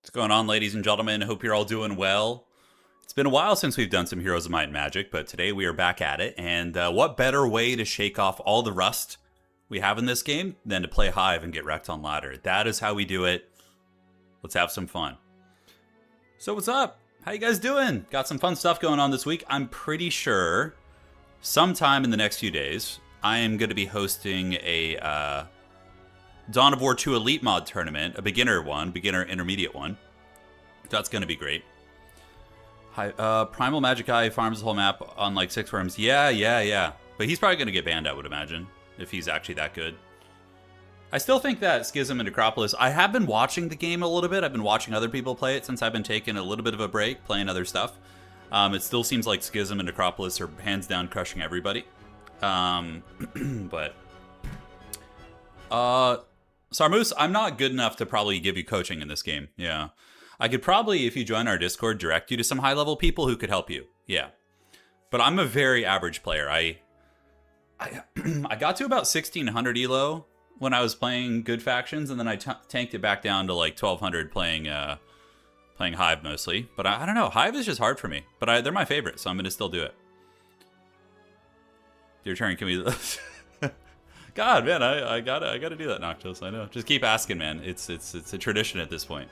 What's going on, ladies and gentlemen? Hope you're all doing well. It's been a while since we've done some Heroes of Might and Magic, but today we are back at it. And what better way to shake off all the rust we have in this game than to play Hive and get wrecked on ladder? That is how we do it. Let's have some fun. So what's up? How you guys doing? Got some fun stuff going on this week. I'm pretty sure sometime in the next few days, I am going to be hosting a Dawn of War 2 Elite Mod tournament, a beginner intermediate one. That's going to be great. Primal Magic Eye farms the whole map on like 6 worms. Yeah. But he's probably going to get banned, I would imagine, if he's actually that good. I still think that Schism and Necropolis, I have been watching the game a little bit. I've been watching other people play it since I've been taking a little bit of a break, playing other stuff. It still seems like Schism and Necropolis are hands down crushing everybody. But Sarmoose, I'm not good enough to probably give you coaching in this game. Yeah. I could probably, if you join our Discord, direct you to some high-level people who could help you. Yeah. But I'm a very average player. I got to about 1600 elo when I was playing good factions, and then I tanked it back down to like 1200 playing Hive mostly. But I don't know. Hive is just hard for me. But they're my favorite, so I'm going to still do it. Your turn. Can we... God, man, I gotta do that, Noctis. I know. Just keep asking, man. It's a tradition at this point.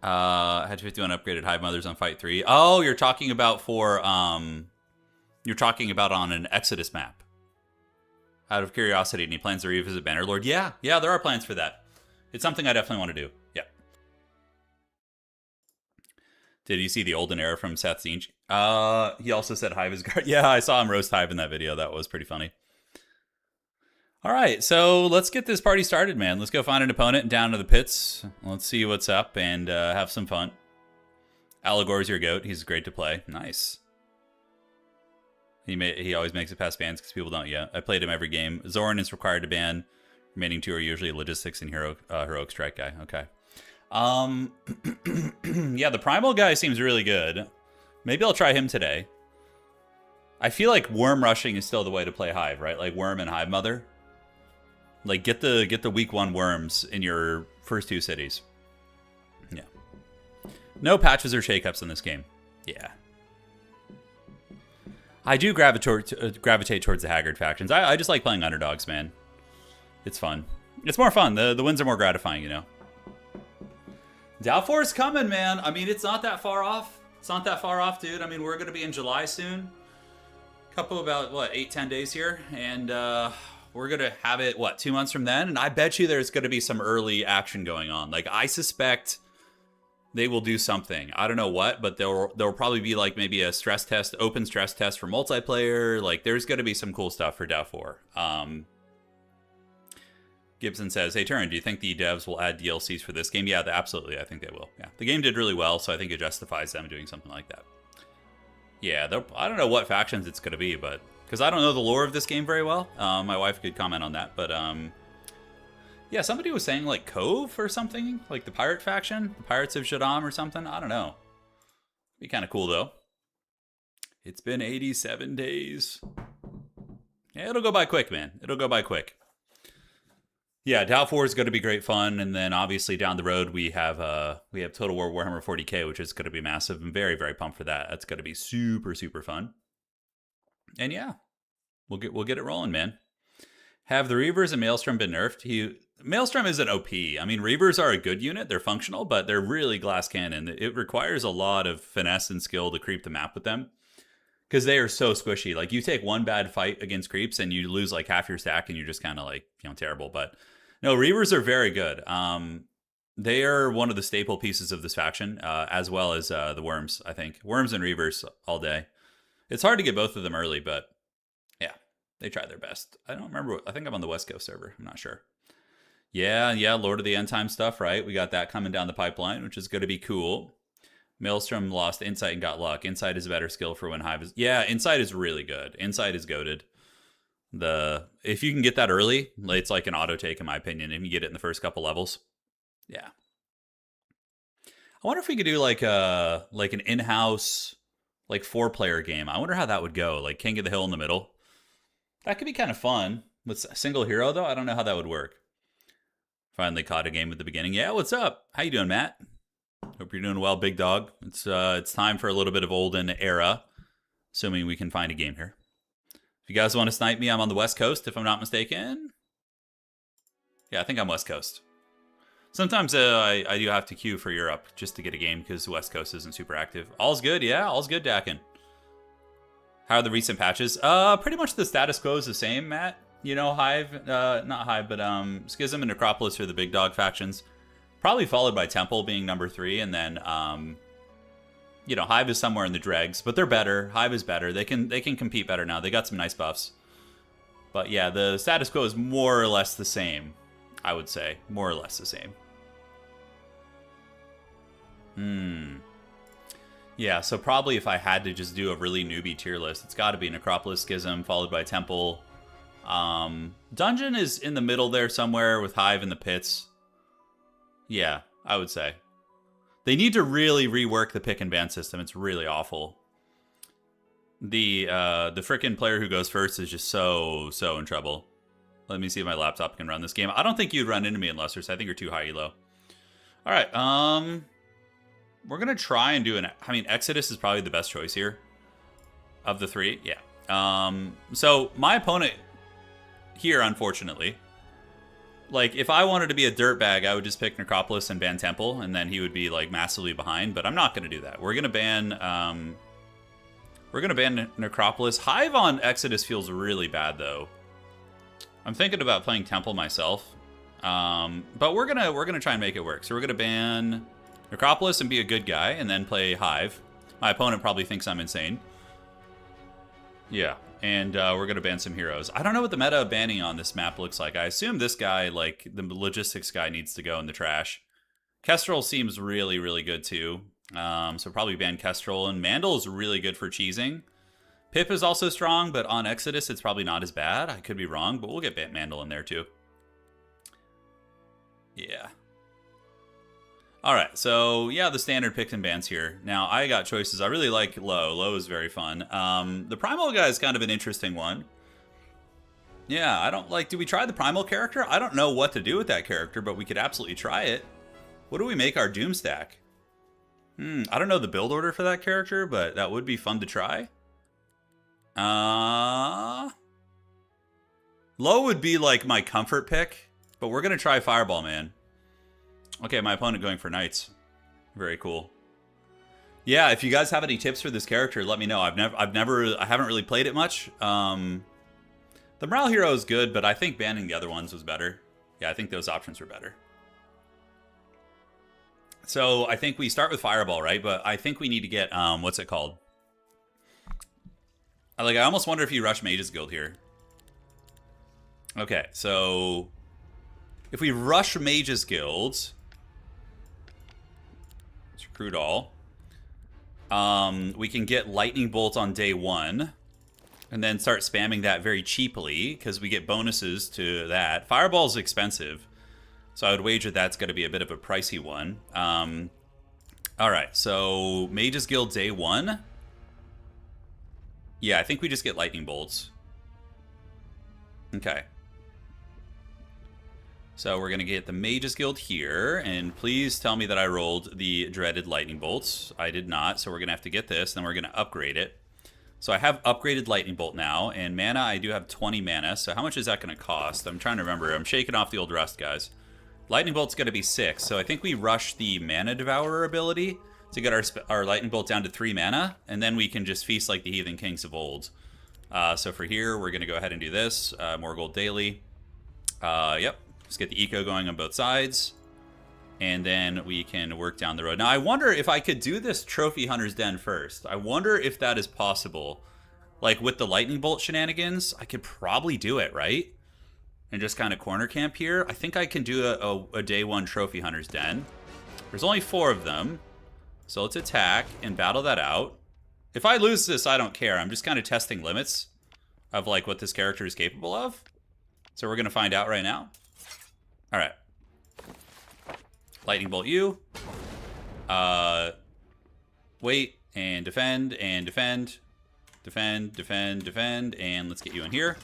I had 51 upgraded Hive Mothers on Fight 3. Oh, you're talking about you're talking about on an Exodus map. Out of curiosity, any plans to revisit Bannerlord? Yeah, there are plans for that. It's something I definitely want to do. Yeah. Did you see the Olden era from Seth Zinch? He also said Hive is guard. Yeah, I saw him roast Hive in that video. That was pretty funny. All right, so let's get this party started, man. Let's go find an opponent and down to the pits. Let's see what's up and have some fun. Allegor's your goat. He's great to play. Nice. He always makes it past bans because people don't yet. I played him every game. Zoran is required to ban. Remaining 2 are usually logistics and heroic strike guy. Okay. Yeah, the primal guy seems really good. Maybe I'll try him today. I feel like worm rushing is still the way to play Hive, right? Like worm and Hive Mother. Like, get the week 1 worms in your first 2 cities. Yeah. No patches or shakeups in this game. Yeah. I do gravitate towards the Haggard factions. I just like playing underdogs, man. It's fun. It's more fun. The wins are more gratifying, you know. Doubtfor's coming, man. I mean, it's not that far off. It's not that far off, dude. I mean, we're going to be in July soon. Couple about, 8-10 days here. And, we're going to have it, 2 months from then? And I bet you there's going to be some early action going on. Like, I suspect they will do something. I don't know what, but there'll probably be, like, maybe a stress test, open stress test for multiplayer. Like, there's going to be some cool stuff for Doubtfor. Gibson says, hey, Turin, do you think the devs will add DLCs for this game? Yeah, absolutely. I think they will. Yeah, the game did really well, so I think it justifies them doing something like that. Yeah, I don't know what factions it's going to be, but... Because I don't know the lore of this game very well. My wife could comment on that. But, yeah, somebody was saying, like, Cove or something? Like the pirate faction? The Pirates of Shaddam or something? I don't know. Be kind of cool, though. It's been 87 days. Yeah, it'll go by quick, man. It'll go by quick. Yeah, Doubtfor is going to be great fun. And then, obviously, down the road, we have Total War Warhammer 40k, which is going to be massive. I'm very, very pumped for that. That's going to be super, super fun. And yeah, we'll get it rolling, man. Have the Reavers and Maelstrom been nerfed? Maelstrom isn't OP. I mean, Reavers are a good unit. They're functional, but they're really glass cannon. It requires a lot of finesse and skill to creep the map with them. Because they are so squishy. Like, you take one bad fight against creeps and you lose like half your stack and you're just kind of like, terrible. But no, Reavers are very good. They are one of the staple pieces of this faction, as well as the Worms, I think. Worms and Reavers all day. It's hard to get both of them early, but yeah, they try their best. I don't remember. I think I'm on the West Coast server. I'm not sure. Yeah, Lord of the End Time stuff, right? We got that coming down the pipeline, which is going to be cool. Maelstrom lost Insight and got Luck. Insight is a better skill for when Hive is... Yeah, Insight is really good. Insight is goated. If you can get that early, it's like an auto take, in my opinion. If you get it in the first couple levels. Yeah. I wonder if we could do like an in-house... like 4-player game. I wonder how that would go. Like King of the Hill in the middle. That could be kind of fun. With a single hero, though, I don't know how that would work. Finally caught a game at the beginning. Yeah, what's up? How you doing, Matt? Hope you're doing well, big dog. It's time for a little bit of Olden era, assuming we can find a game here. If you guys want to snipe me, I'm on the West Coast, if I'm not mistaken. Yeah, I think I'm West Coast. Sometimes I do have to queue for Europe just to get a game because the West Coast isn't super active. All's good, yeah, all's good, Dakin. How are the recent patches? Pretty much the status quo is the same, Matt. You know, Hive, not Hive, but Schism and Necropolis are the big dog factions. Probably followed by Temple being number 3, and then, you know, Hive is somewhere in the dregs, but they're better. Hive is better. They can compete better now. They got some nice buffs. But yeah, the status quo is more or less the same, I would say. More or less the same. Yeah, so probably if I had to just do a really newbie tier list, it's got to be Necropolis, Schism, followed by Temple. Dungeon is in the middle there somewhere with Hive in the pits. Yeah, I would say. They need to really rework the pick and ban system. It's really awful. The frickin' player who goes first is just so in trouble. Let me see if my laptop can run this game. I don't think you'd run into me in Lusters. I think you're too high elo. All right, we're going to try and do I mean, Exodus is probably the best choice here. Of the 3, yeah. So, my opponent here, unfortunately, like, if I wanted to be a dirtbag, I would just pick Necropolis and ban Temple, and then he would be, like, massively behind, but I'm not going to do that. We're going to ban, Necropolis. Hive on Exodus feels really bad, though. I'm thinking about playing Temple myself, but we're gonna try and make it work. So we're gonna ban Necropolis and be a good guy, and then play Hive. My opponent probably thinks I'm insane. Yeah, and we're going to ban some heroes. I don't know what the meta of banning on this map looks like. I assume this guy, like, the logistics guy needs to go in the trash. Kestrel seems really, really good, too. So probably ban Kestrel, and Mandel is really good for cheesing. Pip is also strong, but on Exodus, it's probably not as bad. I could be wrong, but we'll get Mandel in there, too. Yeah. Alright, so yeah, the standard picks and bans here. Now, I got choices. I really like Low. Low is very fun. The Primal guy is kind of an interesting one. Yeah, I don't like... Do we try the Primal character? I don't know what to do with that character, but we could absolutely try it. What do we make our Doom stack? I don't know the build order for that character, but that would be fun to try. Low would be like my comfort pick, but we're going to try Fireball Man. Okay, my opponent going for Knights. Very cool. Yeah, if you guys have any tips for this character, let me know. I haven't really played it much. The Morale Hero is good, but I think banning the other ones was better. Yeah, I think those options were better. So I think we start with Fireball, right? But I think we need to get, what's it called? I almost wonder if you rush Mage's Guild here. Okay, so if we rush Mage's Guild... Recruit all. We can get Lightning Bolt on day 1 and then start spamming that very cheaply because we get bonuses to that. Fireball's expensive, so I would wager that's going to be a bit of a pricey one. Alright, so Mage's Guild day 1. Yeah, I think we just get Lightning Bolts. Okay. So we're going to get the Mage's Guild here, and please tell me that I rolled the dreaded Lightning Bolts. I did not, so we're going to have to get this, then we're going to upgrade it. So I have upgraded Lightning Bolt now, and mana, I do have 20 mana, so how much is that going to cost? I'm trying to remember. I'm shaking off the old rust, guys. Lightning Bolt's going to be 6, so I think we rush the Mana Devourer ability to get our Lightning Bolt down to 3 mana, and then we can just feast like the Heathen Kings of old. So for here, we're going to go ahead and do this. More gold daily. Yep. Just get the eco going on both sides, and then we can work down the road. Now, I wonder if I could do this Trophy Hunter's Den first. I wonder if that is possible. Like, with the Lightning Bolt shenanigans, I could probably do it, right? And just kind of corner camp here. I think I can do a day 1 Trophy Hunter's Den. There's only 4 of them, so let's attack and battle that out. If I lose this, I don't care. I'm just kind of testing limits of, like, what this character is capable of. So we're going to find out right now. All right. Lightning Bolt you. Wait and defend and defend. Defend, defend, defend, and let's get you in here.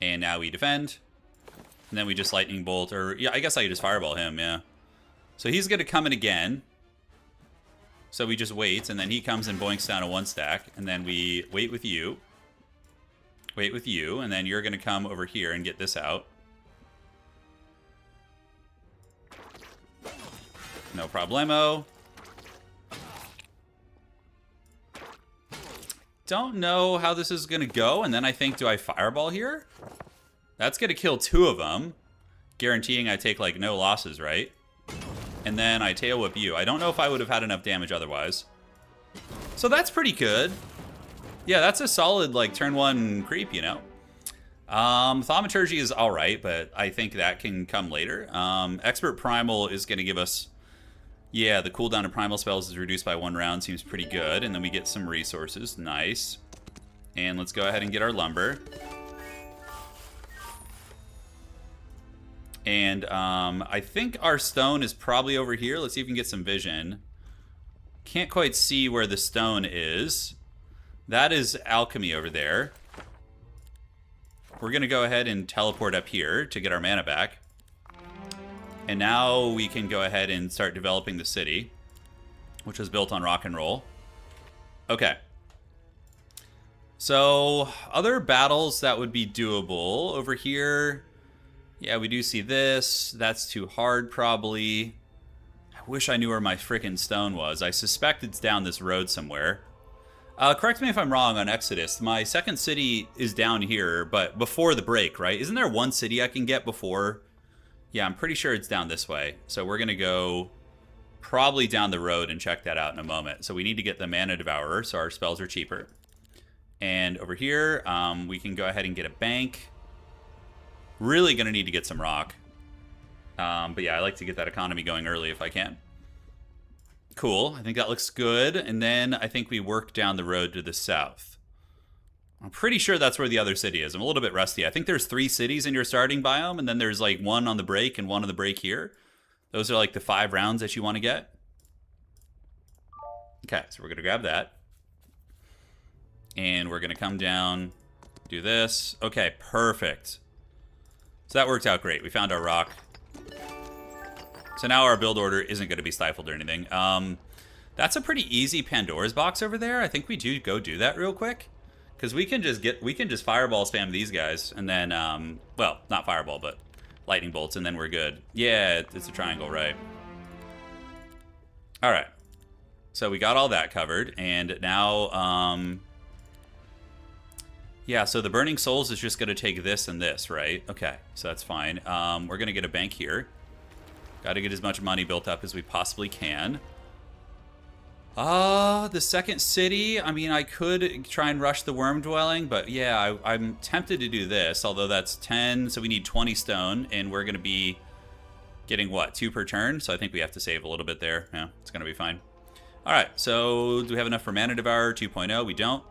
And now we defend. And then we just lightning bolt, or yeah, I guess I could just fireball him, yeah. So he's gonna come in again. So we just wait, and then he comes and boinks down a 1 stack, and then we wait with you. Wait with you, and then you're gonna come over here and get this out. No problemo. Don't know how this is gonna go, and then I think, do I fireball here? That's gonna kill 2 of them, guaranteeing I take like no losses, right? And then I tail whip you. I don't know if I would have had enough damage otherwise. So that's pretty good. Yeah, that's a solid like turn 1 creep, you know. Thaumaturgy is alright, but I think that can come later. Expert Primal is gonna give us, yeah, the cooldown of primal spells is reduced by 1 round, seems pretty good. And then we get some resources, nice. And let's go ahead and get our lumber. And I think our stone is probably over here. Let's see if we can get some vision. Can't quite see where the stone is. That is alchemy over there. We're going to go ahead and teleport up here to get our mana back. And now we can go ahead and start developing the city, which was built on rock and roll. Okay. So, other battles that would be doable. Over here, yeah, we do see this. That's too hard, probably. I wish I knew where my frickin' stone was. I suspect it's down this road somewhere. Correct me if I'm wrong on Exodus. My second city is down here, but before the break, right? Isn't there 1 city I can get before? Yeah, I'm pretty sure it's down this way. So we're going to go probably down the road and check that out in a moment. So we need to get the Mana Devourer, so our spells are cheaper. And over here, we can go ahead and get a bank. Really going to need to get some rock. But yeah, I like to get that economy going early if I can. Cool. I think that looks good. And then I think we work down the road to the south. I'm pretty sure that's where the other city is. I'm a little bit rusty. I think there's 3 cities in your starting biome, and then there's like 1 on the break and 1 on the break here. Those are like the 5 rounds that you want to get. Okay, so we're going to grab that. And we're going to come down, do this. Okay, perfect. So that worked out great. We found our rock. So now our build order isn't going to be stifled or anything. That's a pretty easy Pandora's box over there. I think we do go do that real quick. Because we can just fireball spam these guys. And then, well, not fireball, but lightning bolts. And then we're good. Yeah, it's a triangle, right? All right. So we got all that covered. And now, yeah, so the Burning Souls is just going to take this and this, right? Okay, so that's fine. We're going to get a bank here. Got to get as much money built up as we possibly can. The second city, I mean, I could try and rush the Worm Dwelling, but yeah, I'm tempted to do this, although that's 10, so we need 20 stone, and we're going to be getting, what, 2 per turn? So I think we have to save a little bit there. Yeah, it's going to be fine. All right, so do we have enough for Mana Devourer 2.0? We don't.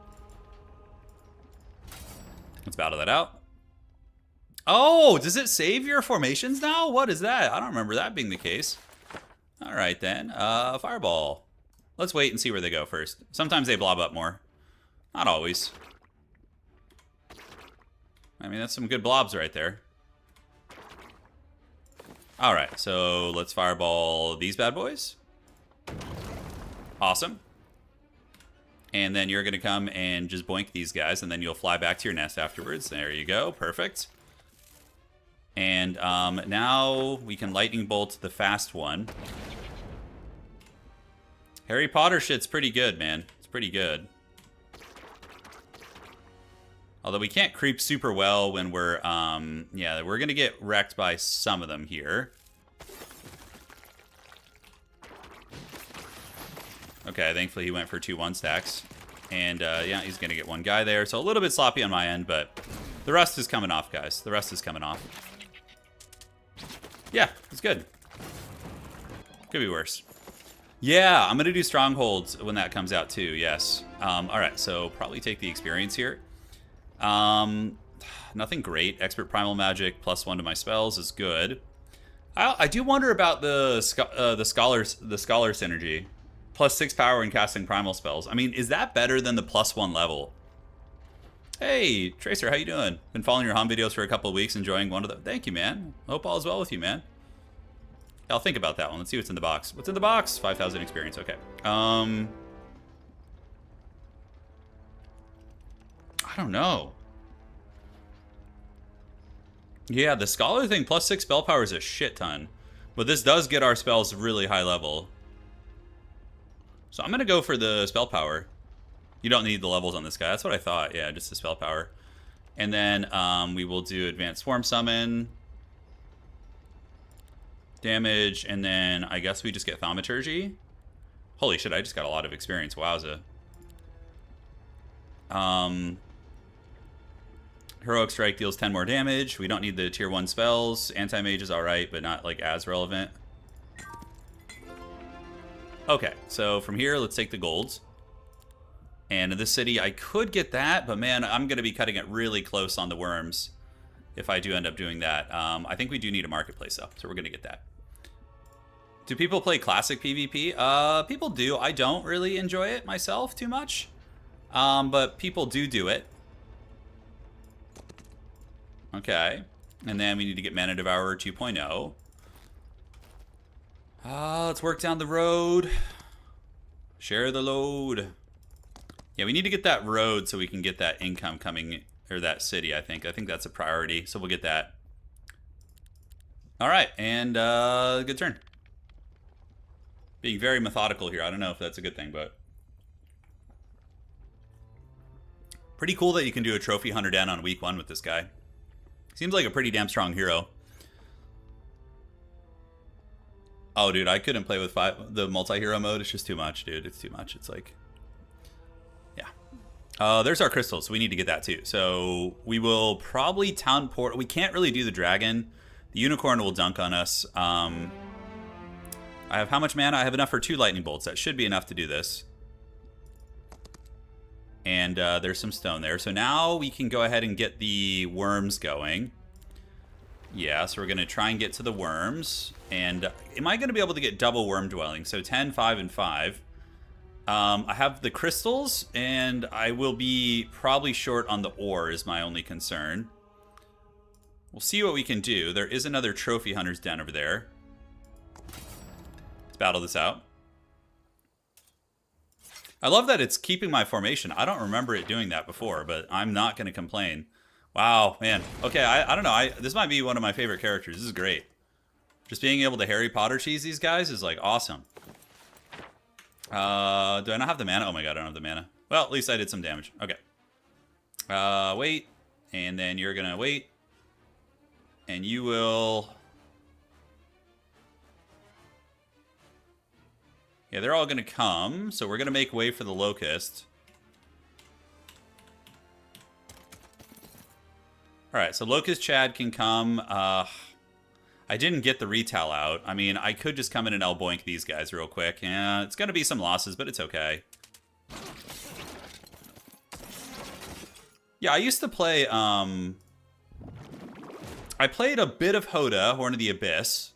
Let's battle that out. Oh, does it save your formations now? What is that? I don't remember that being the case. All right, then. Fireball. Let's wait and see where they go first. Sometimes they blob up more. Not always. I mean, that's some good blobs right there. All right, so let's fireball these bad boys. Awesome. And then you're going to come and just boink these guys, and then you'll fly back to your nest afterwards. There you go. Perfect. And now we can lightning bolt the fast one. Harry Potter shit's pretty good, man. It's pretty good. Although we can't creep super well when we're, yeah, we're going to get wrecked by some of them here. Okay, thankfully he went for 2 1-stacks. And, yeah, he's going to get 1 guy there. So a little bit sloppy on my end, but the rest is coming off, guys. The rest is coming off. Yeah, it's good. Could be worse. Yeah, I'm going to do Strongholds when that comes out, too. Yes. All right, so probably take the experience here. Nothing great. Expert Primal Magic +1 to my spells is good. I do wonder about the Scholar synergy. +6 power when casting primal spells. I mean, is that better than the +1 level? Hey, Tracer, how you doing? Been following your home videos for a couple of weeks, enjoying one of them. Thank you, man. Hope all is well with you, man. I'll think about that one. Let's see what's in the box. What's in the box? 5,000 experience. Okay. I don't know. Yeah, the Scholar thing, plus 6 spell power is a shit ton. But this does get our spells really high level. So I'm going to go for the spell power. You don't need the levels on this guy. That's what I thought. Yeah, just the spell power. And then we will do Advanced Swarm Summon. Damage. And then I guess we just get Thaumaturgy. Holy shit, I just got a lot of experience. Wowza. Heroic Strike deals 10 more damage. We don't need the tier 1 spells. Anti-Mage is alright, but not like as relevant. Okay, so from here, let's take the golds. And in this city, I could get that, but man, I'm going to be cutting it really close on the worms if I do end up doing that. I think we do need a marketplace, though, so we're going to get that. Do people play classic PvP? People do. I don't really enjoy it myself too much, but people do it. Okay, and then we need to get Mana Devourer 2.0. Let's work down the road. Share the load. Yeah, we need to get that road so we can get that income coming, or that city, I think. I think that's a priority, so we'll get that. All right, and good turn. Being very methodical here. I don't know if that's a good thing, but... Pretty cool that you can do a Trophy Hunter down on week 1 with this guy. Seems like a pretty damn strong hero. Oh, dude, I couldn't play with the multi-hero mode. It's just too much, dude. It's too much. It's like... Yeah. There's our crystals. So we need to get that, too. So we will probably town port... We can't really do the dragon. The unicorn will dunk on us. I have how much mana? I have enough for 2 lightning bolts. That should be enough to do this. And there's some stone there. So now we can go ahead and get the worms going. Yeah, so we're going to try and get to the worms. And am I going to be able to get double worm dwelling? So 10, 5, and 5. I have the crystals, and I will be probably short on the ore is my only concern. We'll see what we can do. There is another trophy hunter's den over there. Let's battle this out. I love that it's keeping my formation. I don't remember it doing that before, but I'm not going to complain. Wow, man. Okay, I don't know. This might be one of my favorite characters. This is great. Just being able to Harry Potter cheese these guys is, like, awesome. Do I not have the mana? Oh my god, I don't have the mana. Well, at least I did some damage. Okay. Wait. And then you're going to wait. And you will... Yeah, they're all going to come, so we're going to make way for the Locust. Alright, so Locust Chad can come. I didn't get the retail out. I mean, I could just come in and elboink these guys real quick. Yeah, it's going to be some losses, but it's okay. Yeah, I used to play, I played a bit of Hoda, Horn of the Abyss.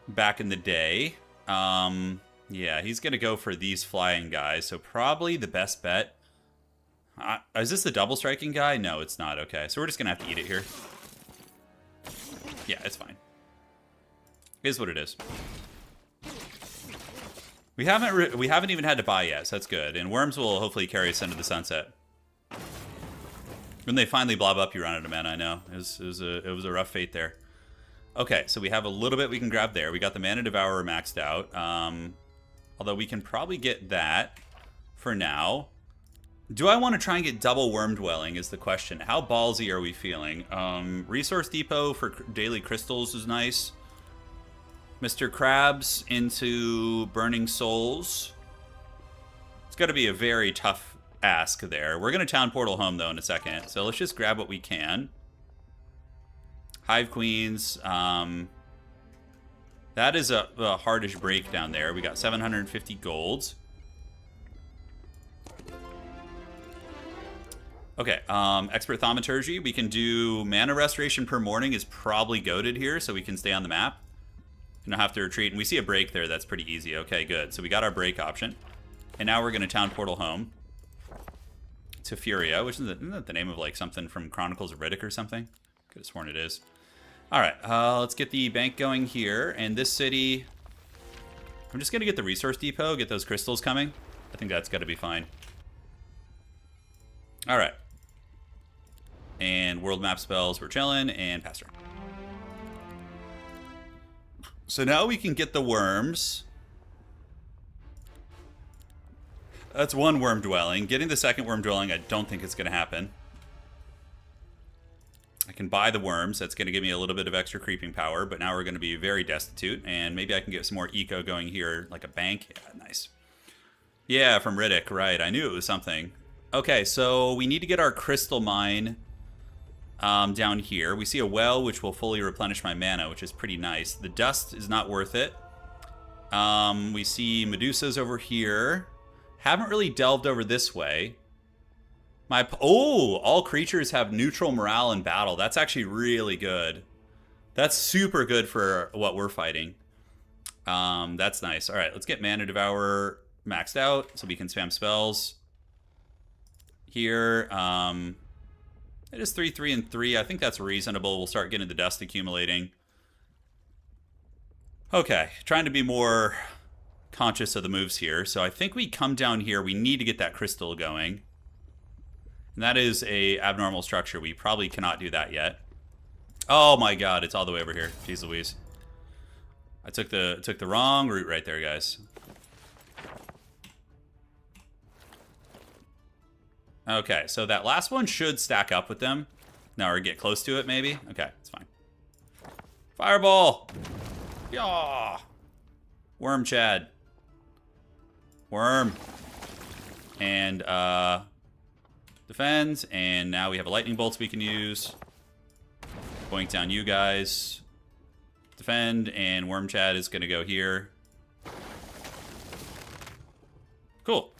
Back in the day. Yeah, he's gonna go for these flying guys, so probably the best bet. Is this the double striking guy? No, it's not. Okay, so we're just gonna have to eat it here. Yeah, it's fine. It is what it is. We haven't even had to buy yet, so that's good. And worms will hopefully carry us into the sunset. When they finally blob up, you run out of mana. I know it was a rough fate there. Okay, so we have a little bit we can grab there. We got the Mana Devourer maxed out. Although we can probably get that for now. Do I want to try and get double Worm Dwelling is the question. How ballsy are we feeling? Resource Depot for daily crystals is nice. Mr. Krabs into Burning Souls. It's got to be a very tough ask there. We're going to town portal home, though, in a second. So let's just grab what we can. Hive Queens. That is a hardish break down there. We got 750 golds. Okay, Expert Thaumaturgy. We can do Mana Restoration per morning is probably goated here, so we can stay on the map. You don't have to retreat. And we see a break there. That's pretty easy. Okay, good. So we got our break option. And now we're going to town portal home. to Furia, which isn't that the name of like something from Chronicles of Riddick or something? Could have sworn it is. All right, let's get the bank going here. And this city, I'm just gonna get the resource depot, get those crystals coming. I think that's gotta be fine. All right. And world map spells, we're chilling, and pass turn. So now we can get the worms. That's one worm dwelling. Getting the second worm dwelling, I don't think it's going to happen. I can buy the worms. That's going to give me a little bit of extra creeping power, but now we're going to be very destitute, and maybe I can get some more eco going here, like a bank. Yeah, nice. Yeah, from Riddick, right. I knew it was something. Okay, so we need to get our crystal mine down here. We see a well, which will fully replenish my mana, which is pretty nice. The dust is not worth it. We see Medusas over here. Haven't really delved over this way. All creatures have neutral morale in battle. That's actually really good. That's super good for what we're fighting. That's nice. All right, let's get Mana Devourer maxed out so we can spam spells. Here, it is 3, 3, and 3. I think that's reasonable. We'll start getting the dust accumulating. Okay, trying to be more conscious of the moves here. So I think we come down here. We need to get that crystal going. And that is a abnormal structure. We probably cannot do that yet. Oh my god, it's all the way over here. Jeez Louise. I took the wrong route right there, guys. Okay, so that last one should stack up with them. Now, or get close to it, maybe? Okay, it's fine. Fireball! Yeah! Worm Chad. Worm. And, defends. And now we have a lightning bolts we can use. Boink down you guys. Defend. And Worm Chad is going to go here. Cool.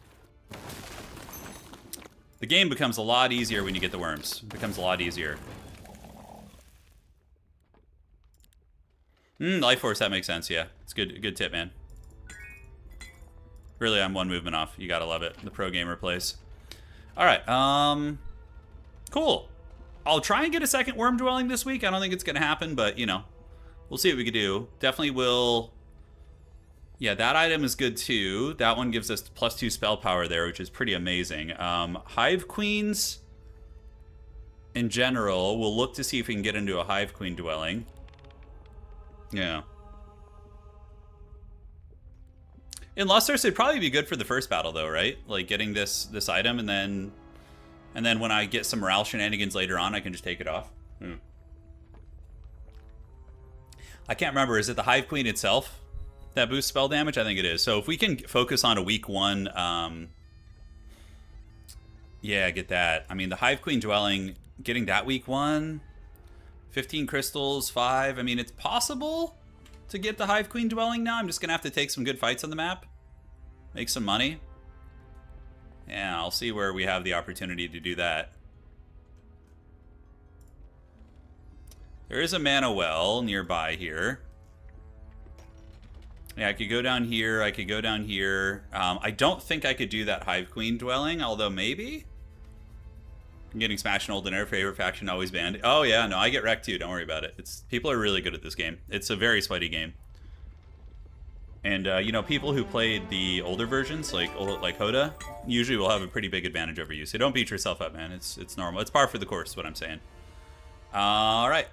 The game becomes a lot easier when you get the worms. It becomes a lot easier. Life Force, that makes sense, yeah. It's good tip, man. Really, I'm one movement off. You gotta love it. The pro gamer plays. Alright, cool. I'll try and get a second worm dwelling this week. I don't think it's gonna happen, but, you know, we'll see what we can do. Definitely will... Yeah, that item is good too. That one gives us +2 spell power there, which is pretty amazing. Hive Queens, in general, we'll look to see if we can get into a Hive Queen dwelling. Yeah. In Lusters, it'd probably be good for the first battle, though, right? Like, getting this item, and then when I get some morale shenanigans later on, I can just take it off. I can't remember. Is it the Hive Queen itself that boosts spell damage? I think it is. So if we can focus on a week 1, yeah, get that. I mean, the Hive Queen dwelling, getting that week 1, 15 crystals, 5. I mean, it's possible to get the Hive Queen dwelling now. I'm just gonna have to take some good fights on the map, make some money. Yeah, I'll see where we have the opportunity to do that. There is a mana well nearby here. Yeah, I could go down here. I could go down here. I don't think I could do that Hive Queen dwelling, although maybe. I'm getting smashed in Olden. Favorite faction always banned. Oh yeah, no, I get wrecked too. Don't worry about it. People are really good at this game. It's a very sweaty game. And you know, people who played the older versions, like Hoda, usually will have a pretty big advantage over you. So don't beat yourself up, man. It's normal. It's par for the course, is what I'm saying. All right.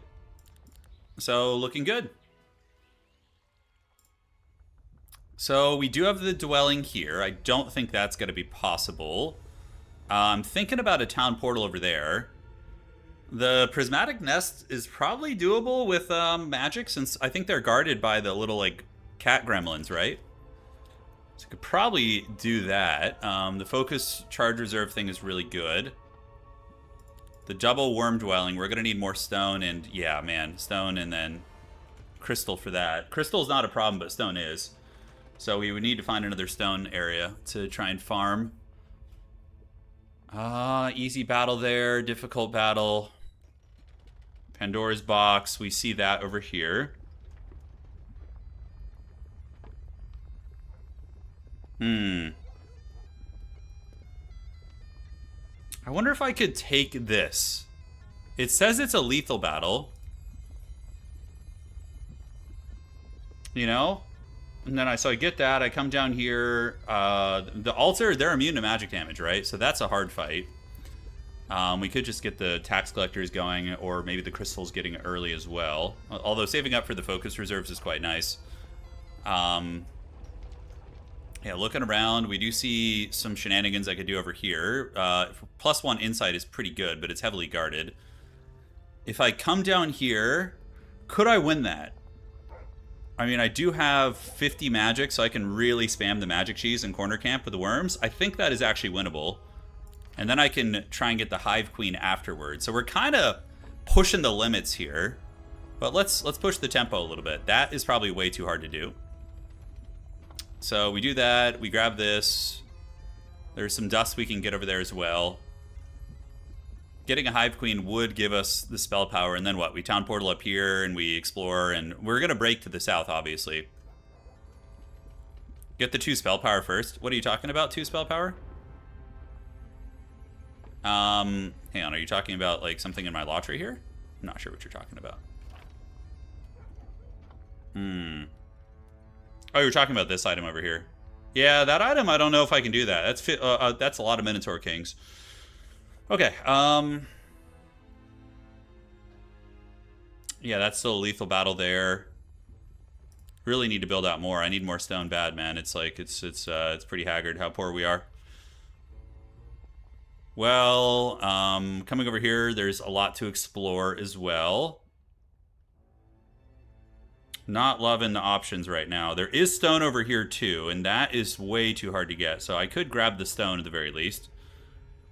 So looking good. So we do have the dwelling here. I don't think that's going to be possible. I'm thinking about a town portal over there. The prismatic nest is probably doable with magic, since I think they're guarded by the little like cat gremlins, right? So I could probably do that. The focus charge reserve thing is really good. The double worm dwelling, we're going to need more stone, and yeah, man, stone and then crystal for that. Crystal's not a problem, but stone is. So we would need to find another stone area to try and farm. Easy battle there, difficult battle. Pandora's box, we see that over here. I I wonder if I could take this. It says it's a lethal battle. You know? And then so I get that. I come down here. The altar, they're immune to magic damage, right? So that's a hard fight. We could just get the tax collectors going, or maybe the crystals getting early as well. Although saving up for the focus reserves is quite nice. Yeah, looking around, we do see some shenanigans I could do over here. +1 insight is pretty good, but it's heavily guarded. If I come down here, could I win that? I mean, I do have 50 magic, so I can really spam the magic cheese and corner camp with the worms. I think that is actually winnable. And then I can try and get the Hive Queen afterwards. So we're kind of pushing the limits here. But let's push the tempo a little bit. That is probably way too hard to do. So we do that. We grab this. There's some dust we can get over there as well. Getting a Hive Queen would give us the spell power. And then what? We town portal up here and we explore. And we're going to break to the south, obviously. Get the 2 spell power first. What are you talking about, 2 spell power? Hang on, are you talking about like something in my lottery here? I'm not sure what you're talking about. Oh, you're talking about this item over here. Yeah, that item, I don't know if I can do that. That's a lot of Minotaur Kings. Okay, yeah, that's still a lethal battle there. Really need to build out more. I need more stone bad, man. It's like, it's pretty haggard how poor we are. Well, coming over here, there's a lot to explore as well. Not loving the options right now. There is stone over here too, and that is way too hard to get. So I could grab the stone at the very least,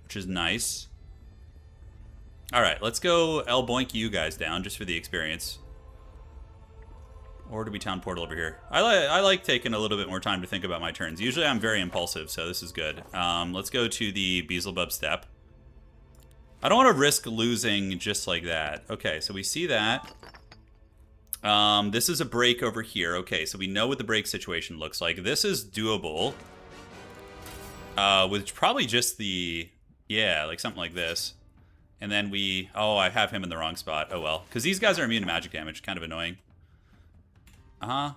which is nice. All right, let's go boink you guys down just for the experience. Or do we town portal over here? I like taking a little bit more time to think about my turns. Usually I'm very impulsive, so this is good. Let's go to the Beelzebub step. I don't want to risk losing just like that. Okay, so we see that. This is a break over here. Okay, so we know what the break situation looks like. This is doable. With probably just the... Yeah, like something like this. And then we... Oh, I have him in the wrong spot. Oh, well. Because these guys are immune to magic damage. Kind of annoying. Yeah,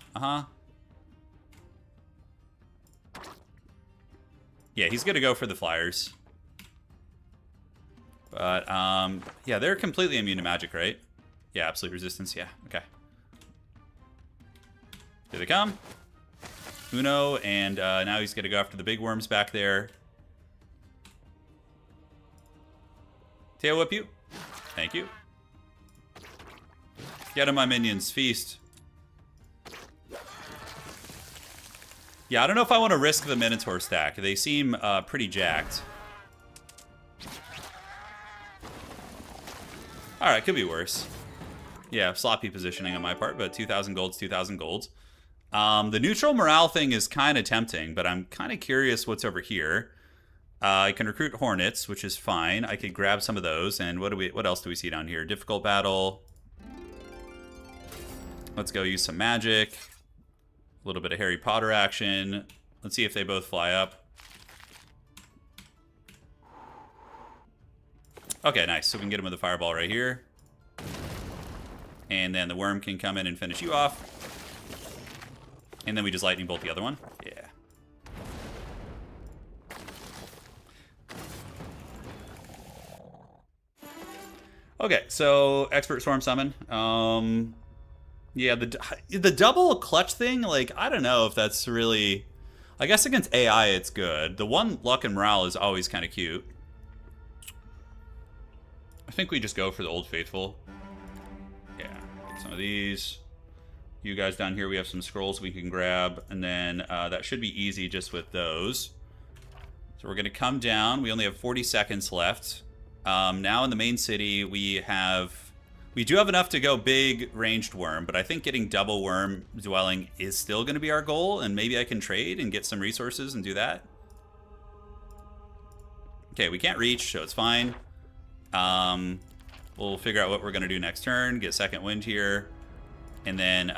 he's gonna go for the flyers. But, yeah, they're completely immune to magic, right? Yeah, absolute resistance, yeah, okay. Here they come. Uno, and now he's gonna go after the big worms back there. Tail whip you. Thank you. Get him, my minions, feast. Yeah, I don't know if I want to risk the Minotaur stack. They seem pretty jacked. Alright, could be worse. Yeah, sloppy positioning on my part, but 2,000 golds, 2,000 golds. The neutral morale thing is kind of tempting, but I'm kind of curious what's over here. I can recruit Hornets, which is fine. I could grab some of those, and what else do we see down here? Difficult battle. Let's go use some magic. A little bit of Harry Potter action. Let's see if they both fly up. Okay, nice. So we can get him with a fireball right here. And then the worm can come in and finish you off. And then we just lightning bolt the other one. Yeah. Okay, so expert swarm summon. Yeah, the double clutch thing, like, I don't know if that's really... I guess against AI it's good. The one luck and morale is always kind of cute. I think we just go for the Old Faithful. Yeah, get some of these. You guys down here, we have some scrolls we can grab. And then that should be easy just with those. So we're going to come down. We only have 40 seconds left. Now in the main city, we do have enough to go big ranged worm, but I think getting double worm dwelling is still going to be our goal, and maybe I can trade and get some resources and do that. Okay, we can't reach, so it's fine. We'll figure out what we're going to do next turn, get second wind here, and then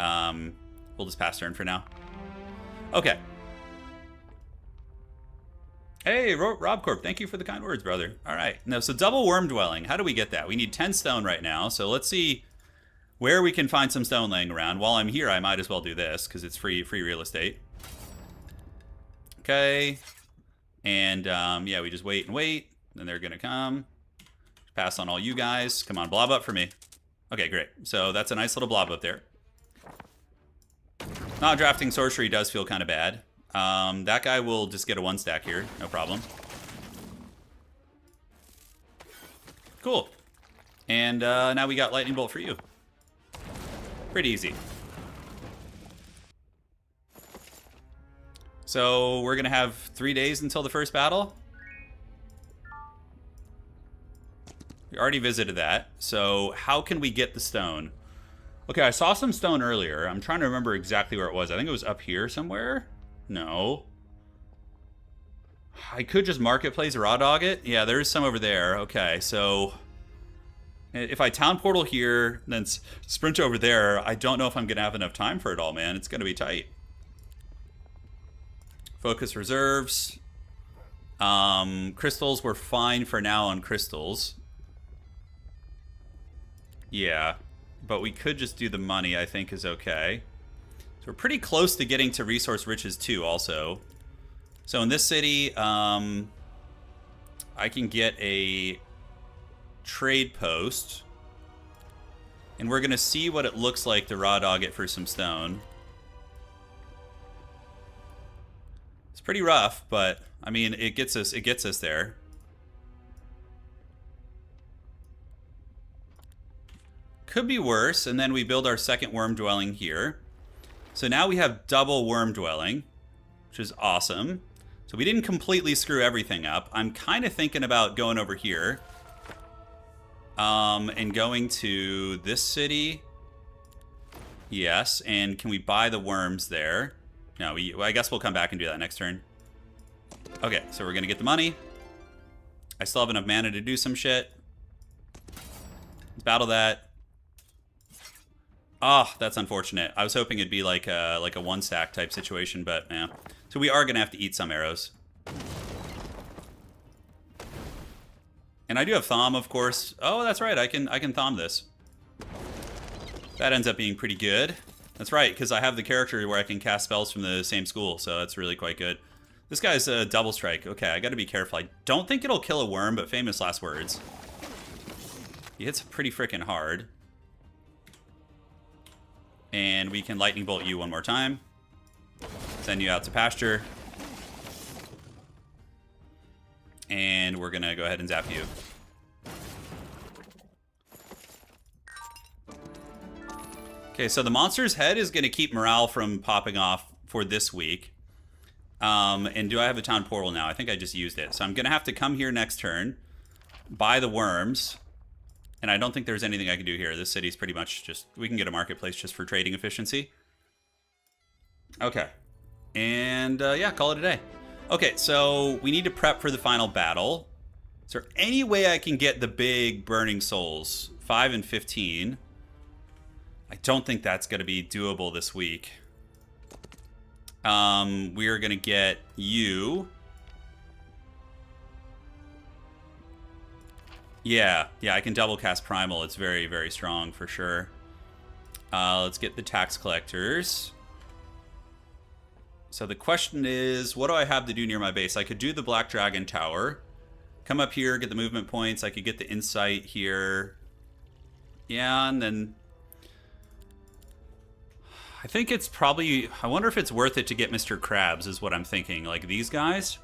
we'll just pass turn for now. Okay. Hey, Rob Corp, thank you for the kind words, brother. All right. Now, so double worm dwelling. How do we get that? We need 10 stone right now. So let's see where we can find some stone laying around. While I'm here, I might as well do this because it's free real estate. Okay. And yeah, we just wait and wait. Then they're going to come. Pass on all you guys. Come on, blob up for me. Okay, great. So that's a nice little blob up there. Not drafting sorcery does feel kind of bad. That guy will just get a 1-stack here. No problem. Cool. And now we got lightning bolt for you. Pretty easy. So we're going to have 3 days until the first battle. We already visited that. So how can we get the stone? Okay, I saw some stone earlier. I'm trying to remember exactly where it was. I think it was up here somewhere. No. I could just marketplace raw dog it. Yeah, there is some over there. Okay, so if I town portal here, then sprint over there, I don't know if I'm going to have enough time for it all, man. It's going to be tight. Focus reserves. Crystals, we're fine for now on crystals. Yeah, but we could just do the money, I think is okay. So we're pretty close to getting to resource riches too, also. So in this city, I can get a trade post. And we're going to see what it looks like to raw dog it for some stone. It's pretty rough, but I mean, it gets us there. Could be worse, and then we build our second worm dwelling here. So now we have double worm dwelling, which is awesome. So we didn't completely screw everything up. I'm kind of thinking about going over here. And going to this city. Yes, and can we buy the worms there? No, I guess we'll come back and do that next turn. Okay, so we're going to get the money. I still have enough mana to do some shit. Let's battle that. Oh, that's unfortunate. I was hoping it'd be like a 1-stack type situation, but yeah. So we are going to have to eat some arrows. And I do have Thom, of course. Oh, that's right. I can Thom this. That ends up being pretty good. That's right, because I have the character where I can cast spells from the same school, so that's really quite good. This guy's a double strike. Okay, I got to be careful. I don't think it'll kill a worm, but famous last words. He hits pretty freaking hard. And we can lightning bolt you one more time. Send you out to pasture. And we're going to go ahead and zap you. Okay, so the monster's head is going to keep morale from popping off for this week. And do I have a town portal now? I think I just used it. So I'm going to have to come here next turn, buy the worms. And I don't think there's anything I can do here. This city's pretty much just... We can get a marketplace just for trading efficiency. Okay. And yeah, call it a day. Okay, so we need to prep for the final battle. Is there any way I can get the big burning souls? 5 and 15. I don't think that's going to be doable this week. We are going to get you. Yeah, I can double cast Primal. It's very, very strong for sure. Let's get the tax collectors. So the question is, what do I have to do near my base? I could do the Black Dragon Tower. Come up here, get the movement points. I could get the insight here. Yeah, and then... I think it's probably... I wonder if it's worth it to get Mr. Krabs, is what I'm thinking. Like these guys?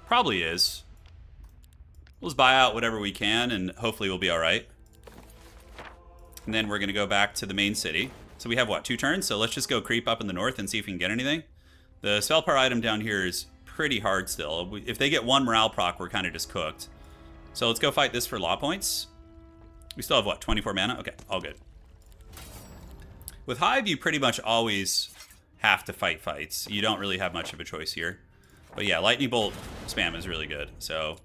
Probably is. We'll just buy out whatever we can, and hopefully we'll be alright. And then we're going to go back to the main city. So we have, what, 2 turns? So let's just go creep up in the north and see if we can get anything. The spell power item down here is pretty hard still. If they get 1 morale proc, we're kind of just cooked. So let's go fight this for law points. We still have, what, 24 mana? Okay, all good. With Hive, you pretty much always have to fight fights. You don't really have much of a choice here. But yeah, Lightning Bolt spam is really good, so...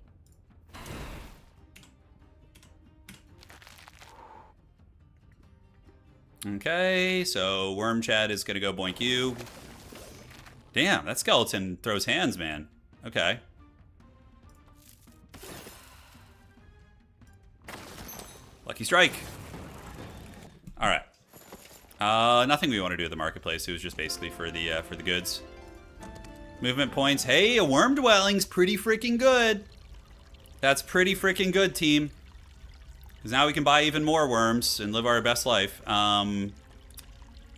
Okay, so Worm Chad is going to go boink you. Damn, that skeleton throws hands, man. Okay. Lucky strike. All right. Nothing we want to do at the marketplace. It was just basically for the goods. Movement points. Hey, a worm dwelling's pretty freaking good. That's pretty freaking good, team. Because now we can buy even more worms and live our best life.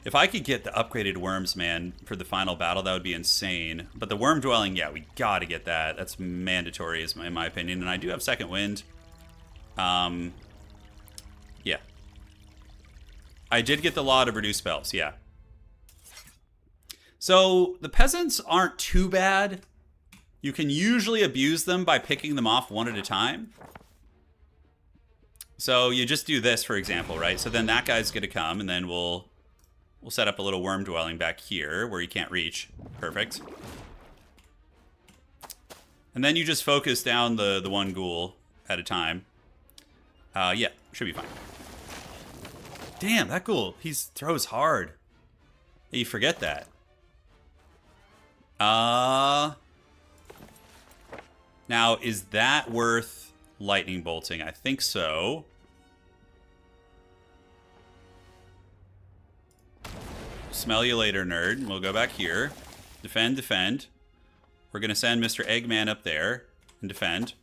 If I could get the upgraded worms, man, for the final battle, that would be insane. But the worm dwelling, yeah, we gotta get that. That's mandatory, in my opinion. And I do have second wind. Yeah. I did get the law to reduce spells, yeah. So the peasants aren't too bad. You can usually abuse them by picking them off one at a time. So you just do this, for example, right? So then that guy's gonna come, and then we'll set up a little worm dwelling back here where he can't reach. Perfect. And then you just focus down the one ghoul at a time. Yeah, should be fine. Damn, that ghoul, he throws hard. You forget that. Now, is that worth lightning bolting? I think so. Smell you later, nerd. We'll go back here. Defend, defend. We're going to send Mr. Eggman up there and defend.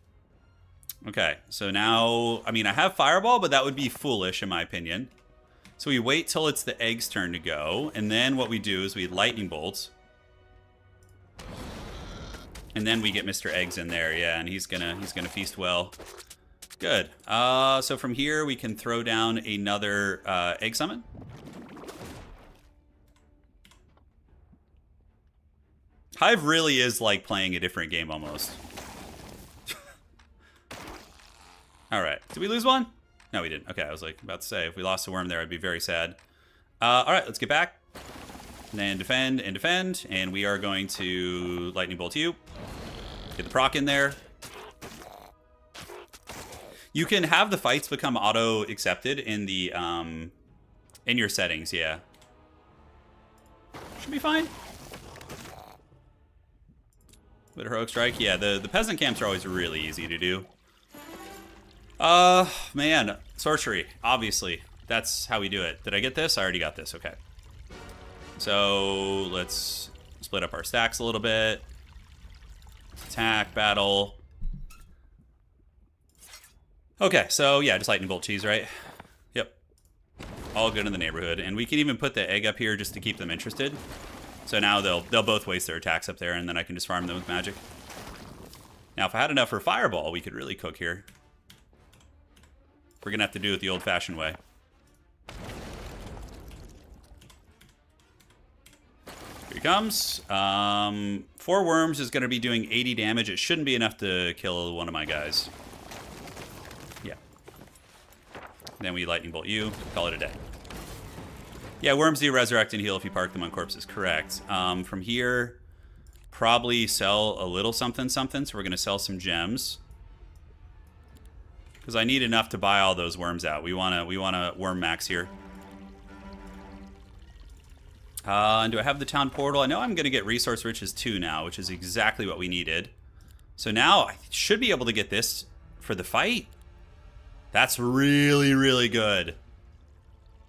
Okay, so now, I mean, I have Fireball, but that would be foolish in my opinion. So we wait till it's the egg's turn to go, and then what we do is we lightning bolt. And then we get Mr. Eggs in there, yeah, and he's gonna feast well. Good. So from here we can throw down another egg summon. Hive really is like playing a different game almost. All right, did we lose one? No, we didn't. Okay, I was like about to say, if we lost a worm there, I'd be very sad. All right, let's get back. And then defend and defend. And we are going to lightning bolt you. Get the proc in there. You can have the fights become auto-accepted in the in your settings, yeah. Should be fine. Bit of heroic strike. Yeah, the peasant camps are always really easy to do. Man, sorcery, obviously. That's how we do it. Did I get this? I already got this, okay. So, let's split up our stacks a little bit. Attack, battle. Okay, so yeah, just lightning bolt cheese, right? Yep. All good in the neighborhood. And we can even put the egg up here just to keep them interested. So now they'll both waste their attacks up there, and then I can just farm them with magic. Now, if I had enough for Fireball, we could really cook here. We're going to have to do it the old-fashioned way. Here he comes. 4 worms is going to be doing 80 damage. It shouldn't be enough to kill one of my guys. Yeah. Then we lightning bolt you. Call it a day. Yeah, worms do resurrect and heal if you park them on corpses. Correct. From here, probably sell a little something. So we're going to sell some gems. Because I need enough to buy all those worms out. We wanna worm max here. And do I have the town portal? I know I'm gonna get resource riches 2 now, which is exactly what we needed. So now I should be able to get this for the fight. That's really, really good.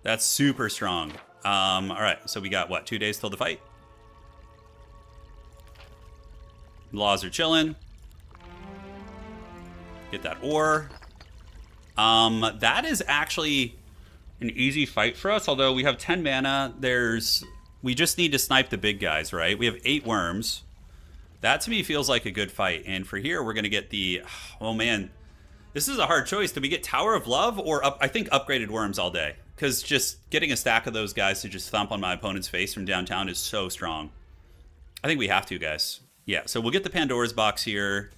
That's super strong. All right, so we got what, 2 days till the fight? Laws are chilling. Get that ore. That is actually an easy fight for us, although we have 10 mana. We just need to snipe the big guys, right? We have 8 worms. That to me feels like a good fight. And for here, we're going to get the, oh man, this is a hard choice. Do we get Tower of Love or I think upgraded worms all day? Because just getting a stack of those guys to just thump on my opponent's face from downtown is so strong. I think we have to, guys. Yeah, so we'll get the Pandora's box here.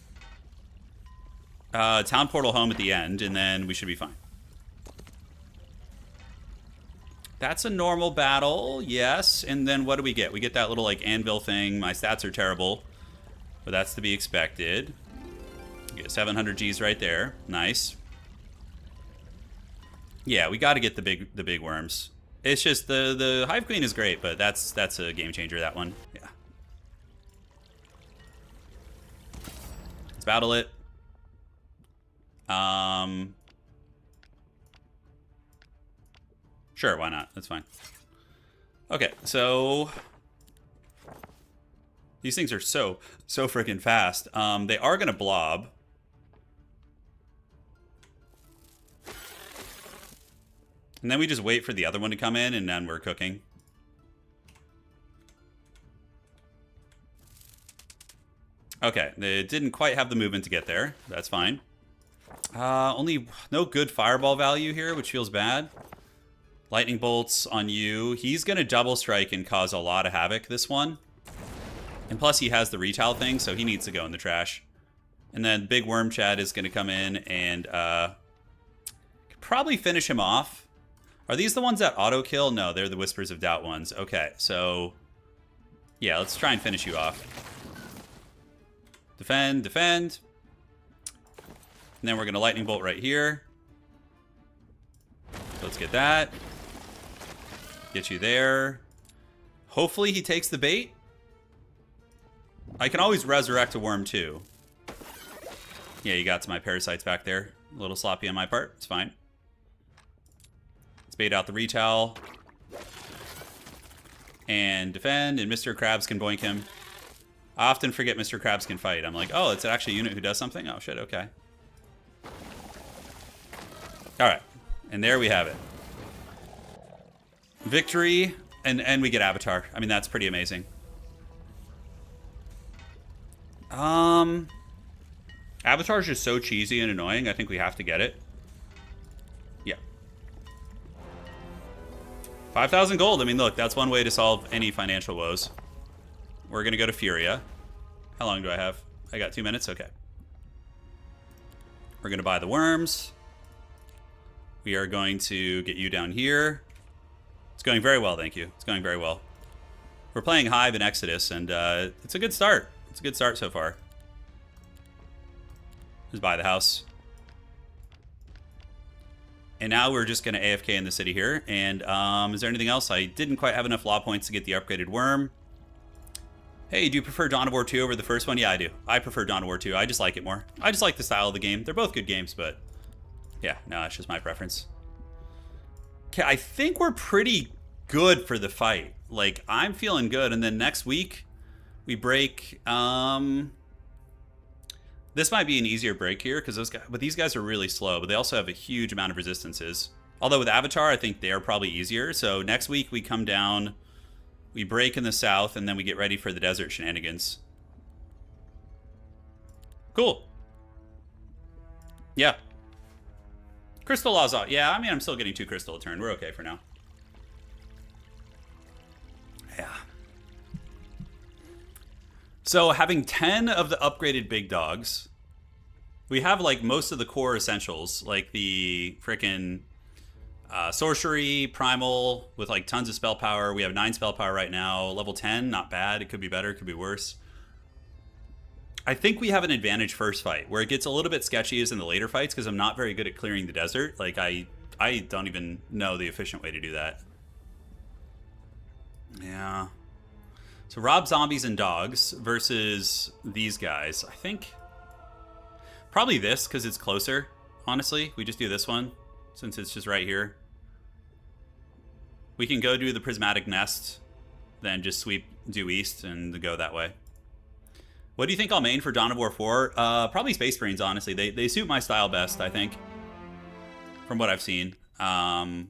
Town portal home at the end, and then we should be fine. That's a normal battle, yes. And then what do we get? We get that little like anvil thing. My stats are terrible, but that's to be expected. We get 700 Gs right there. Nice. Yeah, we got to get the big worms. It's just the Hive Queen is great, but that's a game changer, that one. Yeah. Let's battle it. Sure, why not? That's fine. Okay, so these things are so freaking fast. They are gonna blob. And then we just wait for the other one to come in, and then we're cooking. Okay, they didn't quite have the movement to get there. That's fine. Only no good fireball value here, which feels bad. Lightning bolts on you. He's going to double strike and cause a lot of havoc this one. And plus he has the retail thing, so he needs to go in the trash. And then Big Worm Chad is going to come in and probably finish him off. Are these the ones that auto kill? No, they're the Whispers of Doubt ones. Okay, so yeah, let's try and finish you off. Defend, defend. And then we're going to lightning bolt right here. So let's get that. Get you there. Hopefully he takes the bait. I can always resurrect a worm too. Yeah, you got to my parasites back there. A little sloppy on my part. It's fine. Let's bait out the retail. And defend, and Mr. Krabs can boink him. I often forget Mr. Krabs can fight. I'm like, oh, it's actually a unit who does something? Oh, shit, okay. Alright. And there we have it. Victory, and we get Avatar. I mean, that's pretty amazing. Avatar is just so cheesy and annoying. I think we have to get it. Yeah. 5,000 gold. I mean, look, that's one way to solve any financial woes. We're going to go to Furia. How long do I have? I got 2 minutes? Okay. We're going to buy the worms. We are going to get you down here. It's going very well, thank you. It's going very well. We're playing Hive and Exodus, and it's a good start. It's a good start so far. Just buy the house. And now we're just going to AFK in the city here. And is there anything else? I didn't quite have enough law points to get the upgraded worm. Hey, do you prefer Dawn of War 2 over the first one? Yeah, I do. I prefer Dawn of War 2. I just like it more. I just like the style of the game. They're both good games, but yeah, no, it's just my preference. Okay, I think we're pretty good for the fight. Like, I'm feeling good. And then next week, we break. This might be an easier break here because these guys are really slow, but they also have a huge amount of resistances. Although with Avatar, I think they are probably easier. So next week we come down, we break in the south, and then we get ready for the desert shenanigans. Cool. Yeah. Crystal Law's out. Yeah, I mean, I'm still getting 2 crystal a turn. We're okay for now. Yeah. So having 10 of the upgraded big dogs, we have like most of the core essentials, like the frickin' sorcery, primal, with like tons of spell power. We have 9 spell power right now. Level 10, not bad. It could be better, it could be worse. I think we have an advantage first fight. Where it gets a little bit sketchy is in the later fights, because I'm not very good at clearing the desert. Like, I don't even know the efficient way to do that. Yeah. So Rob Zombies and Dogs versus these guys. I think probably this, because it's closer, honestly. We just do this one, since it's just right here. We can go do the Prismatic Nest, then just sweep due east and go that way. What do you think I'll main for Dawn of War 4? Probably Space Marines, honestly. They suit my style best, I think, from what I've seen. Oh,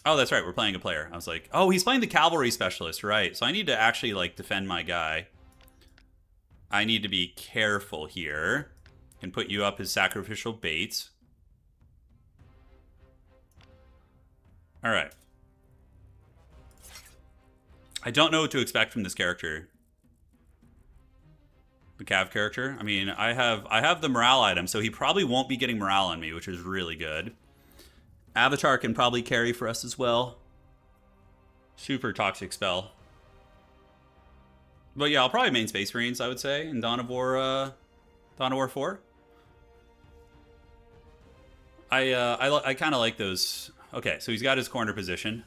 that's right. We're playing a player. I was like, oh, he's playing the Cavalry Specialist, right? So I need to actually, like, defend my guy. I need to be careful here. Can put you up as sacrificial bait. All right. I don't know what to expect from this character. The Cav character. I mean, I have the morale item, so he probably won't be getting morale on me, which is really good. Avatar can probably carry for us as well. Super toxic spell. But yeah, I'll probably main Space Marines, I would say, in Dawn of War 4. I kind of like those. Okay, so he's got his corner position.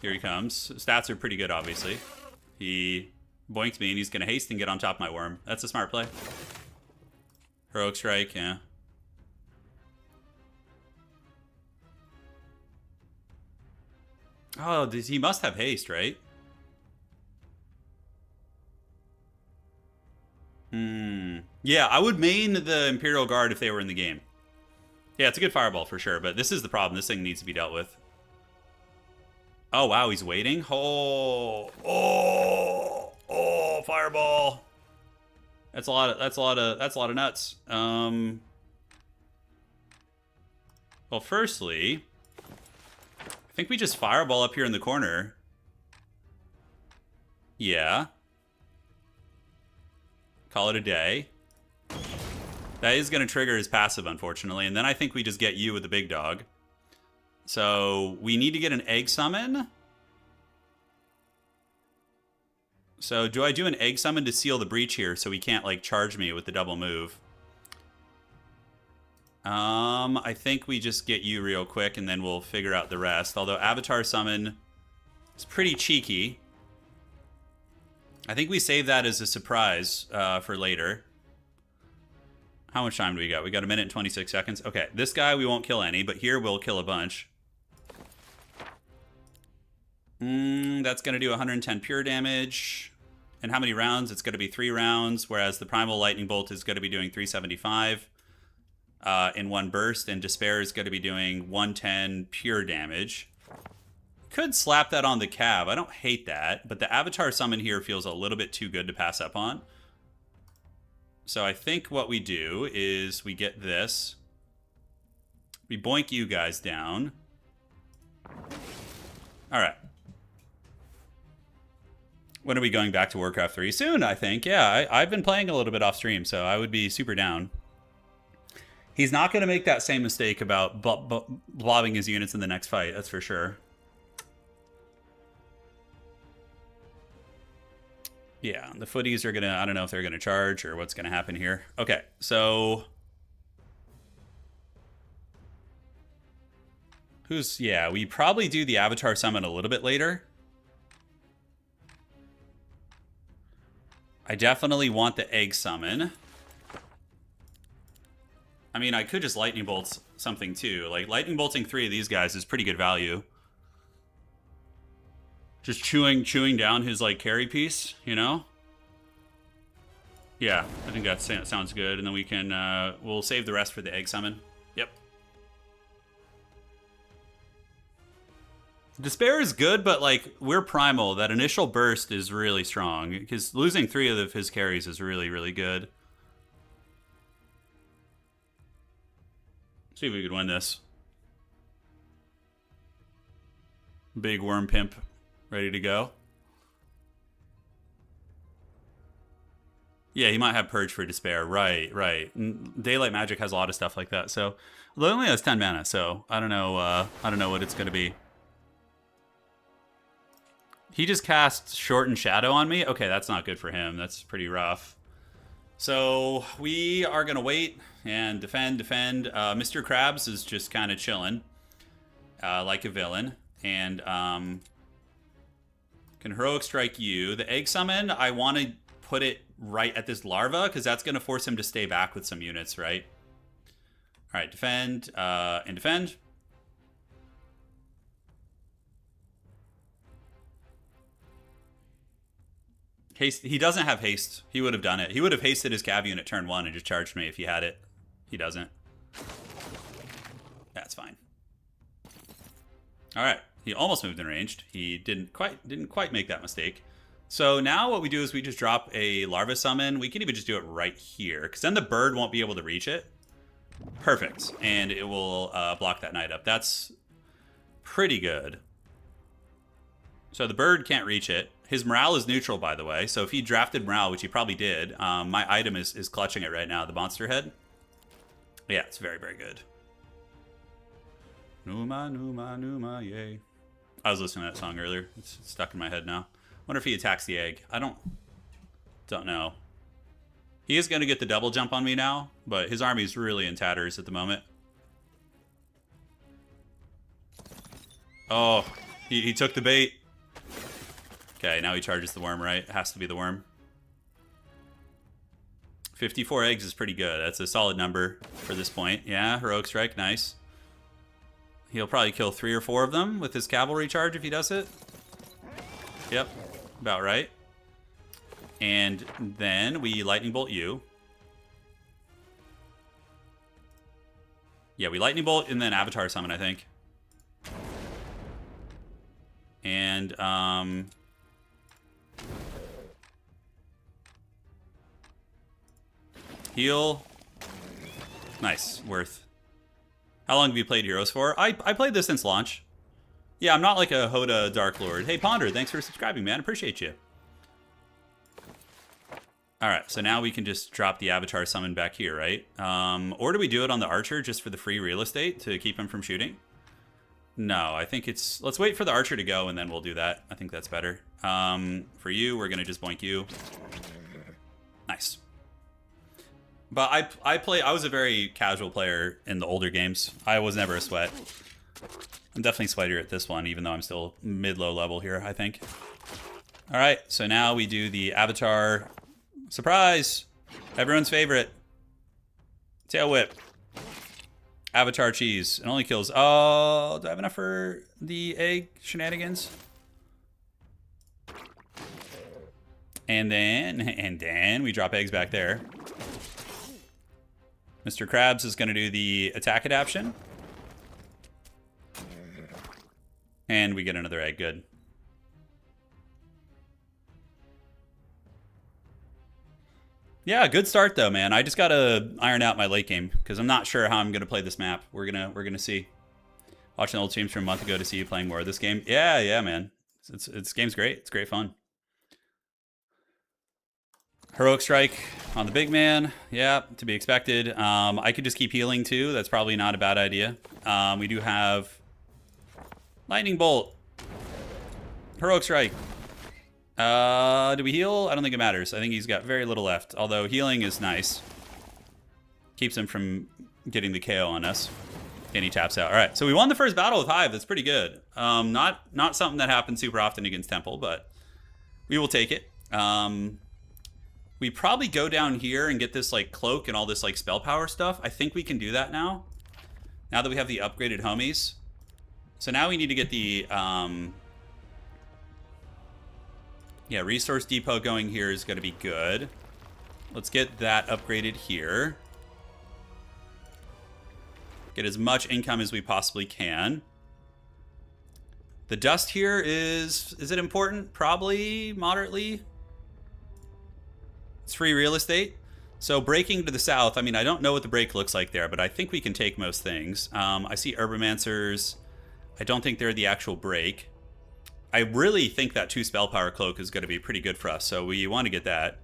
Here he comes. Stats are pretty good, obviously. He Boinked me, and he's going to haste and get on top of my worm. That's a smart play. Heroic Strike, yeah. Oh, he must have haste, right? Yeah, I would main the Imperial Guard if they were in the game. Yeah, it's a good fireball for sure, but this is the problem. This thing needs to be dealt with. Oh, wow, he's waiting? Oh, fireball. That's a lot of nuts. Well, firstly, I think we just fireball up here in the corner. Yeah. Call it a day. That is going to trigger his passive, unfortunately. And then I think we just get you with the big dog. So we need to get an egg summon. So do I do an egg summon to seal the breach here so he can't like charge me with the double move? I think we just get you real quick and then we'll figure out the rest. Although Avatar Summon is pretty cheeky. I think we save that as a surprise for later. How much time do we got? We got 1 minute and 26 seconds. Okay, this guy we won't kill any, but here we'll kill a bunch. That's going to do 110 pure damage. And how many rounds? It's going to be 3 rounds, whereas the Primal Lightning Bolt is going to be doing 375 in one burst, and Despair is going to be doing 110 pure damage. Could slap that on the Cav. I don't hate that, but the Avatar Summon here feels a little bit too good to pass up on. So I think what we do is we get this. We boink you guys down. All right. When are we going back to Warcraft 3? Soon, I think. Yeah, I've been playing a little bit off stream, so I would be super down. He's not going to make that same mistake about blobbing his units in the next fight, that's for sure. Yeah, the footies are going to... I don't know if they're going to charge or what's going to happen here. Okay, so... Yeah, we probably do the Avatar Summon a little bit later. I definitely want the Egg Summon. I mean, I could just Lightning Bolt something too. Like, Lightning Bolting 3 of these guys is pretty good value. Just chewing down his, like, carry piece, you know? Yeah, I think that sounds good. And then we can, we'll save the rest for the Egg Summon. Yep. Despair is good, but, like, we're Primal. That initial burst is really strong. Because losing 3 of his carries is really, really good. See if we could win this. Big Worm Pimp ready to go. Yeah, he might have Purge for Despair. Right. Daylight Magic has a lot of stuff like that. So, although it only has 10 mana, so I don't know what it's going to be. He just cast Shortened Shadow on me? Okay, that's not good for him. That's pretty rough. So, we are going to wait and defend. Mr. Krabs is just kind of chilling. Like a villain. And, can Heroic Strike you. The Egg Summon, I want to put it right at this larva, because that's going to force him to stay back with some units, right? All right, defend, and defend. Haste. He doesn't have haste. He would have done it. He would have hasted his cav unit turn 1 and just charged me if he had it. He doesn't. That's fine. All right. He almost moved in ranged. He didn't quite make that mistake. So now what we do is we just drop a larva summon. We can even just do it right here, because then the bird won't be able to reach it. Perfect. And it will block that knight up. That's pretty good. So the bird can't reach it. His morale is neutral, by the way. So if he drafted morale, which he probably did, my item is clutching it right now, the monster head. Yeah, it's very, very good. Numa, Numa, Numa, yay. I was listening to that song earlier. It's stuck in my head now. Wonder if he attacks the egg. I don't know. He is going to get the double jump on me now, but his army's really in tatters at the moment. Oh, he took the bait. Okay, now he charges the worm, right? It has to be the worm. 54 eggs is pretty good. That's a solid number for this point. Yeah, Heroic Strike, nice. He'll probably kill 3 or 4 of them with his cavalry charge if he does it. Yep, about right. And then we Lightning Bolt you. Yeah, we Lightning Bolt and then Avatar Summon, I think. And, heal. Nice, worth. How long have you played Heroes for? I played this since launch. Yeah, I'm not like a Hoda Dark Lord. Hey, Ponder, thanks for subscribing, man. Appreciate you. Alright, so now we can just drop the Avatar Summon back here, right? Or do we do it on the Archer just for the free real estate to keep him from shooting? No, I think it's... Let's wait for the Archer to go and then we'll do that. I think that's better. For you, we're going to just boink you. Nice. But I was a very casual player in the older games. I was never a sweat. I'm definitely sweatier at this one, even though I'm still mid-low level here, I think. Alright, so now we do the Avatar... Surprise! Everyone's favorite. Tail Whip. Avatar Cheese. It only kills... Oh, do I have enough for the egg shenanigans? And then we drop eggs back there. Mr. Krabs is going to do the attack adaption. And we get another egg. Good. Yeah, good start though, man. I just gotta iron out my late game because I'm not sure how I'm gonna play this map. We're gonna see. Watching old streams from a month ago to see you playing more of this game. Yeah, man. This game's great. It's great fun. Heroic Strike on the big man. Yeah, to be expected. I could just keep healing too. That's probably not a bad idea. We do have Lightning Bolt. Heroic Strike. Do we heal? I don't think it matters. I think he's got very little left. Although healing is nice. Keeps him from getting the KO on us. And he taps out. Alright, so we won the first battle with Hive. That's pretty good. Not something that happens super often against Temple, but we will take it. We probably go down here and get this like cloak and all this like spell power stuff. I think we can do that now. Now that we have the upgraded homies. So now we need to get the... Yeah, Resource Depot going here is going to be good. Let's get that upgraded here. Get as much income as we possibly can. The dust here is it important? Probably, moderately. It's free real estate. So breaking to the south, I mean, I don't know what the break looks like there, but I think we can take most things. I see Herbomancers. I don't think they're the actual break. I really think that 2 spell power cloak is going to be pretty good for us, so we want to get that.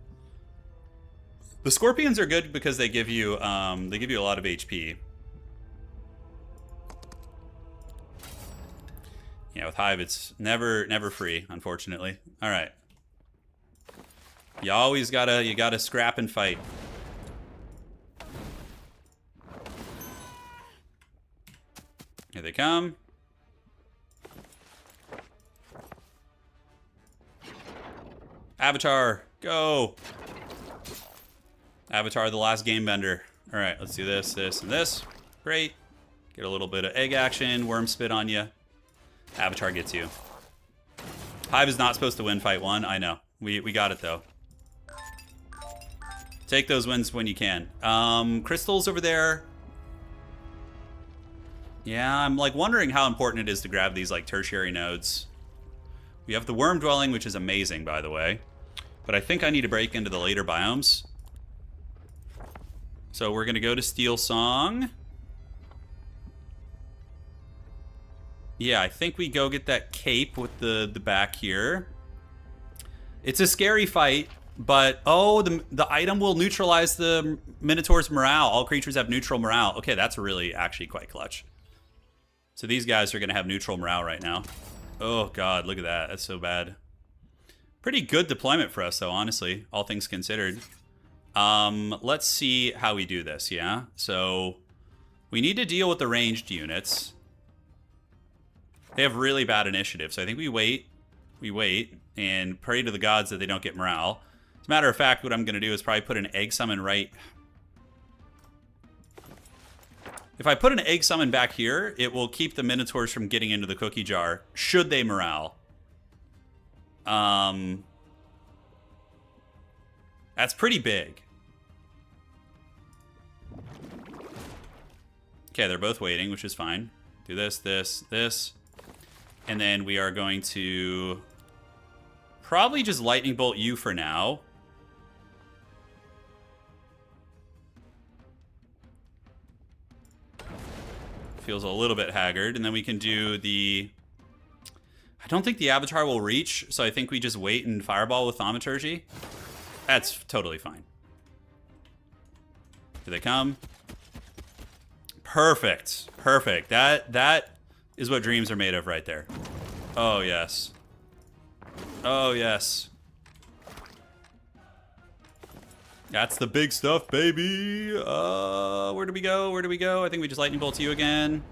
The Scorpions are good because they give you a lot of HP. Yeah, with Hive, it's never free, unfortunately. All right, you gotta scrap and fight. Here they come. Avatar, go! Avatar, the last game bender. All right, let's do this, this, and this. Great. Get a little bit of egg action. Worm spit on you. Avatar gets you. Hive is not supposed to win fight 1. I know. We got it, though. Take those wins when you can. Crystals over there. Yeah, I'm like wondering how important it is to grab these like tertiary nodes. We have the Worm Dwelling, which is amazing, by the way. But I think I need to break into the later biomes. So we're going to go to Steel Song. Yeah, I think we go get that cape with the back here. It's a scary fight, but... Oh, the item will neutralize the Minotaur's morale. All creatures have neutral morale. Okay, that's really actually quite clutch. So these guys are going to have neutral morale right now. Oh, God, look at that. That's so bad. Pretty good deployment for us, though, honestly, all things considered. Let's see how we do this, yeah? So we need to deal with the ranged units. They have really bad initiative, so I think we wait. we wait and pray to the gods that they don't get morale. As a matter of fact, what I'm going to do is probably put an egg summon right... If I put an egg summon back here, it will keep the Minotaurs from getting into the cookie jar, should they morale. That's pretty big. Okay, they're both waiting, which is fine. Do this, this, this. And then we are going to probably just lightning bolt you for now. Feels a little bit haggard. And then we can do the... I don't think the Avatar will reach, so I think we just wait and fireball with Thaumaturgy. That's totally fine. Do they come? Perfect. Perfect. That is what dreams are made of right there. Oh, yes. Oh, yes. That's the big stuff, baby. Where do we go? Where do we go? I think we just lightning bolt you again.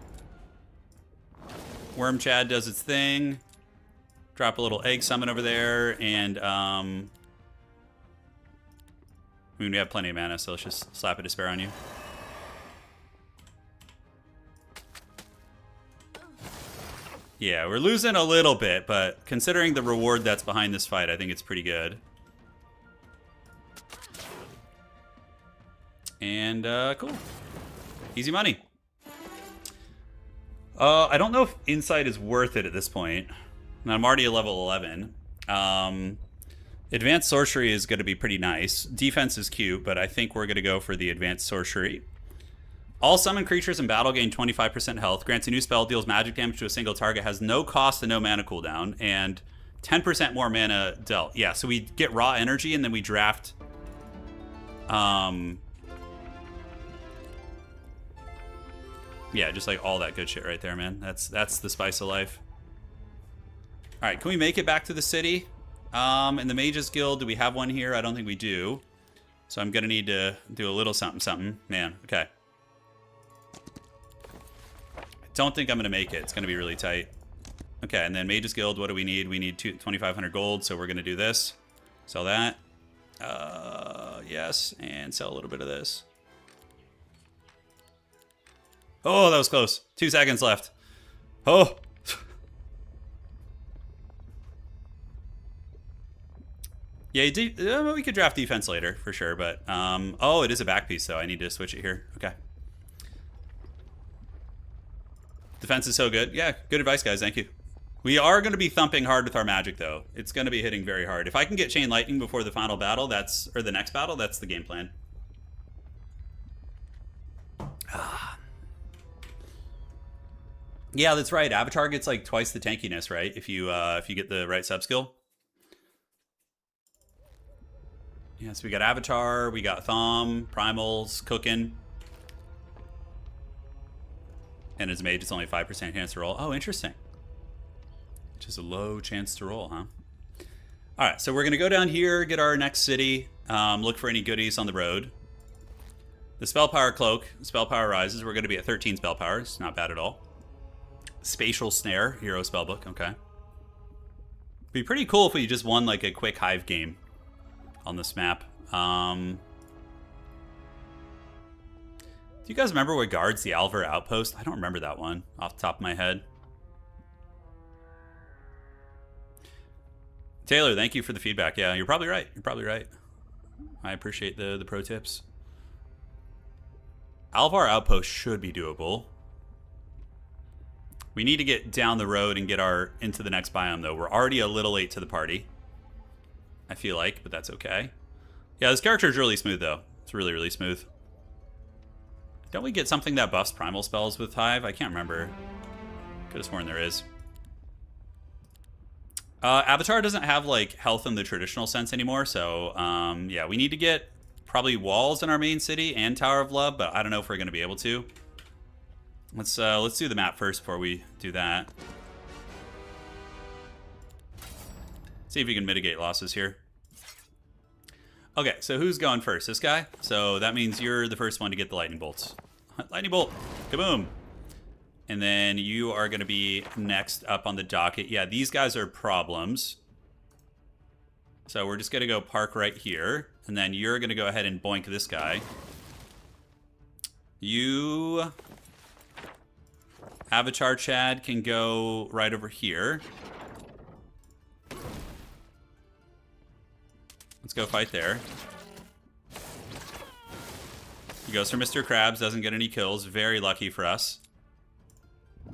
Worm Chad does its thing. Drop a little egg summon over there, and I mean, we have plenty of mana, so let's just slap a despair on you. Yeah, we're losing a little bit, but considering the reward that's behind this fight, I think it's pretty good. And, cool. Easy money. I don't know if Insight is worth it at this point. And I'm already a level 11. Advanced Sorcery is going to be pretty nice. Defense is cute, but I think we're going to go for the Advanced Sorcery. All summoned creatures in battle gain 25% health. Grants a new spell, deals magic damage to a single target, has no cost and no mana cooldown, and 10% more mana dealt. Yeah, so we get raw energy, and then we draft... yeah, just like all that good shit right there, man. That's the spice of life. All right, can we make it back to the city? In the Mages Guild, do we have one here? I don't think we do. So I'm going to need to do a little something, something. Man, okay. I don't think I'm going to make it. It's going to be really tight. Okay, and then Mages Guild, what do we need? We need 2,500 gold, so we're going to do this. Sell that. Yes, and sell a little bit of this. Oh, that was close. 2 seconds left. Oh. Yeah, we could draft defense later, for sure, but... oh, it is a back piece, though. I need to switch it here. Okay. Defense is so good. Yeah, good advice, guys. Thank you. We are going to be thumping hard with our magic, though. It's going to be hitting very hard. If I can get Chain Lightning before the final battle, or the next battle, that's the game plan. Yeah, that's right. Avatar gets like twice the tankiness, right? If you get the right sub skill. Yeah, so we got Avatar, we got Thom, Primals, cooking. And as a mage, it's only 5% chance to roll. Oh, interesting. Just a low chance to roll, huh? All right, so we're going to go down here, get our next city, look for any goodies on the road. The Spell Power Cloak, Spell Power rises. We're going to be at 13 Spell Powers. Not bad at all. Spatial Snare, Hero Spellbook, okay. Be pretty cool if we just won like a quick Hive game on this map. Do you guys remember what guards the Alvar Outpost? I don't remember that one off the top of my head. Taylor, thank you for the feedback. Yeah, you're probably right. You're probably right. I appreciate the pro tips. Alvar Outpost should be doable. We need to get down the road and get into the next biome, though. We're already a little late to the party, I feel like, but that's okay. Yeah, this character is really smooth, though. It's really, really smooth. Don't we get something that buffs primal spells with Hive? I can't remember. Could have sworn there is. Avatar doesn't have, like, health in the traditional sense anymore, so, yeah, we need to get probably walls in our main city and Tower of Love, but I don't know if we're going to be able to. Let's do the map first before we do that. See if we can mitigate losses here. Okay, so who's going first? This guy? So that means you're the first one to get the lightning bolts. Lightning bolt! Kaboom! And then you are going to be next up on the docket. Yeah, these guys are problems. So we're just going to go park right here. And then you're going to go ahead and boink this guy. You... Avatar Chad can go right over here. Let's go fight there. He goes for Mr. Krabs, doesn't get any kills. Very lucky for us.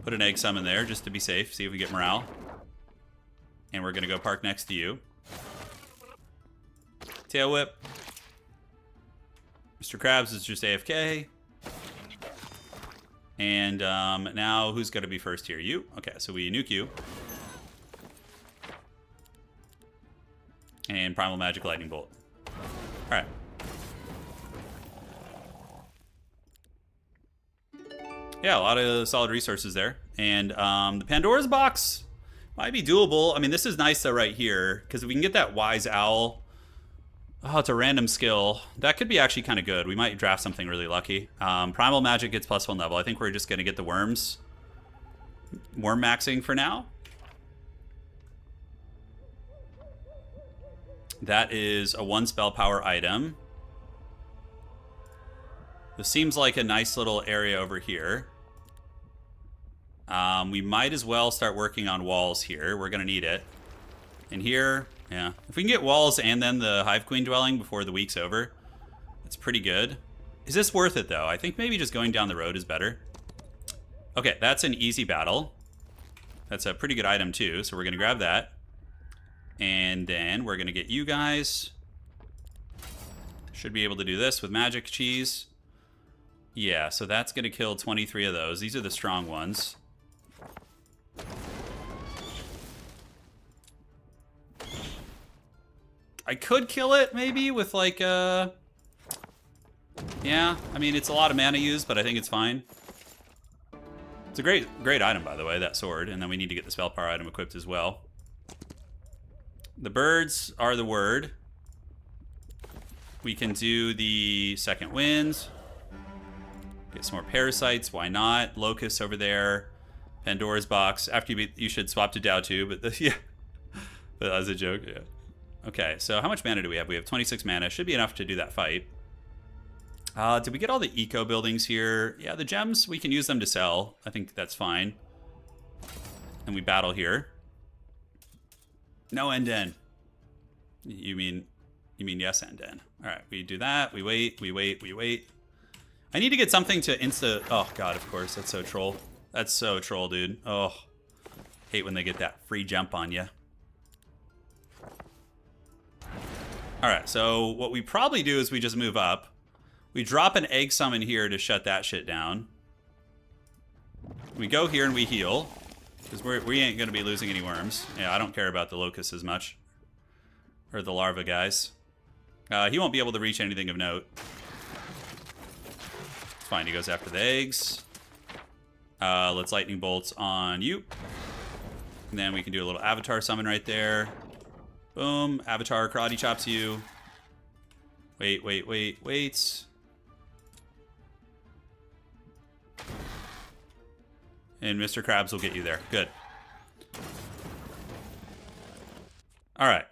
Put an egg summon there just to be safe. See if we get morale. And we're going to go park next to you. Tail whip. Mr. Krabs is just AFK. And now who's going to be first here? You? Okay, so we nuke you. And Primal Magic Lightning Bolt. Alright. Yeah, a lot of solid resources there. And the Pandora's Box might be doable. I mean, this is nice though right here, because if we can get that Wise Owl... Oh, it's a random skill. That could be actually kind of good. We might draft something really lucky. Primal Magic gets +1 level. I think we're just going to get the worms. Worm maxing for now. That is a 1 spell power item. This seems like a nice little area over here. We might as well start working on walls here. We're going to need it. And here, yeah. If we can get walls and then the Hive Queen dwelling before the week's over, that's pretty good. Is this worth it, though? I think maybe just going down the road is better. Okay, that's an easy battle. That's a pretty good item, too, so we're going to grab that. And then we're going to get you guys. Should be able to do this with Magic Cheese. Yeah, so that's going to kill 23 of those. These are the strong ones. I could kill it, maybe, with, like, yeah, I mean, it's a lot of mana used, but I think it's fine. It's a great item, by the way, that sword. And then we need to get the spell power item equipped as well. The birds are the word. We can do the second winds. Get some more parasites, why not? Locusts over there. Pandora's box. After you should swap to Dow too, but yeah. That was a joke, yeah. Okay, so how much mana do we have? We have 26 mana. Should be enough to do that fight. Did we get all the eco buildings here? Yeah, the gems, we can use them to sell. I think that's fine. And we battle here. No Olden. You mean yes, Olden. All right, we do that. We wait, we wait, we wait. I need to get something to insta... Oh, God, of course. That's so troll. That's so troll, dude. Oh, hate when they get that free jump on you. All right, so what we probably do is we just move up. We drop an egg summon here to shut that shit down. We go here and we heal. Because we ain't going to be losing any worms. Yeah, I don't care about the locusts as much. Or the larva guys. He won't be able to reach anything of note. It's fine, he goes after the eggs. Let's lightning bolts on you. And then we can do a little avatar summon right there. Boom, avatar karate chops you. Wait, wait, wait, wait. And Mr. Krabs will get you there. Good. All right.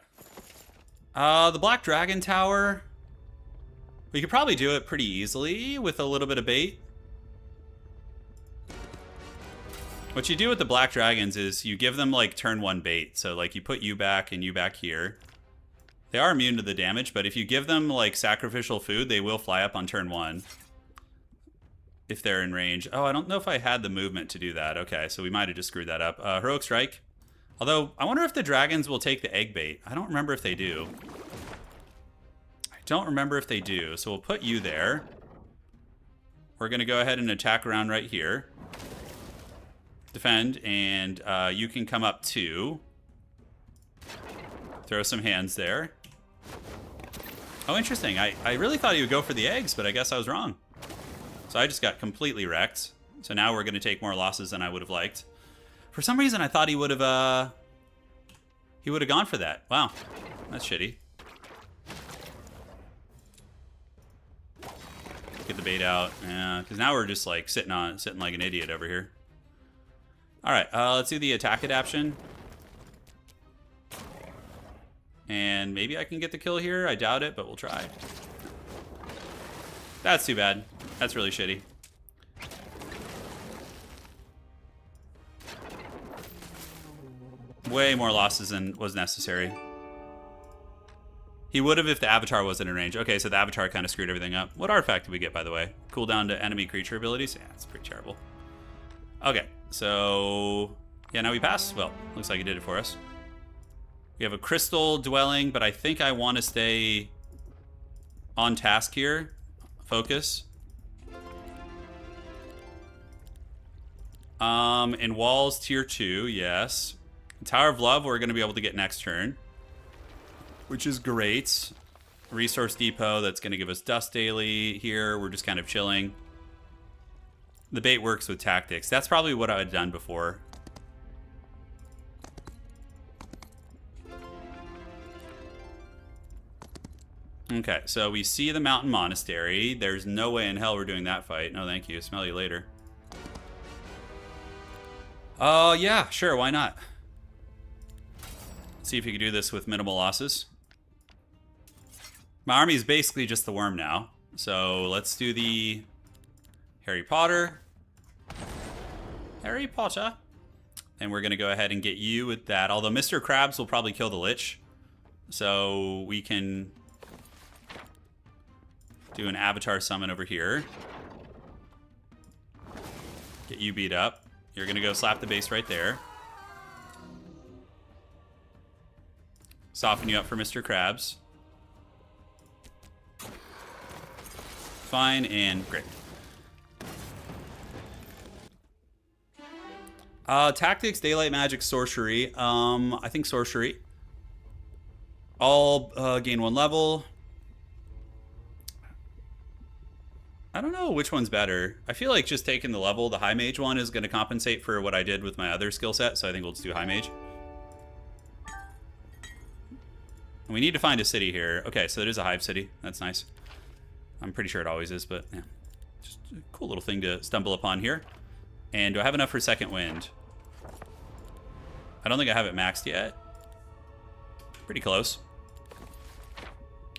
The Black Dragon Tower. We could probably do it pretty easily with a little bit of bait. What you do with the Black Dragons is you give them, like, turn 1 bait. So, like, you put you back and you back here. They are immune to the damage, but if you give them, like, sacrificial food, they will fly up on turn 1. If they're in range. Oh, I don't know if I had the movement to do that. Okay, so we might have just screwed that up. Heroic Strike. Although, I wonder if the dragons will take the egg bait. I don't remember if they do. I don't remember if they do. So we'll put you there. We're going to go ahead and attack around right here. Defend, and you can come up too. Throw some hands there. Oh, interesting. I really thought he would go for the eggs, but I guess I was wrong. So I just got completely wrecked. So now we're going to take more losses than I would have liked. For some reason, I thought he would have gone for that. Wow, that's shitty. Get the bait out. Yeah, because now we're just like sitting like an idiot over here. All right, let's do the attack adaption. And maybe I can get the kill here. I doubt it, but we'll try. That's too bad. That's really shitty. Way more losses than was necessary. He would have if the Avatar wasn't in range. Okay, so the Avatar kind of screwed everything up. What artifact did we get, by the way? Cooldown to enemy creature abilities? Yeah, it's pretty terrible. Okay, so... yeah, now we pass. Well, looks like it did it for us. We have a crystal dwelling, but I think I want to stay on task here. Focus. In walls, tier 2, yes. Tower of Love, we're going to be able to get next turn, which is great. Resource Depot, that's going to give us Dust Daily here. We're just kind of chilling. The bait works with tactics. That's probably what I had done before. Okay, so we see the Mountain Monastery. There's no way in hell we're doing that fight. No, thank you. Smell you later. Yeah, sure, why not? See if you can do this with minimal losses. My army is basically just the worm now. So let's do the Harry Potter. Harry Potter. And we're going to go ahead and get you with that. Although Mr. Krabs will probably kill the Lich. So we can do an Avatar summon over here. Get you beat up. You're going to go slap the base right there. Soften you up for Mr. Krabs. Fine and great. Tactics, daylight magic, sorcery. I think sorcery. All gain 1 level. I don't know which one's better. I feel like just taking the level, the high mage one is going to compensate for what I did with my other skill set, so I think we'll just do high mage. We need to find a city here. Okay, so it is a hive city. That's nice. I'm pretty sure it always is, but yeah. Just a cool little thing to stumble upon here. And do I have enough for second wind? I don't think I have it maxed yet. Pretty close.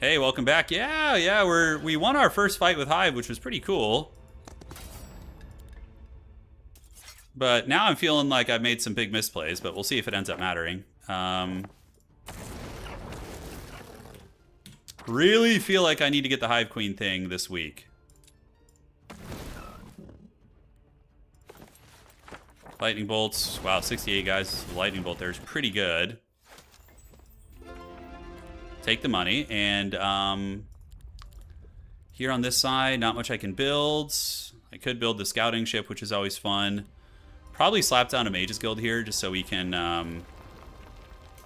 Hey, welcome back. Yeah, we won our first fight with Hive, which was pretty cool. But now I'm feeling like I've made some big misplays, but we'll see if it ends up mattering. Really feel like I need to get the Hive Queen thing this week. Lightning bolts. Wow, 68 guys. Lightning bolt there is pretty good. Take the money, and here on this side, not much I can build. I could build the scouting ship, which is always fun. Probably slap down a Mage's Guild here, just so we can,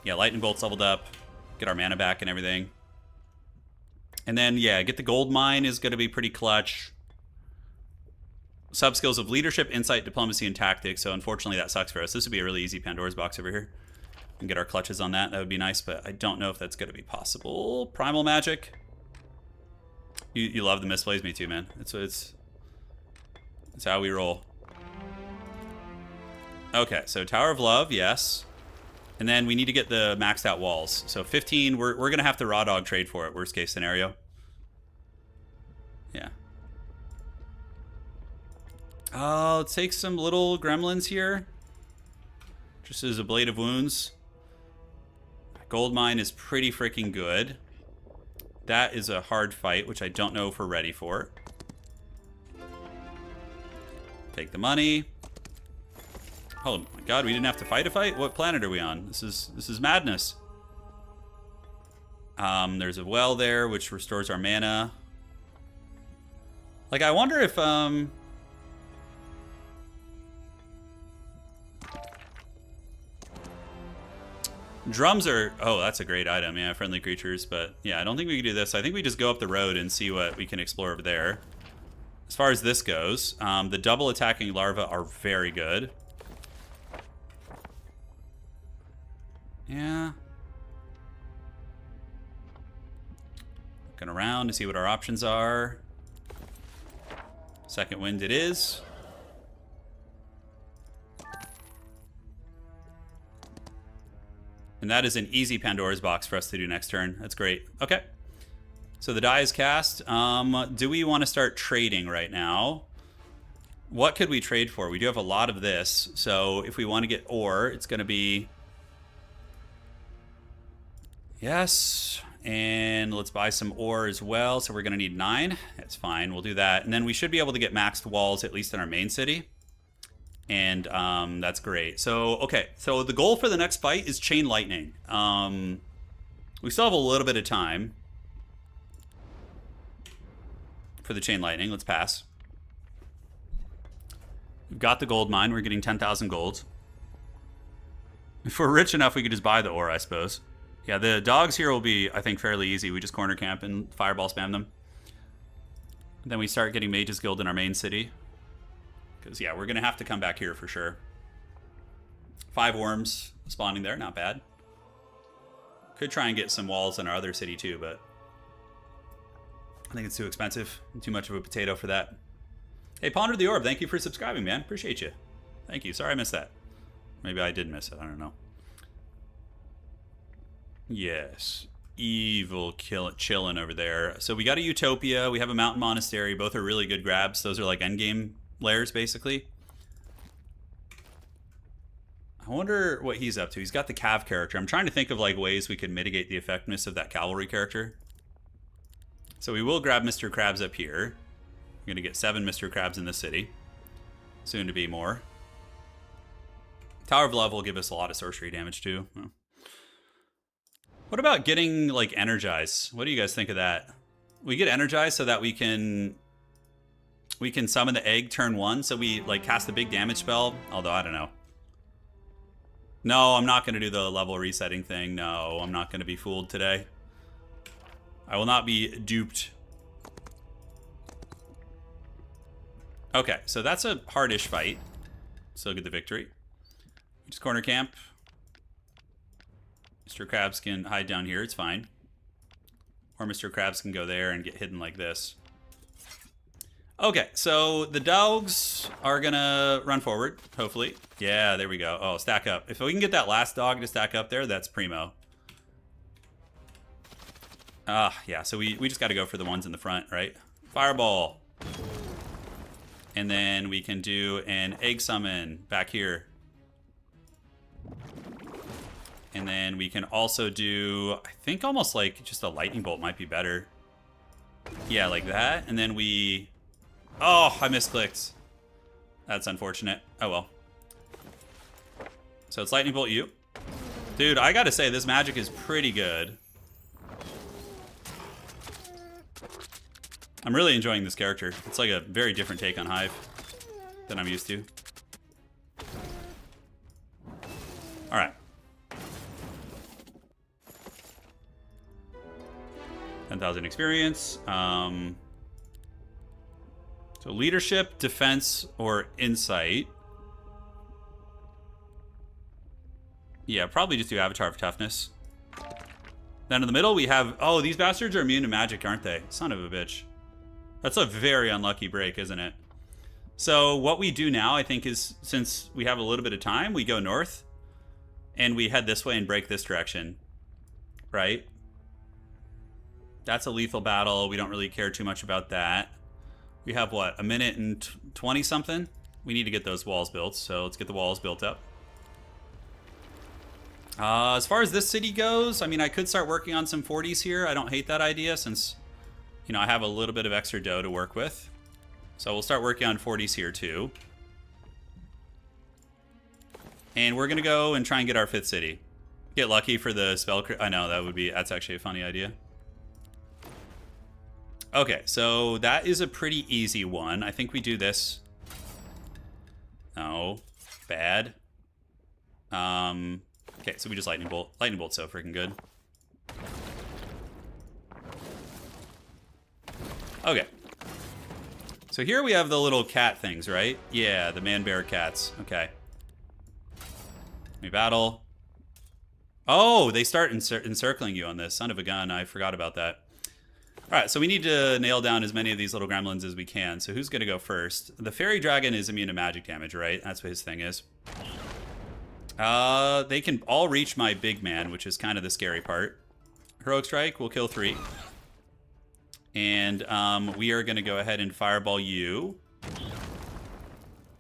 yeah, lightning bolts leveled up, get our mana back and everything. And then, yeah, get the gold mine is going to be pretty clutch. Sub-skills of leadership, insight, diplomacy, and tactics. So unfortunately, that sucks for us. This would be a really easy Pandora's box over here. And get our clutches on that. That would be nice, but I don't know if that's going to be possible. Primal magic. You love the misplays, me too, man. It's how we roll. Okay, so Tower of Love, yes. And then we need to get the maxed out walls. So 15, we're going to have to raw dog trade for it, worst case scenario. Yeah. Let's take some little gremlins here. Just as a Blade of Wounds. Gold mine is pretty freaking good. That is a hard fight, which I don't know if we're ready for. Take the money. Oh my god, we didn't have to fight a fight? What planet are we on? This is madness. There's a well there, which restores our mana. Like, I wonder if, drums are... oh, that's a great item. Yeah, friendly creatures. But, yeah, I don't think we can do this. I think we just go up the road and see what we can explore over there. As far as this goes, the double attacking larvae are very good. Yeah. Looking around to see what our options are. Second wind it is. And that is an easy Pandora's box for us to do next turn. That's great. Okay. So the die is cast. Do we want to start trading right now? What could we trade for? We do have a lot of this. So if we want to get ore, it's going to be... Yes. And let's buy some ore as well. So we're going to need 9. That's fine. We'll do that. And then we should be able to get maxed walls, at least in our main city. And that's great. So, okay. So the goal for the next fight is Chain Lightning. We still have a little bit of time for the Chain Lightning. Let's pass. We've got the gold mine. We're getting 10,000 gold. If we're rich enough, we could just buy the ore, I suppose. Yeah, the dogs here will be, I think, fairly easy. We just corner camp and fireball spam them. Then we start getting Mage's Guild in our main city. Because, yeah, we're going to have to come back here for sure. 5 worms spawning there. Not bad. Could try and get some walls in our other city, too, but I think it's too expensive. Too much of a potato for that. Hey, Ponder the Orb, thank you for subscribing, man. Appreciate you. Thank you. Sorry I missed that. Maybe I did miss it. I don't know. Yes. Evil chilling over there. So we got a Utopia. We have a Mountain Monastery. Both are really good grabs. Those are like endgame lairs, basically. I wonder what he's up to. He's got the Cav character. I'm trying to think of like ways we could mitigate the effectiveness of that cavalry character. So we will grab Mr. Krabs up here. We're going to get 7 Mr. Krabs in the city. Soon to be more. Tower of Love will give us a lot of sorcery damage too. Oh. What about getting like Energize? What do you guys think of that? We get Energize so that we can summon the egg turn 1, so we like cast a big damage spell. Although I don't know. No, I'm not going to do the level resetting thing. No, I'm not going to be fooled today. I will not be duped. Okay, so that's a hardish fight. Still get the victory. Just corner camp. Mr. Krabs can hide down here, it's fine. Or Mr. Krabs can go there and get hidden like this. Okay, so the dogs are gonna run forward, hopefully. Yeah, there we go. Oh, stack up. If we can get that last dog to stack up there, that's primo. Yeah, so we just gotta go for the ones in the front, right? Fireball. And then we can do an egg summon back here. And then we can also do, I think almost like just a lightning bolt might be better. Yeah, like that. And then we... Oh, I misclicked. That's unfortunate. Oh, well. So it's lightning bolt you. Dude, I gotta say, this magic is pretty good. I'm really enjoying this character. It's like a very different take on Hive than I'm used to. Alright. 10,000 experience. So leadership, defense, or insight. Yeah, probably just do Avatar of Toughness. Then in the middle we have... Oh, these bastards are immune to magic, aren't they? Son of a bitch. That's a very unlucky break, isn't it? So what we do now, I think, is since we have a little bit of time, we go north. And we head this way and break this direction. Right? That's a lethal battle. We don't really care too much about that. We have, what, a minute and 20 something? We need to get those walls built, so let's get the walls built up. As far as this city goes, I mean, I could start working on some 40s here. I don't hate that idea since, you know, I have a little bit of extra dough to work with. So we'll start working on 40s here, too. And we're going to go and try and get our 5th city. Get lucky for the spell... I know, that's actually a funny idea. Okay, so that is a pretty easy one. I think we do this. No. Bad. Okay, so we just lightning bolt. Lightning bolt's so freaking good. Okay. So here we have the little cat things, right? Yeah, the man-bear cats. Okay. We battle. Oh, they start encircling you on this. Son of a gun, I forgot about that. Alright, so we need to nail down as many of these little gremlins as we can. So who's going to go first? The fairy dragon is immune to magic damage, right? That's what his thing is. They can all reach my big man, which is kind of the scary part. Heroic Strike will kill 3. And we are going to go ahead and fireball you.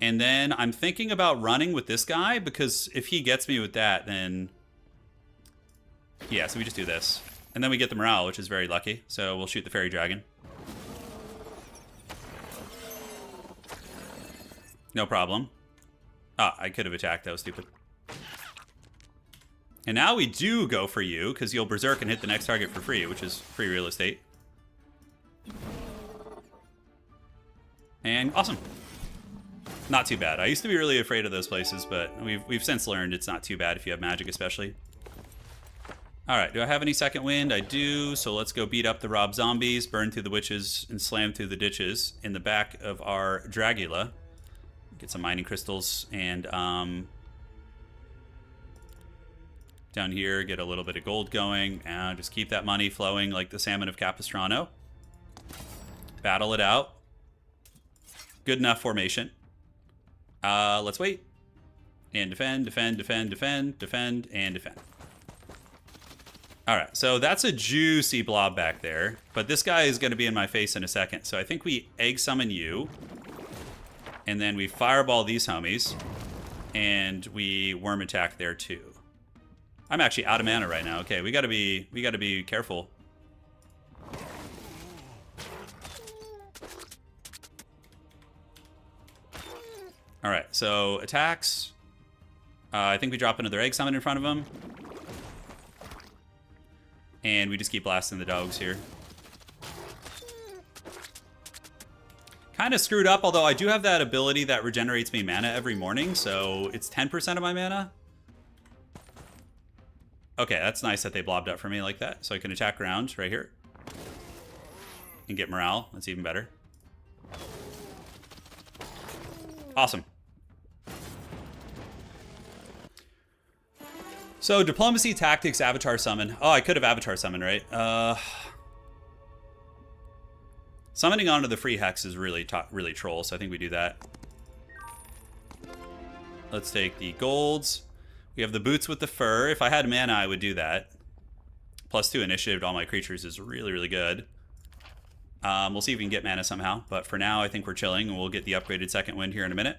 And then I'm thinking about running with this guy, because if he gets me with that, then... Yeah, so we just do this. And then we get the morale, which is very lucky. So we'll shoot the fairy dragon. No problem. Ah, I could have attacked. That was stupid. And now we do go for you, because you'll berserk and hit the next target for free, which is free real estate. And awesome. Not too bad. I used to be really afraid of those places, but we've since learned it's not too bad if you have magic, especially. All right, do I have any second wind? I do, so let's go beat up the Rob zombies, burn through the witches, and slam through the ditches in the back of our Dragula. Get some mining crystals, and down here, get a little bit of gold going, and just keep that money flowing like the salmon of Capistrano. Battle it out. Good enough formation. Let's wait. And defend, defend, defend, defend, defend, and defend. Alright, so that's a juicy blob back there. But this guy is going to be in my face in a second. So I think we egg summon you. And then we fireball these homies. And we worm attack there too. I'm actually out of mana right now. Okay, we gotta be careful. Alright, so attacks. I think we drop another egg summon in front of him. And we just keep blasting the dogs here. Kind of screwed up, although I do have that ability that regenerates me mana every morning, so it's 10% of my mana. Okay, that's nice that they blobbed up for me like that. So I can attack ground right here. And get morale. That's even better. Awesome. So, diplomacy, tactics, avatar summon. Oh, I could have avatar summon, right? Summoning onto the free hex is really troll, so I think we do that. Let's take the golds. We have the boots with the fur. If I had mana, I would do that. +2 initiative to all my creatures is really, really good. We'll see if we can get mana somehow. But for now, I think we're chilling, and we'll get the upgraded second wind here in a minute.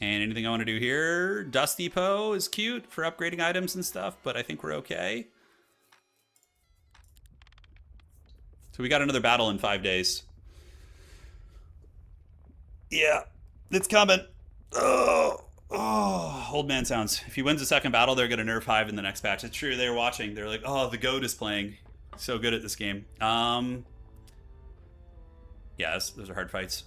And anything I want to do here? Dust Depot is cute for upgrading items and stuff, but I think we're okay. So we got another battle in 5 days. Yeah, it's coming. Oh, old man sounds. If he wins the second battle, they're going to nerf Hive in the next patch. It's true. They were watching. They're like, oh, the GOAT is playing. So good at this game. Yeah, those are hard fights.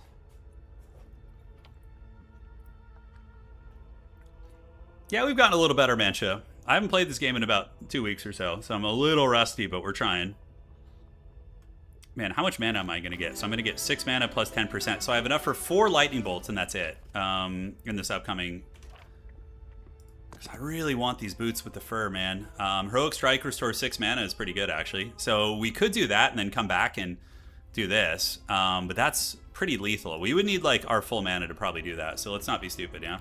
Yeah, we've gotten a little better, Mancha. I haven't played this game in about 2 weeks or so, so I'm a little rusty, but we're trying. Man, how much mana am I going to get? So I'm going to get 6 mana plus 10%. So I have enough for 4 lightning bolts, and that's it. In this upcoming... I really want these boots with the fur, man. Heroic Strike restores 6 mana is pretty good, actually. So we could do that and then come back and do this. But that's pretty lethal. We would need, like, our full mana to probably do that. So let's not be stupid, yeah?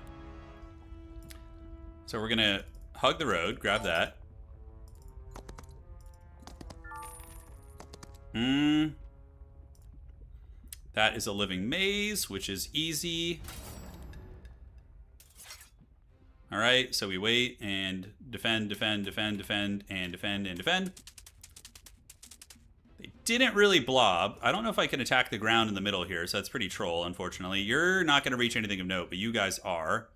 So we're going to hug the road, grab that. That is a living maze, which is easy. All right, so we wait and defend, defend, defend, defend, and defend, and defend. They didn't really blob. I don't know if I can attack the ground in the middle here, so that's pretty troll, unfortunately. You're not going to reach anything of note, but you guys are.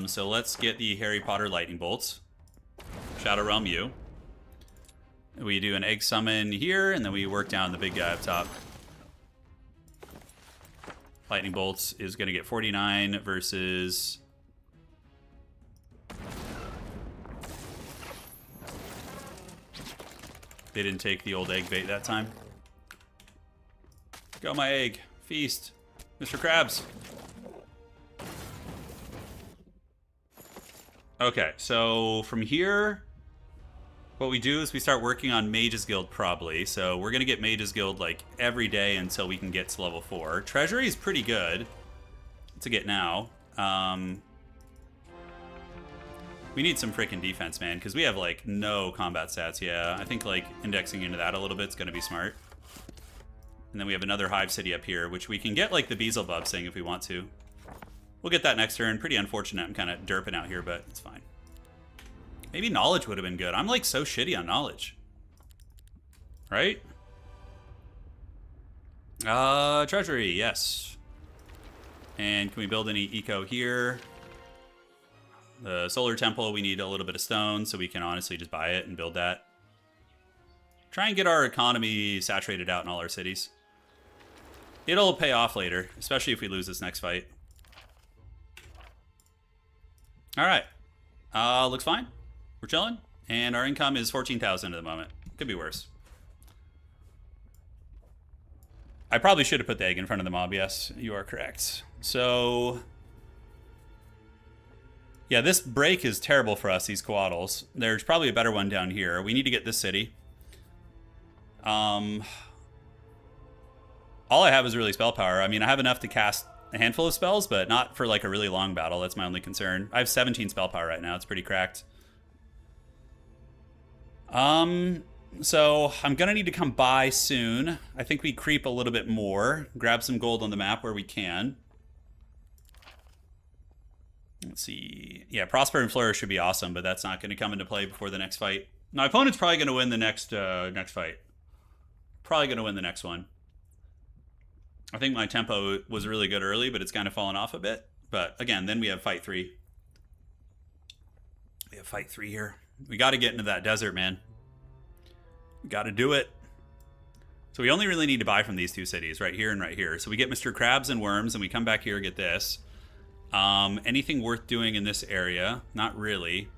So let's get the Harry Potter lightning bolts. Shadow Realm you. We do an egg summon here, and then we work down the big guy up top. Lightning bolts is going to get 49 versus... They didn't take the old egg bait that time. Go my egg. Feast. Mr. Krabs. Okay, so from here, what we do is we start working on Mage's Guild probably. So we're going to get Mage's Guild like every day until we can get to level 4. Treasury is pretty good to get now. We need some freaking defense, man, because we have, like, no combat stats. Yeah, I think, like, indexing into that a little bit is going to be smart. And then we have another Hive City up here, which we can get, like, the Beelzebub thing if we want to. We'll get that next turn. Pretty unfortunate. I'm kind of derping out here, but it's fine. Maybe Knowledge would have been good. I'm, like, so shitty on Knowledge. Right? Treasury, yes. And can we build any eco here? The Solar Temple, we need a little bit of stone, so we can honestly just buy it and build that. Try and get our economy saturated out in all our cities. It'll pay off later, especially if we lose this next fight. Alright. Looks fine. We're chilling. And our income is 14,000 at the moment. Could be worse. I probably should have put the egg in front of the mob, yes. You are correct. So... yeah, this break is terrible for us, these coatls. There's probably a better one down here. We need to get this city. All I have is really spell power. I mean, I have enough to cast a handful of spells, but not for like a really long battle. That's my only concern. I have 17 spell power right now. It's pretty cracked. So I'm gonna need to come by soon. I think we creep a little bit more. Grab some gold on the map where we can. Let's see. Yeah, Prosper and Flourish should be awesome, but that's not going to come into play before the next fight. My opponent's probably going to win the next fight. Probably going to win the next one. I think my tempo was really good early, but it's kind of fallen off a bit. But again, then we have fight 3. We have fight 3 here. We got to get into that desert, man. We got to do it. So we only really need to buy from these two cities, right here and right here. So we get Mr. Krabs and Worms, and we come back here and get this. Anything worth doing in this area? Not really.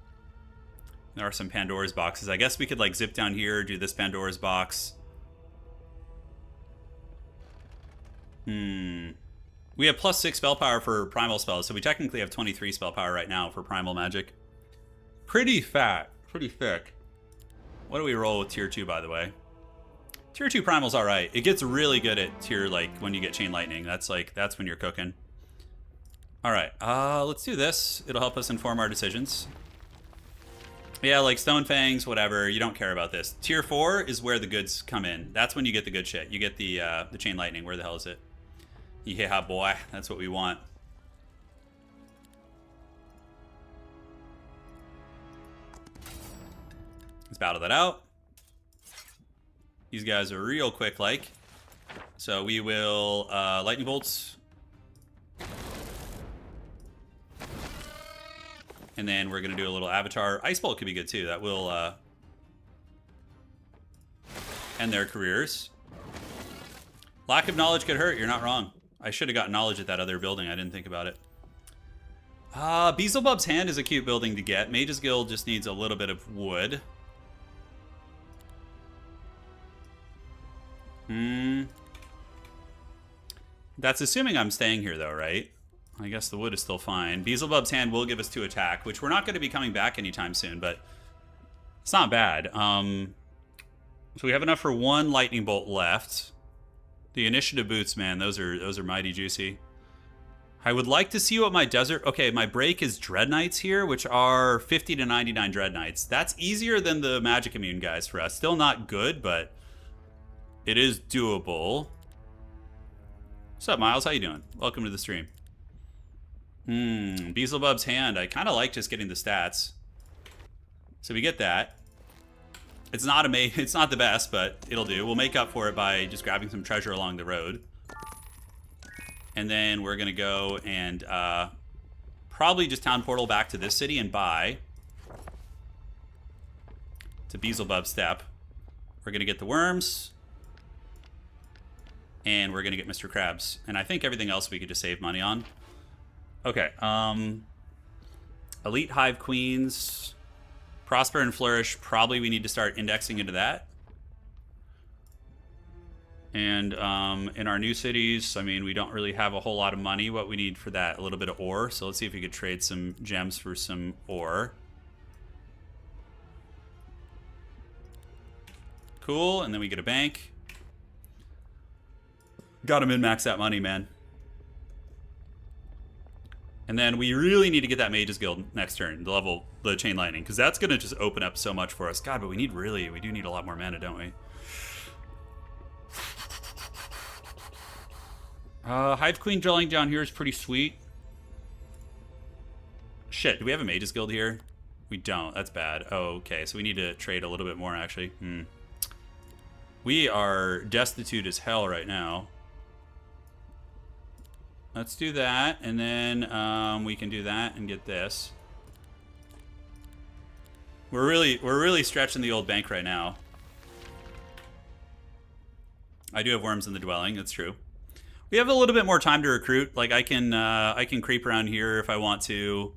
There are some Pandora's boxes. I guess we could like zip down here, do this Pandora's box. We have +6 spell power for primal spells, so we technically have 23 spell power right now for primal magic. Pretty fat. Pretty thick. What do we roll with tier 2, by the way? Tier 2 primal's alright. It gets really good at tier, like, when you get Chain Lightning. That's when you're cooking. Alright, let's do this. It'll help us inform our decisions. Yeah, like Stone Fangs, whatever. You don't care about this. Tier 4 is where the goods come in. That's when you get the good shit. You get the Chain Lightning. Where the hell is it? Yeah, boy. That's what we want. Let's battle that out. These guys are real quick, like. So we will Lightning Bolts. And then we're going to do a little Avatar. Ice Bolt could be good too. That will end their careers. Lack of knowledge could hurt. You're not wrong. I should have got knowledge at that other building. I didn't think about it. Beelzebub's Hand is a cute building to get. Mage's Guild just needs a little bit of wood. That's assuming I'm staying here though, right? I guess the wood is still fine. Beelzebub's Hand will give us 2 attack, which we're not going to be coming back anytime soon, but it's not bad. So we have enough for 1 lightning bolt left. The initiative boots, man, those are mighty juicy. I would like to see what my desert... okay, my break is Dread Knights here, which are 50 to 99 Dread Knights. That's easier than the magic immune guys for us. Still not good, but it is doable. What's up, Miles? How you doing? Welcome to the stream. Beelzebub's Hand. I kind of like just getting the stats. So we get that. It's not it's not the best, but it'll do. We'll make up for it by just grabbing some treasure along the road. And then we're going to go and probably just town portal back to this city and buy. To Beelzebub Step. We're going to get the worms. And we're going to get Mr. Krabs. And I think everything else we could just save money on. Okay, Elite Hive Queens, Prosper and Flourish, probably we need to start indexing into that. And in our new cities, I mean, we don't really have a whole lot of money. What we need for that, a little bit of ore. So let's see if we could trade some gems for some ore. Cool, and then we get a bank. Gotta min-max that money, man. And then we really need to get that Mage's Guild next turn, the Chain Lightning, because that's going to just open up so much for us. God, but we do need a lot more mana, don't we? Hive Queen drilling down here is pretty sweet. Shit, do we have a Mage's Guild here? We don't. That's bad. Oh, okay. So we need to trade a little bit more, actually. We are destitute as hell right now. Let's do that, and then we can do that and get this. We're really stretching the old bank right now. I do have worms in the dwelling. That's true. We have a little bit more time to recruit. Like I can creep around here if I want to.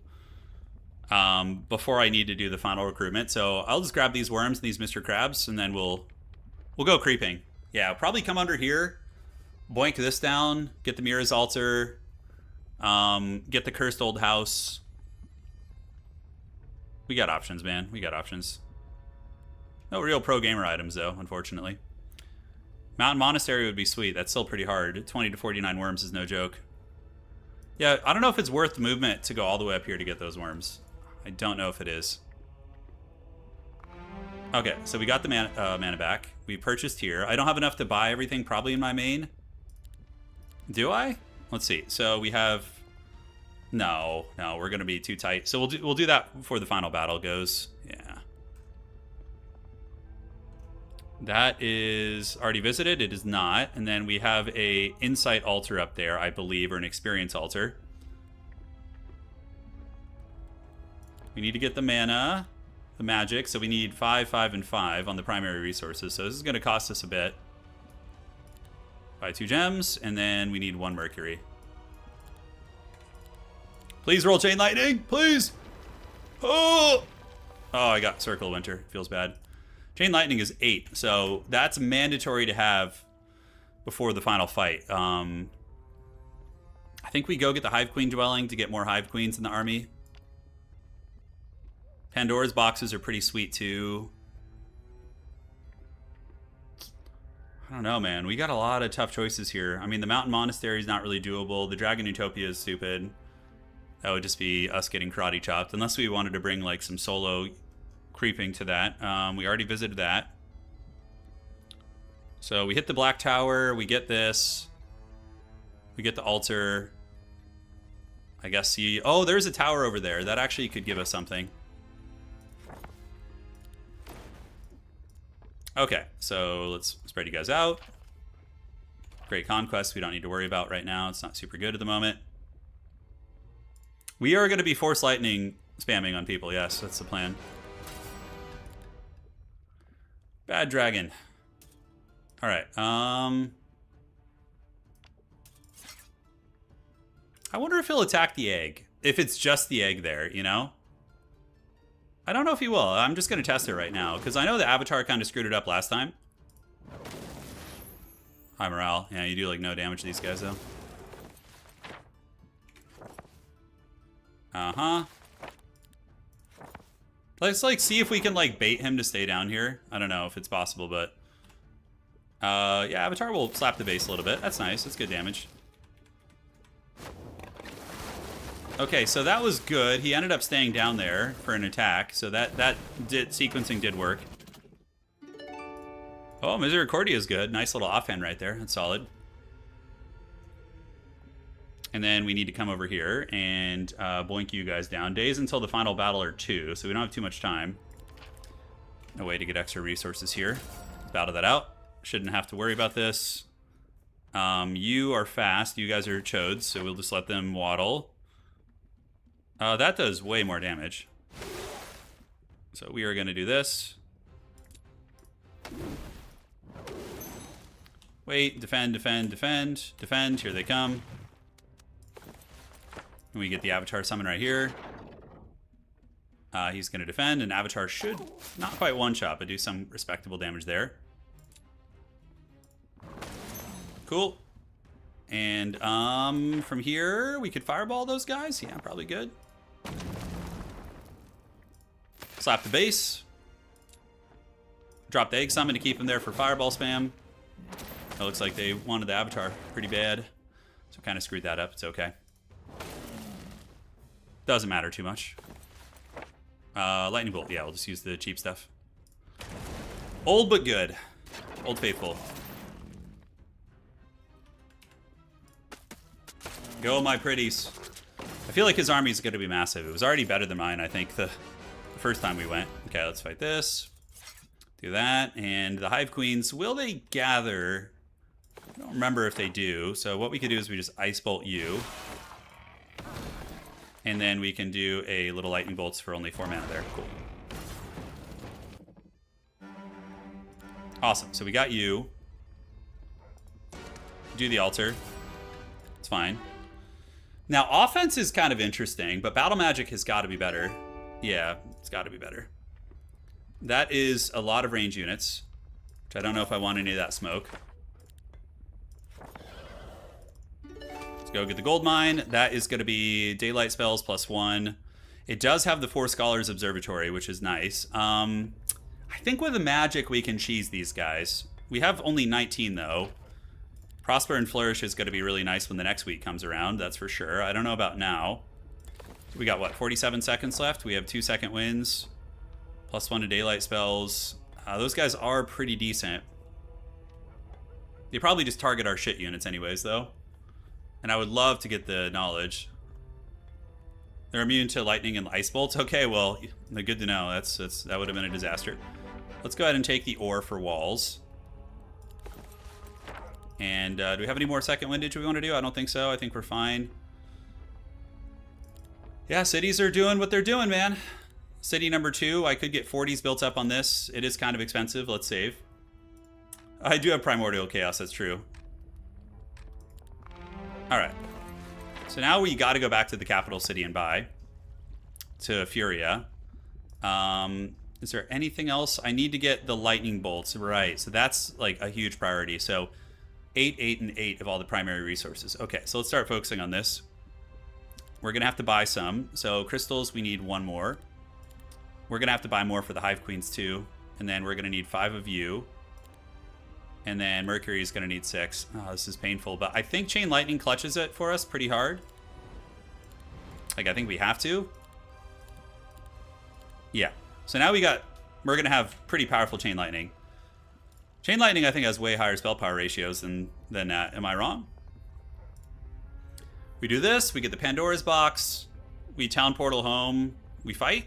Before I need to do the final recruitment. So I'll just grab these worms and these Mr. Krabs, and then we'll go creeping. Yeah, probably come under here, boink this down, get the Mira's Altar, get the Cursed Old House. We got options, man. We got options. No real pro gamer items, though, unfortunately. Mountain Monastery would be sweet. That's still pretty hard. 20 to 49 worms is no joke. Yeah, I don't know if it's worth the movement to go all the way up here to get those worms. I don't know if it is. Okay, so we got the mana back. We purchased here. I don't have enough to buy everything probably in my main. Do I? Let's see. So we have... No, we're going to be too tight. So we'll do that before the final battle goes. Yeah. That is already visited. It is not. And then we have a Insight Altar up there, I believe, or an Experience Altar. We need to get the mana, the magic, so we need 5, 5, and 5 on the primary resources. So this is going to cost us a bit. Buy 2 gems, and then we need 1 mercury. Please roll Chain Lightning, please! Oh, I got Circle of Winter. Feels bad. Chain Lightning is 8, so that's mandatory to have before the final fight. I think we go get the Hive Queen dwelling to get more Hive Queens in the army. Pandora's boxes are pretty sweet too. I don't know, man. We got a lot of tough choices here. I mean, the Mountain Monastery is not really doable. The Dragon Utopia is stupid. That would just be us getting karate chopped. Unless we wanted to bring like some solo creeping to that. We already visited that. So we hit the Black Tower. We get this. We get the altar. I guess oh, there's a tower over there. That actually could give us something. Okay, so let's spread you guys out. Great Conquest we don't need to worry about right now. It's not super good at the moment. We are going to be Force Lightning spamming on people. Yes, that's the plan. Bad Dragon. All right. I wonder if he'll attack the egg. If it's just the egg there, you know? I don't know if he will. I'm just going to test it right now, because I know the Avatar kind of screwed it up last time. High morale. Yeah, you do like no damage to these guys, though. Uh-huh. Let's like see if we can like bait him to stay down here. I don't know if it's possible, but yeah, Avatar will slap the base a little bit. That's nice. That's good damage. Okay, so that was good. He ended up staying down there for an attack, so that sequencing did work. Oh, Misericordia is good. Nice little offhand right there. That's solid. And then we need to come over here and boink you guys down. Days until the final battle are 2, so we don't have too much time. No way to get extra resources here. Let's battle that out. Shouldn't have to worry about this. You are fast. You guys are chodes, so we'll just let them waddle. That does way more damage. So we are going to do this. Wait, defend, defend, defend, defend. Here they come. And we get the Avatar summon right here. He's going to defend, and Avatar should not quite one-shot, but do some respectable damage there. Cool. And from here, we could fireball those guys. Yeah, probably good. Slap the base. Drop the egg summon to keep him there for fireball spam. It looks like they wanted the Avatar pretty bad. So kind of screwed that up. It's okay. Doesn't matter too much. Lightning bolt. Yeah, we'll just use the cheap stuff. Old but good. Old faithful. Go, my pretties. I feel like his army is going to be massive. It was already better than mine, I think, the first time we went. Okay, let's fight this. Do that. And the Hive Queens, will they gather? I don't remember if they do. So what we could do is we just Ice Bolt you. And then we can do a little Lightning Bolts for only 4 mana there. Cool. Awesome. So we got you. Do the altar. It's fine. Now, offense is kind of interesting, but battle magic has got to be better. Yeah, it's got to be better. That is a lot of range units, which I don't know if I want any of that smoke. Let's go get the gold mine. That is going to be daylight spells +1. It does have the 4 Scholars Observatory, which is nice. I think with the magic we can cheese these guys. We have only 19 though. Prosper and Flourish is going to be really nice when the next week comes around, that's for sure. I don't know about now. We got, what, 47 seconds left? We have 2 second wins. +1 to daylight spells. Those guys are pretty decent. They probably just target our shit units anyways, though. And I would love to get the knowledge. They're immune to lightning and ice bolts. Okay, well, good to know. That would have been a disaster. Let's go ahead and take the ore for walls. And do we have any more second windage we want to do? I don't think so. I think we're fine. Yeah, cities are doing what they're doing, man. City number 2, I could get 40s built up on this. It is kind of expensive. Let's save. I do have Primordial Chaos, that's true. Alright. So now we got to go back to the capital city and buy. To Furia. Is there anything else? I need to get the lightning bolts. Right, so that's like a huge priority. So 8, 8, and 8 of all the primary resources. Okay, so let's start focusing on this. We're going to have to buy some. So crystals, we need 1 more. We're going to have to buy more for the Hive Queens too. And then we're going to need 5 of you. And then Mercury is going to need 6. Oh, this is painful. But I think Chain Lightning clutches it for us pretty hard. Like, I think we have to. Yeah. So now we're going to have pretty powerful Chain Lightning. Chain Lightning, I think, has way higher spell power ratios than that. Am I wrong? We do this. We get the Pandora's box. We town portal home. We fight.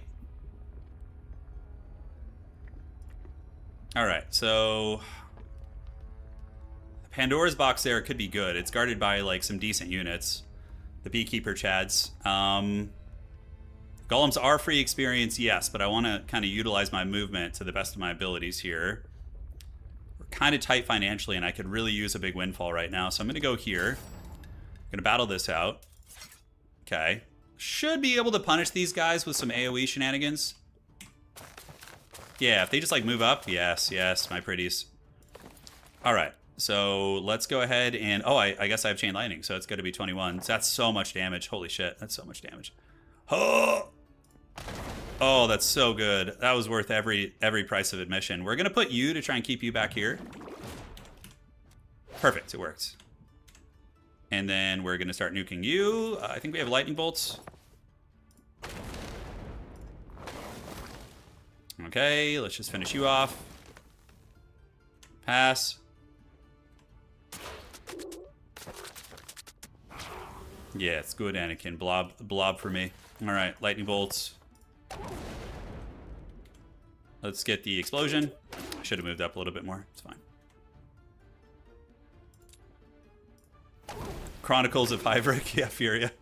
All right. So Pandora's box there could be good. It's guarded by like some decent units. The Beekeeper Chads. Golems are free experience, yes, but I want to kind of utilize my movement to the best of my abilities here. Kind of tight financially, and I could really use a big windfall right now. So I'm going to go here. I'm going to battle this out. Okay. Should be able to punish these guys with some AoE shenanigans. Yeah, if they just like move up. Yes, yes, my pretties. All right. So let's go ahead and... Oh, I guess I have Chain Lightning, so it's going to be 21. So that's so much damage. Holy shit, that's so much damage. Oh! Oh, that's so good. That was worth every price of admission. We're going to put you to try and keep you back here. Perfect, it worked. And then we're going to start nuking you. I think we have lightning bolts. Okay, let's just finish you off. Pass. Yeah, it's good, Anakin. Blob for me. All right, lightning bolts. Let's get the explosion. I should have moved up a little bit more. It's fine. Chronicles of HIVE. Yeah, Furia.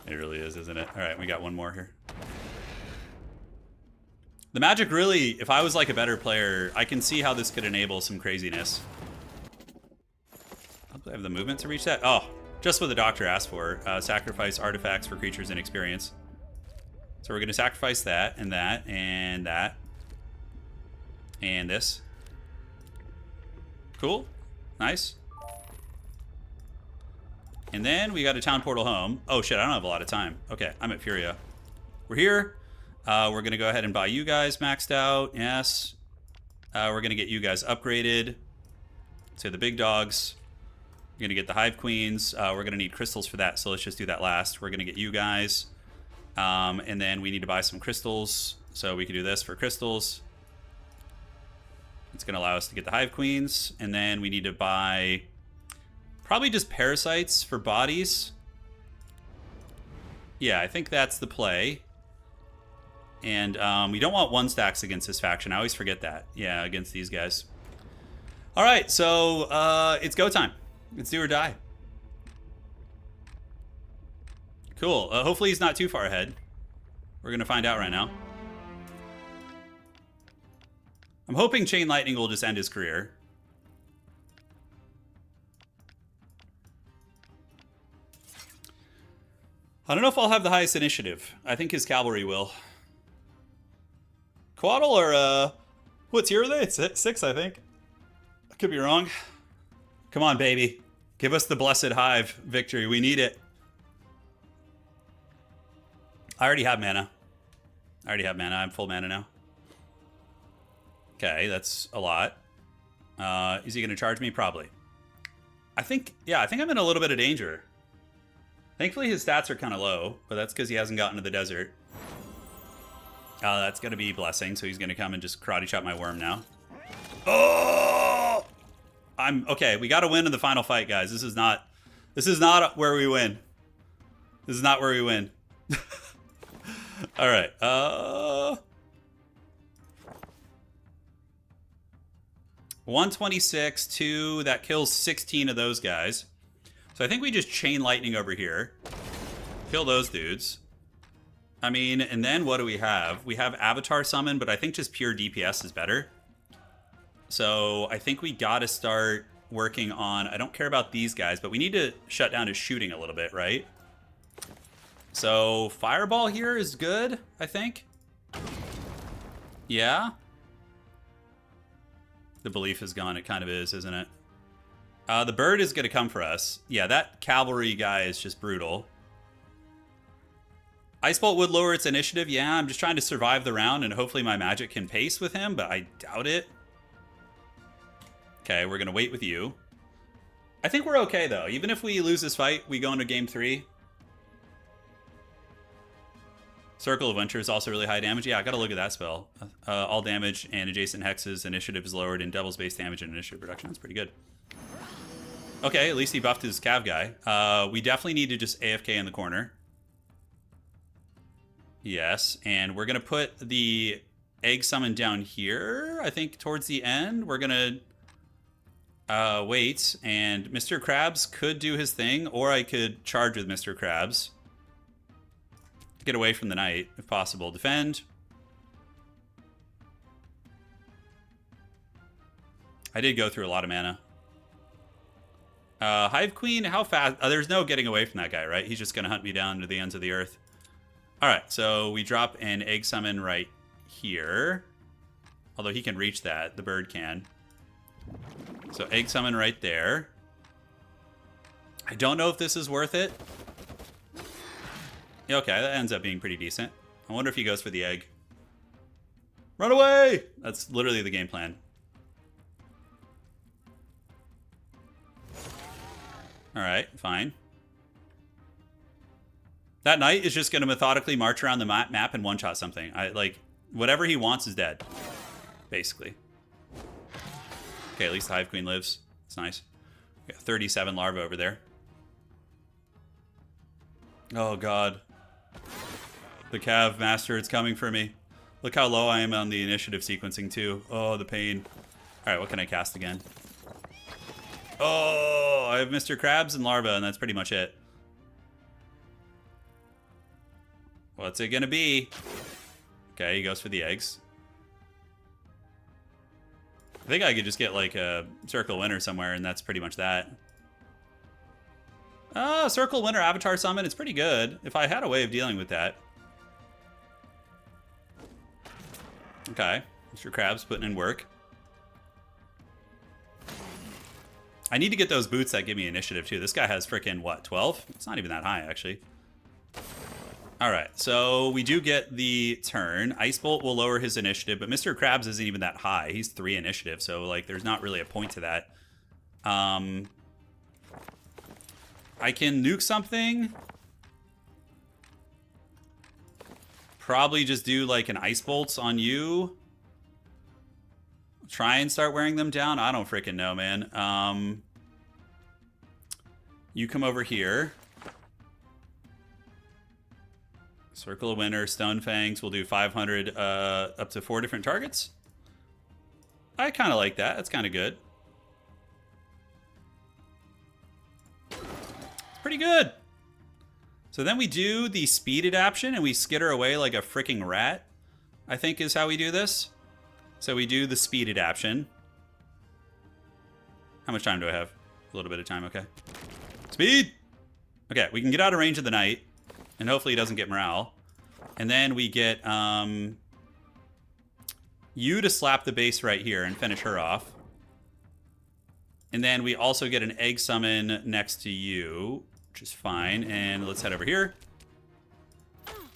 It really is, isn't it? All right, we got 1 more here. The magic really, if I was like a better player, I can see how this could enable some craziness. Do I have the movement to reach that? Oh, just what the doctor asked for. Sacrifice artifacts for creatures in experience. So we're going to sacrifice that, and that, and that. And this. Cool. Nice. And then we got a town portal home. Oh shit, I don't have a lot of time. Okay, I'm at Furia. We're here. We're going to go ahead and buy you guys maxed out. Yes. We're going to get you guys upgraded. So the big dogs. We're going to get the Hive Queens. We're going to need crystals for that, so let's just do that last. We're going to get you guys. And then we need to buy some crystals. So we can do this for crystals. It's going to allow us to get the Hive Queens. And then we need to buy probably just parasites for bodies. Yeah, I think that's the play. And we don't want 1-stacks against this faction. I always forget that. Yeah, against these guys. All right, so it's go time. It's do or die. Cool. Hopefully he's not too far ahead. We're going to find out right now. I'm hoping Chain Lightning will just end his career. I don't know if I'll have the highest initiative. I think his cavalry will. Quaddle or, what tier are they? It's 6, I think. I could be wrong. Come on, baby. Give us the blessed Hive victory. We need it. I already have mana. I'm full mana now. Okay, that's a lot. Is he going to charge me? Probably. I think I'm in a little bit of danger. Thankfully, his stats are kind of low, but that's because he hasn't gotten to the desert. That's going to be blessing, so he's going to come and just karate chop my worm now. Oh! Okay, we got to win in the final fight, guys. This is not where we win. This is not where we win. All right. 126, 2. That kills 16 of those guys. So I think we just chain lightning over here. Kill those dudes. I mean, and then what do we have? We have Avatar Summon, but I think just pure DPS is better. So I think we got to start working on... I don't care about these guys, but we need to shut down his shooting a little bit, right? So Fireball here is good, I think. Yeah. The belief is gone. It kind of is, isn't it? The bird is going to come for us. Yeah, that cavalry guy is just brutal. Ice Bolt would lower its initiative. Yeah, I'm just trying to survive the round, and hopefully my magic can pace with him, but I doubt it. Okay, we're going to wait with you. I think we're okay, though. Even if we lose this fight, we go into game 3. Circle of Winter is also really high damage. Yeah, I got to look at that spell. All damage and adjacent hexes. Initiative is lowered and doubles base damage and initiative reduction. That's pretty good. Okay, at least he buffed his Cav guy. We definitely need to just AFK in the corner. Yes, and we're going to put the egg summon down here. I think towards the end, we're going to wait. And Mr. Krabs could do his thing, or I could charge with Mr. Krabs. Get away from the knight, if possible. Defend. I did go through a lot of mana. Hive Queen, how fast? There's no getting away from that guy, right? He's just going to hunt me down to the ends of the earth. All right, so we drop an egg summon right here. Although he can reach that. The bird can. So egg summon right there. I don't know if this is worth it. Yeah, okay, that ends up being pretty decent. I wonder if he goes for the egg. Run away! That's literally the game plan. All right, fine. That knight is just going to methodically march around the map and one-shot something. Whatever he wants is dead, basically. Okay, at least the Hive Queen lives. It's nice. We got 37 larvae over there. Oh, God. The Cav Master, it's coming for me. Look how low I am on the initiative sequencing, too. Oh, the pain. All right, what can I cast again? Oh, I have Mr. Krabs and Larva, and that's pretty much it. What's it gonna be? Okay, he goes for the eggs. I think I could just get like a Circle Winner somewhere, and that's pretty much that. Oh, Circle Winner Avatar Summon, it's pretty good. If I had a way of dealing with that. Okay, Mr. Krabs putting in work. I need to get those boots that give me initiative, too. This guy has frickin', what, 12? It's not even that high, actually. All right, so we do get the turn. Ice Bolt will lower his initiative, but Mr. Krabs isn't even that high. He's 3 initiative, so like there's not really a point to that. I can nuke something. probably just do like an ice bolts on you. Try and start wearing them down. I don't freaking know, man. You come over here. Circle of Winter, Stone Fangs. We'll do 500 up to 4 different targets. I kind of like that. That's kind of good. It's pretty good. So then we do the speed adaptation and we skitter away like a freaking rat, I think is how we do this. So we do the speed adaptation. How much time do I have? A little bit of time, okay. Speed! Okay, we can get out of range of the knight, and hopefully he doesn't get morale. And then we get you to slap the base right here and finish her off. And then we also get an egg summon next to you, which is fine. And let's head over here.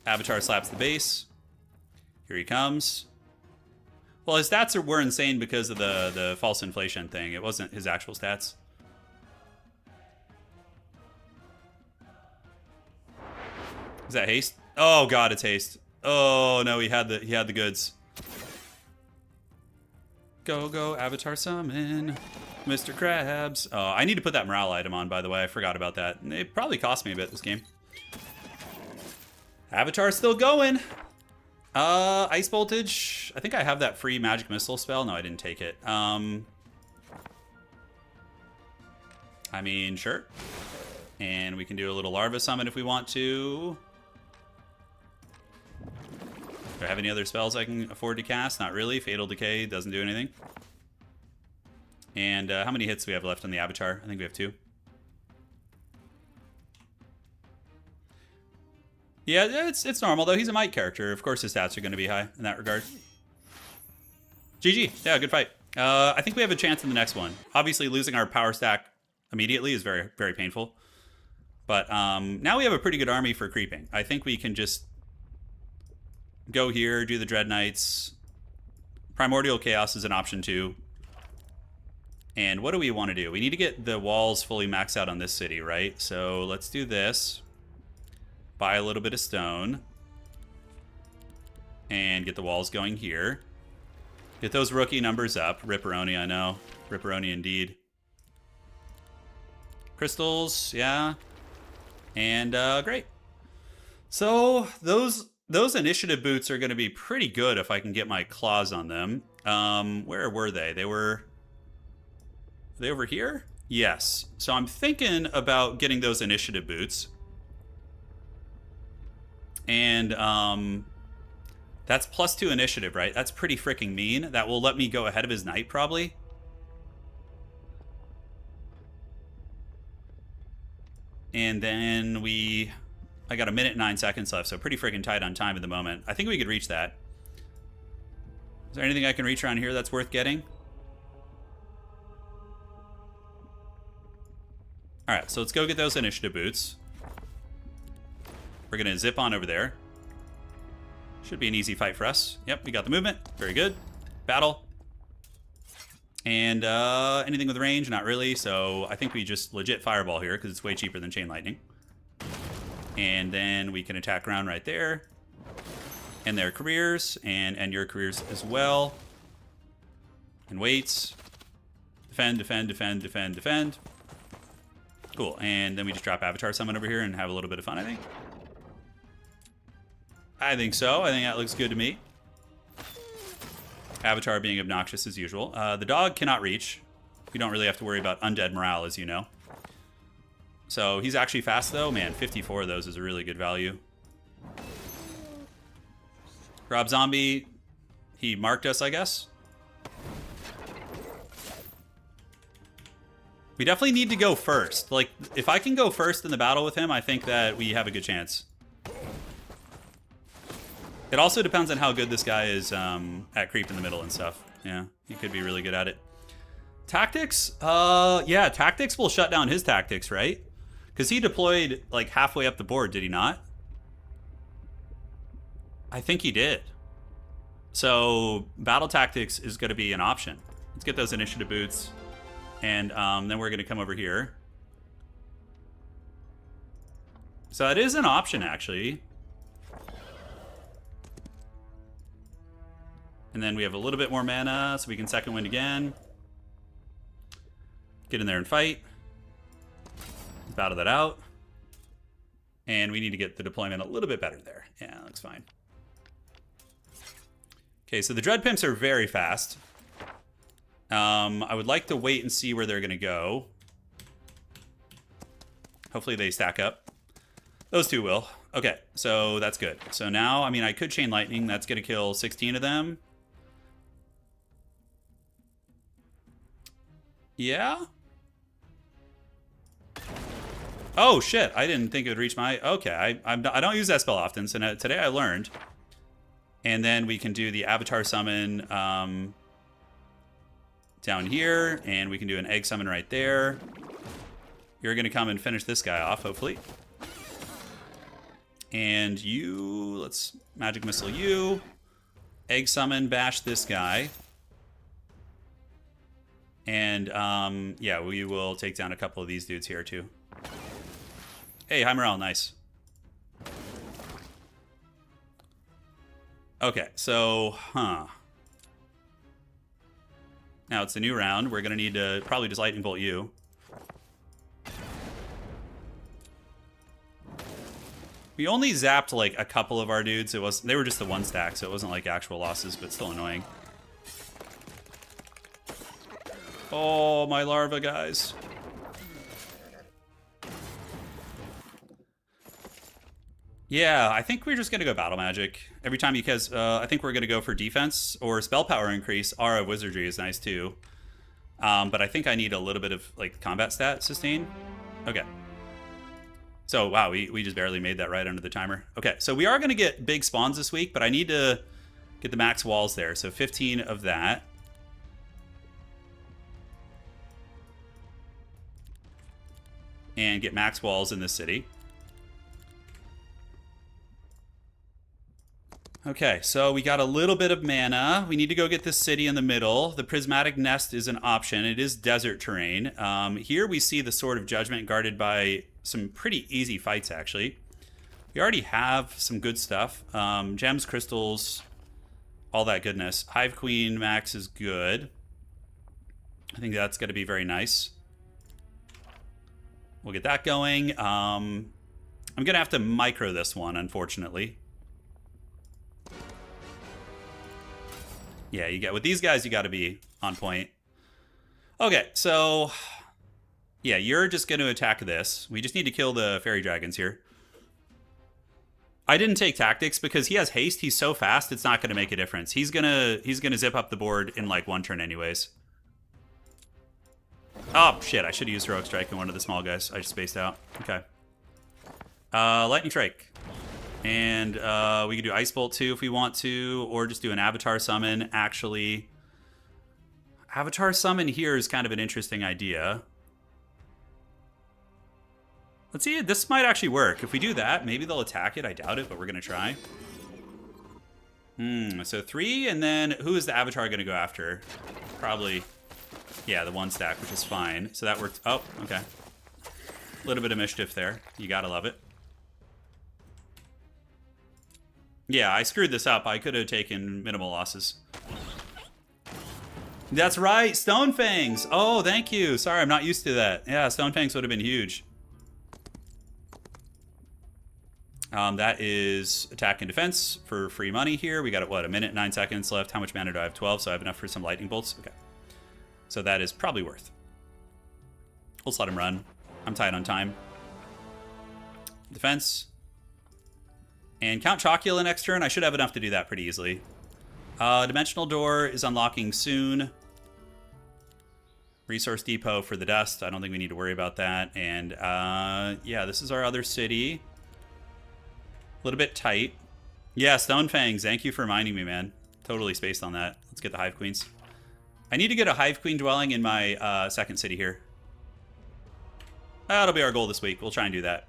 Avatar slaps the base. Here he comes. Well, his stats were insane because of the false inflation thing. It wasn't his actual stats. Is that haste? Oh god, it's haste. Oh no, he had the goods. Go, Avatar summon, Mr. Krabs. Oh, I need to put that morale item on, by the way. I forgot about that. It probably cost me a bit this game. Avatar's still going. Ice Voltage. I think I have that free magic missile spell. No, I didn't take it. I mean, sure. And we can do a little larva summon if we want to. Do I have any other spells I can afford to cast? Not really. Fatal Decay doesn't do anything. And how many hits do we have left on the Avatar? I think we have 2. Yeah, it's normal, though. He's a Might character. Of course his stats are going to be high in that regard. GG. Yeah, good fight. I think we have a chance in the next one. Obviously, losing our power stack immediately is very, very painful. But now we have a pretty good army for creeping. I think we can just go here, do the Dread Knights. Primordial Chaos is an option too. And what do we want to do? We need to get the walls fully maxed out on this city, right? So let's do this. Buy a little bit of stone. And get the walls going here. Get those rookie numbers up. Ripperoni, I know. Ripperoni indeed. Crystals, yeah. And great. So those initiative boots are going to be pretty good if I can get my claws on them. Where were they? Were they over here? Yes. So I'm thinking about getting those initiative boots. And that's +2 initiative, right? That's pretty freaking mean. That will let me go ahead of his knight, probably. And then I got 1 minute and 9 seconds left, so pretty freaking tight on time at the moment. I think we could reach that. Is there anything I can reach around here that's worth getting? Alright, so let's go get those initiative boots. We're going to zip on over there. Should be an easy fight for us. Yep, we got the movement. Very good. Battle. And anything with range? Not really. So I think we just legit fireball here because it's way cheaper than chain lightning. And then we can attack ground right there. And their careers. And your careers as well. And weights. Defend, defend, defend, defend, defend. Cool. And then we just drop Avatar Summon over here and have a little bit of fun, I think. I think so. I think that looks good to me. Avatar being obnoxious as usual. The dog cannot reach. You don't really have to worry about undead morale, as you know. So he's actually fast, though. Man, 54 of those is a really good value. Rob Zombie, he marked us, I guess. We definitely need to go first. Like, if I can go first in the battle with him, I think that we have a good chance. It also depends on how good this guy is at creep in the middle and stuff. Yeah, he could be really good at it. Tactics? Yeah, tactics will shut down his tactics, right? Because he deployed like halfway up the board, did he not? I think he did. So battle tactics is going to be an option. Let's get those initiative boots. And then we're going to come over here. So that is an option, actually. And then we have a little bit more mana, so we can second wind again. Get in there and fight. Battle that out. And we need to get the deployment a little bit better there. Yeah, that looks fine. Okay, so the Dread Pimps are very fast. I would like to wait and see where they're going to go. Hopefully they stack up. Those two will. Okay, so that's good. So now, I mean, I could Chain Lightning. That's going to kill 16 of them. Yeah? Oh, shit. I didn't think it would reach my... Okay, I don't use that spell often, so today I learned. And then we can do the Avatar Summon down here, and we can do an Egg Summon right there. You're going to come and finish this guy off, hopefully. And you... Let's Magic Missile you. Egg Summon, bash this guy. And, yeah, we will take down a couple of these dudes here, too. Hey, hi, Morale, nice. Okay, so, Now it's a new round. We're going to need to probably just Lightning Bolt you. We only zapped, like, a couple of our dudes. They were just the one stack, so it wasn't, like, actual losses, but still annoying. Oh, my larva, guys. Yeah, I think we're just going to go Battle Magic every time because I think we're going to go for defense or spell power increase. Aura of Wizardry is nice too. But I think I need a little bit of like combat stat sustain. Okay. So, wow, we just barely made that right under the timer. Okay, so we are going to get big spawns this week, but I need to get the max walls there. So 15 of that. And get max walls in this city. Okay, so we got a little bit of mana. We need to go get this city in the middle. The Prismatic Nest is an option. It is desert terrain. Here we see the Sword of Judgment guarded by some pretty easy fights, actually. We already have some good stuff. Gems, crystals, all that goodness. Hive Queen max is good. I think that's going to be very nice. We'll get that going. I'm going to have to micro this one, unfortunately. Yeah, you get with these guys, you got to be on point. Okay, so yeah, you're just going to attack this. We just need to kill the fairy dragons here. I didn't take tactics because he has haste. He's so fast, it's not going to make a difference. He's gonna zip up the board in like one turn, anyways. Oh shit! I should have used Heroic Strike in one of the small guys. I just spaced out. Okay. Lightning Strike. And we could do Ice Bolt too if we want to, or just do an Avatar Summon. Actually, Avatar Summon here is kind of an interesting idea. Let's see, this might actually work. If we do that, maybe they'll attack it. I doubt it, but we're going to try. So 3, and then who is the Avatar going to go after? Probably, yeah, the 1 stack, which is fine. So that worked. Oh, okay. A little bit of mischief there. You got to love it. Yeah, I screwed this up. I could have taken minimal losses. That's right, Stone Fangs. Oh, thank you. Sorry, I'm not used to that. Yeah, Stone Fangs would have been huge. That is attack and defense for free money here. We got, what, a minute, 9 seconds left. How much mana do I have? 12, so I have enough for some lightning bolts. Okay. So that is probably worth. We'll just let him run. I'm tight on time. Defense. And Count Chocula next turn. I should have enough to do that pretty easily. Dimensional Door is unlocking soon. Resource Depot for the dust. I don't think we need to worry about that. And yeah, this is our other city. A little bit tight. Yeah, Stone Fangs. Thank you for reminding me, man. Totally spaced on that. Let's get the Hive Queens. I need to get a Hive Queen dwelling in my second city here. That'll be our goal this week. We'll try and do that.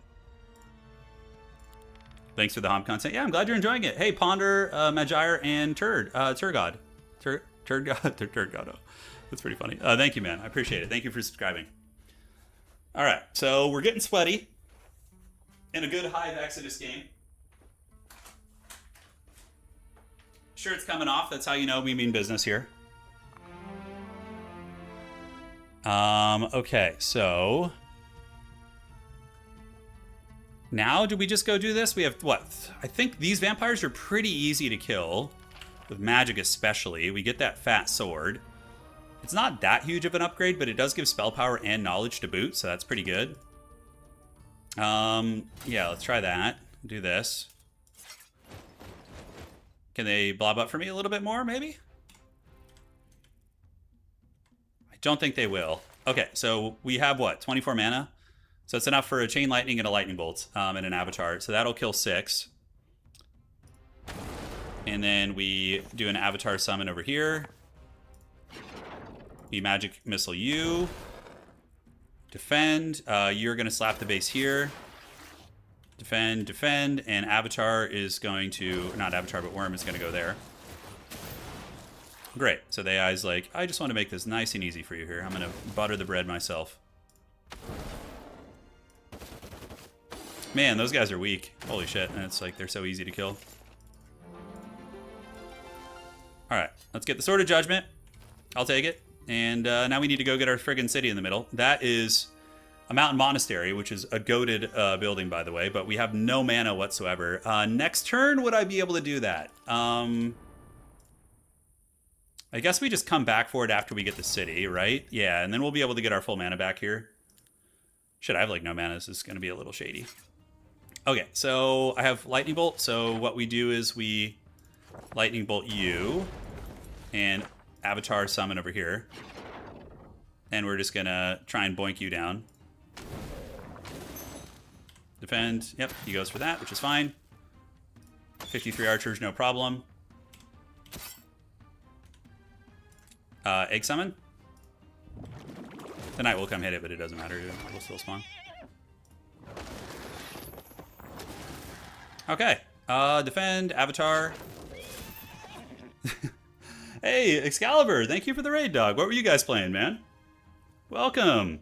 Thanks for the HOM content. Yeah, I'm glad you're enjoying it. Hey, Ponder, Magire, and Turgod. Turgod. Oh, that's pretty funny. Thank you, man. I appreciate it. Thank you for subscribing. All right, so we're getting sweaty in a good Hive Exodus game. Shirt's coming off. That's how you know we mean business here. Okay, so now do we just go do this? We have what? I think these vampires are pretty easy to kill with magic, especially. We get that fat sword. It's not that huge of an upgrade, but it does give spell power and knowledge to boot, so that's pretty good. Yeah, let's try that. Do this. Can they blob up for me a little bit more, maybe? I don't think they will. Okay, so we have what? 24 mana? So it's enough for a Chain Lightning and a Lightning Bolt and an Avatar. So that'll kill 6. And then we do an Avatar Summon over here. We Magic Missile you. Defend. You're going to slap the base here. Defend, defend, and Avatar is going to... Not Avatar, but Worm is going to go there. Great. So the AI's like, I just want to make this nice and easy for you here. I'm going to butter the bread myself. Man, those guys are weak. Holy shit. And it's like, they're so easy to kill. Alright, let's get the Sword of Judgment. I'll take it. And now we need to go get our friggin' city in the middle. That is a mountain monastery, which is a goated building, by the way, but we have no mana whatsoever. Next turn, would I be able to do that? I guess we just come back for it after we get the city, right? Yeah, and then we'll be able to get our full mana back here. Shit, I have like no mana. This is going to be a little shady. Okay, so I have Lightning Bolt. So what we do is we Lightning Bolt you and Avatar Summon over here. And we're just going to try and boink you down. Defend. Yep, he goes for that, which is fine. 53 archers, no problem. Egg Summon. The knight will come hit it, but it doesn't matter. We'll still spawn. Okay. Defend. Avatar. Hey, Excalibur. Thank you for the raid, dog. What were you guys playing, man? Welcome.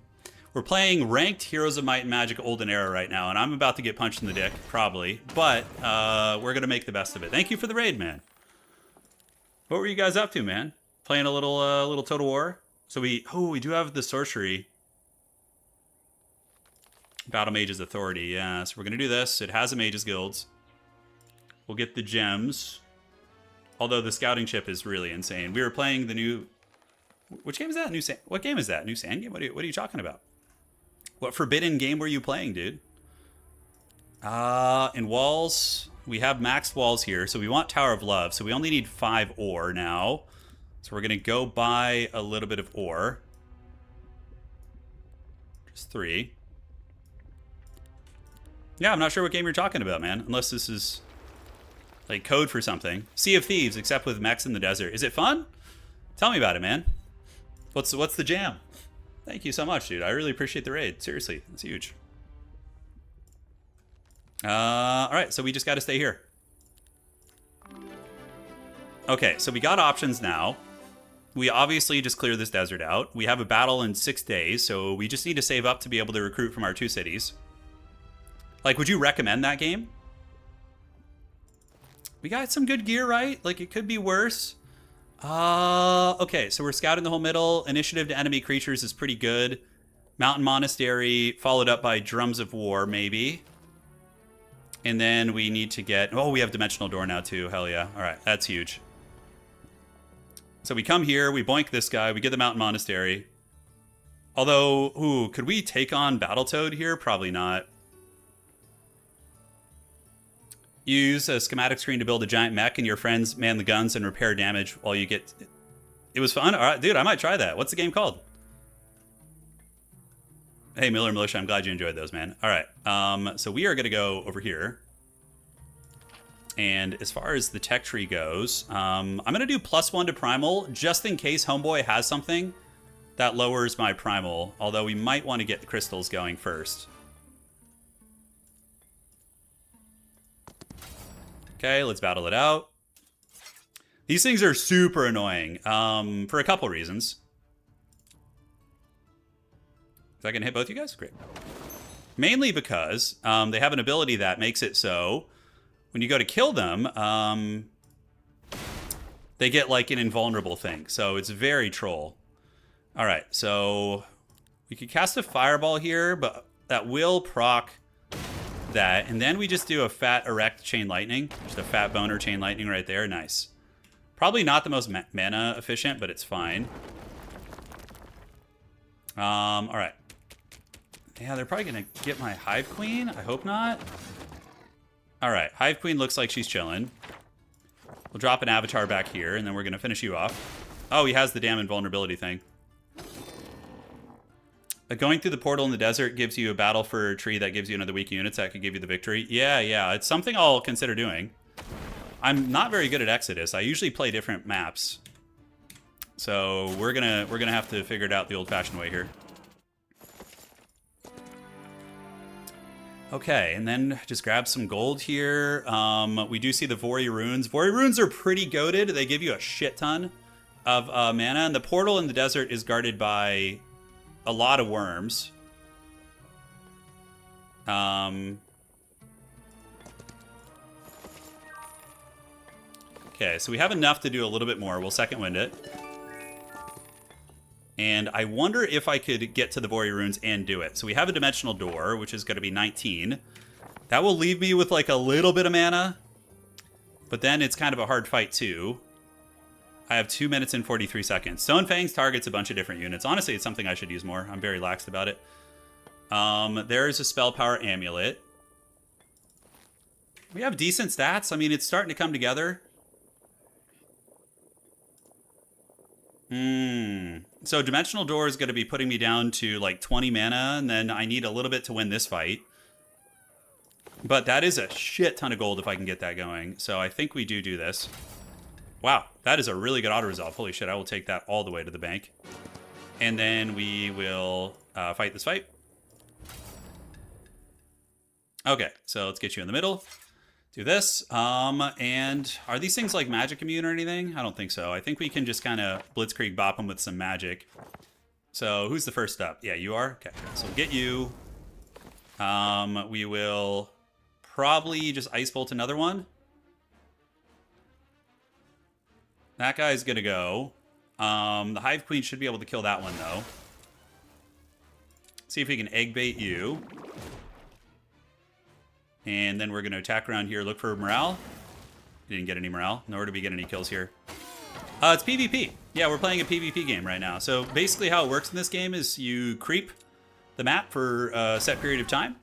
We're playing ranked Heroes of Might and Magic Olden Era right now, and I'm about to get punched in the dick, probably. But we're going to make the best of it. Thank you for the raid, man. What were you guys up to, man? Playing a little Total War? So we do have the Sorcery. Battle Mage's Authority, yeah. So we're going to do this. It has a Mage's Guilds. We'll get the gems. Although the scouting chip is really insane. We were playing the new... Which game is that? What game is that? New Sand game? What are you talking about? What forbidden game were you playing, dude? In walls, we have maxed walls here. So we want Tower of Love. So we only need 5 ore now. So we're going to go buy a little bit of ore. Just 3. Yeah, I'm not sure what game you're talking about, man. Unless this is like code for something. Sea of Thieves, except with mechs in the desert. Is it fun? Tell me about it, man. What's the jam? Thank you so much, dude. I really appreciate the raid. Seriously, it's huge. All right, so we just got to stay here. Okay, so we got options now. We obviously just clear this desert out. We have a battle in 6 days, so we just need to save up to be able to recruit from our 2 cities. Like, would you recommend that game? We got some good gear, right? Like, it could be worse. Okay, so we're scouting the whole middle. Initiative to enemy creatures is pretty good. Mountain Monastery, followed up by Drums of War, maybe. And then we need to get... Oh, we have Dimensional Door now, too. Hell yeah. All right, that's huge. So we come here, we boink this guy, we get the Mountain Monastery. Although, ooh, could we take on Battletoad here? Probably not. Use a schematic screen to build a giant mech, and your friends man the guns and repair damage while you get... It was fun? All right, dude, I might try that. What's the game called? Hey, Miller Militia, I'm glad you enjoyed those, man. All right, so we are going to go over here. And as far as the tech tree goes, I'm going to do +1 to Primal, just in case Homeboy has something that lowers my Primal, although we might want to get the crystals going first. Okay, let's battle it out. These things are super annoying for a couple reasons. Is that going to hit both you guys? Great. Mainly because they have an ability that makes it so when you go to kill them, they get like an invulnerable thing. So it's very troll. All right, so we could cast a fireball here, but that will proc that. And then we just do a fat erect chain lightning. Just a fat boner chain lightning right there. Nice. Probably not the most mana efficient, but it's fine. All right. Yeah, they're probably going to get my Hive Queen. I hope not. All right, Hive Queen looks like she's chilling. We'll drop an avatar back here, and then we're going to finish you off. Oh, he has the damn invulnerability thing. Going through the portal in the desert gives you a battle for a tree that gives you another weak units that could give you the victory. Yeah, it's something I'll consider doing. I'm not very good at Exodus. I usually play different maps. So we're gonna have to figure it out the old-fashioned way here. Okay, and then just grab some gold here. We do see the Vori runes. Vori runes are pretty goated. They give you a shit ton of mana, and the portal in the desert is guarded by a lot of worms. Okay, so we have enough to do a little bit more. We'll second wind it. And I wonder if I could get to the Vori runes and do it. So we have a dimensional door, which is going to be 19. That will leave me with like a little bit of mana. But then it's kind of a hard fight too. I have 2 minutes and 43 seconds. Stone Fangs targets a bunch of different units. Honestly, it's something I should use more. I'm very lax about it. There's a Spell Power Amulet. We have decent stats. I mean, it's starting to come together. So Dimensional Door is going to be putting me down to like 20 mana, and then I need a little bit to win this fight. But that is a shit ton of gold if I can get that going. So I think we do this. Wow, that is a really good auto-resolve. Holy shit, I will take that all the way to the bank. And then we will fight this fight. Okay, so let's get you in the middle. Do this. And are these things like magic immune or anything? I don't think so. I think we can just kind of blitzkrieg bop them with some magic. So who's the first up? Yeah, you are? Okay, so we'll get you. We will probably just Ice Bolt another one. That guy's gonna go. The Hive Queen should be able to kill that one, though. See if we can egg bait you. And then we're going to attack around here, look for morale. Didn't get any morale, nor did we get any kills here. It's PvP. Yeah, we're playing a PvP game right now. So basically how it works in this game is you creep the map for a set period of time.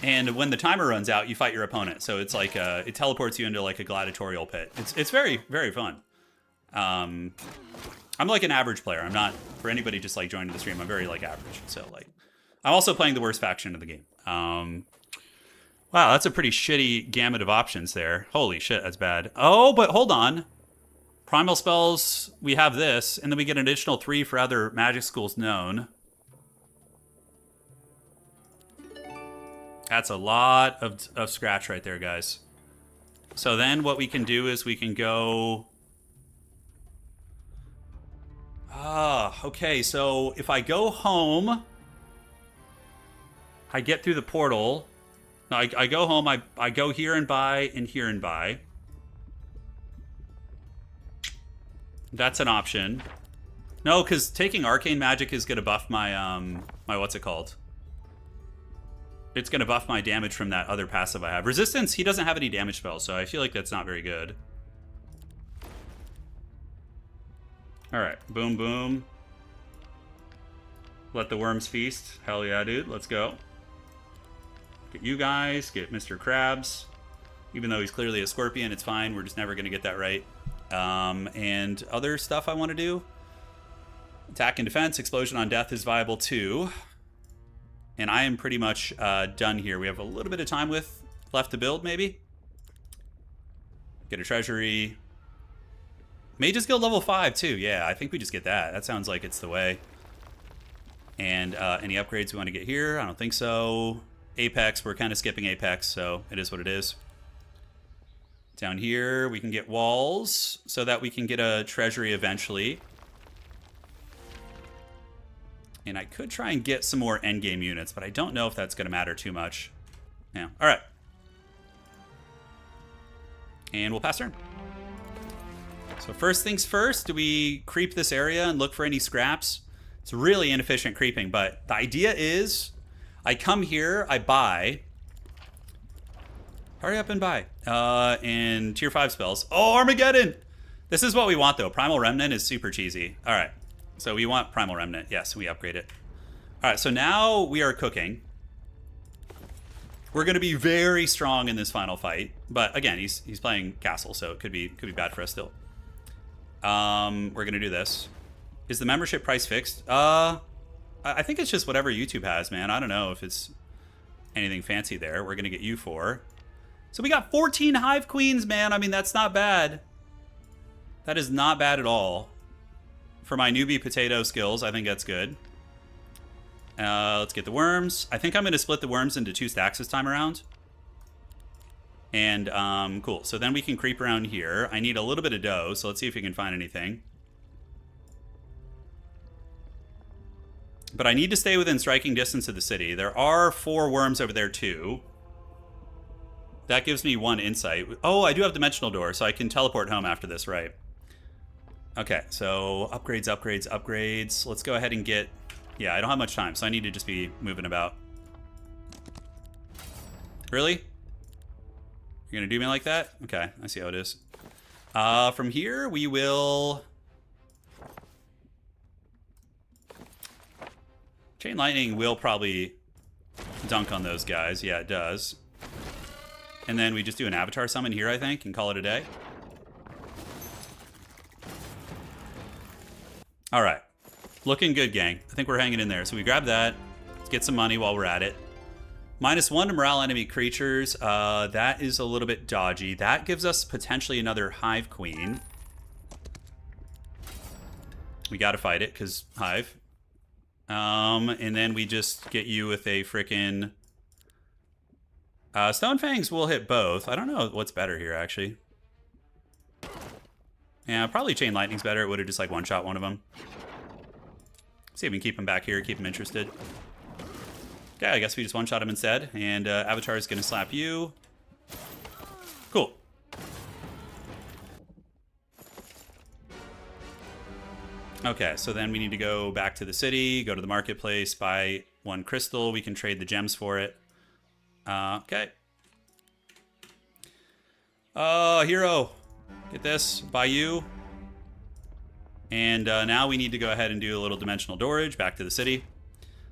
And when the timer runs out, you fight your opponent. So it's like, it teleports you into like a gladiatorial pit. It's very, very fun. I'm like an average player. I'm not, for anybody just like joining the stream, I'm very like average. So like, I'm also playing the worst faction of the game. Wow, that's a pretty shitty gamut of options there. Holy shit, that's bad. Oh, but hold on. Primal spells, we have this, and then we get an additional 3 for other magic schools known. That's a lot of scratch right there, guys. So then what we can do is we can go... okay, so if I go home, I get through the portal... No, I go home, I go here and buy, and here and buy. That's an option. No, because taking Arcane Magic is going to buff my, my what's it called? It's going to buff my damage from that other passive I have. Resistance, he doesn't have any damage spells, so I feel like that's not very good. Alright, boom, boom. Let the worms feast. Hell yeah, dude, let's go. Get you guys, get Mr. Krabs. Even though he's clearly a scorpion, it's fine. We're just never going to get that right. And other stuff I want to do. Attack and defense. Explosion on death is viable too. And I am pretty much done here. We have a little bit of time left to build, maybe. Get a treasury. Mage's Guild level 5 too. Yeah, I think we just get that. That sounds like it's the way. And any upgrades we want to get here? I don't think so. Apex, we're kind of skipping Apex, so it is what it is. Down here, we can get walls so that we can get a treasury eventually. And I could try and get some more endgame units, but I don't know if that's going to matter too much. Yeah, all right. And we'll pass turn. So first things first, do we creep this area and look for any scraps? It's really inefficient creeping, but the idea is I come here, I buy. Hurry up and buy. And tier 5 spells. Oh, Armageddon! This is what we want, though. Primal Remnant is super cheesy. All right. So we want Primal Remnant. Yes, we upgrade it. All right, so now we are cooking. We're going to be very strong in this final fight. But again, he's playing Castle, so it could be bad for us still. We're going to do this. Is the membership price fixed? I think it's just whatever YouTube has, man. I don't know if it's anything fancy there. We're going to get you 4. So we got 14 Hive Queens, man. I mean, that's not bad. That is not bad at all. For my newbie potato skills, I think that's good. Let's get the worms. I think I'm going to split the worms into 2 stacks this time around. And, cool. So then we can creep around here. I need a little bit of dough, so let's see if we can find anything. But I need to stay within striking distance of the city. There are 4 worms over there, too. That gives me 1 insight. Oh, I do have Dimensional Door, so I can teleport home after this, right? Okay, so upgrades, upgrades, upgrades. Let's go ahead and get... Yeah, I don't have much time, so I need to just be moving about. Really? You're gonna do me like that? Okay, I see how it is. From here, we will... Chain Lightning will probably dunk on those guys. Yeah, it does. And then we just do an Avatar Summon here, I think, and call it a day. All right. Looking good, gang. I think we're hanging in there. So we grab that. Let's get some money while we're at it. -1 to morale enemy creatures. That is a little bit dodgy. That gives us potentially another Hive Queen. We got to fight it because Hive. And then we just get you with a frickin'... Stone Fangs will hit both. I don't know what's better here, actually. Yeah, probably Chain Lightning's better. It would have just, like, one-shot one of them. See if we can keep him back here, keep him interested. Okay, I guess we just one-shot him instead. And Avatar is going to slap you. Cool. Okay, so then we need to go back to the city, go to the marketplace, buy 1 crystal. We can trade the gems for it. Okay. Hero. Get this. Buy you. And now we need to go ahead and do a little dimensional doorage back to the city.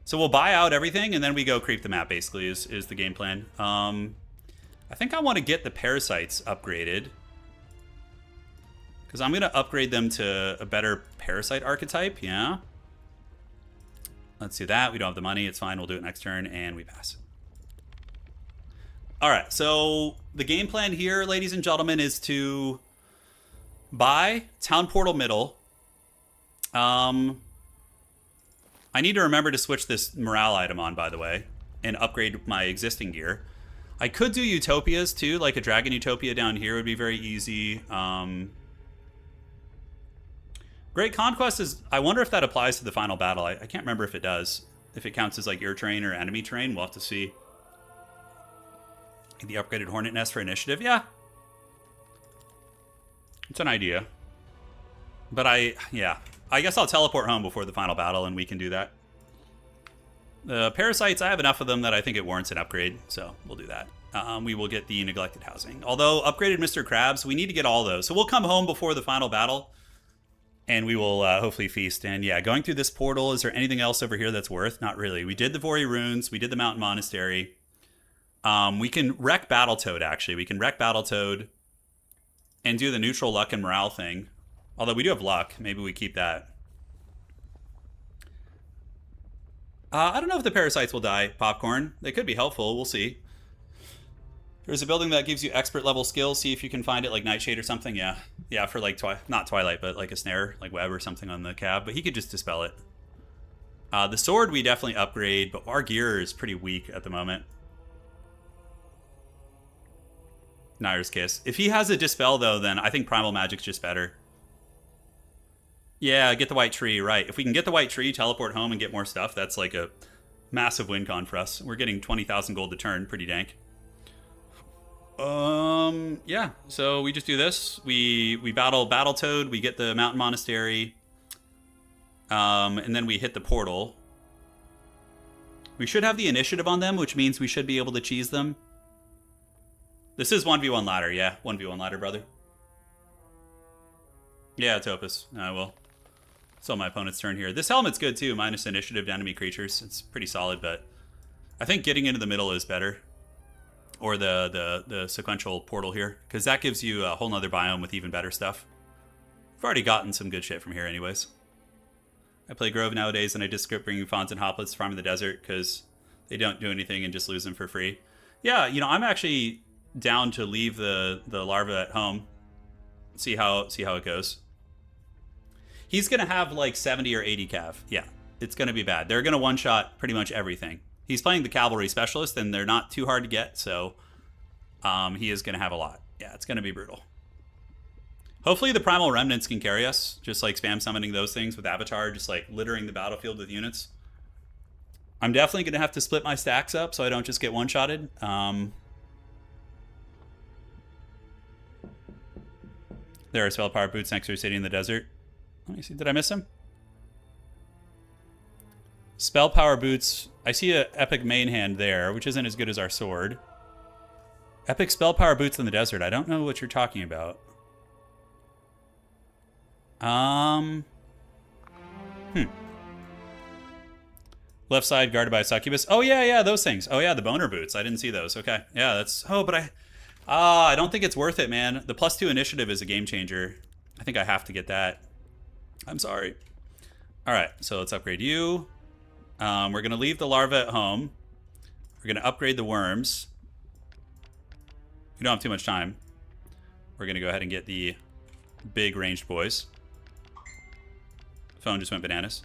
So we'll buy out everything, and then we go creep the map, basically, is the game plan. I think I want to get the parasites upgraded. Because I'm going to upgrade them to a better parasite archetype, yeah. Let's do that. We don't have the money. It's fine. We'll do it next turn, and we pass. All right, so the game plan here, ladies and gentlemen, is to buy Town Portal Middle. I need to remember to switch this morale item on, by the way, and upgrade my existing gear. I could do Utopias, too, like a Dragon Utopia down here would be very easy. Great Conquest is... I wonder if that applies to the final battle. I can't remember if it does. If it counts as, like, your terrain or enemy terrain, we'll have to see. The upgraded Hornet Nest for initiative? Yeah. It's an idea. But yeah. I guess I'll teleport home before the final battle and we can do that. The parasites, I have enough of them that I think it warrants an upgrade. So we'll do that. We will get the neglected housing. Although upgraded Mr. Krabs, we need to get all those. So we'll come home before the final battle. And we will hopefully feast. And yeah, going through this portal, is there anything else over here that's worth? Not really. We did the Vori Runes. We did the Mountain Monastery. We can wreck Battletoad, actually. We can wreck Battletoad and do the neutral luck and morale thing. Although we do have luck. Maybe we keep that. I don't know if the parasites will die, Popcorn. They could be helpful. We'll see. There's a building that gives you expert level skills. See if you can find it, like Nightshade or something. Yeah. Yeah, for like, not Twilight, but like a snare, like web or something on the cab. But he could just dispel it. The sword we definitely upgrade, but our gear is pretty weak at the moment. Nair's Kiss. If he has a Dispel, though, then I think Primal Magic's just better. Yeah, get the white tree, right. If we can get the white tree, teleport home, and get more stuff, that's like a massive win con for us. We're getting 20,000 gold to turn. Pretty dank. Yeah. So we just do this. We battle Battletoad. We get the Mountain Monastery. And then we hit the portal. We should have the initiative on them, which means we should be able to cheese them. This is 1v1 ladder, yeah. 1v1 ladder, brother. Yeah, it's Opus. I will. It's on my opponent's turn here. This helmet's good, too. Minus initiative to enemy creatures. It's pretty solid, but I think getting into the middle is better. Or the sequential portal here. Because that gives you a whole nother biome with even better stuff. I've already gotten some good shit from here anyways. I play Grove nowadays, and I just skip bringing fawns and hoplets to farm in the desert because they don't do anything and just lose them for free. Yeah, you know, I'm actually down to leave the larva at home. See how it goes. He's going to have like 70 or 80 cav. Yeah, it's going to be bad. They're going to one-shot pretty much everything. He's playing the cavalry specialist, and they're not too hard to get, so he is going to have a lot. Yeah, it's going to be brutal. Hopefully the Primal Remnants can carry us, just like spam summoning those things with Avatar, just like littering the battlefield with units. I'm definitely going to have to split my stacks up so I don't just get one-shotted. There are spell power boots next to a city in the desert. Let me see, did I miss him? Spell power boots. I see a epic main hand there, which isn't as good as our sword. Epic spell power boots in the desert. I don't know what you're talking about. Left side guarded by a succubus. Oh yeah, those things. Oh yeah, the boner boots. I didn't see those. Okay, yeah, that's. Oh, but I don't think it's worth it, man. The +2 initiative is a game changer. I think I have to get that. I'm sorry. All right, so let's upgrade you. We're gonna leave the larva at home. We're gonna upgrade the worms. We don't have too much time. We're gonna go ahead and get the big ranged boys. Phone just went bananas.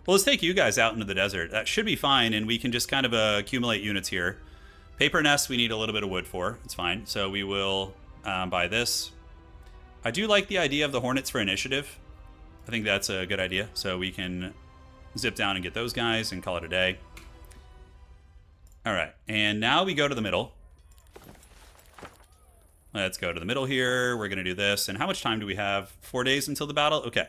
Well, let's take you guys out into the desert. That should be fine, and we can just kind of accumulate units here. Paper nest, we need a little bit of wood for. It's fine. So we will buy this. I do like the idea of the hornets for initiative. I think that's a good idea. So we can zip down and get those guys and call it a day. All right, and now we go to the middle. Let's go to the middle here. We're going to do this. And how much time do we have? 4 days until the battle? Okay.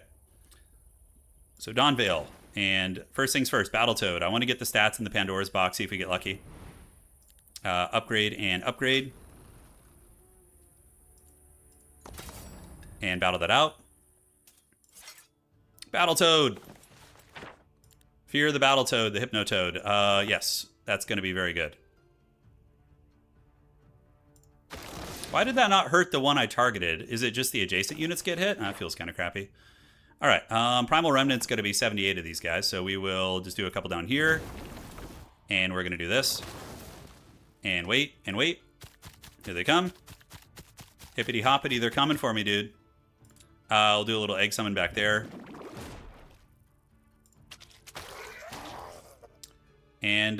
So Dawnvale. And first things first, Battletoad. I want to get the stats in the Pandora's box, see if we get lucky. Upgrade and upgrade. And battle that out. Battletoad. Fear the Battletoad, the Hypnotoad. Yes, that's going to be very good. Why did that not hurt the one I targeted? Is it just the adjacent units get hit? That feels kind of crappy. All right, Primal Remnant's going to be 78 of these guys, so we will just do a couple down here. And we're going to do this. And wait, and wait. Here they come. Hippity hoppity, they're coming for me, dude. I'll do a little egg summon back there. And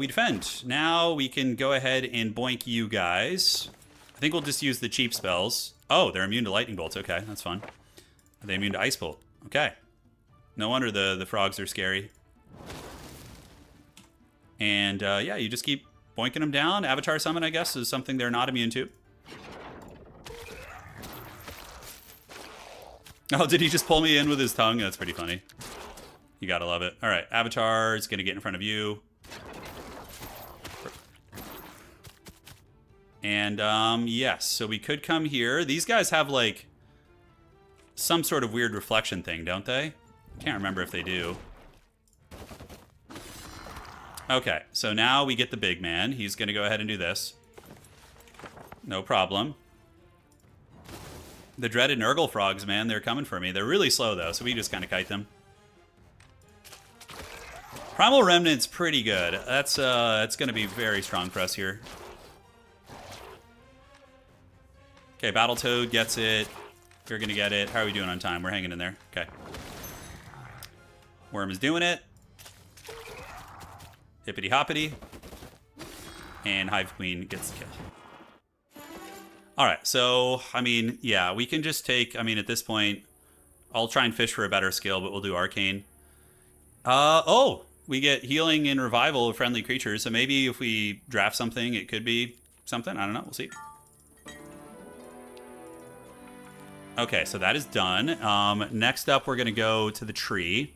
we defend. Now we can go ahead and boink you guys. I think we'll just use the cheap spells. Oh, they're immune to lightning bolts. Okay, that's fun. Are they immune to ice bolt? Okay. No wonder the frogs are scary. And yeah, you just keep boinking them down. Avatar summon, I guess, is something they're not immune to. Oh, did he just pull me in with his tongue? That's pretty funny. You gotta love it. All right, Avatar is gonna get in front of you. And yes, so we could come here. These guys have like some sort of weird reflection thing, don't they? Can't remember if they do. Okay, so now we get the big man. He's gonna go ahead and do this. No problem. The dreaded Nurgle frogs, man, they're coming for me. They're really slow though, so we just kind of kite them. Primal Remnant's pretty good. That's gonna be very strong for us here. Okay, Battletoad gets it. You're gonna get it. How are we doing on time? We're hanging in there. Okay. Worm is doing it. Hippity hoppity. And Hive Queen gets the kill. Alright, so, I mean, yeah, we can just take, I mean, at this point, I'll try and fish for a better skill, but we'll do Arcane. Oh, we get healing and revival of friendly creatures, so maybe if we draft something, it could be something. I don't know, we'll see. Okay, so that is done. Next up, we're going to go to the tree.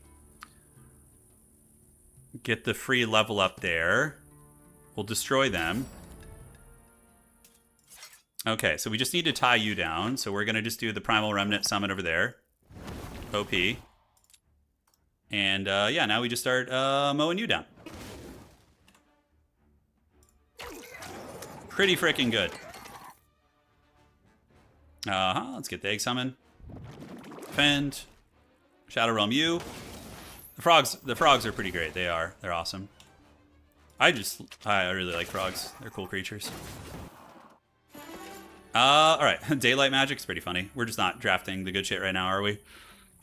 Get the free level up there. We'll destroy them. Okay, so we just need to tie you down. So we're going to just do the Primal Remnant Summon over there. OP. And yeah, now we just start mowing you down. Pretty freaking good. Let's get the Egg Summon. Defend. Shadow Realm you. The frogs are pretty great. They're awesome. I really like frogs. They're cool creatures. Alright. Daylight Magic's pretty funny. We're just not drafting the good shit right now, are we?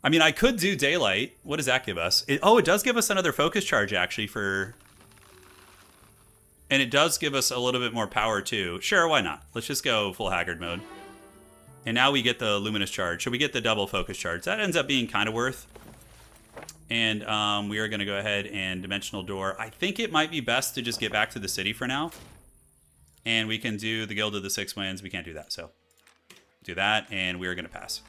I mean, I could do Daylight. What does that give us? It does give us another focus charge, actually, for... And it does give us a little bit more power, too. Sure, why not? Let's just go full Haggard mode. And now we get the Luminous Charge. So we get the double focus charge. That ends up being kind of worth. And we are going to go ahead and Dimensional Door. I think it might be best to just get back to the city for now. And we can do the Guild of the Six Winds. We can't do that, so do that, and we are going to pass.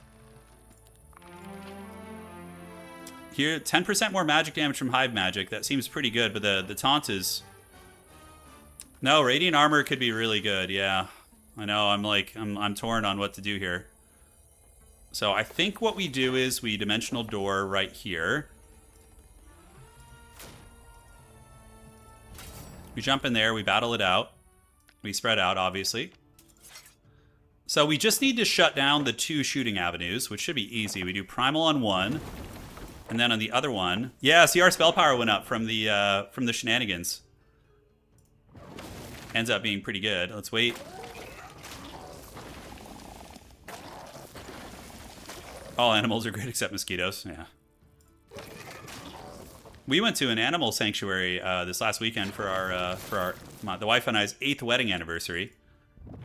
Here, 10% more magic damage from Hive Magic. That seems pretty good, but the taunt is... No, Radiant Armor could be really good, yeah. I know, I'm torn on what to do here. So I think what we do is we Dimensional Door right here. We jump in there, we battle it out. We spread out, obviously. So we just need to shut down the 2 shooting avenues, which should be easy. We do Primal on one, and then on the other one... Yeah, see, our spell power went up from the shenanigans. Ends up being pretty good. Let's wait. All animals are great except mosquitoes. Yeah. We went to an animal sanctuary this last weekend for the wife and I's 8th wedding anniversary,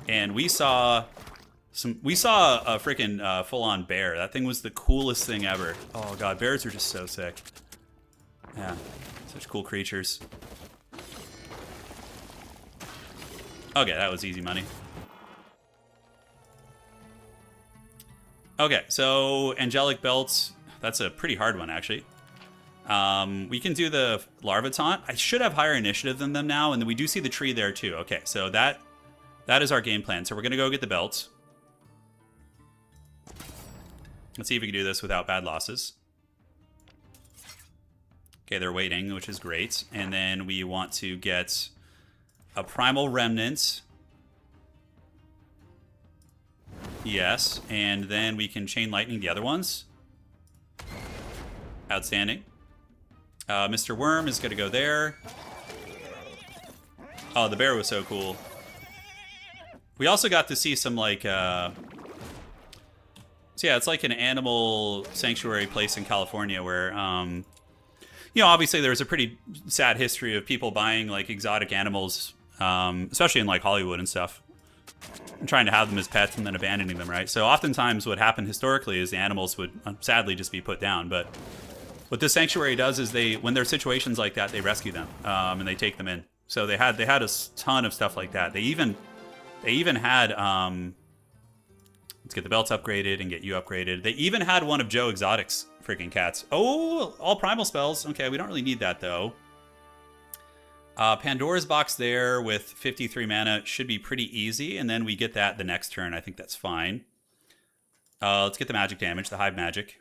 and we saw a freaking full-on bear. That thing was the coolest thing ever. Oh god, bears are just so sick. Yeah, such cool creatures. Okay, that was easy money. Okay, so Angelic Belts. That's a pretty hard one, actually. We can do the Larva Taunt. I should have higher initiative than them now, and then we do see the tree there too. Okay, so that is our game plan. So we're going to go get the belts. Let's see if we can do this without bad losses. Okay, they're waiting, which is great. And then we want to get a Primal Remnant. Yes, and then we can Chain Lightning the other ones. Outstanding. Mr. Worm is going to go there. Oh, the bear was so cool. We also got to see some, like... So yeah, it's like an animal sanctuary place in California where... you know, obviously there's a pretty sad history of people buying, like, exotic animals, especially in, like, Hollywood and stuff. And trying to have them as pets and then abandoning them, right? So oftentimes what happened historically is the animals would sadly just be put down, but... What this sanctuary does is when there are situations like that, they rescue them and they take them in. So they had a ton of stuff like that. They even had let's get the belts upgraded and get you upgraded. They even had one of Joe Exotic's freaking cats. Oh, all primal spells. Okay, we don't really need that though. Pandora's box there with 53 mana should be pretty easy, and then we get that the next turn. I think that's fine. Let's get the magic damage, the Hive Magic.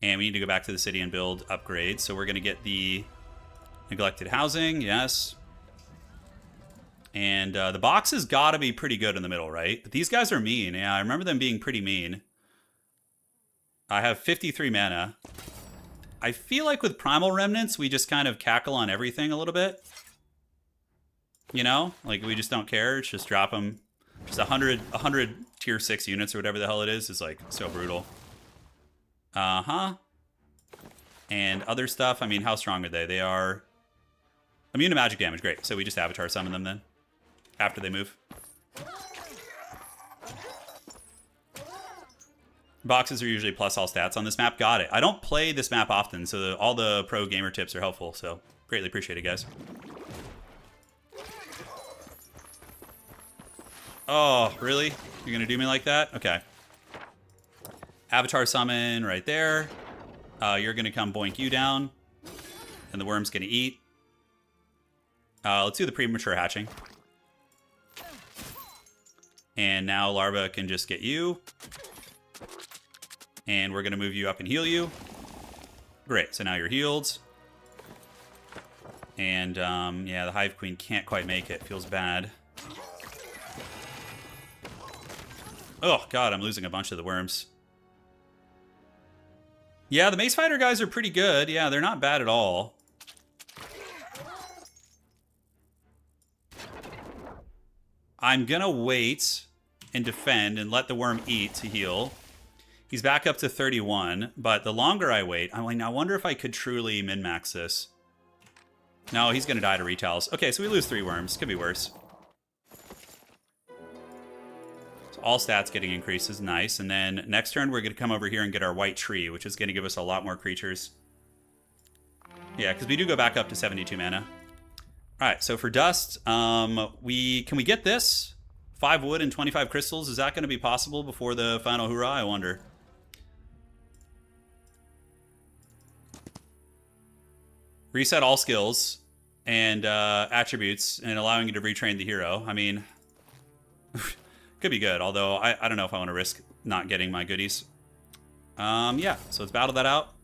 And we need to go back to the city and build upgrades. So we're going to get the neglected housing. Yes. And the box has got to be pretty good in the middle, right? But these guys are mean. Yeah, I remember them being pretty mean. I have 53 mana. I feel like with Primal Remnants, we just kind of cackle on everything a little bit. You know? Like, we just don't care. It's just drop them. Just 100 tier 6 units or whatever the hell it is like so brutal. And other stuff, I mean, how strong are they? They are immune to magic damage. Great. So we just Avatar summon them then after they move. Boxes are usually plus all stats on this map. Got it. I don't play this map often, so all the pro gamer tips are helpful. So greatly appreciate it, guys. Oh, really? You're gonna do me like that? Okay. Avatar summon right there. You're gonna come boink you down. And the worm's gonna eat. Let's do the premature hatching. And now Larva can just get you. And we're gonna move you up and heal you. Great, so now you're healed. And yeah, the Hive Queen can't quite make it. Feels bad. Oh god, I'm losing a bunch of the worms. Yeah, the Mace Fighter guys are pretty good. Yeah, they're not bad at all. I'm gonna wait and defend and let the worm eat to heal. He's back up to 31, but the longer I wait, I mean, I wonder if I could truly min-max this. No, he's gonna die to retails. Okay, so we lose 3 worms. Could be worse. So all stats getting increases, nice. And then next turn, we're gonna come over here and get our white tree, which is gonna give us a lot more creatures. Yeah, because we do go back up to 72 mana. All right, so for dust, can we get this? 5 wood and 25 crystals. Is that going to be possible before the final hurrah? I wonder. Reset all skills and attributes and allowing you to retrain the hero. I mean, could be good. Although I don't know if I want to risk not getting my goodies. Yeah, so let's battle that out.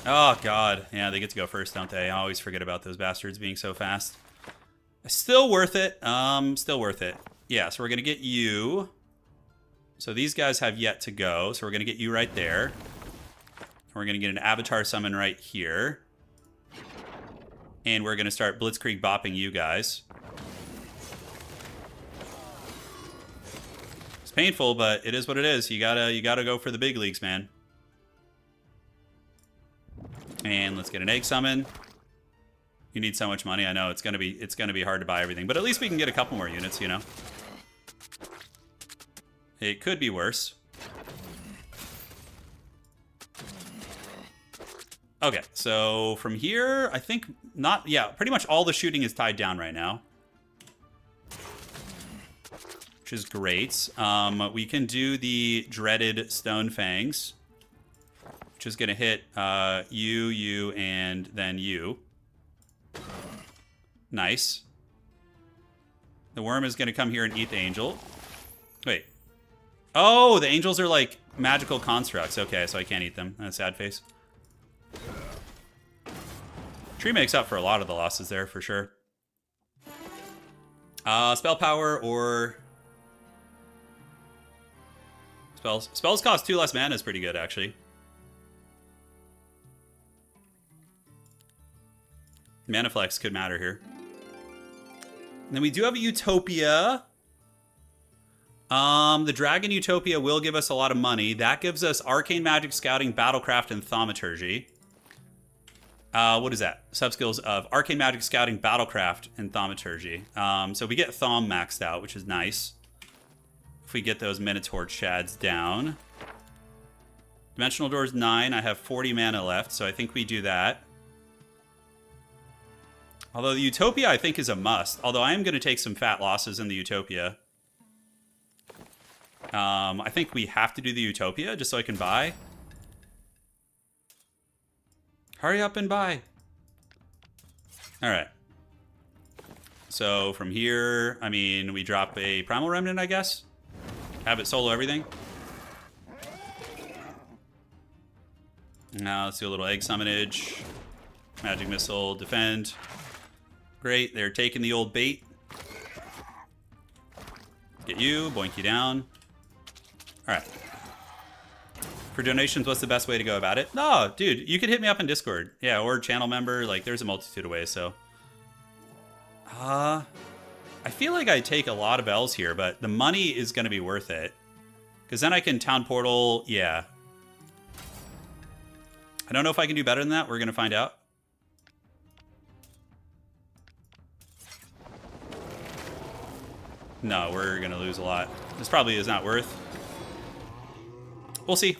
Oh, God. Yeah, they get to go first, don't they? I always forget about those bastards being so fast. Still worth it. Still worth it. Yeah, so we're going to get you. So these guys have yet to go. So we're going to get you right there. We're going to get an Avatar summon right here. And we're going to start Blitzkrieg bopping you guys. It's painful, but it is what it is. You gotta go for the big leagues, man. And let's get an egg summon. You need so much money. I know it's gonna be hard to buy everything, but at least we can get a couple more units, you know. It could be worse. Okay, so from here, I think not. Yeah, pretty much all the shooting is tied down right now, which is great. We can do the dreaded Stone Fangs, which is going to hit you, and then you. Nice. The worm is going to come here and eat the angel. Wait. Oh, the angels are like magical constructs. Okay, so I can't eat them. That's sad face. Tree makes up for a lot of the losses there, for sure. Spell power or... Spells cost 2 less mana is pretty good, actually. Mana flex could matter here. And then we do have a Utopia. The Dragon Utopia will give us a lot of money. That gives us Arcane Magic, Scouting, Battlecraft, and Thaumaturgy. What is that? Subskills of Arcane Magic, Scouting, Battlecraft, and Thaumaturgy. So we get Thom maxed out, which is nice. If we get those Minotaur Chads down. Dimensional Doors 9. I have 40 mana left, so I think we do that. Although the Utopia, I think, is a must. Although I am going to take some fat losses in the Utopia. I think we have to do the Utopia just so I can buy. Hurry up and buy. All right. So from here, I mean, we drop a Primal Remnant, I guess. Have it solo everything. Now let's do a little egg summonage. Magic Missile, defend. Great, they're taking the old bait. Get you, boink you down. All right. For donations, what's the best way to go about it? No, dude, you could hit me up in Discord. Yeah, or channel member. Like, there's a multitude of ways, so. I feel like I take a lot of L's here, but the money is going to be worth it. Because then I can Town Portal, yeah. I don't know if I can do better than that. We're going to find out. No, we're going to lose a lot. This probably is not worth. We'll see.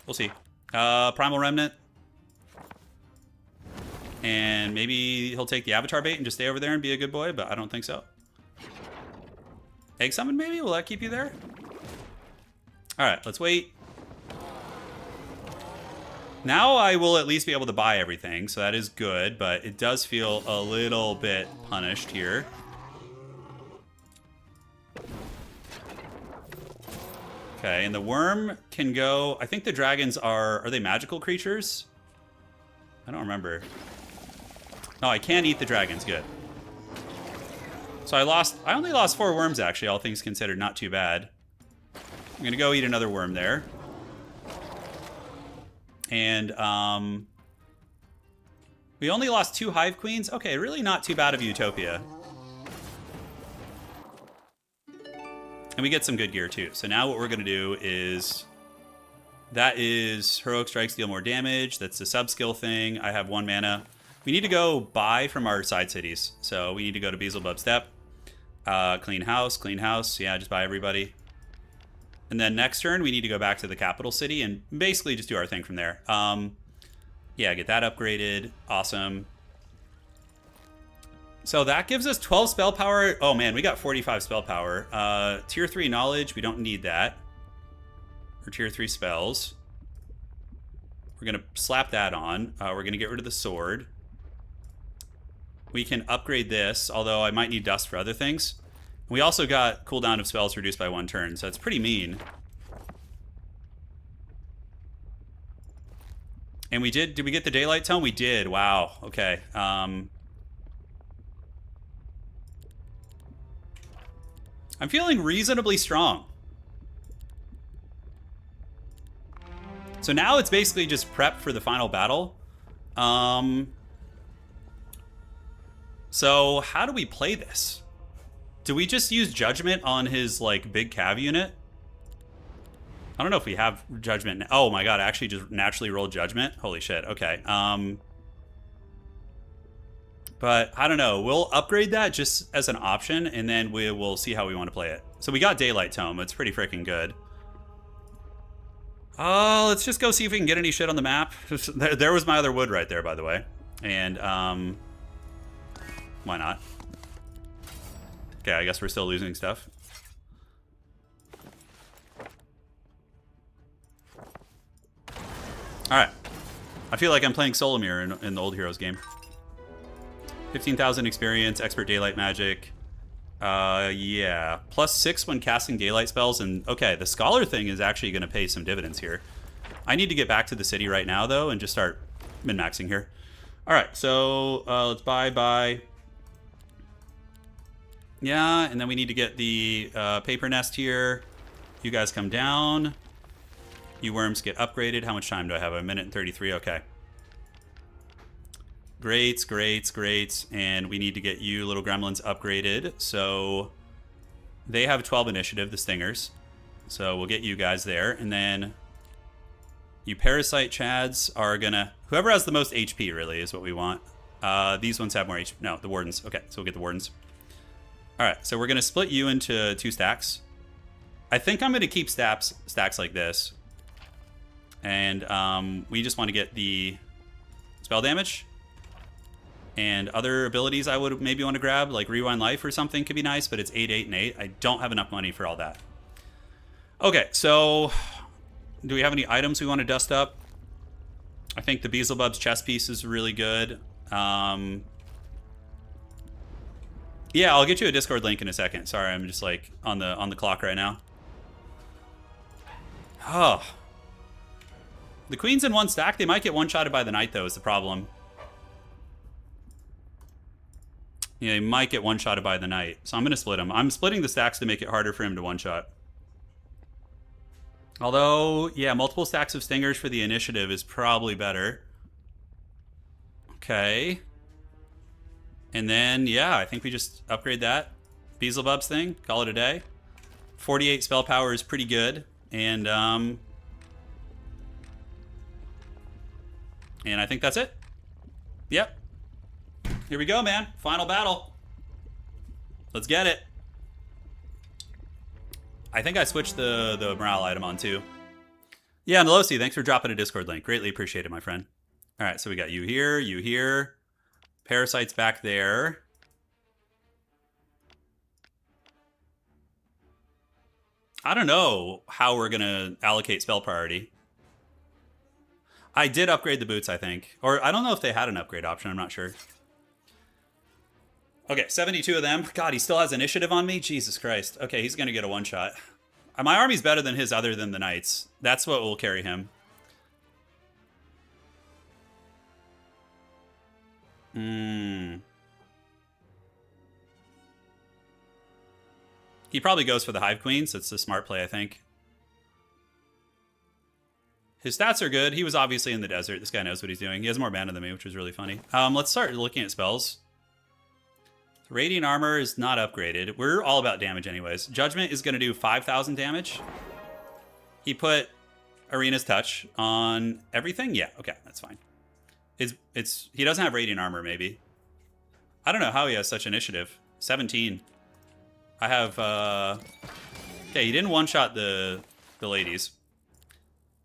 We'll see. Primal Remnant. And maybe he'll take the Avatar bait and just stay over there and be a good boy, but I don't think so. Egg summon maybe? Will that keep you there? All right, let's wait. Now I will at least be able to buy everything, so that is good, but it does feel a little bit punished here. Okay, and the worm can go... I think the dragons are they magical creatures? I don't remember. Oh, I can eat the dragons, good. So I only lost 4 worms actually, all things considered, not too bad. I'm gonna go eat another worm there. And we only lost 2 hive queens. Okay, really not too bad of Utopia. And we get some good gear too. So now what we're gonna do is, that is heroic strikes deal more damage. That's the sub skill thing. I have 1 mana. We need to go buy from our side cities. So we need to go to Beelzebub Step. Clean house. Yeah, just buy everybody. And then next turn, we need to go back to the capital city and basically just do our thing from there. Yeah, get that upgraded. Awesome. So that gives us 12 spell power. Oh man, we got 45 spell power. Tier 3 knowledge, we don't need that. Or tier 3 spells. We're going to slap that on. We're going to get rid of the sword. We can upgrade this, although I might need dust for other things. We also got cooldown of spells reduced by 1 turn, so it's pretty mean. And we did we get the daylight tome? We did, wow, okay. I'm feeling reasonably strong. So now it's basically just prep for the final battle. So how do we play this? Do we just use Judgment on his, like, big cav unit? I don't know if we have Judgment. Oh my god, I actually just naturally rolled Judgment? Holy shit, okay. But, I don't know. We'll upgrade that just as an option, and then we will see how we want to play it. So we got Daylight Tome. It's pretty freaking good. Let's just go see if we can get any shit on the map. There was my other wood right there, by the way. And, why not? Okay, I guess we're still losing stuff. Alright. I feel like I'm playing Solomir in the Old Heroes game. 15,000 experience, expert daylight magic. Yeah. +6 when casting daylight spells. And, okay, the Scholar thing is actually going to pay some dividends here. I need to get back to the city right now, though, and just start min-maxing here. Alright, so let's buy. Yeah, and then we need to get the paper nest here. You guys come down. You worms get upgraded. How much time do I have? 1 minute and 33. Okay. Great. And we need to get you little gremlins upgraded. So they have 12 initiative, the Stingers. So we'll get you guys there. And then you Parasite Chads are gonna... Whoever has the most HP, really, is what we want. These ones have more HP. No, the Wardens. Okay, so we'll get the Wardens. Alright, so we're going to split you into 2 stacks. I think I'm going to keep stacks like this. And we just want to get the spell damage. And other abilities I would maybe want to grab, like Rewind Life or something could be nice, but it's 8, 8, and 8. I don't have enough money for all that. Okay, so do we have any items we want to dust up? I think the Beelzebub's chest piece is really good. Yeah, I'll get you a Discord link in a second. Sorry, I'm just like on the clock right now. Oh. The queens in 1 stack, they might get one-shotted by the knight, though, is the problem. Yeah, they might get one-shotted by the knight. So I'm going to split them. I'm splitting the stacks to make it harder for him to one-shot. Although, yeah, multiple stacks of Stingers for the initiative is probably better. Okay. And then, yeah, I think we just upgrade that Beelzebub's thing, call it a day. 48 spell power is pretty good. And I think that's it. Yep. Here we go, man. Final battle. Let's get it. I think I switched the morale item on, too. Yeah, Nolosi, thanks for dropping a Discord link. Greatly appreciated, my friend. All right, so we got you here. Parasite's back there. I don't know how we're going to allocate spell priority. I did upgrade the boots, I think. Or I don't know if they had an upgrade option. I'm not sure. Okay, 72 of them. God, he still has initiative on me? Jesus Christ. Okay, he's going to get a one-shot. My army's better than his other than the knights. That's what will carry him. He probably goes for the Hive Queens. It's a smart play, I think. His stats are good. He was obviously in the desert. This guy knows what he's doing. He has more mana than me, which is really funny. Let's start looking at spells. Radiant Armor is not upgraded. We're all about damage anyways. Judgment is going to do 5,000 damage. He put Arena's Touch on everything? Yeah, okay, that's fine. He doesn't have Radiant Armor, maybe. I don't know how he has such initiative. 17. I have, okay, he didn't one-shot the ladies.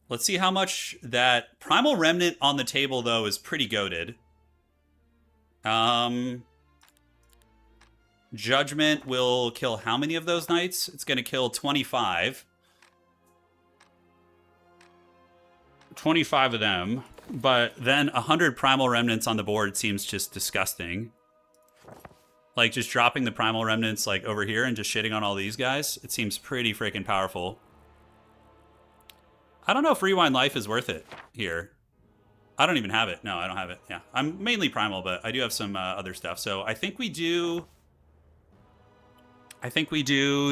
Let's see how much that Primal Remnant on the table, though, is pretty goated. Judgment will kill how many of those knights? It's going to kill 25. 25 of them. But then 100 Primal Remnants on the board seems just disgusting. Like, just dropping the Primal Remnants, like, over here and just shitting on all these guys. It seems pretty freaking powerful. I don't know if Rewind Life is worth it here. I don't even have it. No, I don't have it. Yeah, I'm mainly Primal, but I do have some other stuff. So I think we do...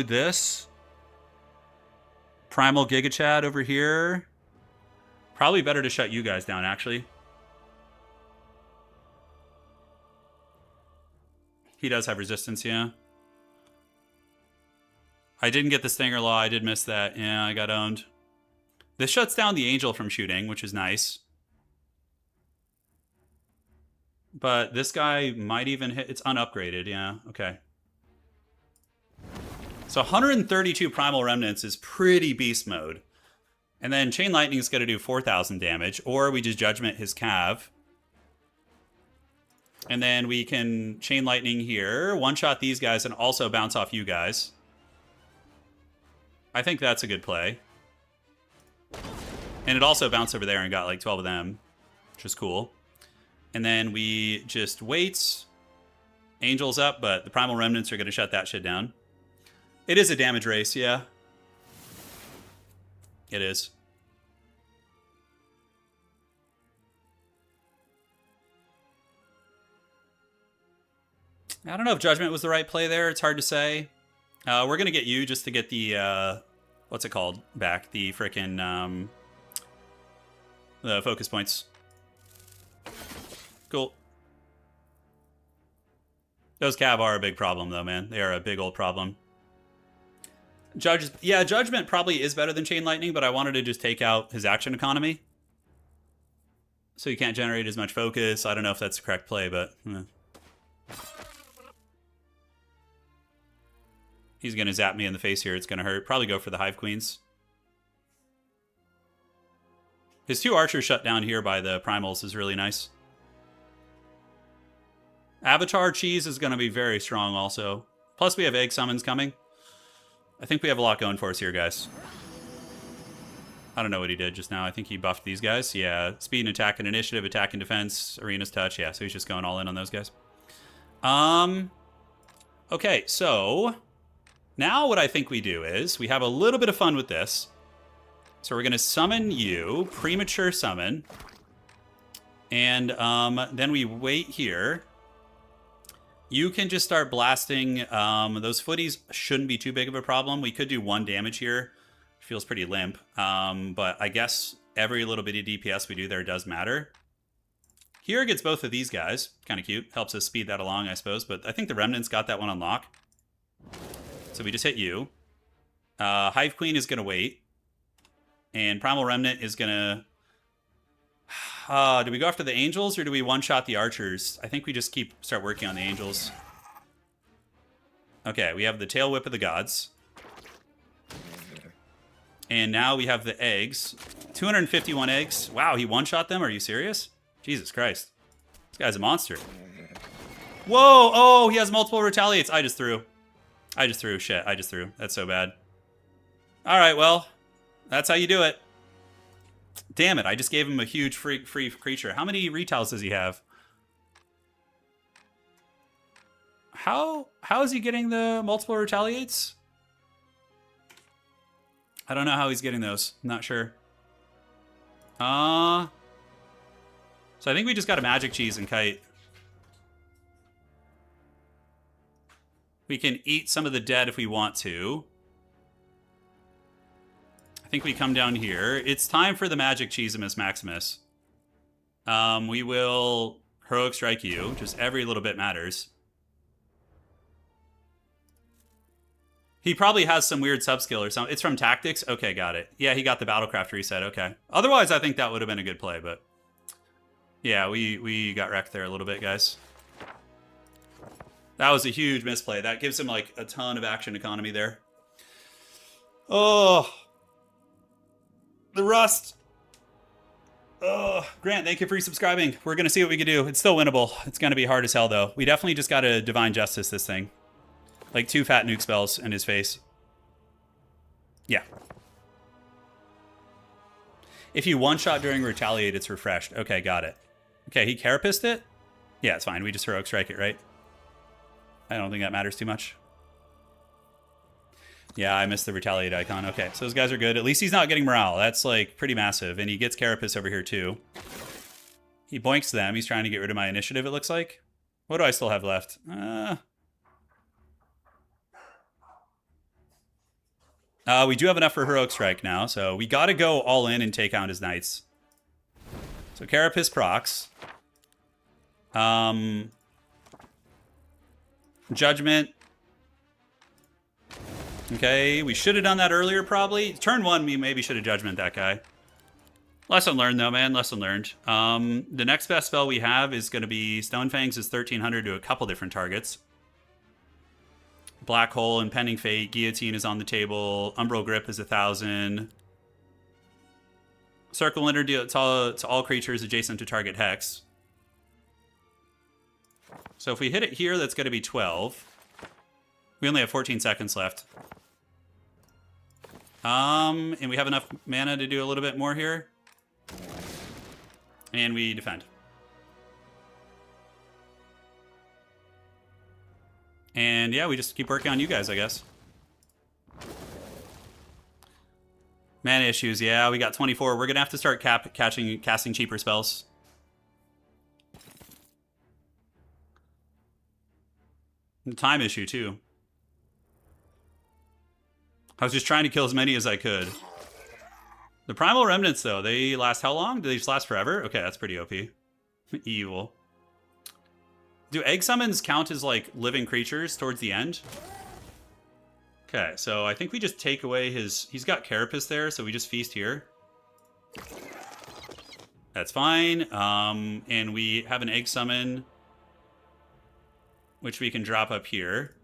this. Primal Giga Chad over here. Probably better to shut you guys down, actually. He does have resistance, yeah. I didn't get the Stinger Law. I did miss that. Yeah, I got owned. This shuts down the Angel from shooting, which is nice. But this guy might even hit... It's unupgraded, yeah. Okay. So 132 Primal Remnants is pretty beast mode. And then Chain Lightning is going to do 4,000 damage. Or we just Judgment his Cav. And then we can Chain Lightning here, one-shot these guys, and also bounce off you guys. I think that's a good play. And it also bounced over there and got like 12 of them, which is cool. And then we just wait. Angel's up, but the Primal Remnants are going to shut that shit down. It is a damage race, yeah. It is. I don't know if Judgment was the right play there. It's hard to say. We're going to get you just to get the, what's it called? Back. The frickin', the focus points. Cool. Those Cav are a big problem, though, man. They are a big old problem. Judgment probably is better than Chain Lightning, but I wanted to just take out his action economy. So you can't generate as much focus. I don't know if that's the correct play, but... He's going to zap me in the face here. It's going to hurt. Probably go for the Hive Queens. His 2 archers shut down here by the Primals is really nice. Avatar Cheese is going to be very strong also. Plus we have Egg Summons coming. I think we have a lot going for us here, guys. I don't know what he did just now. I think he buffed these guys. Yeah, speed and attack and initiative, attack and defense, Arena's Touch. Yeah, so he's just going all in on those guys. Okay, so... Now what I think we do is we have a little bit of fun with this. So we're going to summon you, premature summon. And then we wait here. You can just start blasting. Those footies shouldn't be too big of a problem. We could do 1 damage here. Feels pretty limp. But I guess every little bit of DPS we do there does matter. Here gets both of these guys. Kind of cute. Helps us speed that along, I suppose. But I think the Remnants got that one on lock. So we just hit you. Hive Queen is going to wait. And Primal Remnant is going to... do we go after the Angels or do we one-shot the Archers? I think we just start working on the Angels. Okay, we have the Tail Whip of the Gods. And now we have the eggs. 251 eggs. Wow, he one-shot them? Are you serious? Jesus Christ. This guy's a monster. Whoa! Oh, he has multiple retaliates. I just threw. Shit, I just threw. That's so bad. All right, well, that's how you do it. Damn it, I just gave him a huge free creature. How many retiles does he have? How is he getting the multiple retaliates? I don't know how he's getting those. I'm not sure. So I think we just got a magic cheese and kite. We can eat some of the dead if we want to. I think we come down here. It's time for the magic cheesimus maximus. We will heroic strike you. Just every little bit matters. He probably has some weird subskill or something. It's from tactics? Okay, got it. Yeah, he got the battlecraft reset. Okay. Otherwise, I think that would have been a good play, but... Yeah, we got wrecked there a little bit, guys. That was a huge misplay. That gives him, like, a ton of action economy there. Oh... The rust. Oh, Grant, thank you for resubscribing. We're going to see what we can do. It's still winnable. It's going to be hard as hell, though. We definitely just got to Divine Justice this thing. Like 2 fat nuke spells in his face. Yeah. If you one-shot during Retaliate, it's refreshed. Okay, got it. Okay, he Carapaced it? Yeah, it's fine. We just heroic strike it, right? I don't think that matters too much. Yeah, I missed the Retaliate icon. Okay, so those guys are good. At least he's not getting morale. That's, like, pretty massive. And he gets Carapace over here, too. He boinks them. He's trying to get rid of my initiative, it looks like. What do I still have left? We do have enough for Heroic Strike now, so we gotta go all in and take out his knights. So Carapace procs. Judgment. Okay, we should have done that earlier, probably. Turn 1, we maybe should have Judgment that guy. Lesson learned, though, man. Lesson learned. The next best spell we have is going to be Stone Fangs is 1,300 to a couple different targets. Black Hole, Impending Fate, Guillotine is on the table. Umbral Grip is 1,000. Circle Winter deal to all creatures adjacent to target hex. So if we hit it here, that's going to be 12. We only have 14 seconds left. And we have enough mana to do a little bit more here. And we defend. And yeah, we just keep working on you guys, I guess. Mana issues, yeah, we got 24. We're going to have to start casting cheaper spells. And time issue, too. I was just trying to kill as many as I could. The Primal Remnants, though, they last how long? Do they just last forever? Okay, that's pretty OP. Evil. Do egg summons count as, like, living creatures towards the end? Okay, so I think we just take away his... He's got Carapace there, so we just feast here. That's fine. And we have an egg summon, which we can drop up here.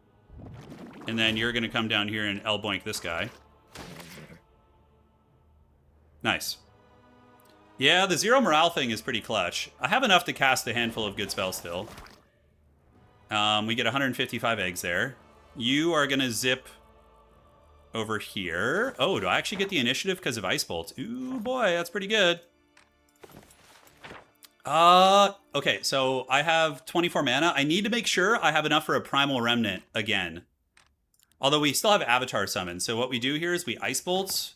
And then you're going to come down here and L-boink this guy. Nice. Yeah, the 0 morale thing is pretty clutch. I have enough to cast a handful of good spells still. We get 155 eggs there. You are going to zip over here. Oh, do I actually get the initiative because of Ice Bolt? Ooh, boy, that's pretty good. Okay, so I have 24 mana. I need to make sure I have enough for a Primal Remnant again. Although we still have Avatar Summon. So what we do here is we Ice Bolts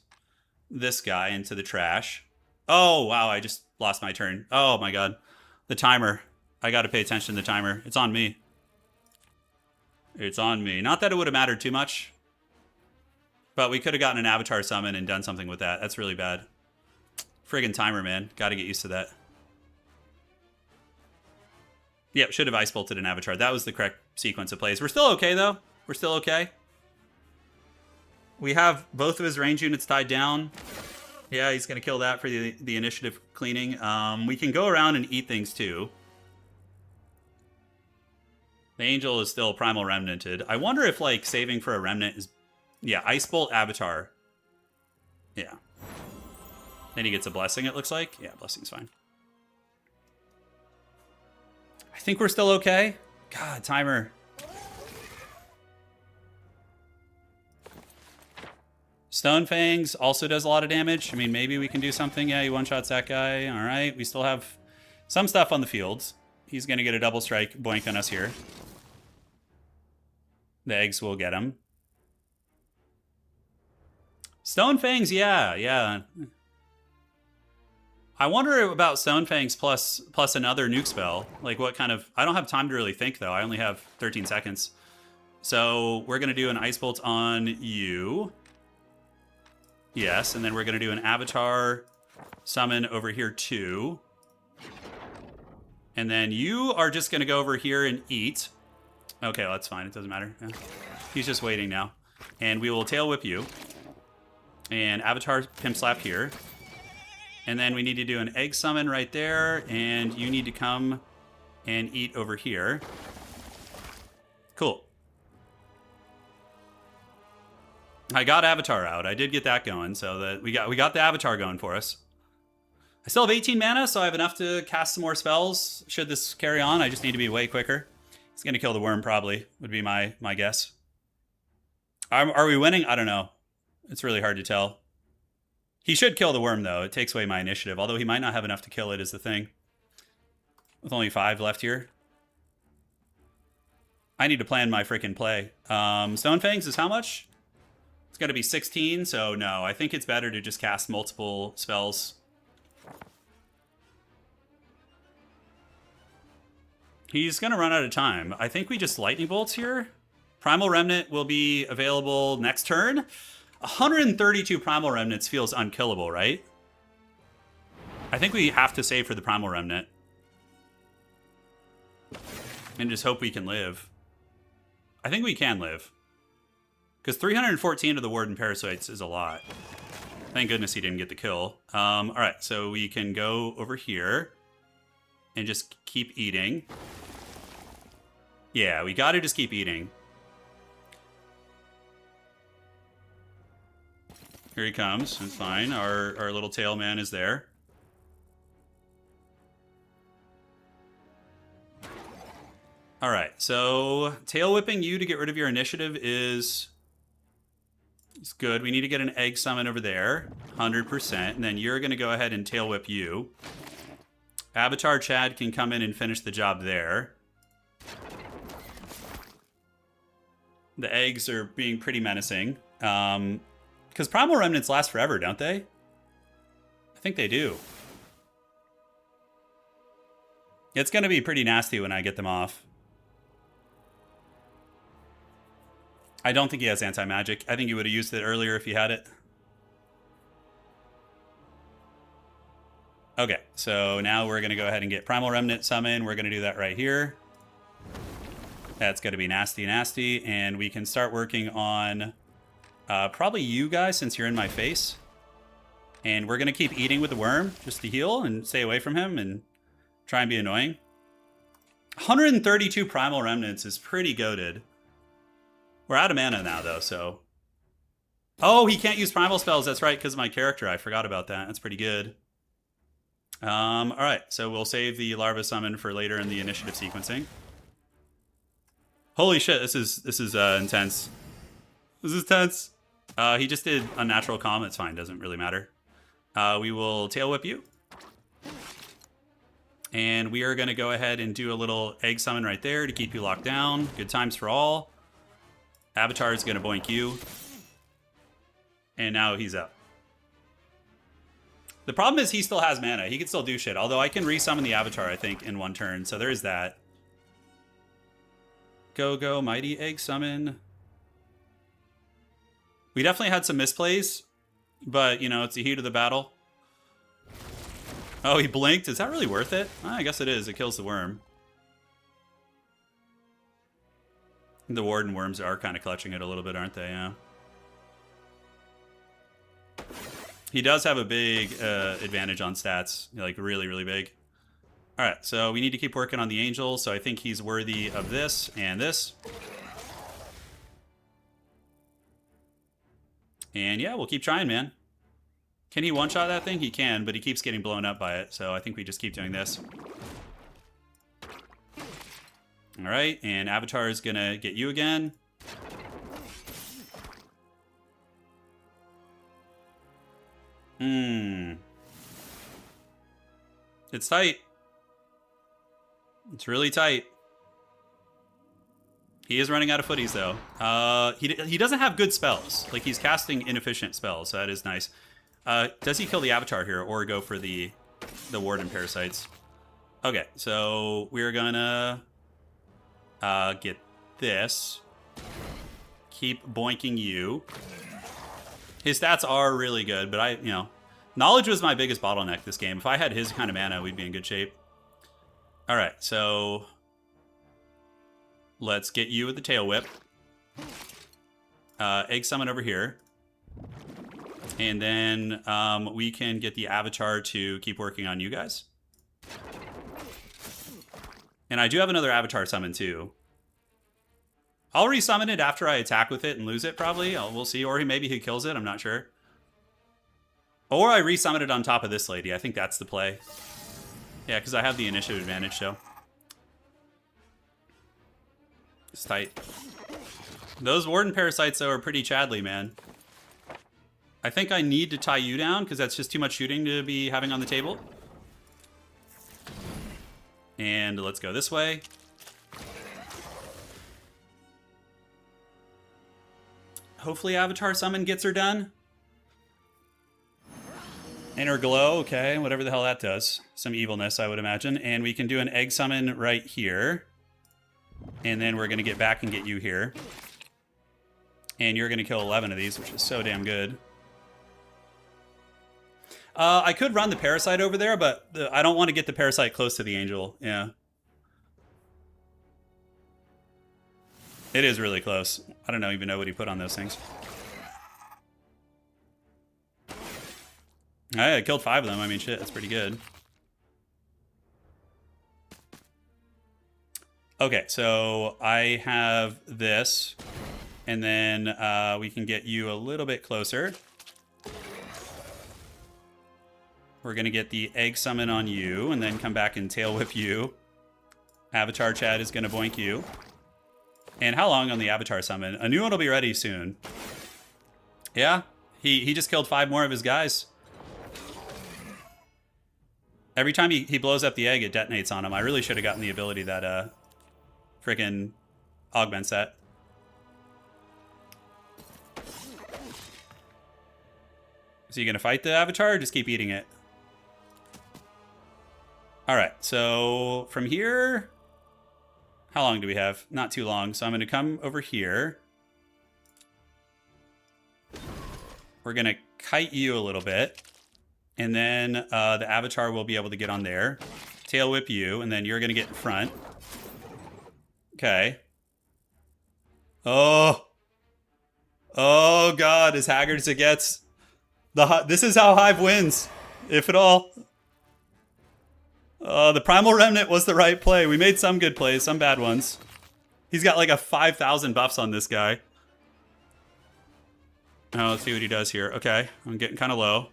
this guy into the trash. Oh, wow, I just lost my turn. Oh, my God. The timer. I got to pay attention to the timer. It's on me. It's on me. Not that it would have mattered too much. But we could have gotten an Avatar Summon and done something with that. That's really bad. Friggin' timer, man. Got to get used to that. Yep, should have Ice Bolted an Avatar. That was the correct sequence of plays. We're still okay, though. We're still okay. We have both of his range units tied down. Yeah, he's going to kill that for the initiative cleaning. We can go around and eat things, too. The Angel is still Primal Remnanted. I wonder if, like, saving for a Remnant is... Yeah, Ice Bolt Avatar. Yeah. Then he gets a Blessing, it looks like. Yeah, Blessing's fine. I think we're still okay. God, timer. Stone Fangs also does a lot of damage. I mean, maybe we can do something. Yeah, he one-shots that guy. All right, we still have some stuff on the fields. He's going to get a double strike boink on us here. The eggs will get him. Stone Fangs, yeah. I wonder about Stone Fangs plus another nuke spell. Like what kind of... I don't have time to really think, though. I only have 13 seconds. So we're going to do an Ice Bolt on you. Yes, and then we're going to do an Avatar summon over here, too. And then you are just going to go over here and eat. Okay, well, that's fine. It doesn't matter. Yeah. He's just waiting now. And we will Tail Whip you. And Avatar Pimp Slap here. And then we need to do an Egg Summon right there. And you need to come and eat over here. Cool. I got Avatar out. I did get that going, so that we got the Avatar going for us. I still have 18 mana, so I have enough to cast some more spells. Should this carry on, I just need to be way quicker. He's going to kill the worm, probably, would be my guess. Are we winning? I don't know. It's really hard to tell. He should kill the worm, though. It takes away my initiative, although he might not have enough to kill it is the thing. With only 5 left here. I need to plan my freaking play. Stone Fangs is how much? It's got to be 16, so no. I think it's better to just cast multiple spells. He's going to run out of time. I think we just Lightning Bolts here. Primal Remnant will be available next turn. 132 Primal Remnants feels unkillable, right? I think we have to save for the Primal Remnant. And just hope we can live. I think we can live. Because 314 of the Warden Parasites is a lot. Thank goodness he didn't get the kill. Alright, so we can go over here. And just keep eating. Yeah, we gotta just keep eating. Here he comes. It's fine. Our little tail man is there. Alright, so tail whipping you to get rid of your initiative is good. We need to get an egg summon over there. 100%. And then you're going to go ahead and tail whip you. Avatar Chad can come in and finish the job there. The eggs are being pretty menacing. Because Primal Remnants last forever, don't they? I think they do. It's going to be pretty nasty when I get them off. I don't think he has anti-magic. I think he would have used it earlier if he had it. Okay, so now we're going to go ahead and get Primal Remnant summon. We're going to do that right here. That's going to be nasty, nasty. And we can start working on probably you guys, since you're in my face. And we're going to keep eating with the worm just to heal and stay away from him and try and be annoying. 132 Primal Remnants is pretty goated. We're out of mana now, though, so... Oh, he can't use primal spells. That's right, because of my character. I forgot about that. That's pretty good. Alright, so we'll save the larva summon for later in the initiative sequencing. Holy shit, this is intense. This is tense. He just did Unnatural Calm. It's fine, doesn't really matter. We will tail whip you. And we are going to go ahead and do a little egg summon right there to keep you locked down. Good times for all. Avatar is going to boink you. And now he's up. The problem is he still has mana. He can still do shit. Although I can resummon the Avatar, I think, in one turn. So there is that. Go, Mighty Egg Summon. We definitely had some misplays. But, you know, it's the heat of the battle. Oh, he blinked. Is that really worth it? I guess it is. It kills the worm. The Warden worms are kind of clutching it a little bit, aren't they? Yeah. He does have a big advantage on stats. Like, really, really big. Alright, so we need to keep working on the Angel. So I think he's worthy of this and this. And yeah, we'll keep trying, man. Can he one-shot that thing? He can, but he keeps getting blown up by it. So I think we just keep doing this. Alright, and Avatar is going to get you again. It's tight. It's really tight. He is running out of footies, though. He doesn't have good spells. Like, he's casting inefficient spells, so that is nice. Does he kill the Avatar here, or go for the Warden Parasites? Okay, so we're gonna get this. Keep boinking you. His stats are really good, but knowledge was my biggest bottleneck this game. If I had his kind of mana, we'd be in good shape. All right, so let's get you with the Tail Whip. Egg Summon over here. And then we can get the Avatar to keep working on you guys. And I do have another Avatar summon too. I'll resummon it after I attack with it and lose it probably. We'll see. Or maybe he kills it. I'm not sure. Or I resummon it on top of this lady. I think that's the play. Yeah, because I have the initiative advantage, so. It's tight. Those Warden Parasites, though, are pretty Chadley, man. I think I need to tie you down, because that's just too much shooting to be having on the table. And let's go this way. Hopefully Avatar Summon gets her done. Inner Glow, okay, whatever the hell that does. Some evilness, I would imagine. And we can do an Egg Summon right here. And then we're going to get back and get you here. And you're going to kill 11 of these, which is so damn good. I could run the Parasite over there, but I don't want to get the Parasite close to the Angel. Yeah. It is really close. I don't even know what he put on those things. I killed 5 of them. I mean, shit, that's pretty good. Okay, so I have this. And then we can get you a little bit closer. We're going to get the Egg Summon on you, and then come back and Tail Whip you. Avatar Chad is going to boink you. And how long on the Avatar Summon? A new one will be ready soon. Yeah, he just killed 5 more of his guys. Every time he blows up the egg, it detonates on him. I really should have gotten the ability that freaking augments that. So you going to fight the Avatar or just keep eating it? Alright, so from here... How long do we have? Not too long. So I'm going to come over here. We're going to kite you a little bit. And then the Avatar will be able to get on there. Tail Whip you, and then you're going to get in front. Okay. Oh. Oh, God. As haggard as it gets. This is how HIVE wins, if at all. The Primal Remnant was the right play. We made some good plays, some bad ones. He's got like a 5,000 buffs on this guy. Oh, let's see what he does here. Okay, I'm getting kind of low.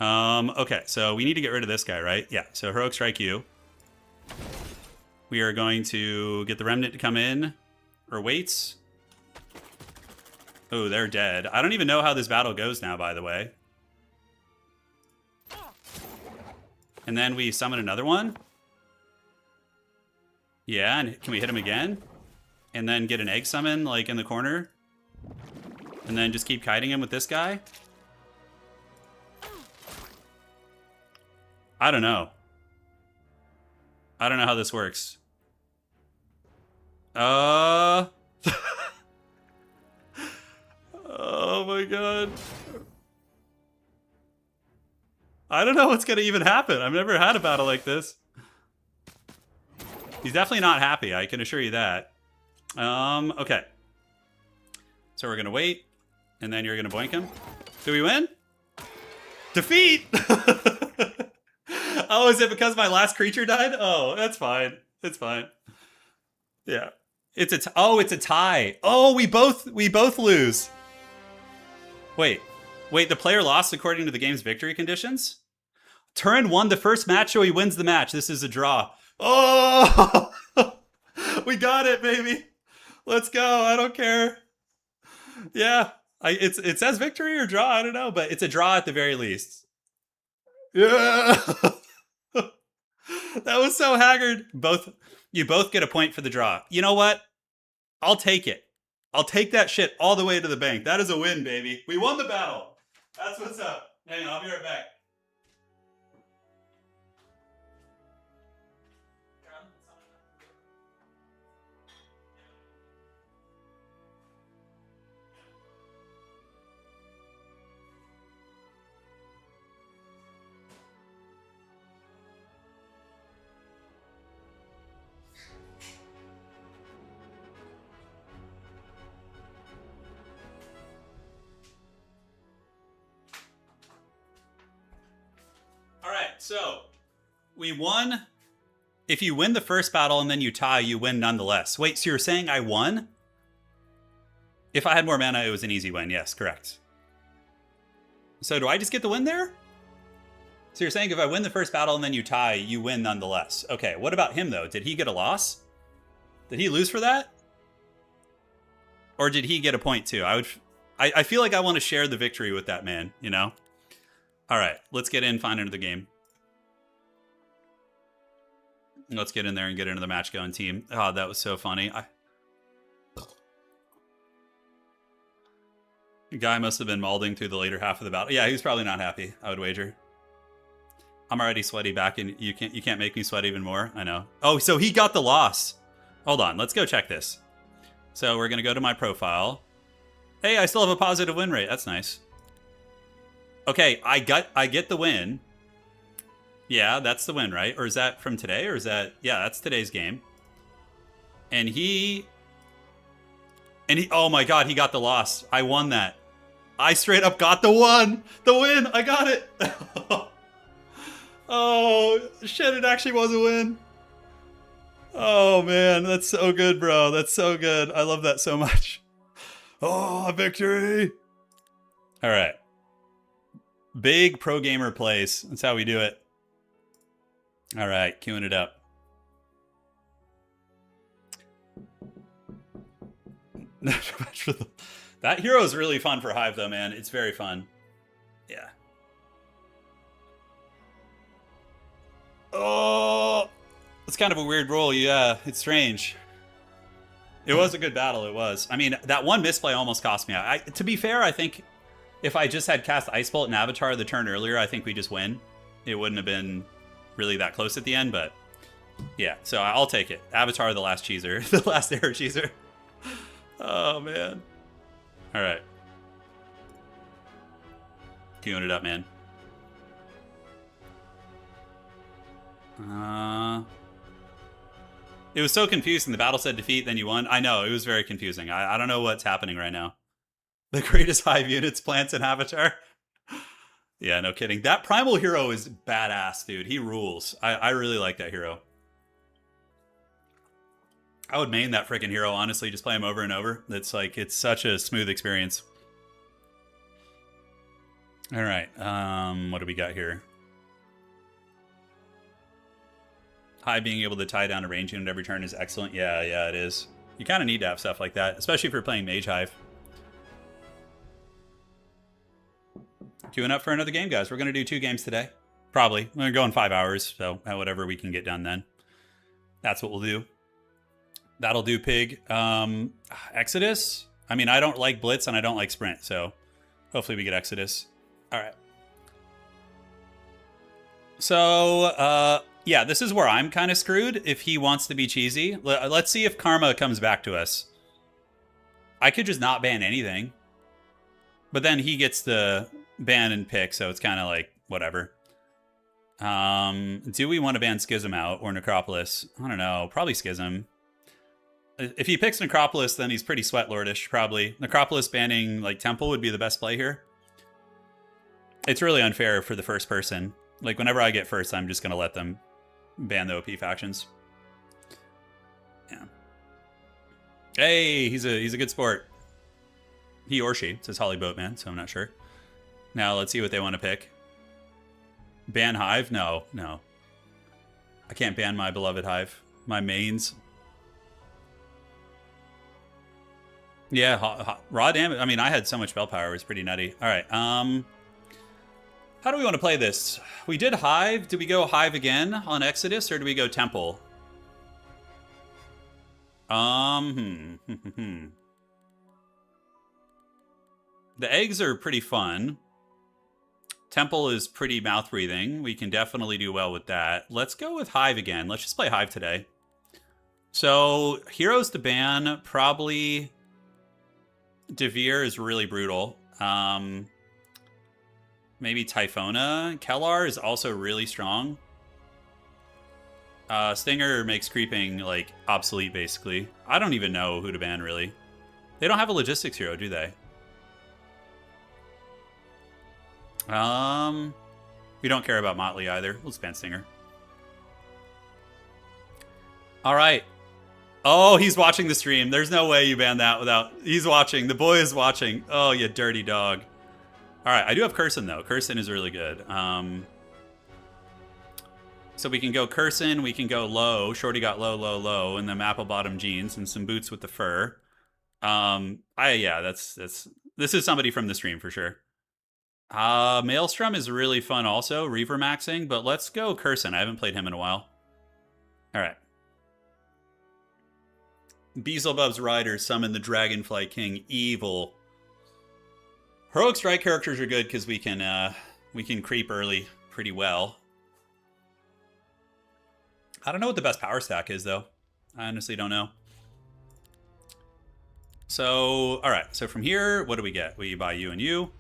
Okay, so we need to get rid of this guy, right? Yeah, so Heroic Strike you. We are going to get the Remnant to come in. Or waits. Oh, they're dead. I don't even know how this battle goes now, by the way. And then we summon another one. Yeah, and can we hit him again? And then get an Egg Summon, like, in the corner? And then just keep kiting him with this guy? I don't know. I don't know how this works. Oh my god. I don't know what's going to even happen. I've never had a battle like this. He's definitely not happy, I can assure you that. Okay. So we're going to wait, and then you're going to boink him. Do we win? Defeat! Oh, is it because my last creature died? Oh, that's fine. It's fine. Yeah. It's a tie. Oh, we both lose. Wait, the player lost according to the game's victory conditions? Turin won the first match, so he wins the match. This is a draw. Oh! We got it, baby. Let's go. I don't care. Yeah. It says victory or draw. I don't know, but it's a draw at the very least. Yeah. That was so haggard. You both get a point for the draw. You know what? I'll take it. I'll take that shit all the way to the bank. That is a win, baby. We won the battle. That's what's up. Hang on, I'll be right back. All right, so we won. If you win the first battle and then you tie, you win nonetheless. Wait, so you're saying I won? If I had more mana, it was an easy win. Yes, correct. So do I just get the win there? So you're saying if I win the first battle and then you tie, you win nonetheless. Okay, what about him, though? Did he get a loss? Did he lose for that? Or did he get a point, too? I feel like I want to share the victory with that man, you know? All right, let's get in, find another game. Let's get in there and get into the match going team. Oh, that was so funny. The guy must have been mauling through the later half of the battle. Yeah, he was probably not happy, I would wager. I'm already sweaty back, and you can't make me sweat even more. I know. Oh, so he got the loss. Hold on, let's go check this. So we're gonna go to my profile. Hey, I still have a positive win rate. That's nice. Okay, I get the win. Yeah, that's the win, right? Or is that from today? Or is that... Yeah, that's today's game. And he... Oh my god, he got the loss. I won that. I straight up got the win. The win! I got it! Oh, shit, it actually was a win. Oh, man, that's so good, bro. That's so good. I love that so much. Oh, victory! All right. Big pro gamer plays. That's how we do it. All right, queuing it up. That hero is really fun for Hive, though, man. It's very fun. Yeah. Oh, it's kind of a weird roll. Yeah, it's strange. It was a good battle. It was. I mean, that one misplay almost cost me. To be fair, I think if I just had cast Ice Bolt and Avatar the turn earlier, I think we just win. It wouldn't have been really that close at the end, but yeah. So I'll take it. Avatar, the last cheeser, the last arrow cheeser. Oh man. All right. Queuing it up, man. It was so confusing. The battle said defeat, then you won. I know, it was very confusing. I don't know what's happening right now. The greatest Hive units, plants, and Avatar. Yeah, no kidding. That Primal hero is badass, dude. He rules. I really like that hero. I would main that freaking hero, honestly. Just play him over and over. It's like, it's such a smooth experience. All right. What do we got here? Hive being able to tie down a range unit every turn is excellent. Yeah, it is. You kind of need to have stuff like that, especially if you're playing Mage Hive. Queuing up for another game, guys. We're going to do 2 games today. Probably. We're going to go in 5 hours, so whatever we can get done then. That's what we'll do. That'll do, Pig. Exodus? I mean, I don't like Blitz and I don't like Sprint, so hopefully we get Exodus. All right. So, yeah, this is where I'm kind of screwed if he wants to be cheesy. Let's see if Karma comes back to us. I could just not ban anything. But then he gets the ban and pick, so it's kind of like, whatever. Do we want to ban Schism out or Necropolis? I don't know. Probably Schism. If he picks Necropolis, then he's pretty Sweatlordish, probably. Necropolis banning like Temple would be the best play here. It's really unfair for the first person. Like, whenever I get first, I'm just going to let them ban the OP factions. Yeah. Hey, he's a good sport. He or she. It says Holly Boatman, so I'm not sure. Now, let's see what they want to pick. Ban Hive? No. I can't ban my beloved Hive. My mains. Yeah, raw damage. I mean, I had so much spell power. It was pretty nutty. All right. How do we want to play this? We did Hive. Do we go Hive again on Exodus, or do we go Temple? The eggs are pretty fun. Temple is pretty mouth-breathing. We can definitely do well with that. Let's go with Hive again. Let's just play Hive today. So, heroes to ban, probably Devere is really brutal. Maybe Typhona. Kellar is also really strong. Stinger makes creeping, like, obsolete, basically. I don't even know who to ban, really. They don't have a logistics hero, do they? We don't care about Motley either. Let's ban Stinger. All right. Oh, he's watching the stream. There's no way you ban that without... He's watching. The boy is watching. Oh, you dirty dog. All right, I do have Curson, though. Curson is really good. So we can go Curson. We can go low. Shorty got low, low, low. And then apple bottom jeans and some boots with the fur. Yeah, that's... This is somebody from the stream for sure. Maelstrom is really fun also. Reaver maxing. But let's go Curson. I haven't played him in a while. All right. Beelzebub's Rider, summon the Dragonfly King, evil. Heroic Strike characters are good because we can creep early pretty well. I don't know what the best power stack is though. I honestly don't know. So, all right. So from here, what do we get? We buy you and you.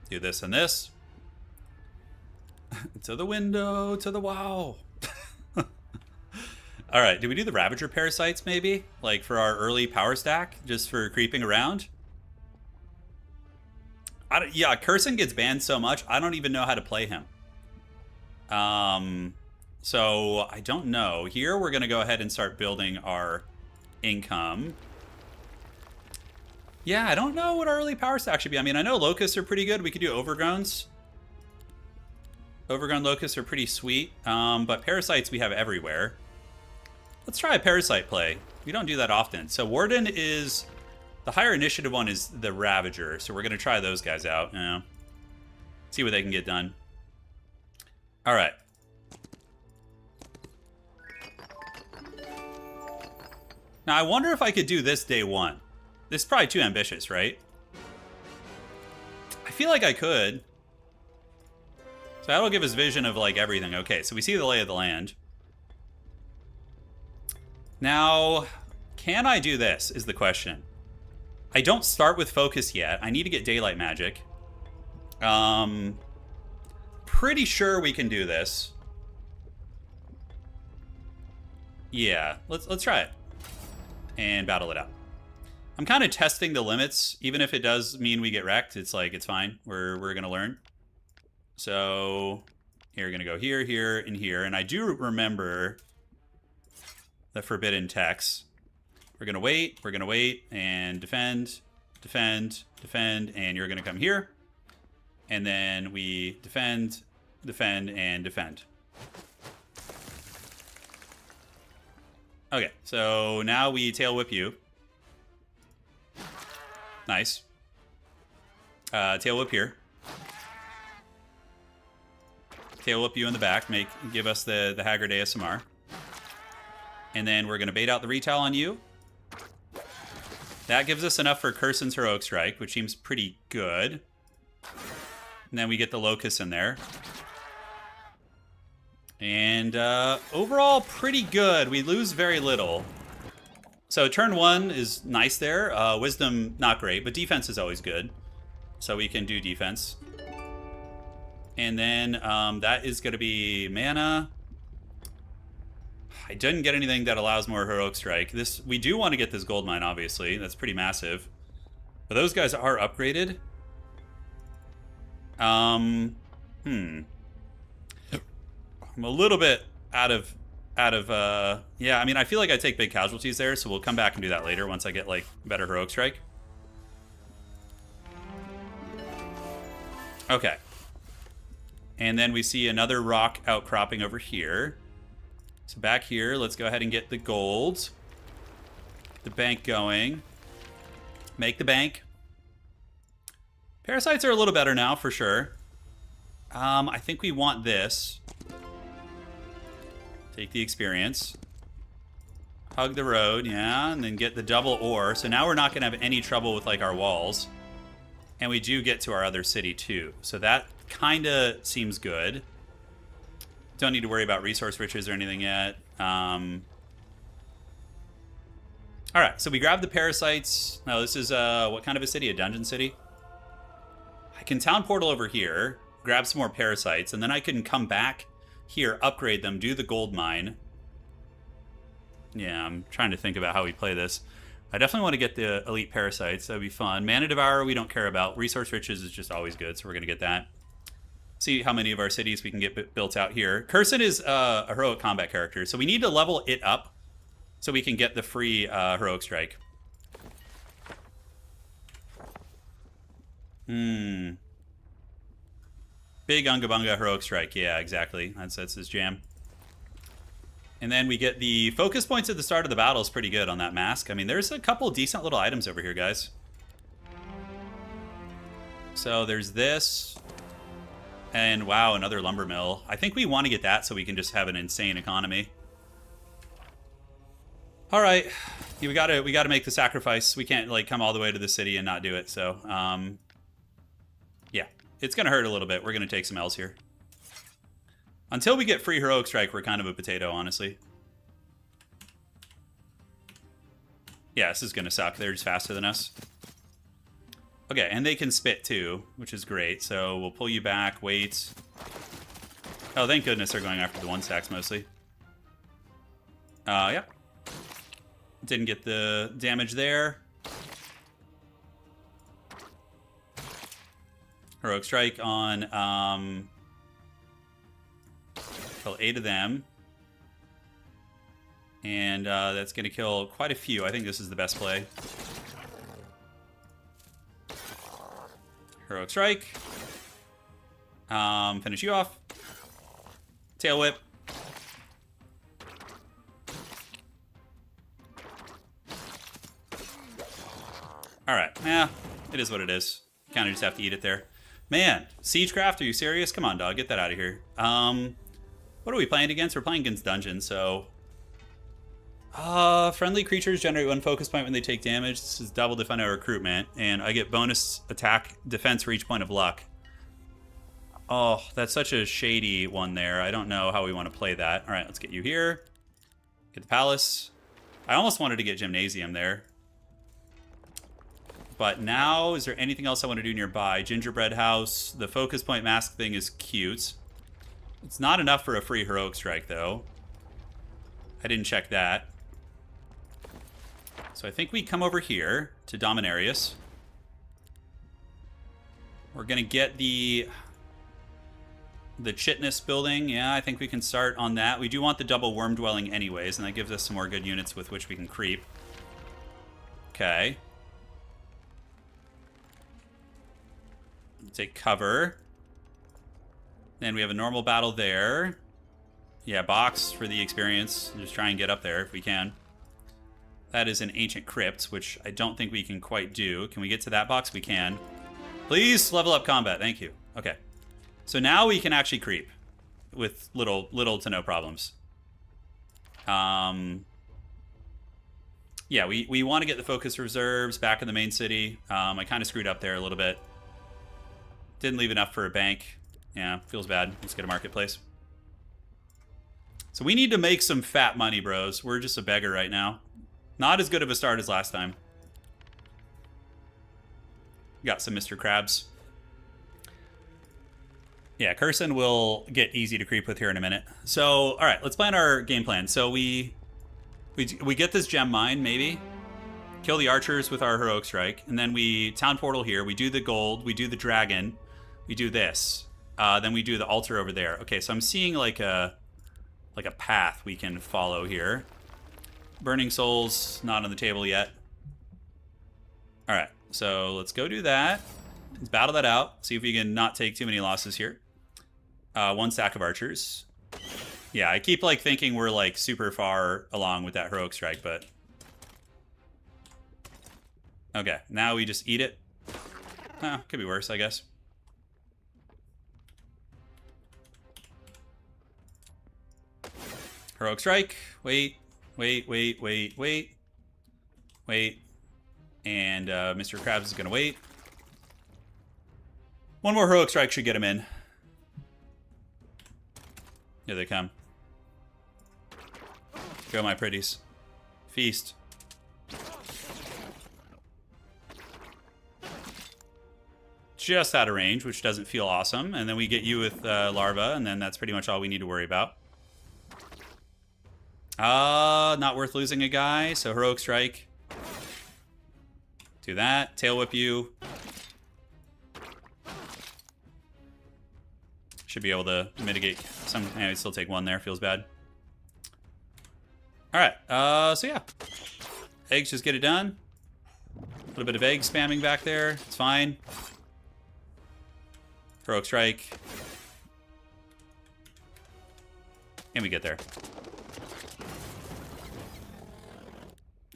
Do this and this. To the window, to the wow. All right, did we do the Ravager Parasites, maybe? Like, for our early power stack, just for creeping around? Yeah, Curson gets banned so much, I don't even know how to play him. So, I don't know. Here, we're going to go ahead and start building our income. Yeah, I don't know what our early power stack should be. I mean, I know Locusts are pretty good. We could do Overgrowns. Overgrown Locusts are pretty sweet, but Parasites we have everywhere. Let's try a Parasite play. We don't do that often. So Warden is... The higher initiative one is the Ravager. So we're going to try those guys out. See what they can get done. All right. Now I wonder if I could do this day one. This is probably too ambitious, right? I feel like I could. So that'll give us vision of like everything. Okay, so we see the lay of the land. Now, can I do this, is the question. I don't start with focus yet. I need to get daylight magic. Pretty sure we can do this. Yeah, let's try it. And battle it out. I'm kind of testing the limits. Even if it does mean we get wrecked, it's like, it's fine. We're going to learn. So, here, we're going to go here, here, and here. And I do remember... the forbidden text. We're going to wait, and defend, defend, defend, and you're going to come here. And then we defend, defend, and defend. Okay, so now we tail whip you. Nice. Tail whip here. Tail whip you in the back, give us the Haggard ASMR. And then we're going to bait out the retail on you. That gives us enough for Curson's Heroic Strike, which seems pretty good. And then we get the Locust in there. And overall, pretty good. We lose very little. So turn one is nice there. Wisdom, not great, but defense is always good. So we can do defense. And then that is going to be mana. I didn't get anything that allows more Heroic Strike. We do want to get this gold mine, obviously. That's pretty massive. But those guys are upgraded. I'm a little bit out of yeah, I mean, I feel like I take big casualties there, so we'll come back and do that later once I get like better Heroic Strike. Okay. And then we see another rock outcropping over here. So back here, let's go ahead and get the gold. Get the bank going. Make the bank. Parasites are a little better now, for sure. I think we want this. Take the experience. Hug the road, yeah, and then get the double ore. So now we're not going to have any trouble with, like, our walls. And we do get to our other city, too. So that kind of seems good. Don't need to worry about resource riches or anything yet. All right, so we grab the parasites. No, this is, what kind of a city? A dungeon city? I can town portal over here, grab some more parasites, and then I can come back here, upgrade them, do the gold mine. Yeah, I'm trying to think about how we play this. I definitely want to get the elite parasites. That'd be fun. Mana Devourer we don't care about. Resource Riches is just always good, so we're going to get that. See how many of our cities we can get built out here. Curson is a heroic combat character, so we need to level it up so we can get the free heroic strike. Big Unga Bunga heroic strike. Yeah, exactly. That's his jam. And then we get the focus points at the start of the battle is pretty good on that mask. I mean, there's a couple decent little items over here, guys. So there's this. And wow, another lumber mill. I think we want to get that so we can just have an insane economy. All right, yeah, we gotta make the sacrifice. We can't like come all the way to the city and not do it. So yeah, it's gonna hurt a little bit. We're gonna take some L's here. Until we get free heroic strike, we're kind of a potato, honestly. Yeah, this is gonna suck. They're just faster than us. Okay, and they can spit too, which is great. So we'll pull you back, wait. Oh, thank goodness they're going after the 1-stacks mostly. Yeah. Didn't get the damage there. Heroic strike on, kill 8 of them. And that's going to kill quite a few. I think this is the best play. Heroic strike. Finish you off. Tail whip. Alright, yeah, it is what it is. Kind of just have to eat it there. Man, Siegecraft, are you serious? Come on, dog, get that out of here. What are we playing against? We're playing against Dungeon, so... friendly creatures generate 1 focus point when they take damage. This is double defender recruitment, and I get bonus attack defense for each point of luck. Oh, that's such a shady one there. I don't know how we want to play that. Alright, let's get you here. Get the palace. I almost wanted to get Gymnasium there. But now, is there anything else I want to do nearby? Gingerbread house. The focus point mask thing is cute. It's not enough for a free heroic strike, though. I didn't check that. So I think we come over here to Dominarius. We're going to get the Chitness building. Yeah, I think we can start on that. We do want the double worm dwelling anyways, and that gives us some more good units with which we can creep. Okay. Take cover. Then we have a normal battle there. Yeah, box for the experience. Just try and get up there if we can. That is an ancient crypt, which I don't think we can quite do. Can we get to that box? We can. Please level up combat. Thank you. Okay. So now we can actually creep with little to no problems. Yeah, we want to get the focus reserves back in the main city. I kind of screwed up there a little bit. Didn't leave enough for a bank. Yeah, feels bad. Let's get a marketplace. So we need to make some fat money, bros. We're just a beggar right now. Not as good of a start as last time. Got some Mr. Krabs. Yeah, Curson will get easy to creep with here in a minute. So, all right, let's plan our game plan. So we get this gem mine, maybe. Kill the archers with our heroic strike. And then we town portal here. We do the gold. We do the dragon. We do this. Then we do the altar over there. Okay, so I'm seeing like a path we can follow here. Burning Souls, not on the table yet. All right, so let's go do that. Let's battle that out. See if we can not take too many losses here. 1 stack of archers. Yeah, I keep like thinking we're like super far along with that heroic strike, but... Okay, now we just eat it. Could be worse, I guess. Heroic Strike. Wait. Wait. And Mr. Krabs is going to wait. One more Heroic Strike should get him in. Here they come. Go, my pretties. Feast. Just out of range, which doesn't feel awesome. And then we get you with Larva, and then that's pretty much all we need to worry about. Not worth losing a guy, so Heroic Strike. Do that. Tail Whip you. Should be able to mitigate some. Anyway, still take one there. Feels bad. Alright, so yeah. Eggs just get it done. A little bit of egg spamming back there. It's fine. Heroic Strike. And we get there.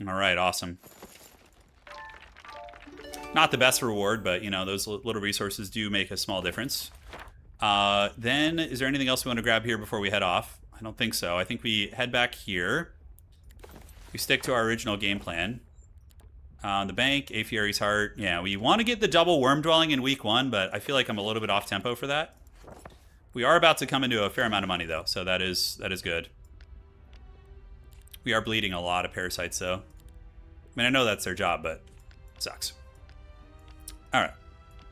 Alright, awesome. Not the best reward, but, you know, those little resources do make a small difference. Then, is there anything else we want to grab here before we head off? I don't think so. I think we head back here. We stick to our original game plan. The bank, Apiary's Heart. Yeah, we want to get the double worm dwelling in week 1, but I feel like I'm a little bit off tempo for that. We are about to come into a fair amount of money, though, so that is good. We are bleeding a lot of parasites, though. I mean, I know that's their job, but it sucks. Alright.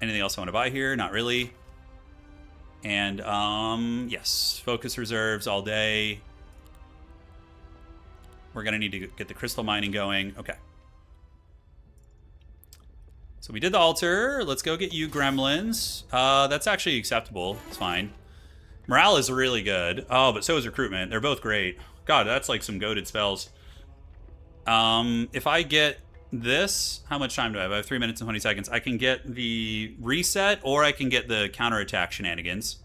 Anything else I want to buy here? Not really. And, yes. Focus reserves all day. We're going to need to get the crystal mining going. Okay. So we did the altar. Let's go get you gremlins. That's actually acceptable. It's fine. Morale is really good. Oh, but so is recruitment. They're both great. God, that's like some goated spells. If I get this, how much time do I have? I have 3 minutes and 20 seconds. I can get the reset, or I can get the counterattack shenanigans.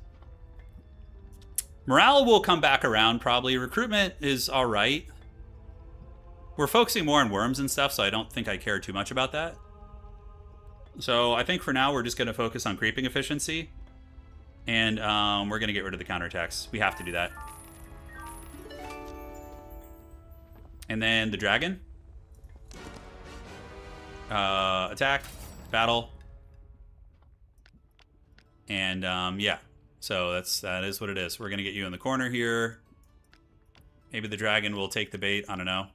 Morale will come back around, probably. Recruitment is all right. We're focusing more on worms and stuff, so I don't think I care too much about that. So I think for now, we're just going to focus on creeping efficiency. And we're going to get rid of the counterattacks. We have to do that. And then the dragon. Attack. Battle. And yeah. So that is what it is. We're going to get you in the corner here. Maybe the dragon will take the bait. I don't know.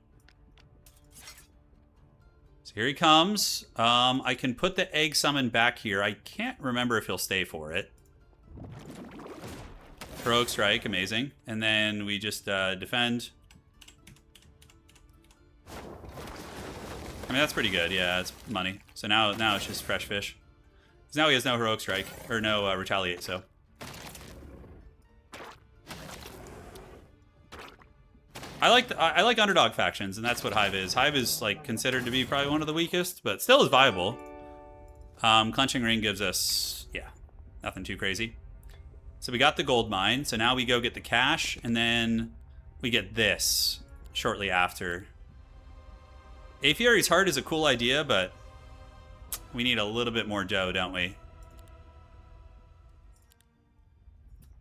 So here he comes. I can put the egg summon back here. I can't remember if he'll stay for it. Heroic Strike, amazing. And then we just defend. I mean, that's pretty good. Yeah, it's money. So now it's just fresh fish. Because now he has no Heroic Strike, or no Retaliate, so. I like underdog factions, and that's what HIVE is. HIVE is like considered to be probably one of the weakest, but still is viable. Clenching Ring gives us, yeah, nothing too crazy. So we got the gold mine, so now we go get the cash, and then we get this shortly after. Apiary's Heart is a cool idea, but we need a little bit more dough, don't we?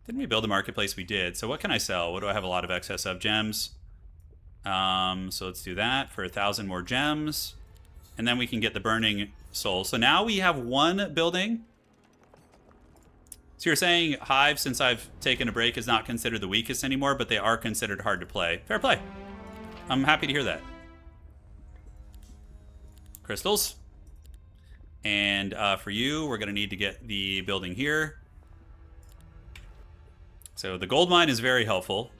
Didn't we build a marketplace? We did. So what can I sell? What do I have a lot of excess of? Gems. So let's do that for 1,000 more gems. And then we can get the Burning Soul. So now we have one building. So you're saying HIVE, since I've taken a break, is not considered the weakest anymore, but they are considered hard to play. Fair play. I'm happy to hear that. Crystals. And for you, we're going to need to get the building here. So the gold mine is very helpful.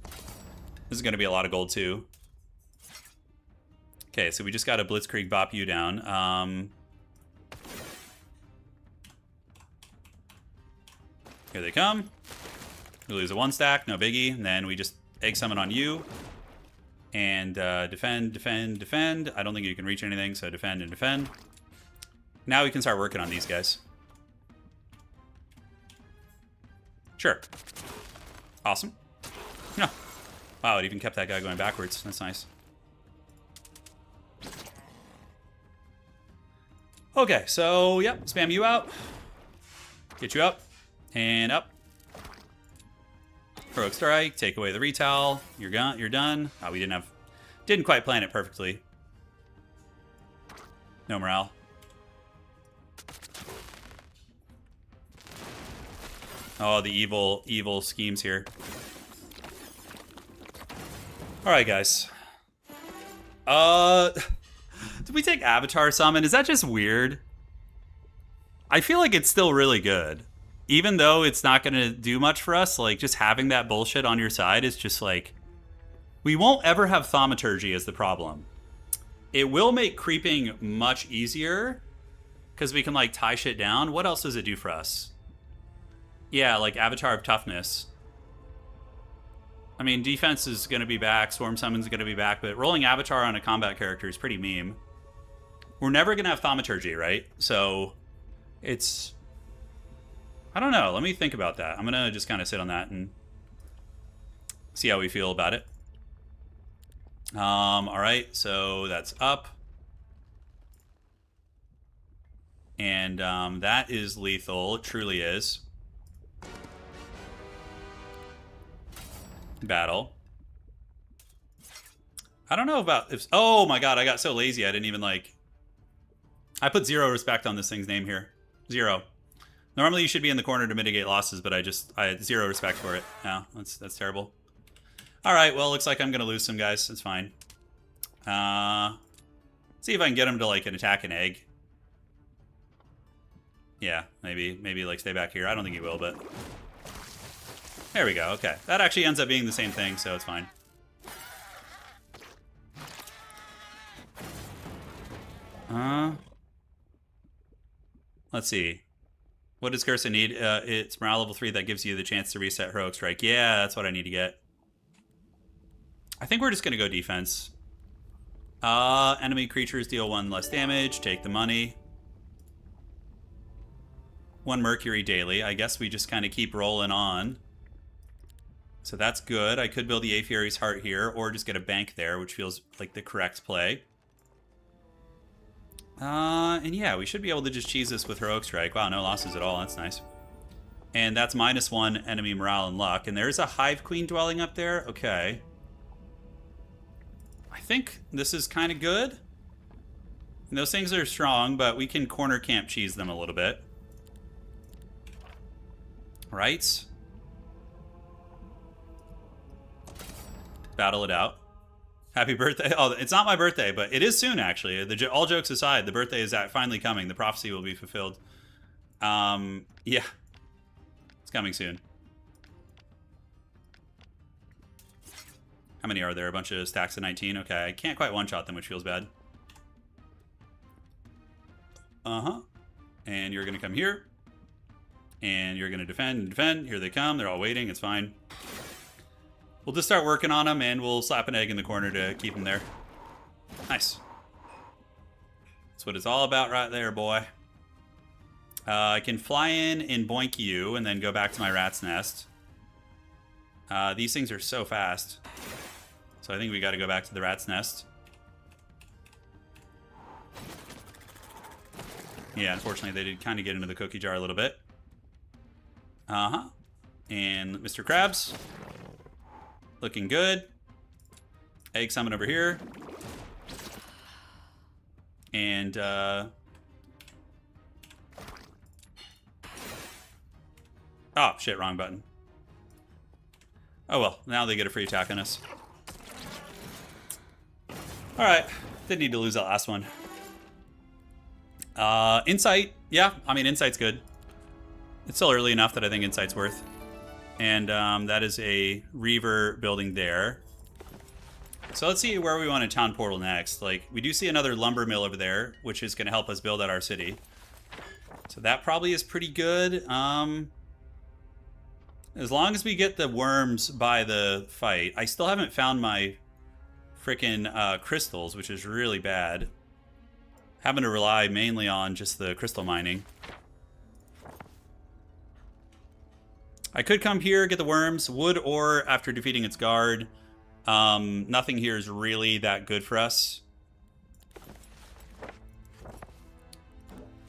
This is going to be a lot of gold too. Okay, so we just got to Blitzkrieg bop you down. Here they come. We lose a 1 stack, no biggie. And then we just egg summon on you. And defend, defend, defend. I don't think you can reach anything, so defend and defend. Now we can start working on these guys. Sure. Awesome. No. Wow, it even kept that guy going backwards. That's nice. Okay, so, yep, spam you out. Get you up. And up. Heroic Strike, take away the retowel. You're gone. You're done. Oh, we didn't quite plan it perfectly. No morale. Oh, the evil schemes here. All right, guys. Did we take Avatar Summon? Is that just weird? I feel like it's still really good. Even though it's not going to do much for us, like, just having that bullshit on your side is just like... We won't ever have Thaumaturgy as the problem. It will make creeping much easier, because we can, like, tie shit down. What else does it do for us? Yeah, like, Avatar of Toughness. I mean, defense is going to be back, Swarm Summon's going to be back, but rolling Avatar on a combat character is pretty meme. We're never going to have Thaumaturgy, right? So, it's... I don't know. Let me think about that. I'm going to just kind of sit on that and see how we feel about it. All right, so that's up. And that is lethal. It truly is. Battle. I don't know about if... Oh my god, I got so lazy. I didn't even, like... I put 0 respect on this thing's name here. 0. Normally you should be in the corner to mitigate losses, but I had 0 respect for it. Yeah, that's terrible. Alright, well, looks like I'm going to lose some guys. That's fine. See if I can get him to, like, attack an egg. Yeah, maybe like, stay back here. I don't think he will, but... There we go, okay. That actually ends up being the same thing, so it's fine. Let's see. What does Cursa need? It's morale level 3 that gives you the chance to reset Heroic Strike. Yeah, that's what I need to get. I think we're just going to go defense. Enemy creatures deal 1 less damage. Take the money. 1 Mercury daily. I guess we just kind of keep rolling on. So that's good. I could build the Apiary's Heart here, or just get a bank there, which feels like the correct play. And yeah, we should be able to just cheese this with Heroic Strike. Wow, no losses at all. That's nice. And that's -1 enemy morale and luck. And there's a Hive Queen dwelling up there. Okay. I think this is kind of good. And those things are strong, but we can corner camp cheese them a little bit. Right? Battle it out. Happy birthday. Oh, it's not my birthday, but it is soon, actually. All jokes aside, the birthday is finally coming. The prophecy will be fulfilled. Yeah. It's coming soon. How many are there? A bunch of stacks of 19? Okay, I can't quite one-shot them, which feels bad. Uh-huh. And you're going to come here. And you're going to defend and defend. Here they come. They're all waiting. It's fine. We'll just start working on them, and we'll slap an egg in the corner to keep them there. Nice. That's what it's all about right there, boy. I can fly in and boink you, and then go back to my rat's nest. These things are so fast. So I think we got to go back to the rat's nest. Yeah, unfortunately, they did kind of get into the cookie jar a little bit. Uh-huh. And Mr. Krabs. Looking good. Egg summon over here. And, oh, shit, wrong button. Oh, well, now they get a free attack on us. Alright, didn't need to lose that last one. Insight. Yeah, I mean, Insight's good. It's still early enough that I think Insight's worth. And that is a Reaver building there. So let's see where we want to town portal next. Like, we do see another lumber mill over there, which is going to help us build out our city. So that probably is pretty good. As long as we get the worms by the fight. I still haven't found my frickin' crystals, which is really bad. Having to rely mainly on just the crystal mining. I could come here, get the worms, would or after defeating its guard. Nothing here is really that good for us.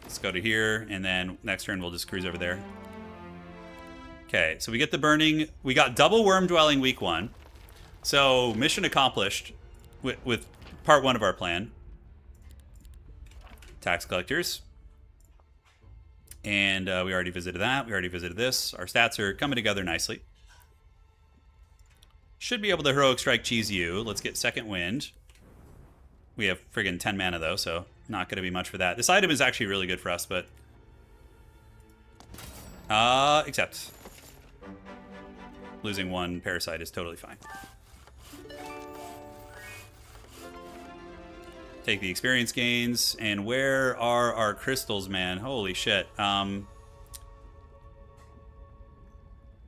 Let's go to here, and then next turn we'll just cruise over there. Okay, so we get the burning. We got double worm dwelling week 1. So mission accomplished with part 1 of our plan. Tax collectors. And we already visited that. We already visited this. Our stats are coming together nicely. Should be able to heroic strike cheese you. Let's get second wind. We have friggin' 10 mana though, so not going to be much for that. This item is actually really good for us, but... except... losing 1 parasite is totally fine. Take the experience gains. And where are our crystals, man? Holy shit.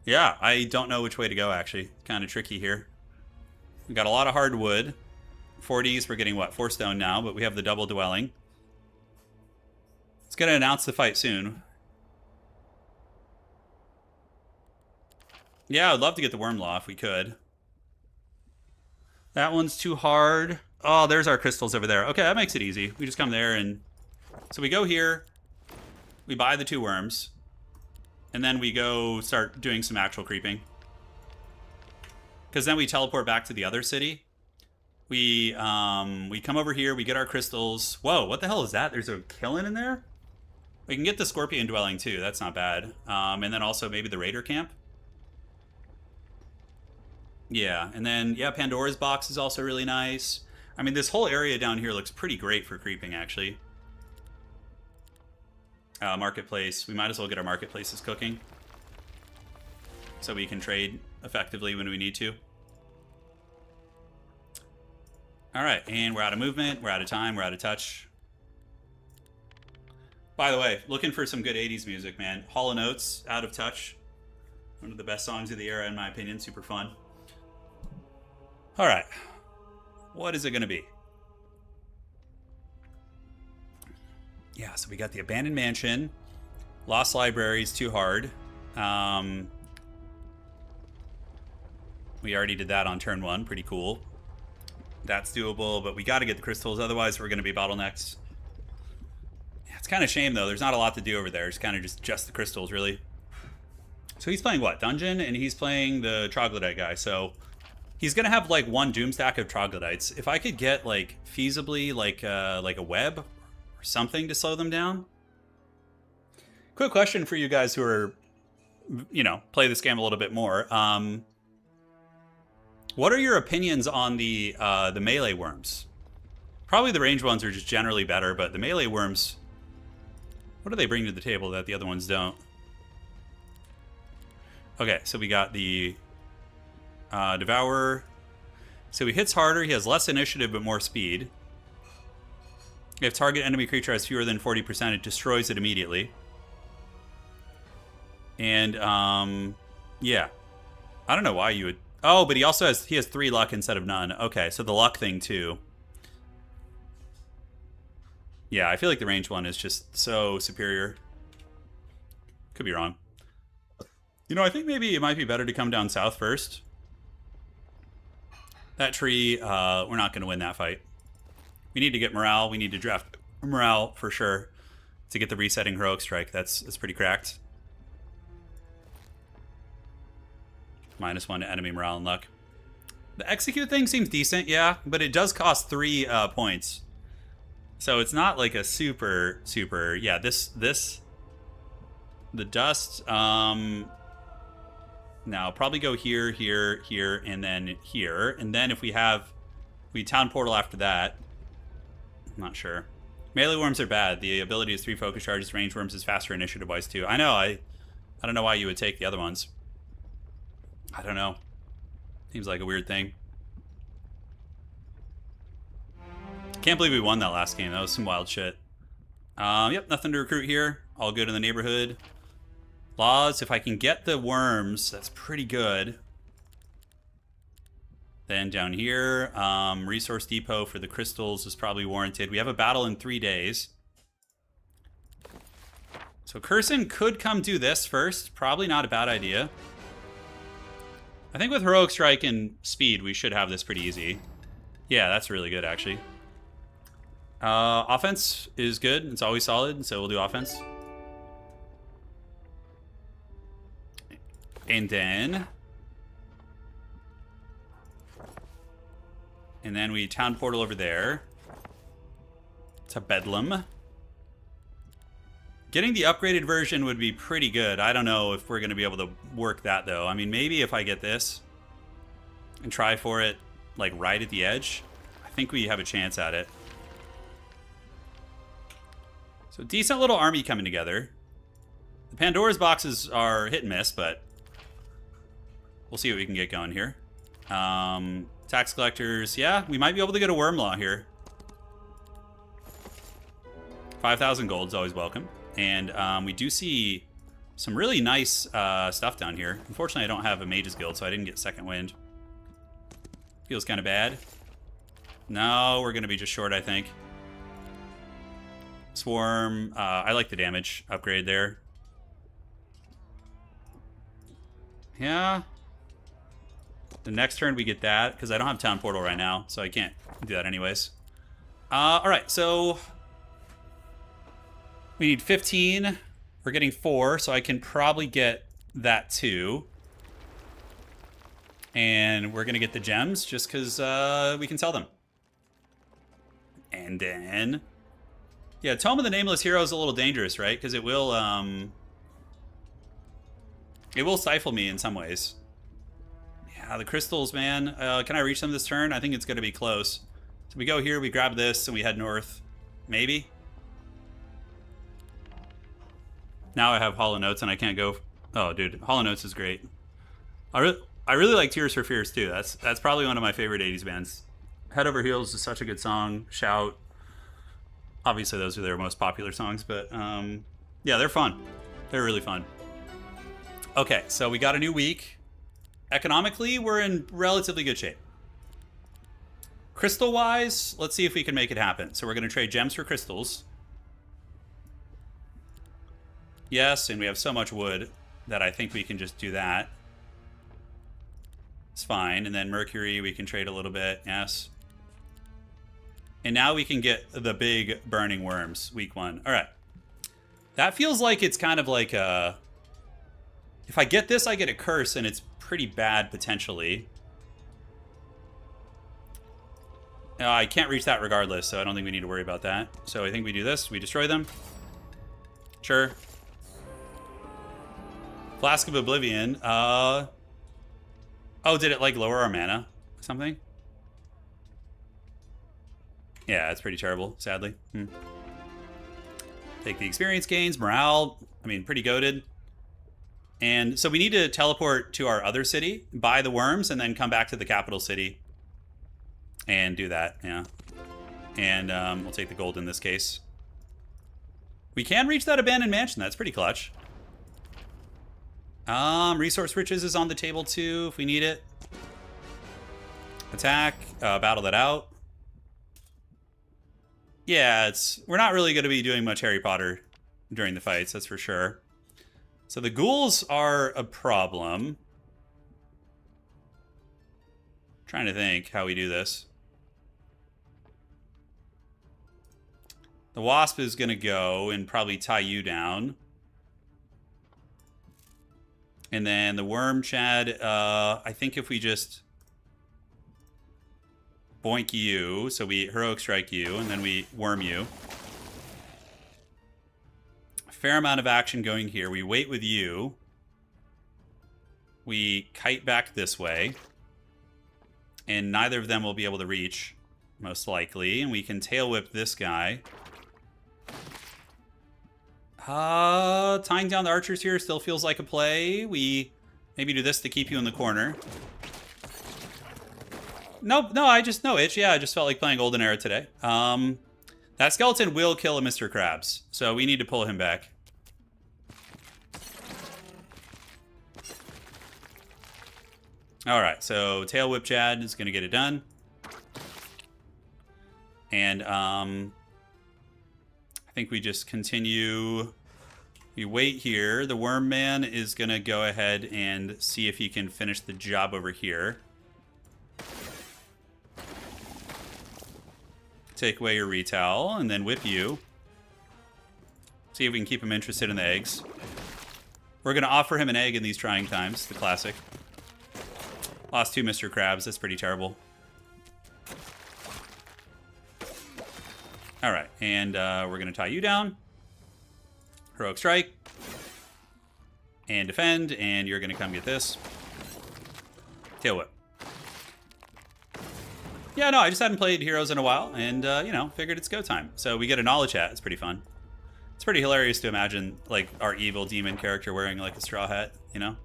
Yeah, I don't know which way to go, actually. Kind of tricky here. We got a lot of hardwood. 40s, we're getting, what, 4 stone now, but we have the double dwelling. It's going to announce the fight soon. Yeah, I'd love to get the worm law if we could. That one's too hard. Oh, there's our crystals over there. Okay, that makes it easy. We just come there and... So we go here. We buy the 2 worms. And then we go start doing some actual creeping. Because then we teleport back to the other city. We come over here, we get our crystals. Whoa, what the hell is that? There's a killing in there? We can get the scorpion dwelling too, that's not bad. And then also maybe the raider camp. Yeah, and then, yeah, Pandora's box is also really nice. I mean, this whole area down here looks pretty great for creeping, actually. Marketplace. We might as well get our marketplaces cooking. So we can trade effectively when we need to. Alright, and we're out of movement, we're out of time, we're out of touch. By the way, looking for some good 80s music, man. Hall & Oates, Out of Touch. One of the best songs of the era, in my opinion. Super fun. Alright. What is it going to be? Yeah, so we got the Abandoned Mansion. Lost Library is too hard. We already did that on turn 1. Pretty cool. That's doable, but we got to get the crystals. Otherwise, we're going to be bottlenecks. Yeah, it's kind of a shame, though. There's not a lot to do over there. It's kind of just the crystals, really. So he's playing, what? Dungeon? And he's playing the Troglodyte guy. So he's going to have, like, 1 Doomstack of Troglodytes. If I could get, like, feasibly, like a web or something to slow them down. Quick question for you guys who are, you know, play this game a little bit more. What are your opinions on the melee worms? Probably the range ones are just generally better, but the melee worms, what do they bring to the table that the other ones don't? Okay, so we got the Devourer. So he hits harder, he has less initiative but more speed. If target enemy creature has fewer than 40%, it destroys it immediately. And, yeah. I don't know why you would... Oh, but he also has 3 luck instead of none. Okay, so the luck thing too. Yeah, I feel like the range one is just so superior. Could be wrong. You know, I think maybe it might be better to come down south first. That tree, we're not going to win that fight. We need to get morale. We need to draft morale for sure to get the resetting heroic strike. That's pretty cracked. -1 to enemy morale and luck. The execute thing seems decent, yeah, but it does cost 3 points. So it's not like a super, yeah, the dust, now probably go here, here, and then here. And then if we town portal after that, I'm not sure. Melee worms are bad. The ability is 3 focus charges. Range worms is faster initiative-wise too. I know, I don't know why you would take the other ones. I don't know. Seems like a weird thing. Can't believe we won that last game. That was some wild shit. Yep, nothing to recruit here. All good in the neighborhood. Laws, if I can get the worms, that's pretty good. Then down here, resource depot for the crystals is probably warranted. We have a battle in 3 days. So Curson could come do this first. Probably not a bad idea. I think with Heroic Strike and Speed, we should have this pretty easy. Yeah, that's really good, actually. Offense is good. It's always solid, so we'll do offense. And then we town portal over there to Bedlam. Getting the upgraded version would be pretty good. I don't know if we're going to be able to work that, though. I mean, maybe if I get this and try for it, like, right at the edge, I think we have a chance at it. So, decent little army coming together. The Pandora's boxes are hit and miss, but we'll see what we can get going here. Tax collectors, yeah, we might be able to get a worm law here. 5,000 gold is always welcome. And we do see some really nice stuff down here. Unfortunately, I don't have a mage's guild, so I didn't get second wind. Feels kind of bad. No, we're going to be just short, I think. Swarm, I like the damage upgrade there. Yeah. The next turn we get that, because I don't have town portal right now, so I can't do that anyways. Alright, so we need 15. We're getting 4, so I can probably get that too. And we're going to get the gems just because we can sell them. And then... yeah, Tome of the Nameless Hero is a little dangerous, right? Because it will stifle me in some ways. Yeah, the crystals, man. Can I reach them this turn? I think it's going to be close. So we go here, we grab this, and we head north. Maybe? Now I have Hollow Notes and I can't go... oh, dude. Hollow Notes is great. I really like Tears for Fears, too. That's probably one of my favorite 80s bands. Head Over Heels is such a good song. Shout. Obviously, those are their most popular songs, but yeah, they're fun. They're really fun. Okay, so we got a new week. Economically, we're in relatively good shape. Crystal-wise, let's see if we can make it happen. So we're going to trade gems for crystals. Yes, and we have so much wood that I think we can just do that. It's fine. And then Mercury, we can trade a little bit. Yes. And now we can get the big burning worms, week 1. All right. That feels like it's kind of like a... if I get this, I get a curse, and it's pretty bad, potentially. I can't reach that regardless, so I don't think we need to worry about that. So I think we do this. We destroy them. Sure. Flask of Oblivion. Oh, did it, like, lower our mana or something? Yeah, it's pretty terrible, sadly. Take the experience gains, morale. I mean, pretty goated. And so we need to teleport to our other city, buy the worms, and then come back to the capital city and do that, yeah. And we'll take the gold in this case. We can reach that abandoned mansion. That's pretty clutch. Resource riches is on the table too, if we need it. Attack, battle that out. Yeah, we're not really going to be doing much Harry Potter during the fights, that's for sure. So the ghouls are a problem. Trying to think how we do this. The wasp is going to go and probably tie you down. And then the worm, Chad, I think if we just boink you, so we heroic strike you, and then we worm you. A fair amount of action going here. We wait with you. We kite back this way. And neither of them will be able to reach, most likely. And we can tail whip this guy. Tying down the archers here still feels like a play. We maybe do this to keep you in the corner. Nope, no, no itch. Yeah, I just felt like playing Olden Era today. That skeleton will kill a Mr. Krabs, so we need to pull him back. Alright, so Tail Whip Chad is going to get it done. And I think we just continue. We wait here. The Worm Man is going to go ahead and see if he can finish the job over here. Take away your retail and then whip you. See if we can keep him interested in the eggs. We're going to offer him an egg in these trying times, the classic. Lost 2 Mr. Krabs. That's pretty terrible. All right, and we're going to tie you down. Heroic Strike. And defend, and you're going to come get this. Tail Whip. Yeah, no, I just hadn't played Heroes in a while, and, you know, figured it's go time. So we get a knowledge hat. It's pretty fun. It's pretty hilarious to imagine, like, our evil demon character wearing, like, a straw hat, you know?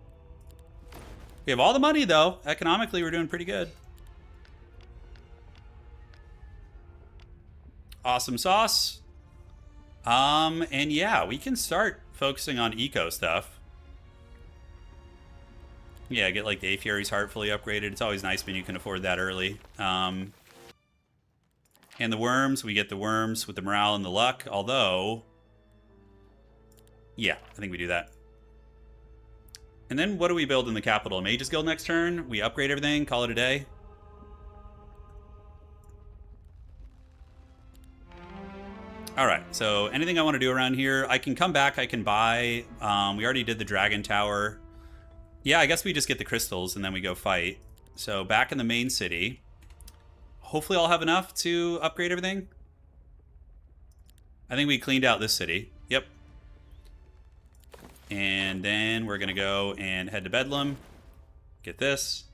We have all the money, though. Economically, we're doing pretty good. Awesome sauce. And yeah, we can start focusing on eco stuff. Yeah, get like the Apiary's Heart fully upgraded. It's always nice when you can afford that early. And the worms, we get the worms with the morale and the luck. Although, yeah, I think we do that. And then what do we build in the capital? Mages Guild next turn. We upgrade everything, call it a day. All right, so anything I want to do around here, I can come back, I can buy. We already did the Dragon Tower. Yeah, I guess we just get the crystals and then we go fight. So back in the main city. Hopefully I'll have enough to upgrade everything. I think we cleaned out this city. Yep. And then we're going to go and head to Bedlam. Get this.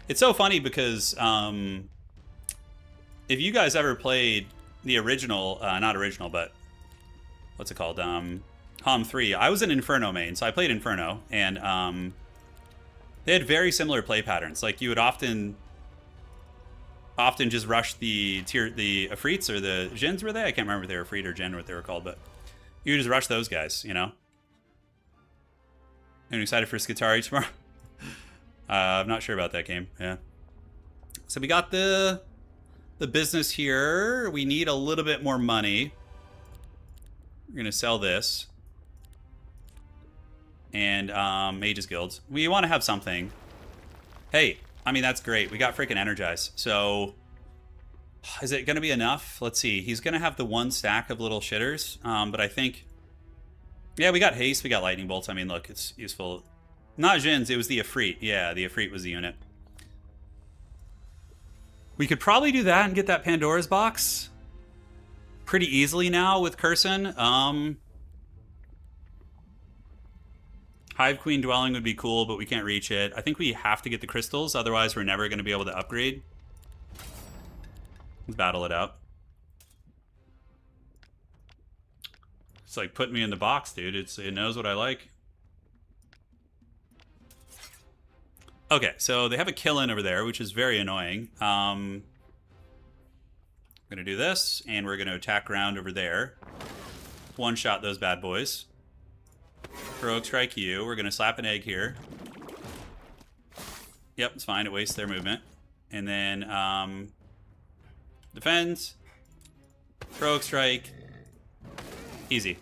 It's so funny because if you guys ever played the original, not original, but what's it called? HOM 3. I was an Inferno main, so I played Inferno, and they had very similar play patterns. Like, you would often just rush the Afrits or the Jins, were they? I can't remember if they were Afrit or Jin, what they were called, but you just rush those guys, you know? I'm excited for Skitari tomorrow. I'm not sure about that game, yeah. So we got the business here. We need a little bit more money. We're going to sell this. And Mages Guilds. We want to have something. Hey, I mean, that's great. We got freaking Energize. So, is it going to be enough? Let's see. He's going to have the 1 stack of little shitters. But I think... Yeah, we got Haste. We got Lightning Bolts. I mean, look, it's useful. Not Jins. It was the Afrit. Yeah, the Afrit was the unit. We could probably do that and get that Pandora's box pretty easily now with Curson. Hive Queen Dwelling would be cool, but we can't reach it. I think we have to get the crystals, otherwise we're never going to be able to upgrade. Let's battle it out. It's like, put me in the box, dude. It knows what I like. Okay, so they have a kill-in over there, which is very annoying. I'm going to do this, and we're going to attack around over there. One-shot those bad boys. Heroic Strike you. We're going to slap an egg here. Yep, it's fine. It wastes their movement. And then, defend. Heroic Strike. Easy.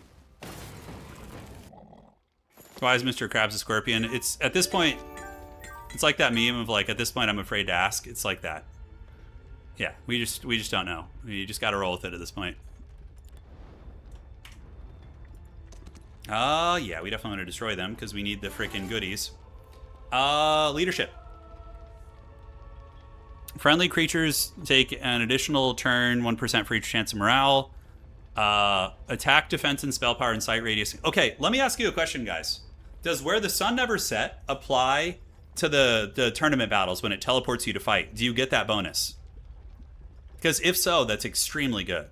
Why is Mr. Krabs a scorpion? It's, at this point... It's like that meme of like, at this point I'm afraid to ask. It's like that. Yeah, we just don't know. You just gotta roll with it at this point. Yeah, we definitely want to destroy them because we need the freaking goodies. Leadership. Friendly creatures take an additional turn, 1% for each chance of morale. Attack, defense, and spell power and sight radius. Okay, let me ask you a question, guys. Does Where the Sun Never Set apply to the tournament battles when it teleports you to fight? Do you get that bonus? Because if so, that's extremely good.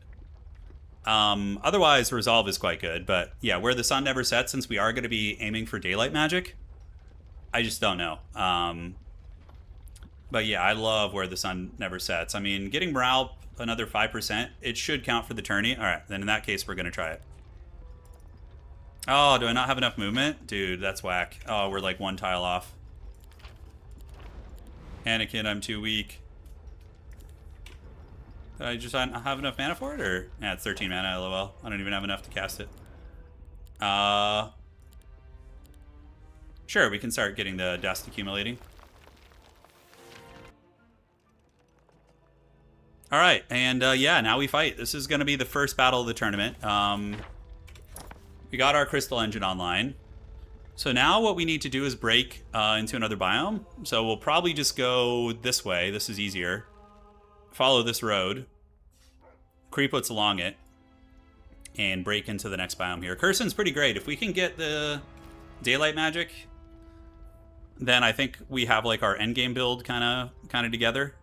Otherwise, Resolve is quite good. But yeah, Where the Sun Never Sets, since we are going to be aiming for daylight magic, I just don't know. But yeah, I love Where the Sun Never Sets. I mean, getting morale another 5%, it should count for the tourney. All right, then in that case, we're going to try it. Oh, do I not have enough movement? Dude, that's whack. Oh, we're like 1 tile off. Anakin, I'm too weak. Did I just not have enough mana for it? Or, yeah, it's 13 mana, lol. I don't even have enough to cast it. Sure, we can start getting the dust accumulating. All right, and yeah, now we fight. This is going to be the first battle of the tournament. We got our Crystal Engine online. So now what we need to do is break into another biome. So we'll probably just go this way. This is easier. Follow this road. Creep what's along it. And break into the next biome here. Curson's pretty great. If we can get the daylight magic, then I think we have like our endgame build kind of together.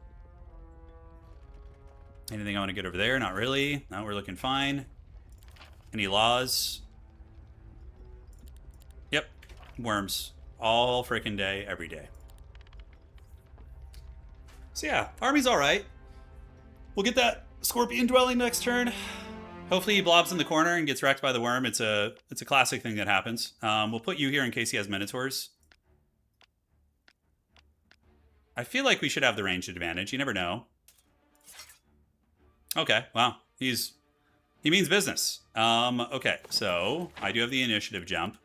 Anything I want to get over there? Not really. No, we're looking fine. Any laws? Yep. Worms. All freaking day, every day. So yeah, army's alright. We'll get that scorpion dwelling next turn. Hopefully he blobs in the corner and gets wrecked by the worm. It's a classic thing that happens. We'll put you here in case he has minotaurs. I feel like we should have the range advantage. You never know. Okay, wow. He means business. Okay, so I do have the initiative jump.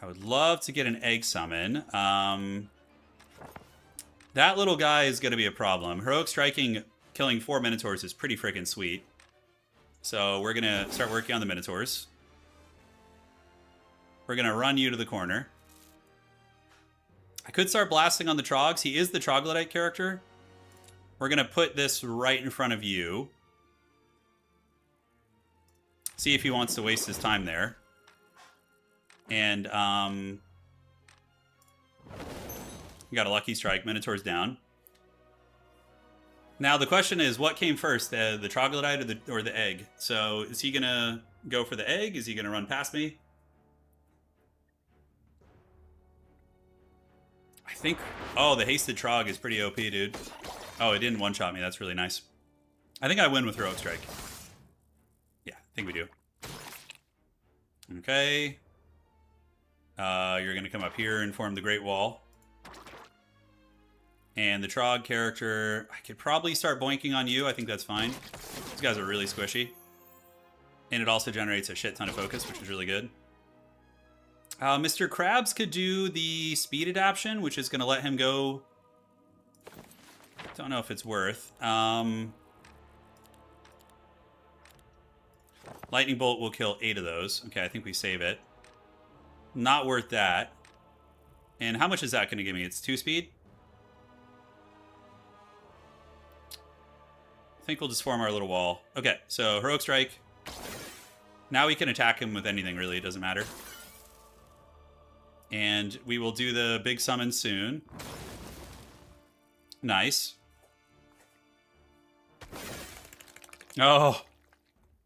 I would love to get an egg summon. That little guy is going to be a problem. Heroic striking, killing 4 minotaurs is pretty freaking sweet. So we're going to start working on the minotaurs. We're going to run you to the corner. I could start blasting on the trogs. He is the troglodyte character. We're going to put this right in front of you. See if he wants to waste his time there. And, we got a lucky strike. Minotaur's down. Now, the question is, what came first? The troglodyte or the egg? So, is he going to go for the egg? Is he going to run past me? I think... Oh, the hasted trog is pretty OP, dude. Oh, it didn't one-shot me. That's really nice. I think I win with Heroic Strike. Yeah, I think we do. Okay. You're going to come up here and form the Great Wall. And the Trog character, I could probably start boinking on you. I think that's fine. These guys are really squishy. And it also generates a shit ton of focus, which is really good. Mr. Krabs could do the speed adaptation, which is going to let him go... Don't know if it's worth. Lightning Bolt will kill 8 of those. Okay, I think we save it. Not worth that. And how much is that going to give me? It's 2 speed? I think we'll just form our little wall. Okay, so Heroic Strike. Now we can attack him with anything, really. It doesn't matter. And we will do the big summon soon. Nice. Oh,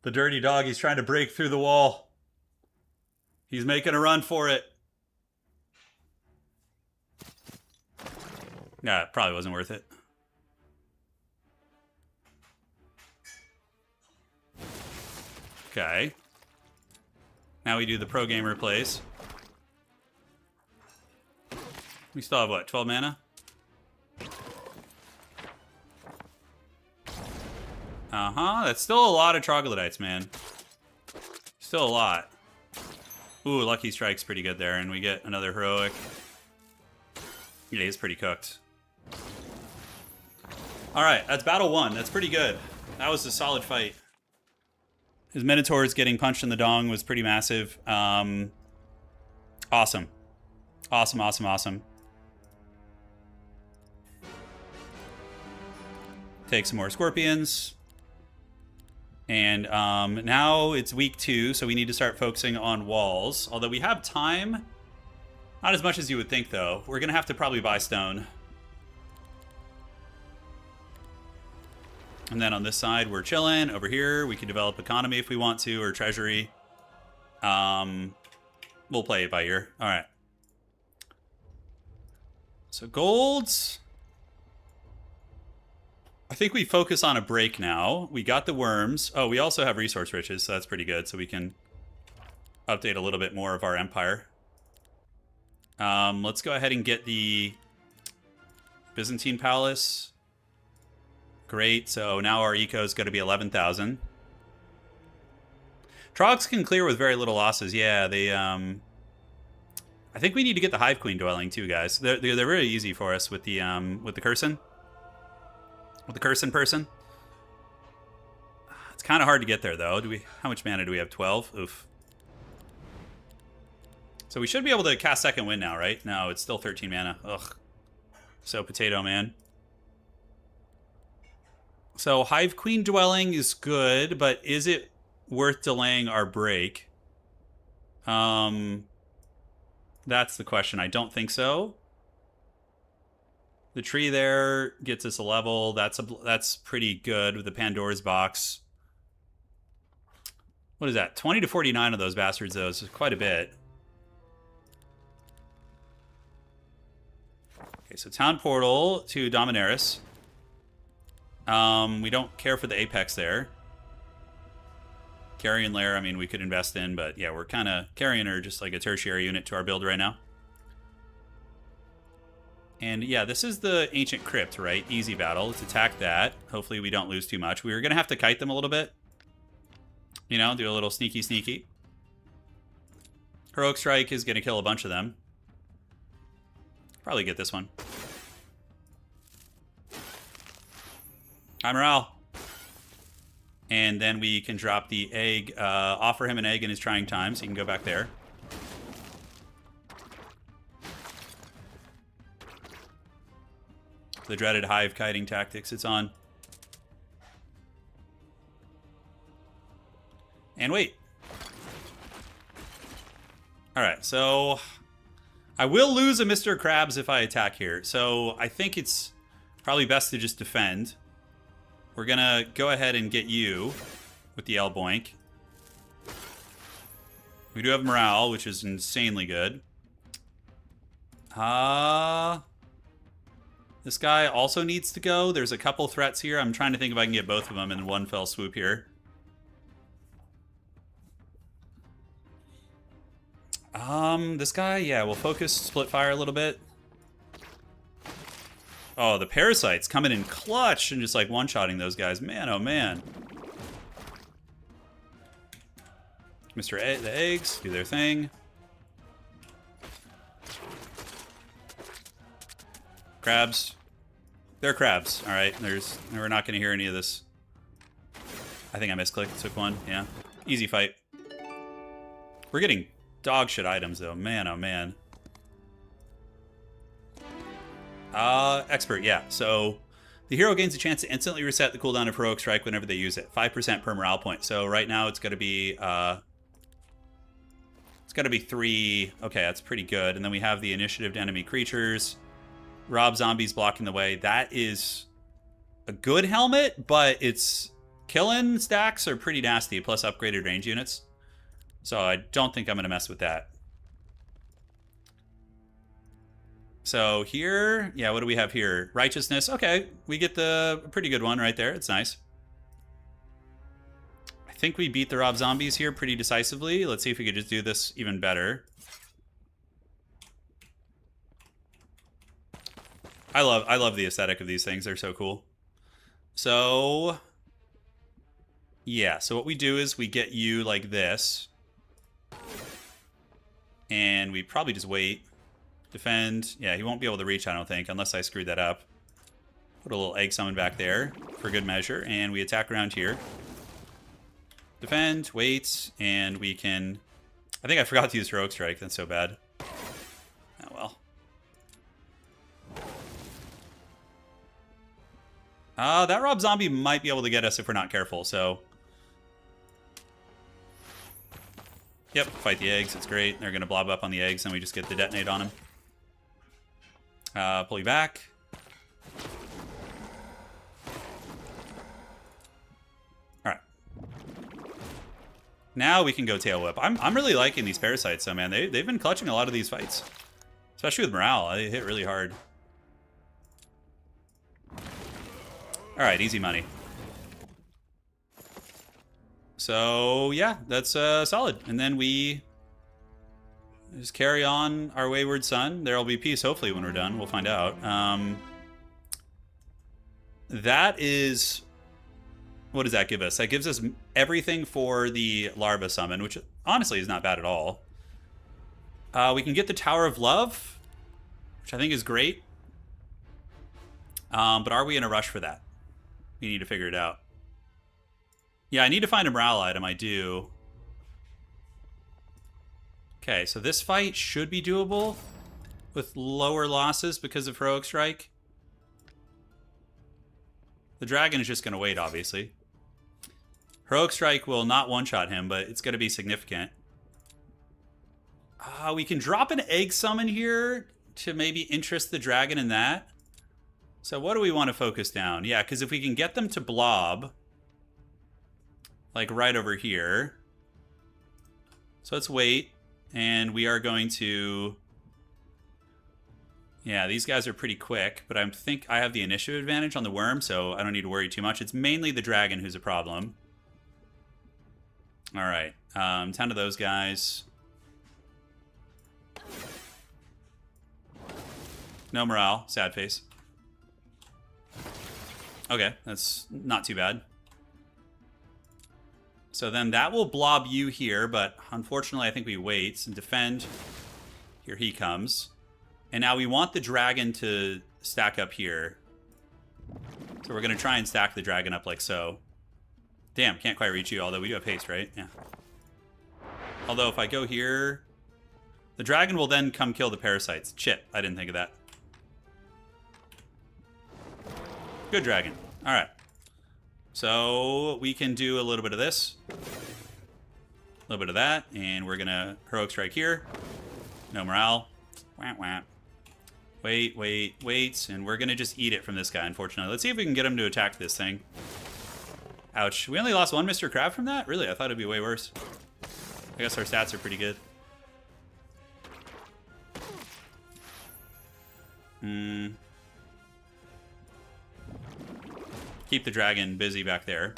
the dirty dog. He's trying to break through the wall. He's making a run for it. Yeah, it probably wasn't worth it. Okay. Now we do the pro gamer plays. We still have, what, 12 mana? Uh-huh. That's still a lot of troglodytes, man. Still a lot. Ooh, Lucky Strike's pretty good there, and we get another heroic. Yeah, he's pretty cooked. Alright, that's battle 1. That's pretty good. That was a solid fight. His Minotaurs getting punched in the dong was pretty massive. Awesome. Awesome, awesome, awesome. Take some more scorpions. And now it's week 2, so we need to start focusing on walls. Although we have time. Not as much as you would think, though. We're going to have to probably buy stone. And then on this side, we're chilling. Over here, we can develop economy if we want to, or treasury. We'll play it by ear. All right. So golds. I think we focus on a break now. We got the worms. Oh, we also have resource riches, so that's pretty good. So we can update a little bit more of our empire. Let's go ahead and get the Byzantine Palace. Great. So now our eco is going to be 11,000. Trogs can clear with very little losses. Yeah, they... I think we need to get the Hive Queen dwelling too, guys. They're really easy for us with the Curson. With the Curson person. It's kind of hard to get there, though. How much mana do we have? 12? Oof. So we should be able to cast Second Wind now, right? No, it's still 13 mana. Ugh. So potato, man. So Hive Queen Dwelling is good, but is it worth delaying our break? That's the question. I don't think so. The tree there gets us a level. That's pretty good with the Pandora's box. What is that? 20 to 49 of those bastards, though. It's quite a bit. Okay, so Town Portal to Dominaris. We don't care for the Apex there. Carrion Lair, I mean, we could invest in, but yeah, we're kind of Carrion or just like a tertiary unit to our build right now. And yeah, this is the Ancient Crypt, right? Easy battle. Let's attack that. Hopefully we don't lose too much. We were going to have to kite them a little bit. You know, do a little sneaky sneaky. Heroic Strike is going to kill a bunch of them. Probably get this one. High morale. And then we can drop the egg, offer him an egg in his trying times. He can go back there. The dreaded Hive kiting tactics, it's on. And wait. Alright, so I will lose a Mr. Krabs if I attack here. So I think it's probably best to just defend. We're gonna go ahead and get you with the L-Boink. We do have morale, which is insanely good. This guy also needs to go. There's a couple threats here. I'm trying to think if I can get both of them in one fell swoop here. This guy, yeah, we'll focus split fire a little bit. Oh, the parasites coming in clutch and just like one-shotting those guys. Man, oh man. The eggs do their thing. Crabs. They're crabs. All right. We're not going to hear any of this. I think I misclicked. Took one. Yeah. Easy fight. We're getting dog shit items though. Man, oh man. Expert, yeah. So the hero gains a chance to instantly reset the cooldown of Heroic Strike whenever they use it. 5% per morale point. So right now it's going to be 3. Okay, that's pretty good. And then we have the initiative to enemy creatures. Rob zombies blocking the way. That is a good helmet, but its killing stacks are pretty nasty, plus upgraded range units. So I don't think I'm going to mess with that. So here, yeah, what do we have here? Righteousness. Okay, we get the pretty good one right there. It's nice. I think we beat the Rob zombies here pretty decisively. Let's see if we could just do this even better. I love the aesthetic of these things. They're so cool. So yeah, so what we do is we get you like this. And we probably just wait. Defend. Yeah, he won't be able to reach, I don't think, unless I screwed that up. Put a little egg summon back there for good measure. And we attack around here. Defend, wait, and we can... I think I forgot to use Heroic Strike. That's so bad. Oh, well. That Rob Zombie might be able to get us if we're not careful, so... Yep, fight the eggs. It's great. They're going to blob up on the eggs, and we just get the detonate on them. Pull you back. Alright. Now we can go tail whip. I'm really liking these parasites, though, man. They've been clutching a lot of these fights. Especially with morale. They hit really hard. Alright, easy money. So, yeah, that's solid. And then we just carry on our wayward son. There'll be peace, hopefully, when we're done. We'll find out. That is... What does that give us? That gives us everything for the Larva Summon, which honestly is not bad at all. We can get the Tower of Love, which I think is great. But are we in a rush for that? We need to figure it out. Yeah, I need to find a morale item. I do. Okay, so this fight should be doable with lower losses because of Heroic Strike. The dragon is just going to wait, obviously. Heroic Strike will not one-shot him, but it's going to be significant. We can drop an egg summon here to maybe interest the dragon in that. So what do we want to focus down? Yeah, because if we can get them to blob, like right over here. So let's wait. And we are going to... Yeah, these guys are pretty quick, but I think I have the initiative advantage on the worm, so I don't need to worry too much. It's mainly the dragon who's a problem. All right, 10 of those guys. No morale, sad face. Okay, that's not too bad. So then that will blob you here, but unfortunately I think we wait and defend. Here he comes. And now we want the dragon to stack up here. So we're going to try and stack the dragon up like so. Damn, can't quite reach you, although we do have haste, right? Yeah. Although if I go here, the dragon will then come kill the parasites. Shit, I didn't think of that. Good dragon. All right. So we can do a little bit of this. A little bit of that. And we're going to Heroic Strike here. No morale. Wah, wah. Wait, wait, wait. And we're going to just eat it from this guy, unfortunately. Let's see if we can get him to attack this thing. Ouch. We only lost one Mr. Crab from that? Really? I thought it'd be way worse. I guess our stats are pretty good. Keep the dragon busy back there.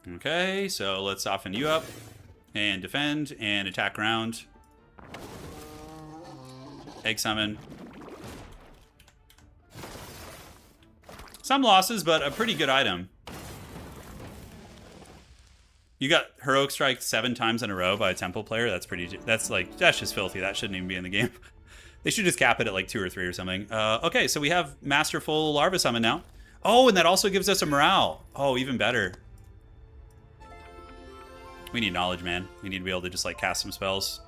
Okay, so let's soften you up. And defend and attack round. Egg summon. Some losses, but a pretty good item. You got Heroic Strike 7 times in a row by a Temple player. That's pretty... That's just filthy. That shouldn't even be in the game. They should just cap it at like 2 or 3 or something. Okay, so we have Masterful Larva Summon now. Oh, and that also gives us a morale. Oh, even better. We need knowledge, man. We need to be able to just like cast some spells.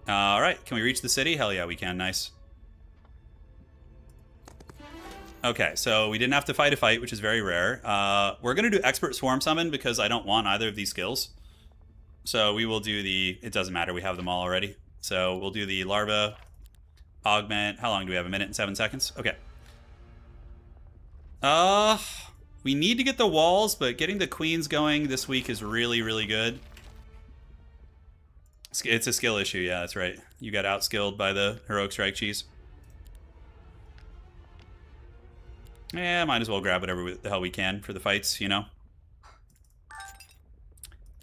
All right, can we reach the city? Hell yeah, we can. Nice. Okay, so we didn't have to fight a fight, which is very rare. We're going to do Expert Swarm Summon because I don't want either of these skills. So we will do the... It doesn't matter. We have them all already. So we'll do the Larva Augment. How long do we have? 1 minute and 7 seconds? Okay. We need to get the walls, but getting the queens going this week is really, really good. It's a skill issue. Yeah, that's right. You got outskilled by the Heroic Strike cheese. Yeah, might as well grab whatever the hell we can for the fights, you know?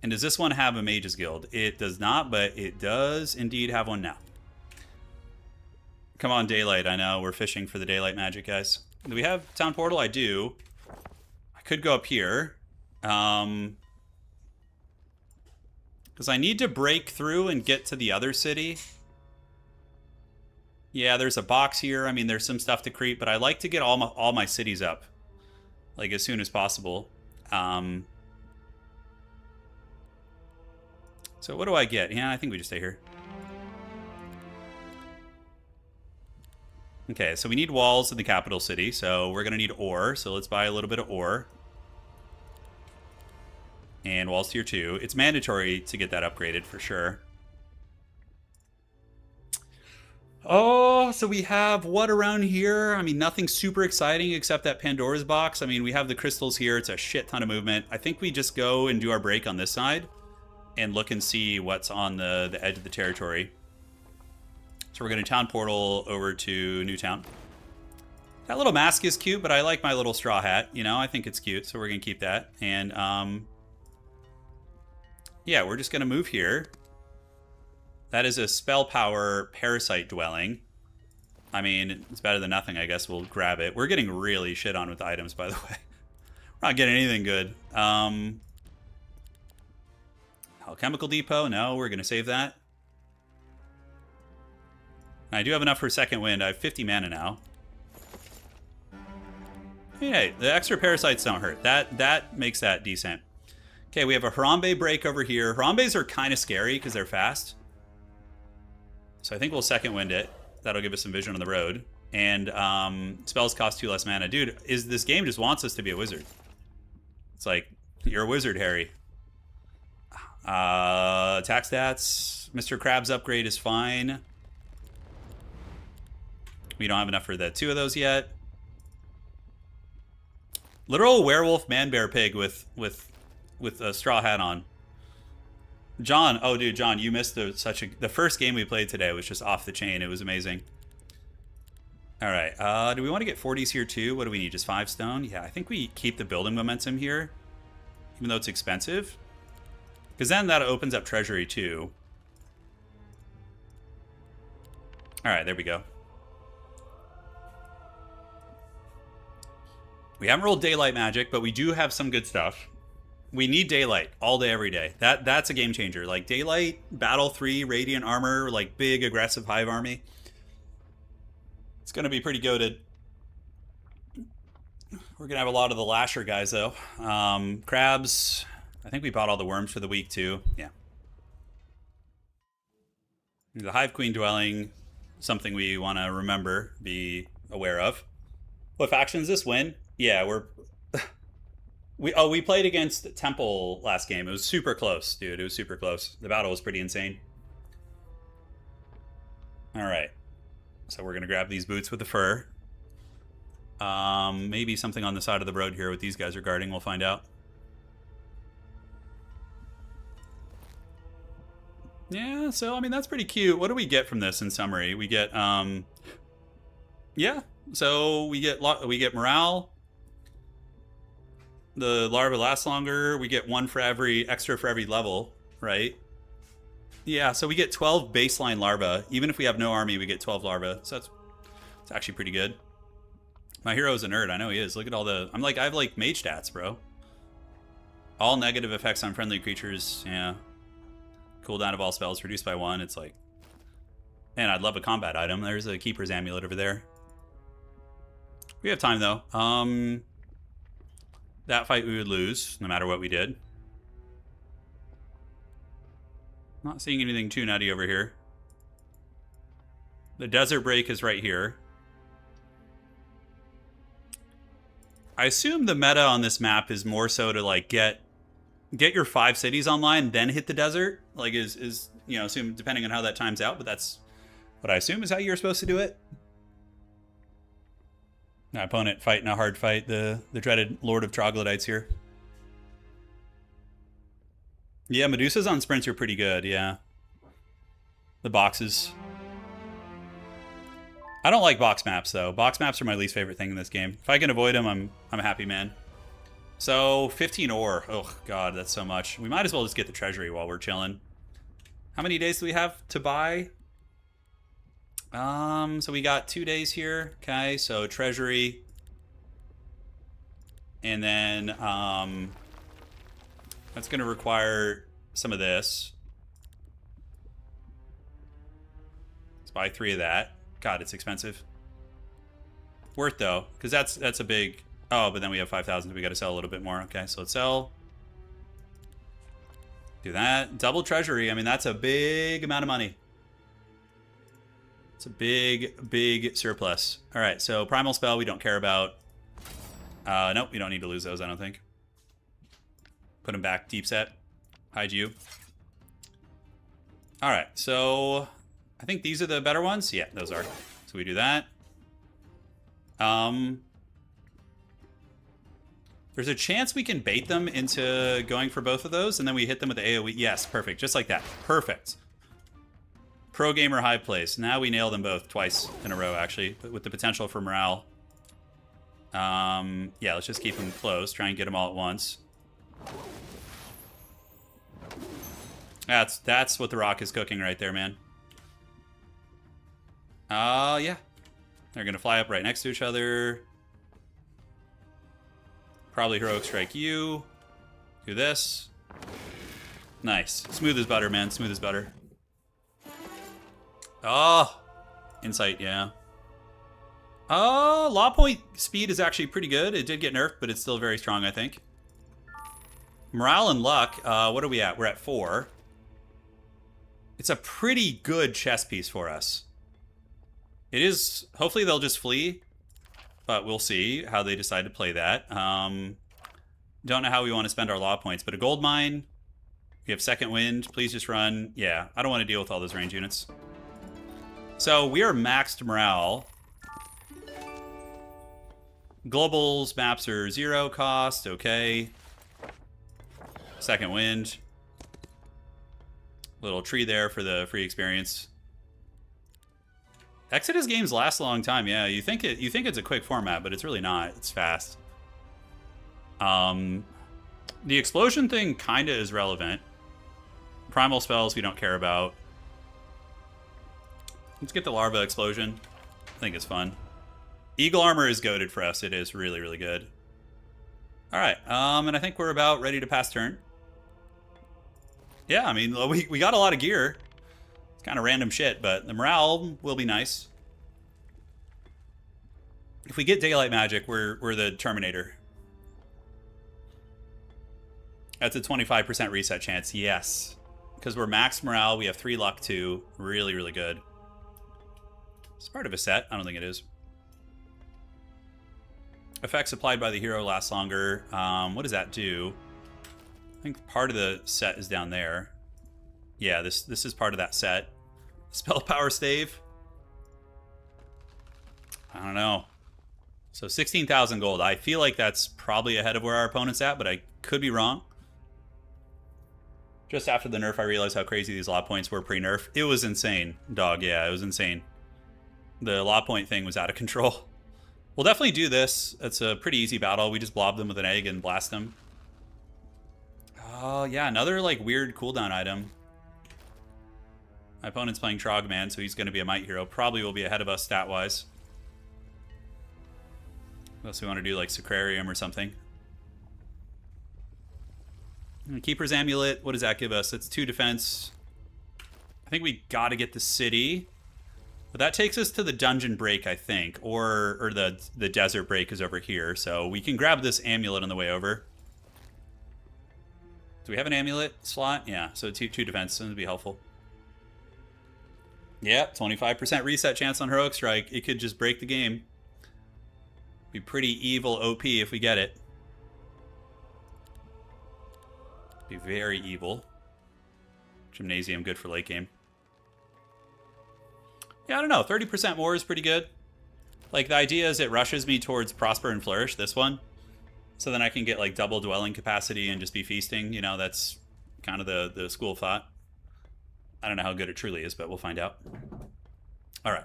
And does this one have a Mage's Guild? It does not, but it does indeed have one now. Come on, Daylight. I know, we're fishing for the Daylight magic, guys. Do we have Town Portal? I do. I could go up here. Because I need to break through and get to the other city. Yeah, there's a box here. I mean, there's some stuff to creep, but I like to get all my cities up, like, as soon as possible. So what do I get? Yeah, I think we just stay here. Okay, so we need walls in the capital city, so we're going to need ore. So let's buy a little bit of ore. And walls tier 2. It's mandatory to get that upgraded for sure. Oh, so we have what around here? I mean, nothing super exciting except that Pandora's box. I mean, we have the crystals here. It's a shit ton of movement. I think we just go and do our break on this side and look and see what's on the edge of the territory. So we're going to town portal over to Newtown. That little mask is cute, but I like my little straw hat. You know, I think it's cute, so we're going to keep that. And, yeah, we're just going to move here. That is a spell power parasite dwelling. I mean, it's better than nothing, I guess. We'll grab it. We're getting really shit on with items, by the way. We're not getting anything good. Alchemical Depot? No, we're going to save that. I do have enough for second wind. I have 50 mana now. Hey, the extra parasites don't hurt. That makes that decent. Okay, we have a Harambe break over here. Harambes are kind of scary because they're fast. So I think we'll second wind it. That'll give us some vision on the road. And spells cost 2 less mana. Dude, this game just wants us to be a wizard. It's like, you're a wizard, Harry. Attack stats. Mr. Krabs upgrade is fine. We don't have enough for the 2 of those yet. Literal werewolf man bear pig with a straw hat on. John, oh dude, John, you missed the first game we played today was just off the chain. It was amazing. All right, do we want to get 40s here too? What do we need? Just 5 stone? Yeah, I think we keep the building momentum here, even though it's expensive, because then that opens up treasury too. All right, there we go. We haven't rolled daylight magic, but we do have some good stuff. We need daylight all day, every day. That's a game changer. Like daylight, battle 3, radiant armor, like big aggressive hive army. It's going to be pretty goated. We're going to have a lot of the lasher guys though. Crabs. I think we bought all the worms for the week too. Yeah. The hive queen dwelling, something we want to remember, be aware of. What faction does this win? Yeah, we played against Temple last game. It was super close, dude. It was super close. The battle was pretty insane. All right. So we're going to grab these boots with the fur. Maybe something on the side of the road here with these guys are guarding. We'll find out. Yeah, so, I mean, that's pretty cute. What do we get from this in summary? We get, yeah. So we get morale. The larva lasts longer. We get 1 extra for every level, right? Yeah, so we get 12 baseline larvae. Even if we have no army, we get 12 larvae. So it's actually pretty good. My hero is a nerd. I know he is. Look at all the... I have like mage stats, bro. All negative effects on friendly creatures. Yeah. Cooldown of all spells reduced by 1. It's like... Man, I'd love a combat item. There's a Keeper's Amulet over there. We have time, though. That fight we would lose, no matter what we did. Not seeing anything too nutty over here. The desert break is right here. I assume the meta on this map is more so to like get your 5 cities online, then hit the desert. Like is you know, assume depending on how that times out, but that's what I assume is how you're supposed to do it. My opponent fighting a hard fight, the dreaded Lord of Troglodytes here. Yeah, Medusas on sprints are pretty good, yeah. The boxes. I don't like box maps, though. Box maps are my least favorite thing in this game. If I can avoid them, I'm a happy man. So, 15 ore. Oh, God, that's so much. We might as well just get the treasury while we're chilling. How many days do we have to buy? So we got 2 days here. Okay, so treasury. And then, that's going to require some of this. Let's buy 3 of that. God, it's expensive. Worth, though, because that's a big... Oh, but then we have 5,000. We got to sell a little bit more. Okay, so let's sell. Do that. Double treasury. I mean, that's a big amount of money. It's a big, big surplus. All right, so primal spell we don't care about. Nope, we don't need to lose those, I don't think. Put them back. Deep set. Hide you. All right, so I think these are the better ones. Yeah, those are. So we do that. There's a chance we can bait them into going for both of those, and then we hit them with the AoE. Yes, perfect. Just like that. Perfect. Pro gamer high place. Now we nail them both twice in a row, actually, but with the potential for morale. Yeah, let's just keep them close. Try and get them all at once. That's what the rock is cooking right there, man. Yeah. They're gonna fly up right next to each other. Probably heroic strike you. Do this. Nice. Smooth as butter, man. Smooth as butter. Oh, insight, yeah. Law point speed is actually pretty good. It did get nerfed, but it's still very strong, I think. Morale and luck, what are we at? We're at 4. It's a pretty good chess piece for us. It is, hopefully they'll just flee, but we'll see how they decide to play that. Don't know how we want to spend our law points, but a gold mine, we have second wind, please just run. Yeah, I don't want to deal with all those range units. So we are maxed morale. Globals maps are 0 cost, okay. Second wind. Little tree there for the free experience. Exodus games last a long time. Yeah, you think it's a quick format, but it's really not. It's fast. The explosion thing kind of is relevant. Primal spells we don't care about. Let's get the larva explosion. I think it's fun. Eagle armor is goated for us. It is really, really good. All right, and I think we're about ready to pass turn. Yeah, I mean, we got a lot of gear. It's kind of random shit, but the morale will be nice. If we get daylight magic, we're the Terminator. That's a 25% reset chance, yes. Because we're max morale, we have 3 luck too. Really, really good. It's part of a set. I don't think it is. Effects applied by the hero last longer. What does that do? I think part of the set is down there. Yeah, this is part of that set. Spell power stave. I don't know. So 16,000 gold. I feel like that's probably ahead of where our opponent's at, but I could be wrong. Just after the nerf, I realized how crazy these law points were pre-nerf. It was insane, dog. Yeah, it was insane. The law point thing was out of control. We'll definitely do this. It's a pretty easy battle. We just blob them with an egg and blast them. Oh, yeah, another, like, weird cooldown item. My opponent's playing Trogman, so he's going to be a might hero. Probably will be ahead of us stat-wise. Unless we want to do, like, Sacrarium or something. Keeper's Amulet, what does that give us? It's 2 defense. I think we got to get the city. But that takes us to the dungeon break, I think. Or the desert break is over here. So we can grab this amulet on the way over. Do we have an amulet slot? Yeah, so 2 defense. That would be helpful. Yeah, 25% reset chance on Heroic Strike. It could just break the game. Be pretty evil OP if we get it. Be very evil. Gymnasium, good for late game. Yeah, I don't know. 30% more is pretty good. Like, the idea is it rushes me towards Prosper and Flourish, this one. So then I can get, like, double dwelling capacity and just be feasting. You know, that's kind of the school of thought. I don't know how good it truly is, but we'll find out. All right.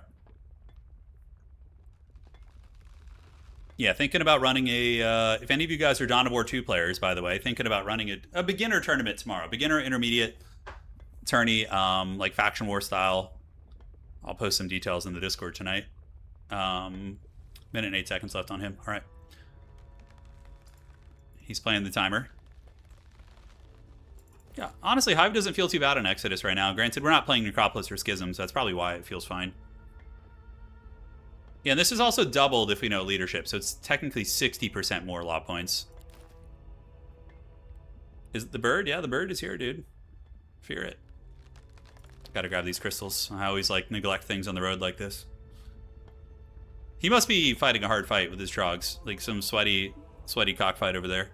Yeah, thinking about running a... if any of you guys are Dawn of War 2 players, by the way, thinking about running a beginner tournament tomorrow. Beginner, intermediate tourney, like Faction War style. I'll post some details in the Discord tonight. Minute and 8 seconds left on him. All right. He's playing the timer. Yeah, honestly, Hive doesn't feel too bad on Exodus right now. Granted, we're not playing Necropolis or Schism, so that's probably why it feels fine. Yeah, and this is also doubled if we know leadership, so it's technically 60% more law points. Is it the bird? Yeah, the bird is here, dude. Fear it. Gotta grab these crystals. I always, like, neglect things on the road like this. He must be fighting a hard fight with his trogs. Like, some sweaty cockfight over there.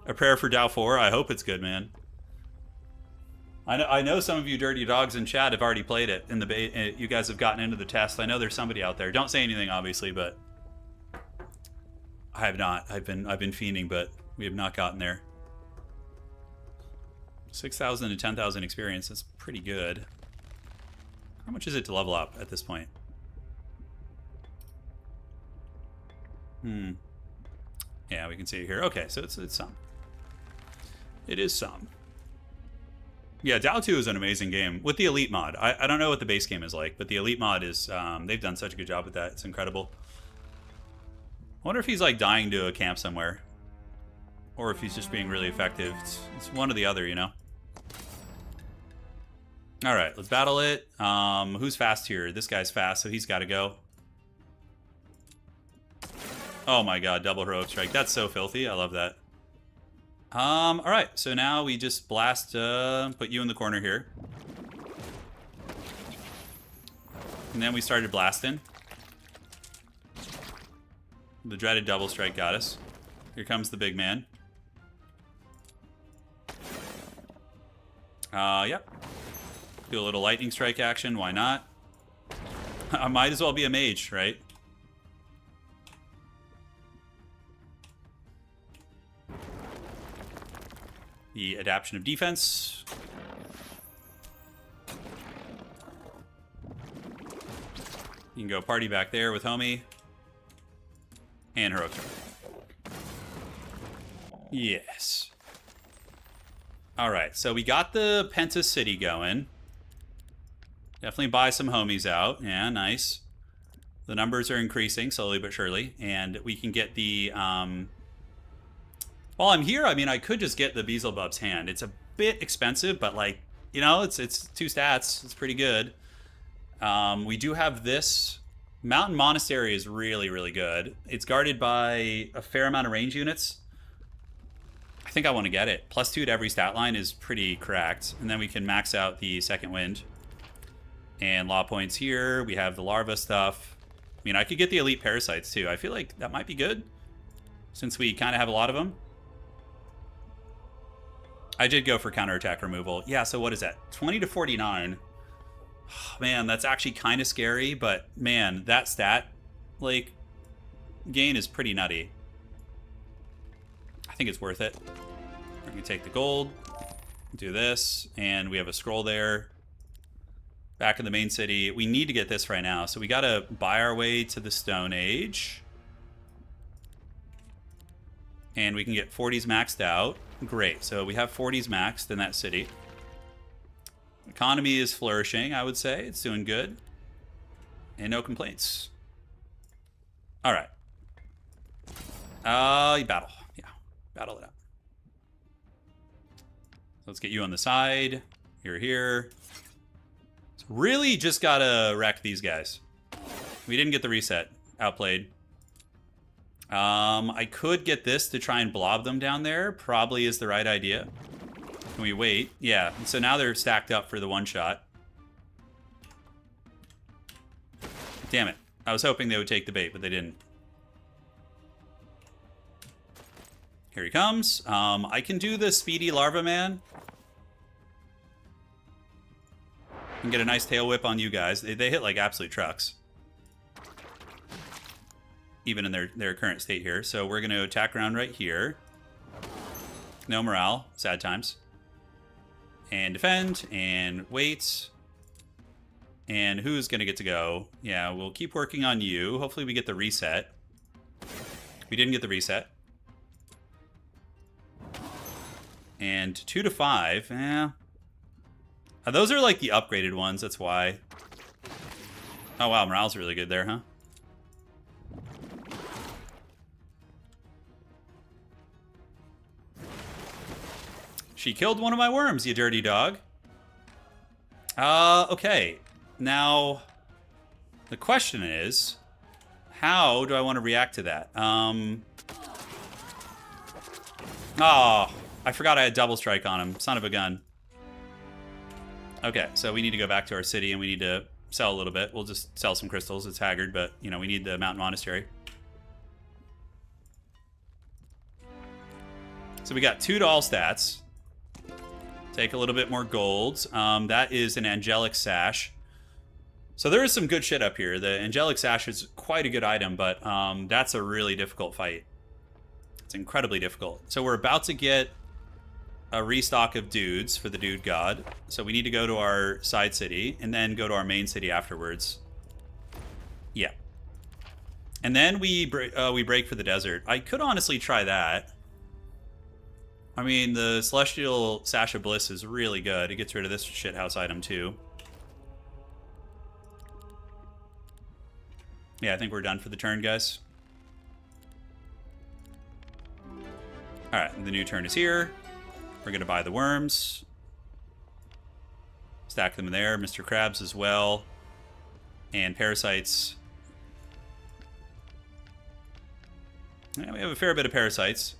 A prayer for Dow 4? I hope it's good, man. I know some of you dirty dogs in chat have already played it. In the you guys have gotten into the test. I know there's somebody out there. Don't say anything, obviously, but... I have not. I've been fiending, but we have not gotten there. 6,000 to 10,000 experience. That's pretty good. How much is it to level up at this point? Yeah, we can see it here. Okay, so it's some. It is some. Yeah, Dow 2 is an amazing game with the Elite mod. I don't know what the base game is like, but the Elite mod is, they've done such a good job with that. It's incredible. I wonder if he's, like, dying to a camp somewhere. Or if he's just being really effective. It's one or the other, you know? Alright, let's battle it. Who's fast here? This guy's fast, so he's got to go. Oh my god, double heroic strike. That's so filthy. I love that. Alright, so now we just blast, put you in the corner here. And then we started blasting. The dreaded double strike got us. Here comes the big man. Yep. Do a little lightning strike action, why not? I might as well be a mage, right? The adaptation of defense. You can go party back there with homie. And heroic. Yes. Alright, so we got the Penta City going. Definitely buy some homies out. Yeah, nice. The numbers are increasing slowly but surely. And we can get the... While I'm here, I mean, I could just get the Beelzebub's hand. It's a bit expensive, but, like, you know, it's 2 stats. It's pretty good. We do have this. Mountain Monastery is really, really good. It's guarded by a fair amount of range units. I think I want to get it. +2 to every stat line is pretty cracked. And then we can max out the second wind. And law points here. We have the larva stuff. I mean, I could get the elite parasites too. I feel like that might be good, since we kind of have a lot of them. I did go for counterattack removal. Yeah, so what is that? 20 to 49. Oh, man, that's actually kind of scary, but man, that stat, like, gain is pretty nutty. I think it's worth it. We're going to take the gold, do this, and we have a scroll there. Back in the main city. We need to get this right now, so we got to buy our way to the Stone Age. And we can get 40s maxed out. Great, so we have 40s maxed in that city. Economy is flourishing, I would say. It's doing good. And no complaints. Alright. You battle. Yeah, battle it out. Let's get you on the side. You're here. So really just gotta wreck these guys. We didn't get the reset. Outplayed. I could get this to try and blob them down there. Probably is the right idea. Can we wait? Yeah, so now they're stacked up for the one shot. Damn it. I was hoping they would take the bait, but they didn't. Here he comes. I can do the speedy larva man. And get a nice tail whip on you guys. They hit like absolute trucks. Even in their current state here. So we're going to attack around right here. No morale. Sad times. And defend. And wait. And who's going to get to go? Yeah, we'll keep working on you. Hopefully we get the reset. We didn't get the reset. And 2 to 5. Yeah. Those are like the upgraded ones. That's why. Oh, wow. Morale's really good there, huh? She killed one of my worms, you dirty dog. Okay. Now, the question is, how do I want to react to that? Oh, I forgot I had double strike on him. Son of a gun. Okay, so we need to go back to our city and we need to sell a little bit. We'll just sell some crystals. It's haggard, but, you know, we need the Mountain Monastery. So we got 2 to all stats. Take a little bit more gold. That is an Angelic Sash. So there is some good shit up here. The Angelic Sash is quite a good item, but that's a really difficult fight. It's incredibly difficult. So we're about to get a restock of dudes for the Dude God. So we need to go to our side city and then go to our main city afterwards. Yeah. And then we break for the desert. I could honestly try that. I mean, the Celestial Sash of Bliss is really good. It gets rid of this shithouse item, too. Yeah, I think we're done for the turn, guys. Alright, the new turn is here. We're going to buy the worms. Stack them there. Mr. Krabs as well. And parasites. Yeah, we have a fair bit of parasites.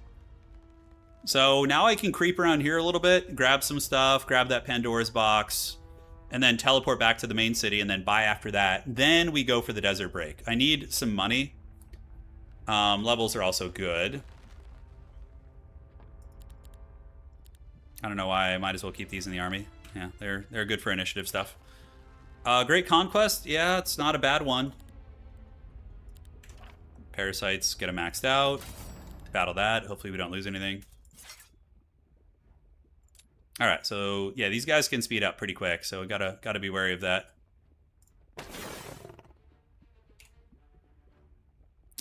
So now I can creep around here a little bit, grab some stuff, grab that Pandora's box, and then teleport back to the main city and then buy after that. Then we go for the desert break. I need some money. Levels are also good. I don't know why. I might as well keep these in the army. Yeah, they're good for initiative stuff. Great Conquest. Yeah, it's not a bad one. Parasites, get them maxed out. Battle that. Hopefully we don't lose anything. All right, so yeah, these guys can speed up pretty quick, so gotta be wary of that.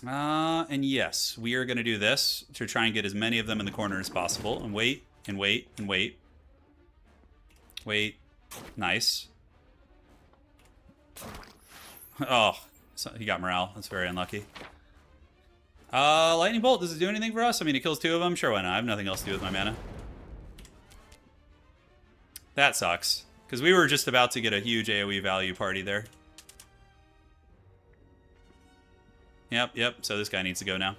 And yes, we are gonna do this to try and get as many of them in the corner as possible, and wait, and wait, and wait. Wait, nice. Oh, so he got morale. That's very unlucky. Lightning Bolt, does it do anything for us? I mean, it kills 2 of them. Sure, why not? I have nothing else to do with my mana. That sucks, because we were just about to get a huge AoE value party there. Yep, so this guy needs to go now.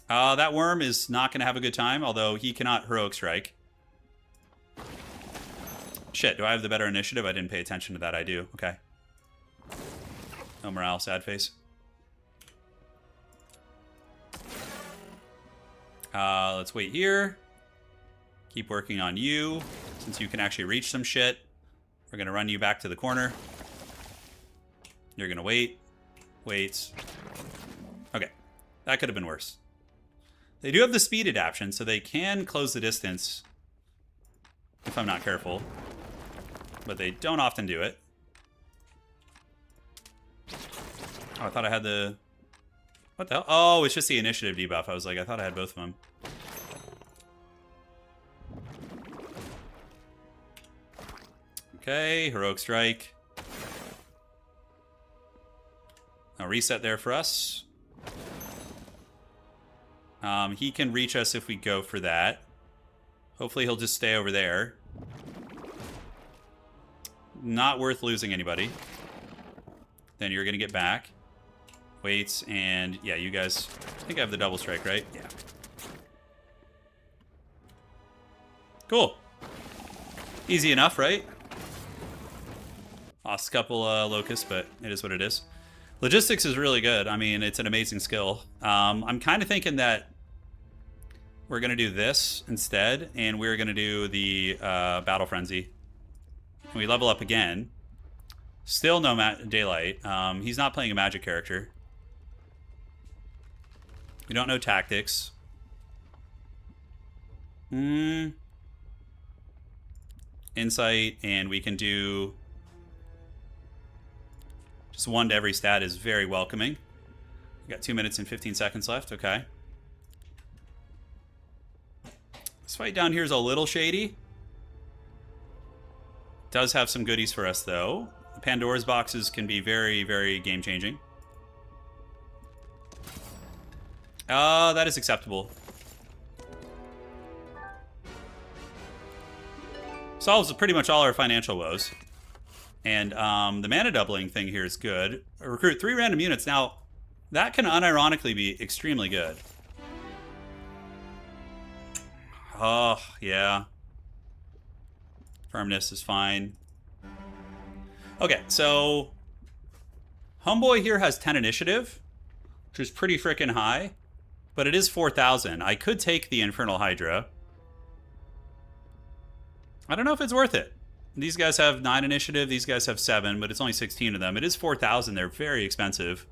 That worm is not going to have a good time, although he cannot Heroic Strike. Shit, do I have the better initiative? I didn't pay attention to that. I do. Okay. No morale, sad face. Let's wait here. Keep working on you, since you can actually reach some shit. We're going to run you back to the corner. You're going to wait. Wait. Okay. That could have been worse. They do have the speed adaptation, so they can close the distance if I'm not careful. But they don't often do it. Oh, I thought I had the... What the hell? Oh, it's just the initiative debuff. I was like, I thought I had both of them. Okay, Heroic Strike. A reset there for us. He can reach us if we go for that. Hopefully he'll just stay over there. Not worth losing anybody. Then you're going to get back. Waits, and yeah, you guys... I think I have the double strike, right? Yeah. Cool. Easy enough, right? Lost a couple locusts, but it is what it is. Logistics is really good. I mean, it's an amazing skill. I'm kind of thinking that we're going to do this instead, and we're going to do the Battle Frenzy. And we level up again. Still no daylight. He's not playing a magic character. We don't know tactics. Insight, and we can do... Just 1 to every stat is very welcoming. We got 2 minutes and 15 seconds left. Okay. This fight down here is a little shady. Does have some goodies for us, though. The Pandora's boxes can be very, very game-changing. That is acceptable. Solves pretty much all our financial woes. And the mana doubling thing here is good. Recruit 3 random units. Now, that can unironically be extremely good. Oh, yeah. Firmness is fine. Okay, so... Homeboy here has 10 initiative, which is pretty freaking high. But it is 4,000. I could take the Infernal Hydra. I don't know if it's worth it. These guys have 9 initiative, these guys have 7, but it's only 16 of them. It is 4,000, they're very expensive.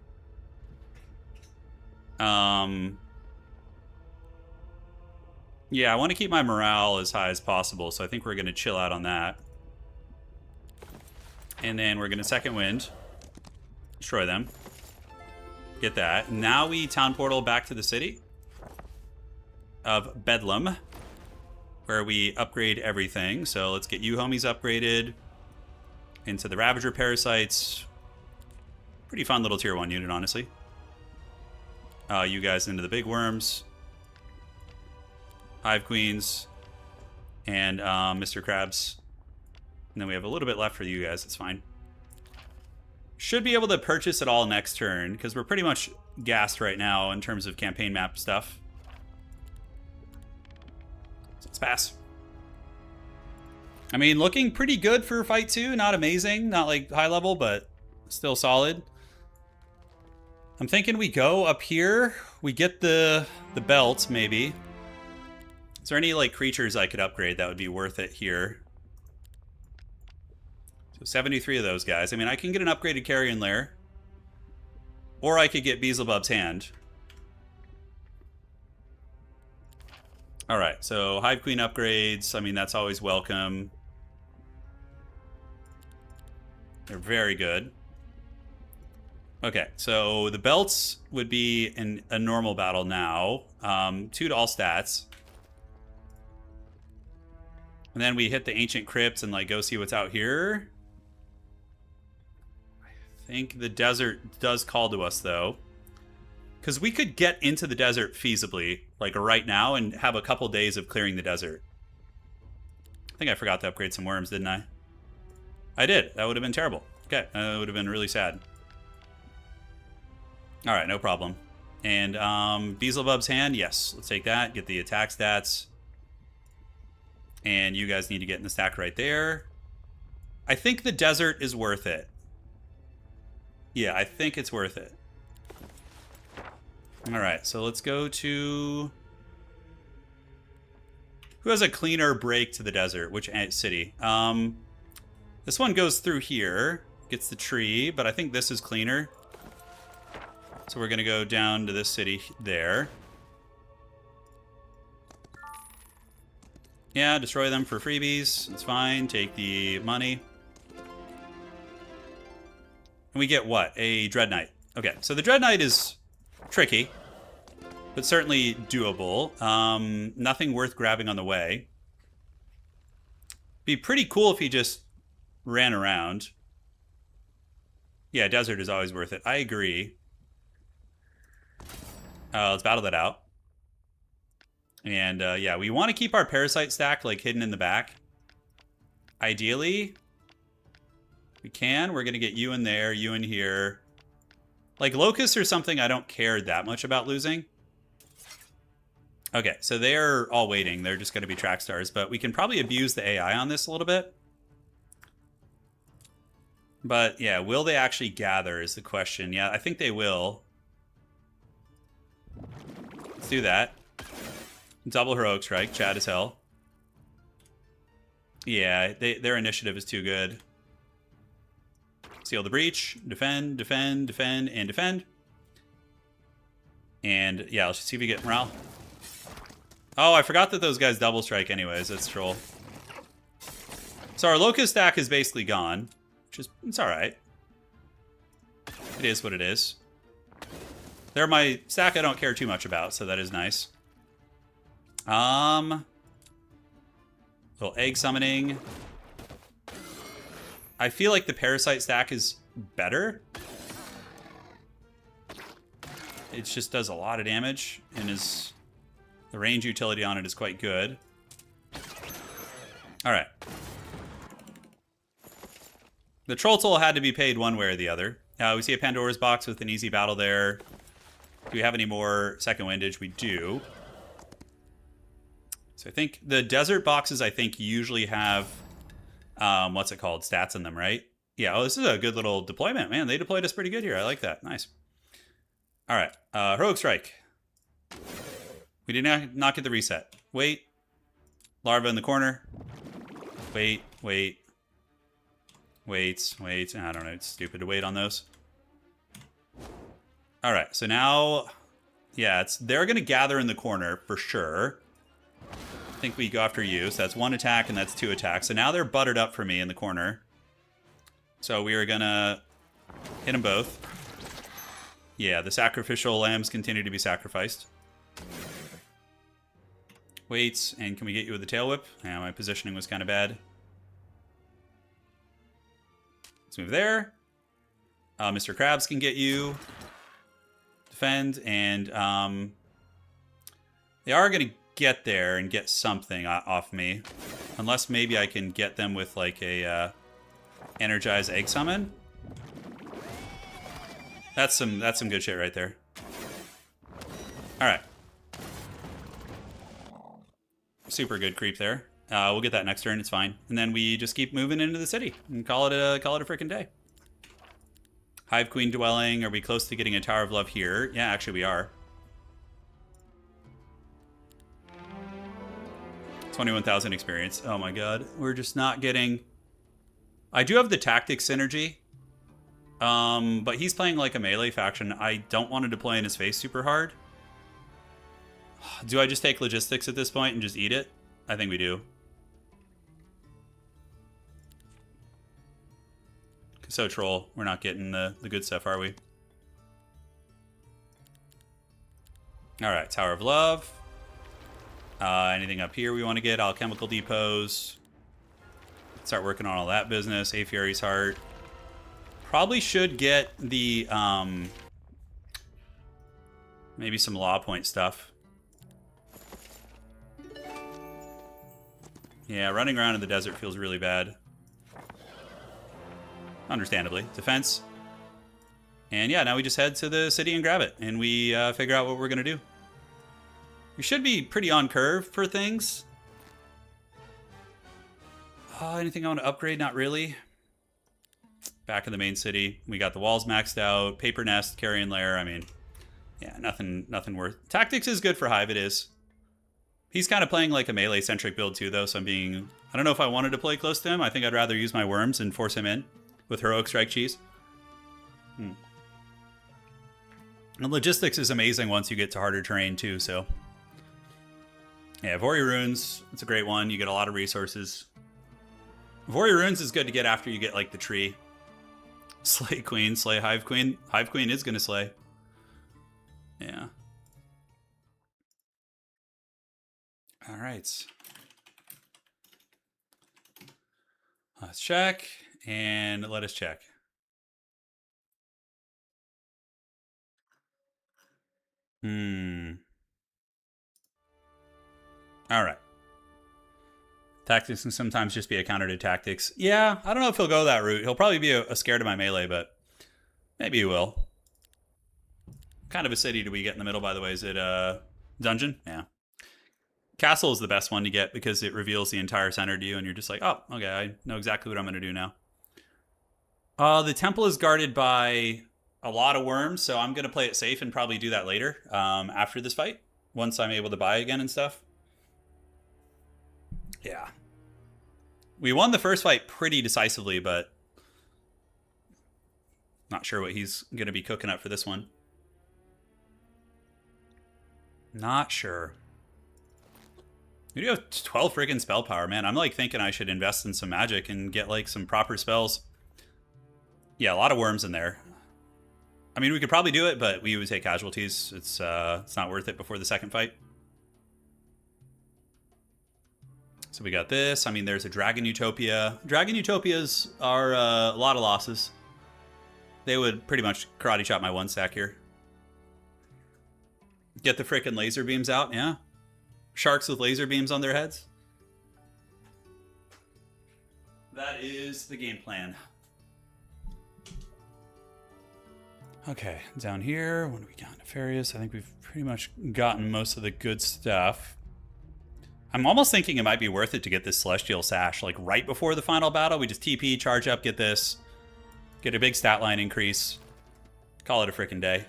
Yeah, I want to keep my morale as high as possible, so I think we're going to chill out on that. And then we're going to Second Wind. Destroy them. Get that. Now we town portal back to the city of Bedlam, where we upgrade everything. So let's get you homies upgraded into the Ravager Parasites. Pretty fun little tier 1 unit, honestly. You guys into the Big Worms. Hive Queens. And Mr. Krabs. And then we have a little bit left for you guys. It's fine. Should be able to purchase it all next turn, because we're pretty much gassed right now in terms of campaign map stuff. So let's pass. I mean, looking pretty good for Fight 2. Not amazing, not like high level, but still solid. I'm thinking we go up here. We get the belt, maybe. Is there any like creatures I could upgrade that would be worth it here? So 73 of those guys. I mean, I can get an upgraded Carrion Lair. Or I could get Beelzebub's Hand. Alright, so Hive Queen upgrades. I mean, that's always welcome. They're very good. Okay, so the belts would be in a normal battle now. 2 to all stats. And then we hit the Ancient Crypts and like go see what's out here. I think the desert does call to us though. Because we could get into the desert feasibly, like right now, and have a couple days of clearing the desert. I think I forgot to upgrade some worms, didn't I? I did. That would have been terrible. Okay, that would have been really sad. Alright, no problem. And Beelzebub's Hand, yes. Let's take that, get the attack stats. And you guys need to get in the stack right there. I think the desert is worth it. Yeah, I think it's worth it. Alright, so let's go to... Who has a cleaner break to the desert? Which city? This one goes through here. Gets the tree, but I think this is cleaner. So we're going to go down to this city there. Yeah, destroy them for freebies. It's fine. Take the money. And we get what? A Dread Knight. Okay, so the Dread Knight is tricky, but certainly doable. Nothing worth grabbing on the way. Be pretty cool if he just ran around. Yeah, desert is always worth it. I agree. Let's battle that out. And yeah, we want to keep our parasite stack like hidden in the back. Ideally, we can. We're going to get you in there, you in here. Like locusts or something I don't care that much about losing. Okay, so they're all waiting. They're just going to be track stars, but we can probably abuse the AI on this a little bit. But yeah, will they actually gather is the question. Yeah, I think they will. Let's do that. Double Heroic Strike, Chad as hell. Yeah, their initiative is too good. Seal the breach, defend, defend, defend, and defend. And yeah, let's just see if we get morale. Oh, I forgot that those guys double strike anyways. That's troll. So our Locust stack is basically gone. Which is, it's alright. It is what it is. They're my stack I don't care too much about, so that is nice. Little egg summoning. I feel like the parasite stack is better. It just does a lot of damage, and the range utility on it is quite good. Alright. The Troll Toll had to be paid one way or the other. We see a Pandora's Box with an easy battle there. Do we have any more second windage? We do. So I think the desert boxes, I think, usually have, what's it called? Stats in them, right? Yeah, oh, this is a good little deployment. Man, they deployed us pretty good here. I like that. Nice. All right. Heroic Strike. We did not get the reset. Wait. Larva in the corner. Wait, wait. Wait, wait. I don't know. It's stupid to wait on those. All right. So now, yeah, they're going to gather in the corner for sure. I think we go after you. So that's 1 attack and that's 2 attacks. So now they're buttered up for me in the corner. So we are going to hit them both. Yeah, the sacrificial lambs continue to be sacrificed. Wait, and can we get you with the tail whip? Yeah, my positioning was kind of bad. Let's move there. Mr. Krabs can get you. Defend, and they are going to get there and get something off me. Unless maybe I can get them with like a energized egg summon. That's some good shit right there. All right. Super good creep there. We'll get that next turn. It's fine. And then we just keep moving into the city and call it a freaking day. Hive Queen dwelling. Are we close to getting a Tower of Love here? Yeah, actually we are. 21,000 experience. Oh my god. We're just not getting... I do have the tactics synergy. But he's playing like a melee faction. I don't want to deploy in his face super hard. Do I just take logistics at this point and just eat it? I think we do. So troll, we're not getting the good stuff, are we? Alright, Tower of Love. Anything up here we want to get? Alchemical depots. Start working on all that business. Apiary's Heart. Probably should get the, maybe some law point stuff. Yeah, running around in the desert feels really bad. Understandably. Defense. And yeah, now we just head to the city and grab it. And we figure out what we're going to do. We should be pretty on curve for things. Anything I want to upgrade? Not really. Back in the main city. We got the walls maxed out. Paper Nest, Carrion Lair. I mean, yeah, nothing worth. Tactics is good for Hive, it is. He's kind of playing like a melee-centric build too, though, so I'm being... I don't know if I wanted to play close to him. I think I'd rather use my worms and force him in with Heroic Strike Cheese. And logistics is amazing once you get to harder terrain too, so... Yeah, Vori Runes, it's a great one. You get a lot of resources. Vori Runes is good to get after you get, like, the tree. Slay Queen, slay Hive Queen. Hive Queen is going to slay. Yeah. All right. Let's check, and let us check. All right. Tactics can sometimes just be a counter to tactics. Yeah, I don't know if he'll go that route. He'll probably be a scared of my melee, but maybe he will. What kind of a city do we get in the middle, by the way? Is it a dungeon? Yeah. Castle is the best one to get because it reveals the entire center to you, and you're just like, oh, okay, I know exactly what I'm going to do now. The temple is guarded by a lot of worms, so I'm going to play it safe and probably do that later after this fight, once I'm able to buy again and stuff. Yeah. We won the first fight pretty decisively, but not sure what he's going to be cooking up for this one. Not sure. We do have 12 friggin' spell power, man. I'm like thinking I should invest in some magic and get like some proper spells. Yeah, a lot of worms in there. I mean, we could probably do it, but we would take casualties. It's not worth it before the second fight. So we got this. I mean, there's a Dragon Utopia. Dragon Utopias are a lot of losses. They would pretty much karate chop my one stack here. Get the frickin' laser beams out, yeah. Sharks with laser beams on their heads. That is the game plan. Okay, down here, what do we got? Nefarious. I think we've pretty much gotten most of the good stuff. I'm almost thinking it might be worth it to get this Celestial Sash, like right before the final battle. We just TP, charge up, get this. Get a big stat line increase. Call it a frickin' day.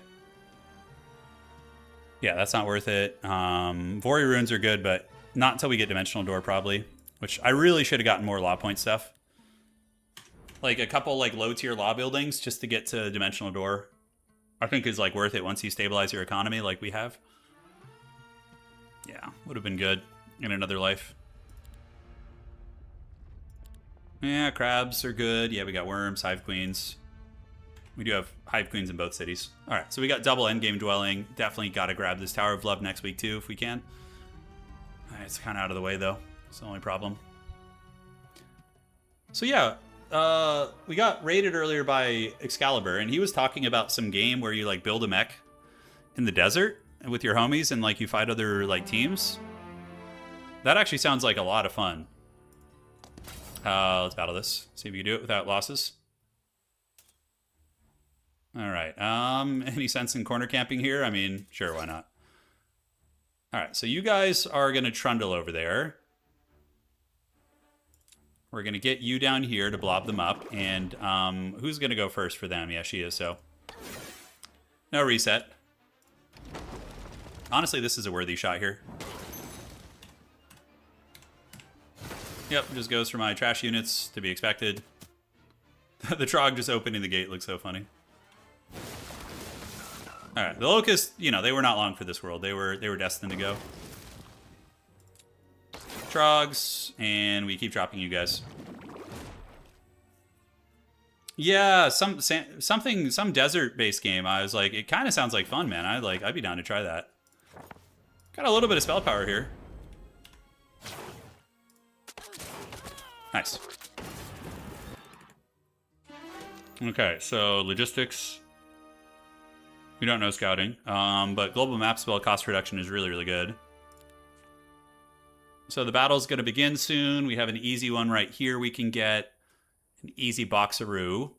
Yeah, that's not worth it. Vori Runes are good, but not until we get Dimensional Door, probably. Which I really should have gotten more law point stuff. Like a couple like low-tier law buildings just to get to Dimensional Door. I think is like worth it once you stabilize your economy like we have. Yeah, would have been good in another life. Yeah, crabs are good. Yeah, we got worms, hive queens. We do have hive queens in both cities. All right, so we got double endgame dwelling. Definitely got to grab this Tower of Love next week too if we can. All right, it's kind of out of the way though. It's the only problem. So yeah, we got raided earlier by Excalibur, and he was talking about some game where you like build a mech in the desert with your homies and like you fight other like teams. That actually sounds like a lot of fun. Let's battle this. See if we can do it without losses. All right. Any sense in corner camping here? I mean, sure, why not? All right, so you guys are going to trundle over there. We're going to get you down here to blob them up. And who's going to go first for them? Yeah, she is, so. No reset. Honestly, this is a worthy shot here. Yep, just goes for my trash units, to be expected. The Trog just opening the gate looks so funny. Alright, the Locust, you know, they were not long for this world. They were destined to go. Trogs, and we keep dropping you guys. Yeah, some desert-based game. I was like, it kind of sounds like fun, man. I'd be down to try that. Got a little bit of spell power here. Nice. Okay, so logistics. We don't know scouting, but global map spell cost reduction is really, really good. So the battle's going to begin soon. We have an easy one right here. We can get an easy boxaroo.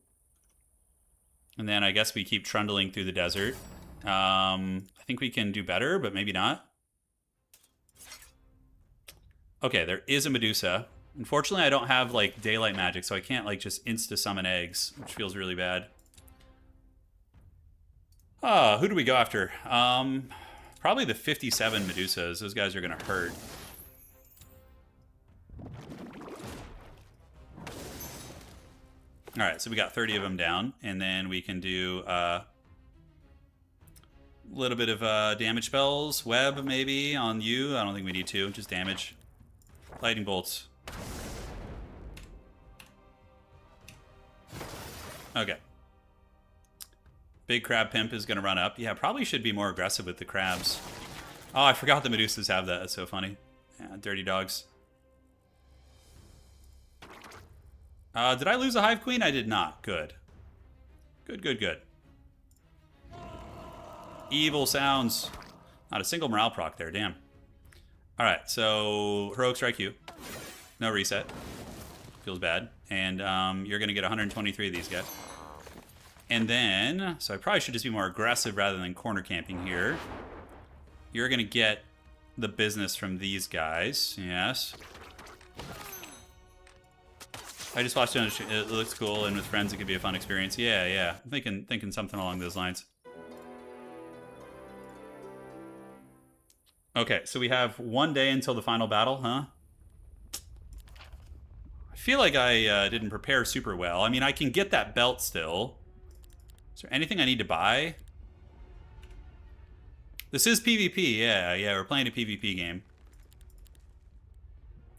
And then I guess we keep trundling through the desert. I think we can do better, but maybe not. Okay, there is a Medusa. Unfortunately, I don't have, like, daylight magic, so I can't, like, just insta-summon eggs, which feels really bad. Who do we go after? Probably the 57 Medusas. Those guys are going to hurt. All right, so we got 30 of them down, and then we can do a little bit of damage spells. Web, maybe, on you. I don't think we need to. Just damage. Lightning bolts. Okay. Big crab pimp is going to run up. Yeah, probably should be more aggressive with the crabs. Oh, I forgot the Medusas have that. That's so funny. Yeah, dirty dogs. Did I lose a Hive Queen? I did not. Good. Good, good, good. Evil sounds. Not a single morale proc there. Damn. All right, so Heroic Strike you. No reset. Feels bad. And you're going to get 123 of these guys. And then, so I probably should just be more aggressive rather than corner camping here. You're going to get the business from these guys. Yes. I just watched it. It looks cool, and with friends, it could be a fun experience. Yeah, yeah. I'm thinking something along those lines. Okay, so we have 1 day until the final battle, huh? I feel like I didn't prepare super well. I mean, I can get that belt still. Is there anything I need to buy? This is PvP, yeah, we're playing a PvP game.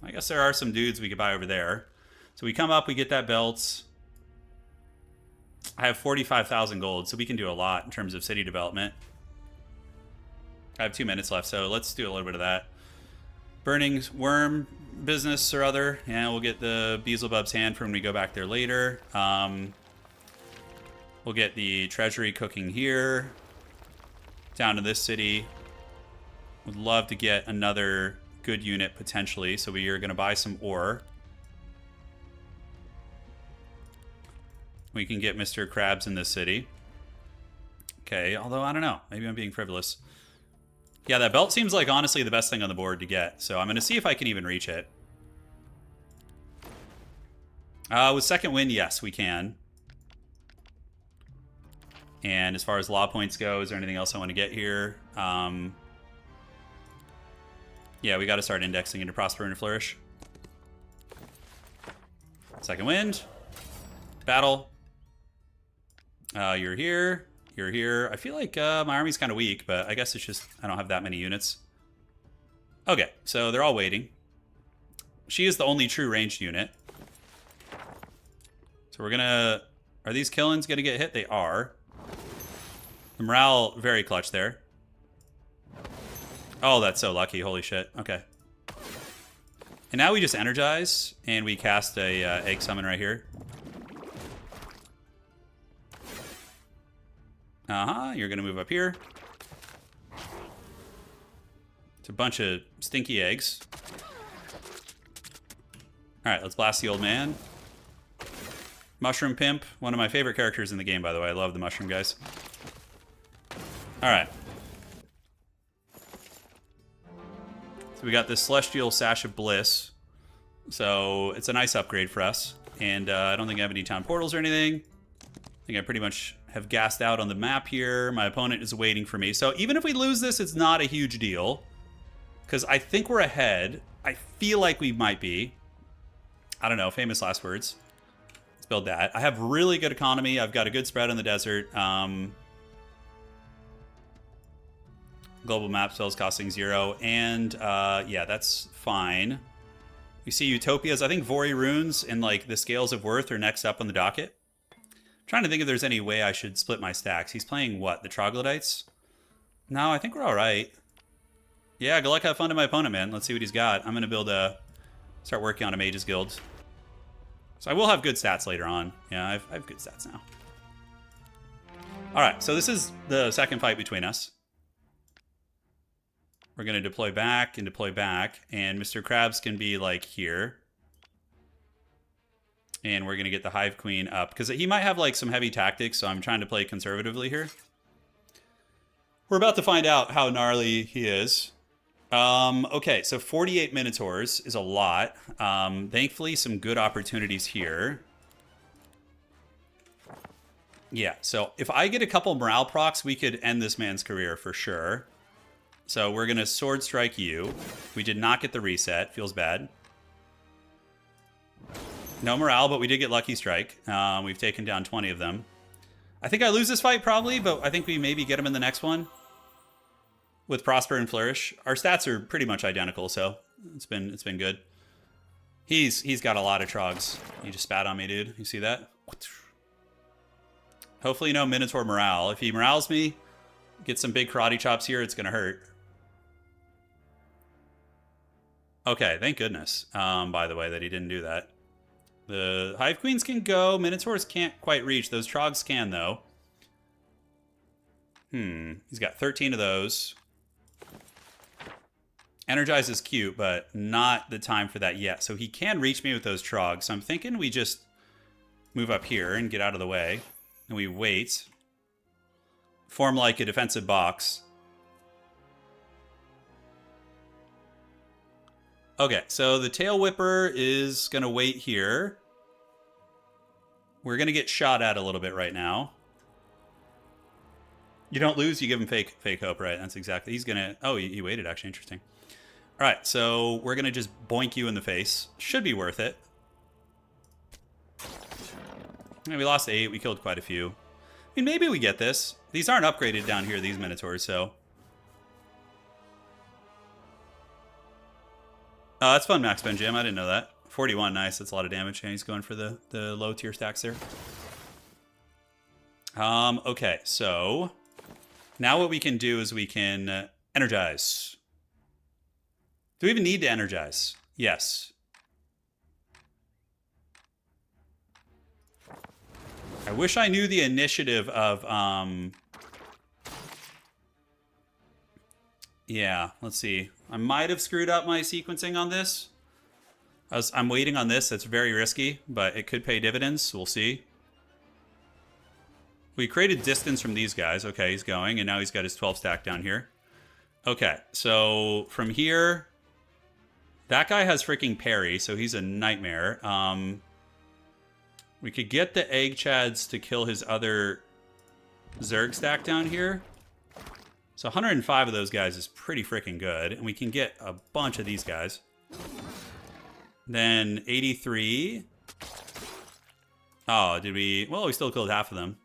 I guess there are some dudes we could buy over there. So we come up, we get that belt. I have 45,000 gold, so we can do a lot in terms of city development. I have 2 minutes left, so let's do a little bit of that. Burning worm business or other. Yeah, we'll get the Beelzebub's hand for when we go back there later. We'll get the treasury cooking here. Down to this city. Would love to get another good unit potentially, so we are going to buy some ore. We can get Mr. Krabs in this city. Okay, although I don't know. Maybe I'm being frivolous. Yeah, that belt seems like honestly the best thing on the board to get. So I'm going to see if I can even reach it. With second wind, yes, we can. And as far as law points go, is there anything else I want to get here? Yeah, we got to start indexing into Prosper and Flourish. Second wind. Battle. You're here. You're here. I feel like my army's kind of weak, but I guess it's just I don't have that many units. Okay, so they're all waiting. She is the only true ranged unit. So we're gonna... Are these killings gonna get hit? They are. The morale, very clutch there. Oh, that's so lucky. Holy shit. Okay. And now we just energize, and we cast a egg summon right here. You're gonna move up here. It's a bunch of stinky eggs. Alright, let's blast the old man. Mushroom Pimp, one of my favorite characters in the game, by the way. I love the mushroom guys. Alright. So we got this Celestial Sash of Bliss. So it's a nice upgrade for us. And I don't think I have any town portals or anything. I think I pretty much have gassed out on the map here. My opponent is waiting for me. So even if we lose this, it's not a huge deal. Because I think we're ahead. I feel like we might be. I don't know. Famous last words. Let's build that. I have really good economy. I've got a good spread on the desert. Global map spells costing 0. And yeah, that's fine. We see Utopias. I think Vori Runes and like the Scales of Worth are next up on the docket. I'm trying to think if there's any way I should split my stacks. He's playing what? The Troglodytes? No, I think we're all right. Yeah, good luck, have fun to my opponent, man. Let's see what he's got. I'm going to start working on a Mage's Guild. So I will have good stats later on. Yeah, I have good stats now. All right, so this is the second fight between us. We're going to deploy back and deploy back. And Mr. Krabs can be like here. And we're going to get the Hive Queen up. Because he might have like some heavy tactics, so I'm trying to play conservatively here. We're about to find out how gnarly he is. Okay, so 48 Minotaurs is a lot. Thankfully, some good opportunities here. Yeah, so if I get a couple morale procs, we could end this man's career for sure. So we're going to Sword Strike you. We did not get the reset. Feels bad. No morale, but we did get Lucky Strike. We've taken down 20 of them. I think I lose this fight probably, but I think we maybe get him in the next one. With Prosper and Flourish. Our stats are pretty much identical, so it's been good. He's got a lot of trogs. He just spat on me, dude. You see that? Hopefully no Minotaur morale. If he morales me, get some big karate chops here, it's gonna hurt. Okay, thank goodness, by the way, that he didn't do that. The Hive Queens can go. Minotaurs can't quite reach. Those trogs can, though. He's got 13 of those. Energize is cute, but not the time for that yet. So he can reach me with those trogs. So I'm thinking we just move up here and get out of the way. And we wait. Form like a defensive box. Okay, so the Tail Whipper is going to wait here. We're going to get shot at a little bit right now. You don't lose, you give him fake hope, right? That's exactly. He's going to... Oh, he waited, actually. Interesting. All right, so we're going to just boink you in the face. Should be worth it. And we lost 8. We killed quite a few. I mean, maybe we get this. These aren't upgraded down here, these Minotaurs, so... Oh, that's fun, Max Ben Jim. I didn't know that. 41, nice. That's a lot of damage. And he's going for the low tier stacks there. Okay, so... Now what we can do is we can energize. Do we even need to energize? Yes. I wish I knew the initiative of... Yeah, let's see. I might have screwed up my sequencing on this. I'm waiting on this. That's very risky, but it could pay dividends. So we'll see. We created distance from these guys. Okay, he's going, and now he's got his 12 stack down here. Okay, so from here... That guy has freaking parry, so he's a nightmare. We could get the Egg Chads to kill his other Zerg stack down here. So 105 of those guys is pretty freaking good. And we can get a bunch of these guys. Then 83. Oh, did we... Well, we still killed half of them.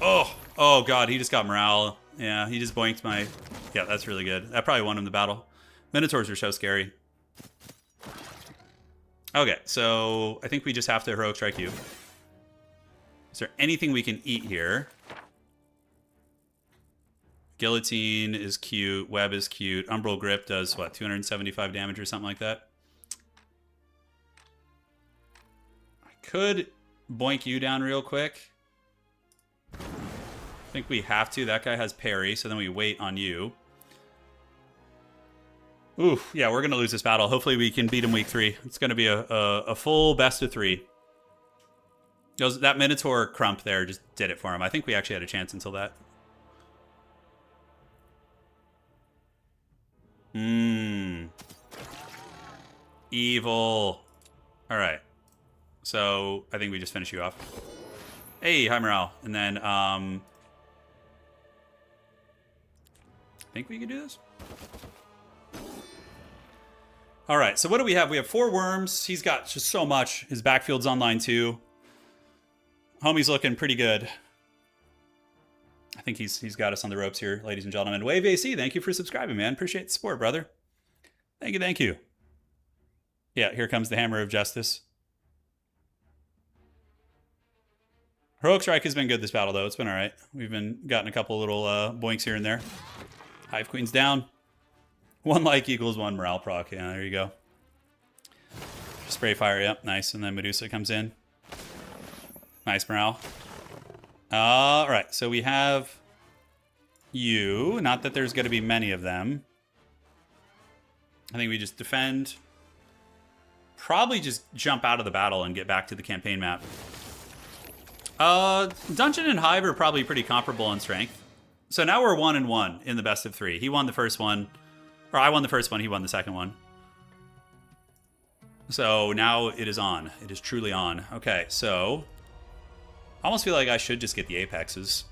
Oh god, he just got morale. Yeah, he just boinked my... Yeah, that's really good. That probably won him the battle. Minotaurs are so scary. Okay, so I think we just have to Heroic Strike you. Is there anything we can eat here? Guillotine is cute. Web is cute. Umbral Grip does, what, 275 damage or something like that? I could boink you down real quick. I think we have to. That guy has parry, so then we wait on you. Ooh, yeah, we're going to lose this battle. Hopefully we can beat him week 3. It's going to be a full best of 3. That Minotaur crump there just did it for him. I think we actually had a chance until that. Evil. All right. So I think we just finish you off. Hey, high morale. And then, I think we can do this. All right, so what do we have? We have 4 worms. He's got just so much. His backfield's online too. Homie's looking pretty good. I think he's got us on the ropes here, ladies and gentlemen. Wave AC, thank you for subscribing, man. Appreciate the support, brother. Thank you, thank you. Yeah, here comes the Hammer of Justice. Heroic Strike has been good this battle, though. It's been all right. We've been gotten a couple little boinks here and there. Hive Queen's down. 1 like equals 1 morale proc. Yeah, there you go. Spray fire, yep, nice. And then Medusa comes in. Nice morale. All right, so we have you. Not that there's going to be many of them. I think we just defend. Probably just jump out of the battle and get back to the campaign map. Dungeon and Hive are probably pretty comparable in strength. So now we're 1-1 in the best of 3. He won the first one. Or I won the first one, he won the second one. So now it is on. It is truly on. Okay, so I almost feel like I should just get the apexes.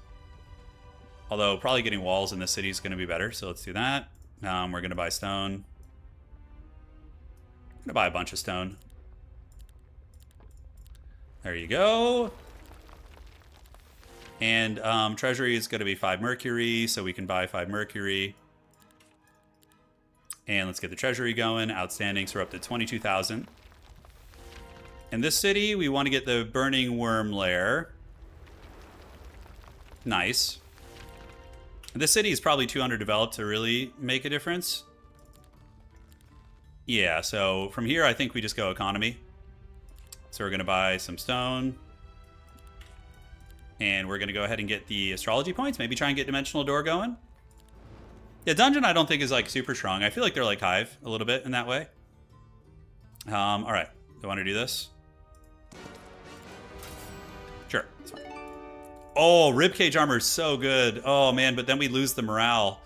Although probably getting walls in this city is going to be better, so let's do that. We're going to buy stone. I'm going to buy a bunch of stone. There you go. And treasury is going to be 5 mercury, so we can buy 5 mercury. And let's get the treasury going. Outstanding, so we're up to 22,000. In this city, we want to get the burning worm lair. Nice. This city is probably too underdeveloped to really make a difference. Yeah, so from here, I think we just go economy. So we're going to buy some stone. And we're going to go ahead and get the astrology points. Maybe try and get dimensional door going. Yeah, dungeon I don't think is like super strong. I feel like they're like Hive a little bit in that way. All right, do I want to do this? Sure, that's fine. Oh, ribcage armor is so good. Oh man, but then we lose the morale.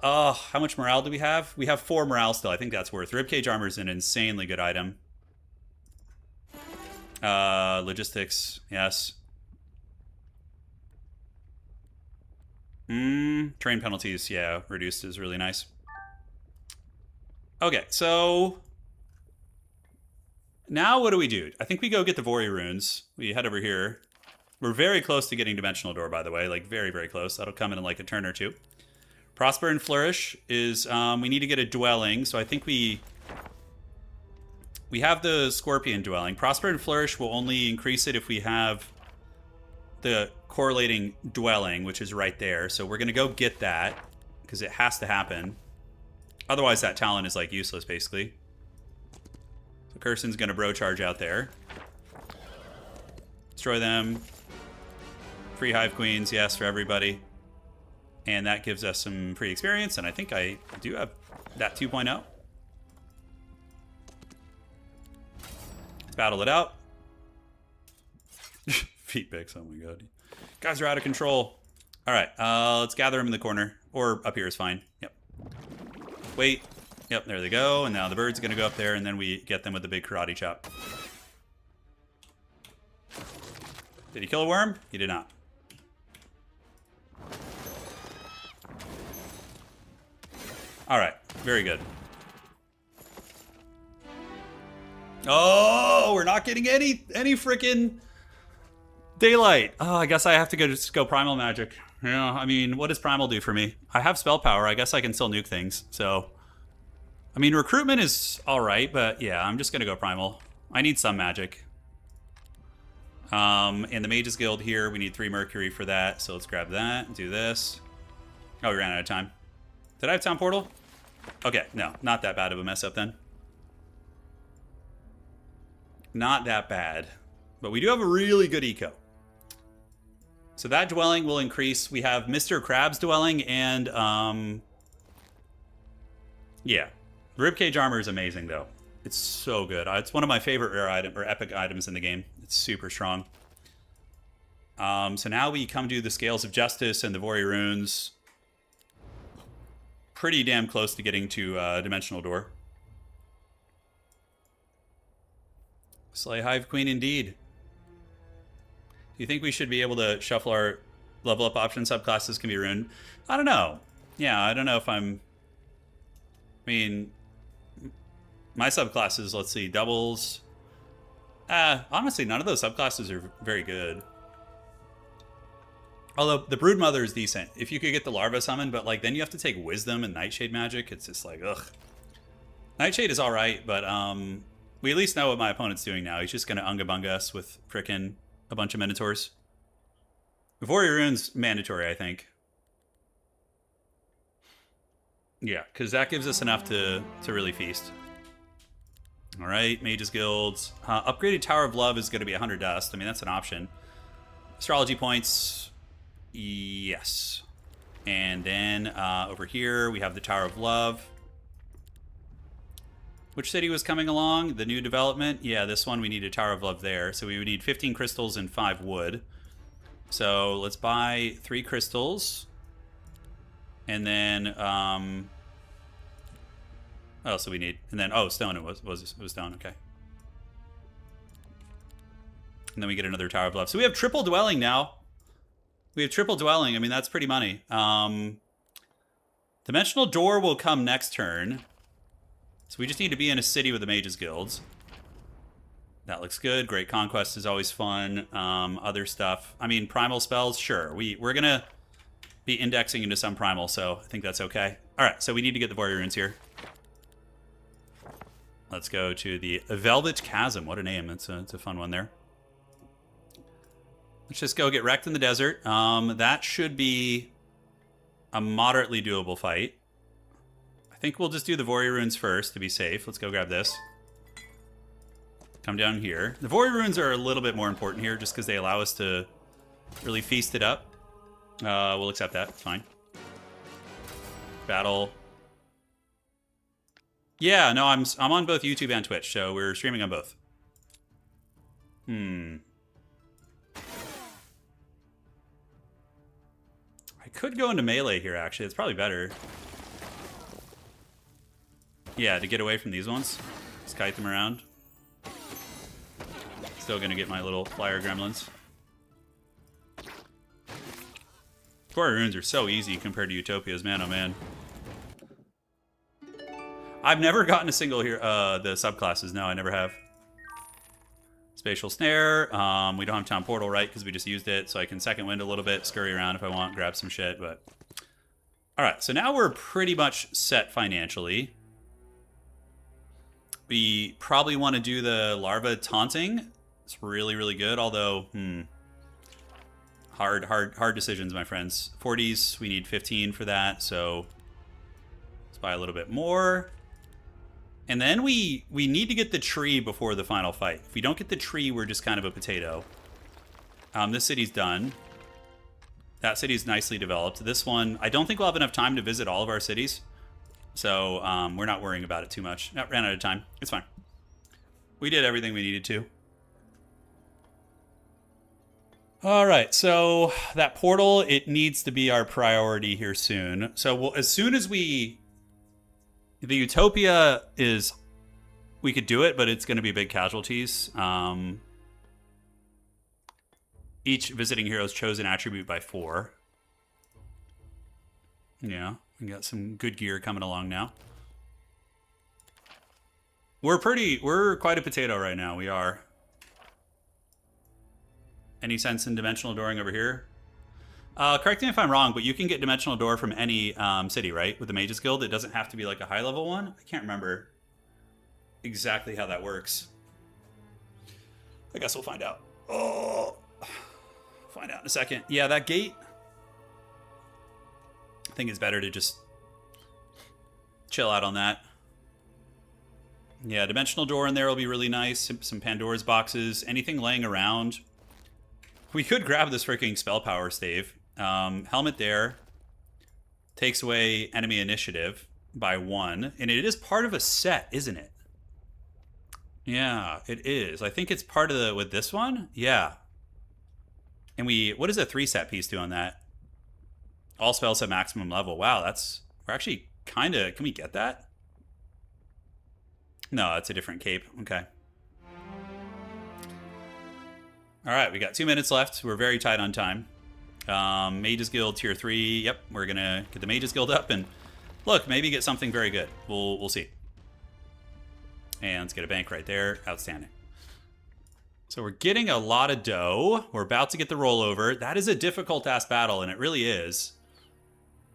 Oh, how much morale do we have? We have 4 morale still. I think that's worth. Ribcage armor is an insanely good item. Logistics, yes. Train penalties, yeah, reduced is really nice. Okay, so now what do we do? I think we go get the Vori runes. We head over here. We're very close to getting dimensional door, by the way, like very, very close. That'll come in like a turn or 2. Prosper and Flourish is, we need to get a dwelling, so I think we have the Scorpion dwelling. Prosper and Flourish will only increase it if we have the correlating dwelling, which is right there. So we're going to go get that because it has to happen. Otherwise, that talent is like useless, basically. So Kirsten's going to bro charge out there. Destroy them. Free Hive Queens, yes, for everybody. And that gives us some free experience, and I think I do have that 2.0. Let's battle it out. Feet picks, oh my god. Guys are out of control. All right, let's gather them in the corner. Or up here is fine. Yep. Wait. Yep, there they go. And now the bird's going to go up there, and then we get them with the big karate chop. Did he kill a worm? He did not. All right, very good. Oh, we're not getting any freaking daylight. Oh, I guess I have to just go primal magic. Yeah, I mean, what does primal do for me? I have spell power. I guess I can still nuke things. So, I mean, recruitment is all right, but yeah, I'm just gonna go primal. I need some magic. And the Mages Guild here, we need 3 mercury for that. So let's grab that and do this. Oh, we ran out of time. Did I have town portal? Okay, no, not that bad of a mess up then. Not that bad. But we do have a really good eco. So that dwelling will increase. We have Mr. Crab's dwelling and, yeah. Ribcage armor is amazing, though. It's so good. It's one of my favorite rare item or epic items in the game. It's super strong. So now we come to the Scales of Justice and the Vori runes. pretty damn close to getting to Dimensional Door. Slay Hive Queen indeed. Do you think we should be able to shuffle our level up option subclasses can be ruined? I don't know. Yeah, I don't know if I'm... I mean, my subclasses, let's see, doubles. Honestly, none of those subclasses are very good. Although the Broodmother is decent. If you could get the Larva summon, but like then you have to take Wisdom and Nightshade magic. It's just like, ugh. Nightshade is alright, but we at least know what my opponent's doing now. He's just going to Unga Bunga us with frickin' a bunch of Minotaurs. Warrior Rune's mandatory, I think. Yeah, because that gives us enough to really feast. Alright, Mage's Guilds. Upgraded Tower of Love is going to be 100 dust. I mean, that's an option. Astrology points. Yes. And then over here, we have the Tower of Love. Which city was coming along? The new development? Yeah, this one we need a Tower of Love there. So we would need 15 crystals and 5 wood. So let's buy 3 crystals. And then, what else do we need? And then, oh, stone, it was stone, okay. And then we get another Tower of Love. So we have triple dwelling now. We have triple dwelling. I mean, that's pretty money. Dimensional Door will come next turn. So we just need to be in a city with the Mages Guilds. That looks good. Great Conquest is always fun. Other stuff. I mean, primal spells, sure. We're going to be indexing into some primal, so I think that's okay. All right, so we need to get the Warrior Runes here. Let's go to the Velvet Chasm. What a name. It's a fun one there. Let's just go get wrecked in the desert. That should be a moderately doable fight. I think we'll just do the Warrior Runes first to be safe. Let's go grab this. Come down here. The Warrior Runes are a little bit more important here just because they allow us to really feast it up. We'll accept that. It's fine. Battle. Yeah, no, I'm on both YouTube and Twitch, so we're streaming on both. I could go into melee here, actually. It's probably better. Yeah, to get away from these ones. Just kite them around. Still gonna get my little flyer gremlins. Warrior Runes are so easy compared to Utopias, man, oh man. I've never gotten a single here, the subclasses, no, I never have. Spatial Snare, we don't have Town Portal, right, because we just used it, so I can second wind a little bit, scurry around if I want, grab some shit, but... Alright, so now we're pretty much set financially. We probably want to do the Larva Taunting. It's really, really good, although, hard decisions, my friends. 40s, we need 15 for that, so let's buy a little bit more. And then we need to get the tree before the final fight. If we don't get the tree, we're just kind of a potato. This city's done. That city's nicely developed. This one, I don't think we'll have enough time to visit all of our cities. So we're not worrying about it too much. Ran out of time. It's fine. We did everything we needed to. All right, so that portal, it needs to be our priority here soon. So as soon as the Utopia is, we could do it, but it's going to be big casualties. Each visiting hero is chosen attribute by 4. Yeah, we got some good gear coming along now. We're quite a potato right now, we are. Any sense in dimensional dooring over here? Correct me if I'm wrong, but you can get dimensional door from any city, right? With the Mages Guild, it doesn't have to be like a high level one. I can't remember exactly how that works. I guess we'll find out. Oh, find out in a second. Yeah, that gate. I think it's better to just chill out on that. Yeah, dimensional door in there will be really nice. Some Pandora's boxes. Anything laying around. We could grab this freaking spell power stave. Helmet there takes away enemy initiative by 1. And it is part of a set, isn't it? Yeah, it is. I think it's part of with this one. Yeah. And what does a 3 set piece do on that? All spells at maximum level. Wow, we're actually Kinda. Can we get that? No, that's a different cape. Okay. Alright, we got 2 minutes left. We're very tight on time. Mages Guild tier 3. Yep, we're gonna get the Mages Guild up and look, maybe get something very good. We'll see. And let's get a bank right there. Outstanding. So we're getting a lot of dough. We're about to get the rollover. That is a difficult-ass battle, and it really is.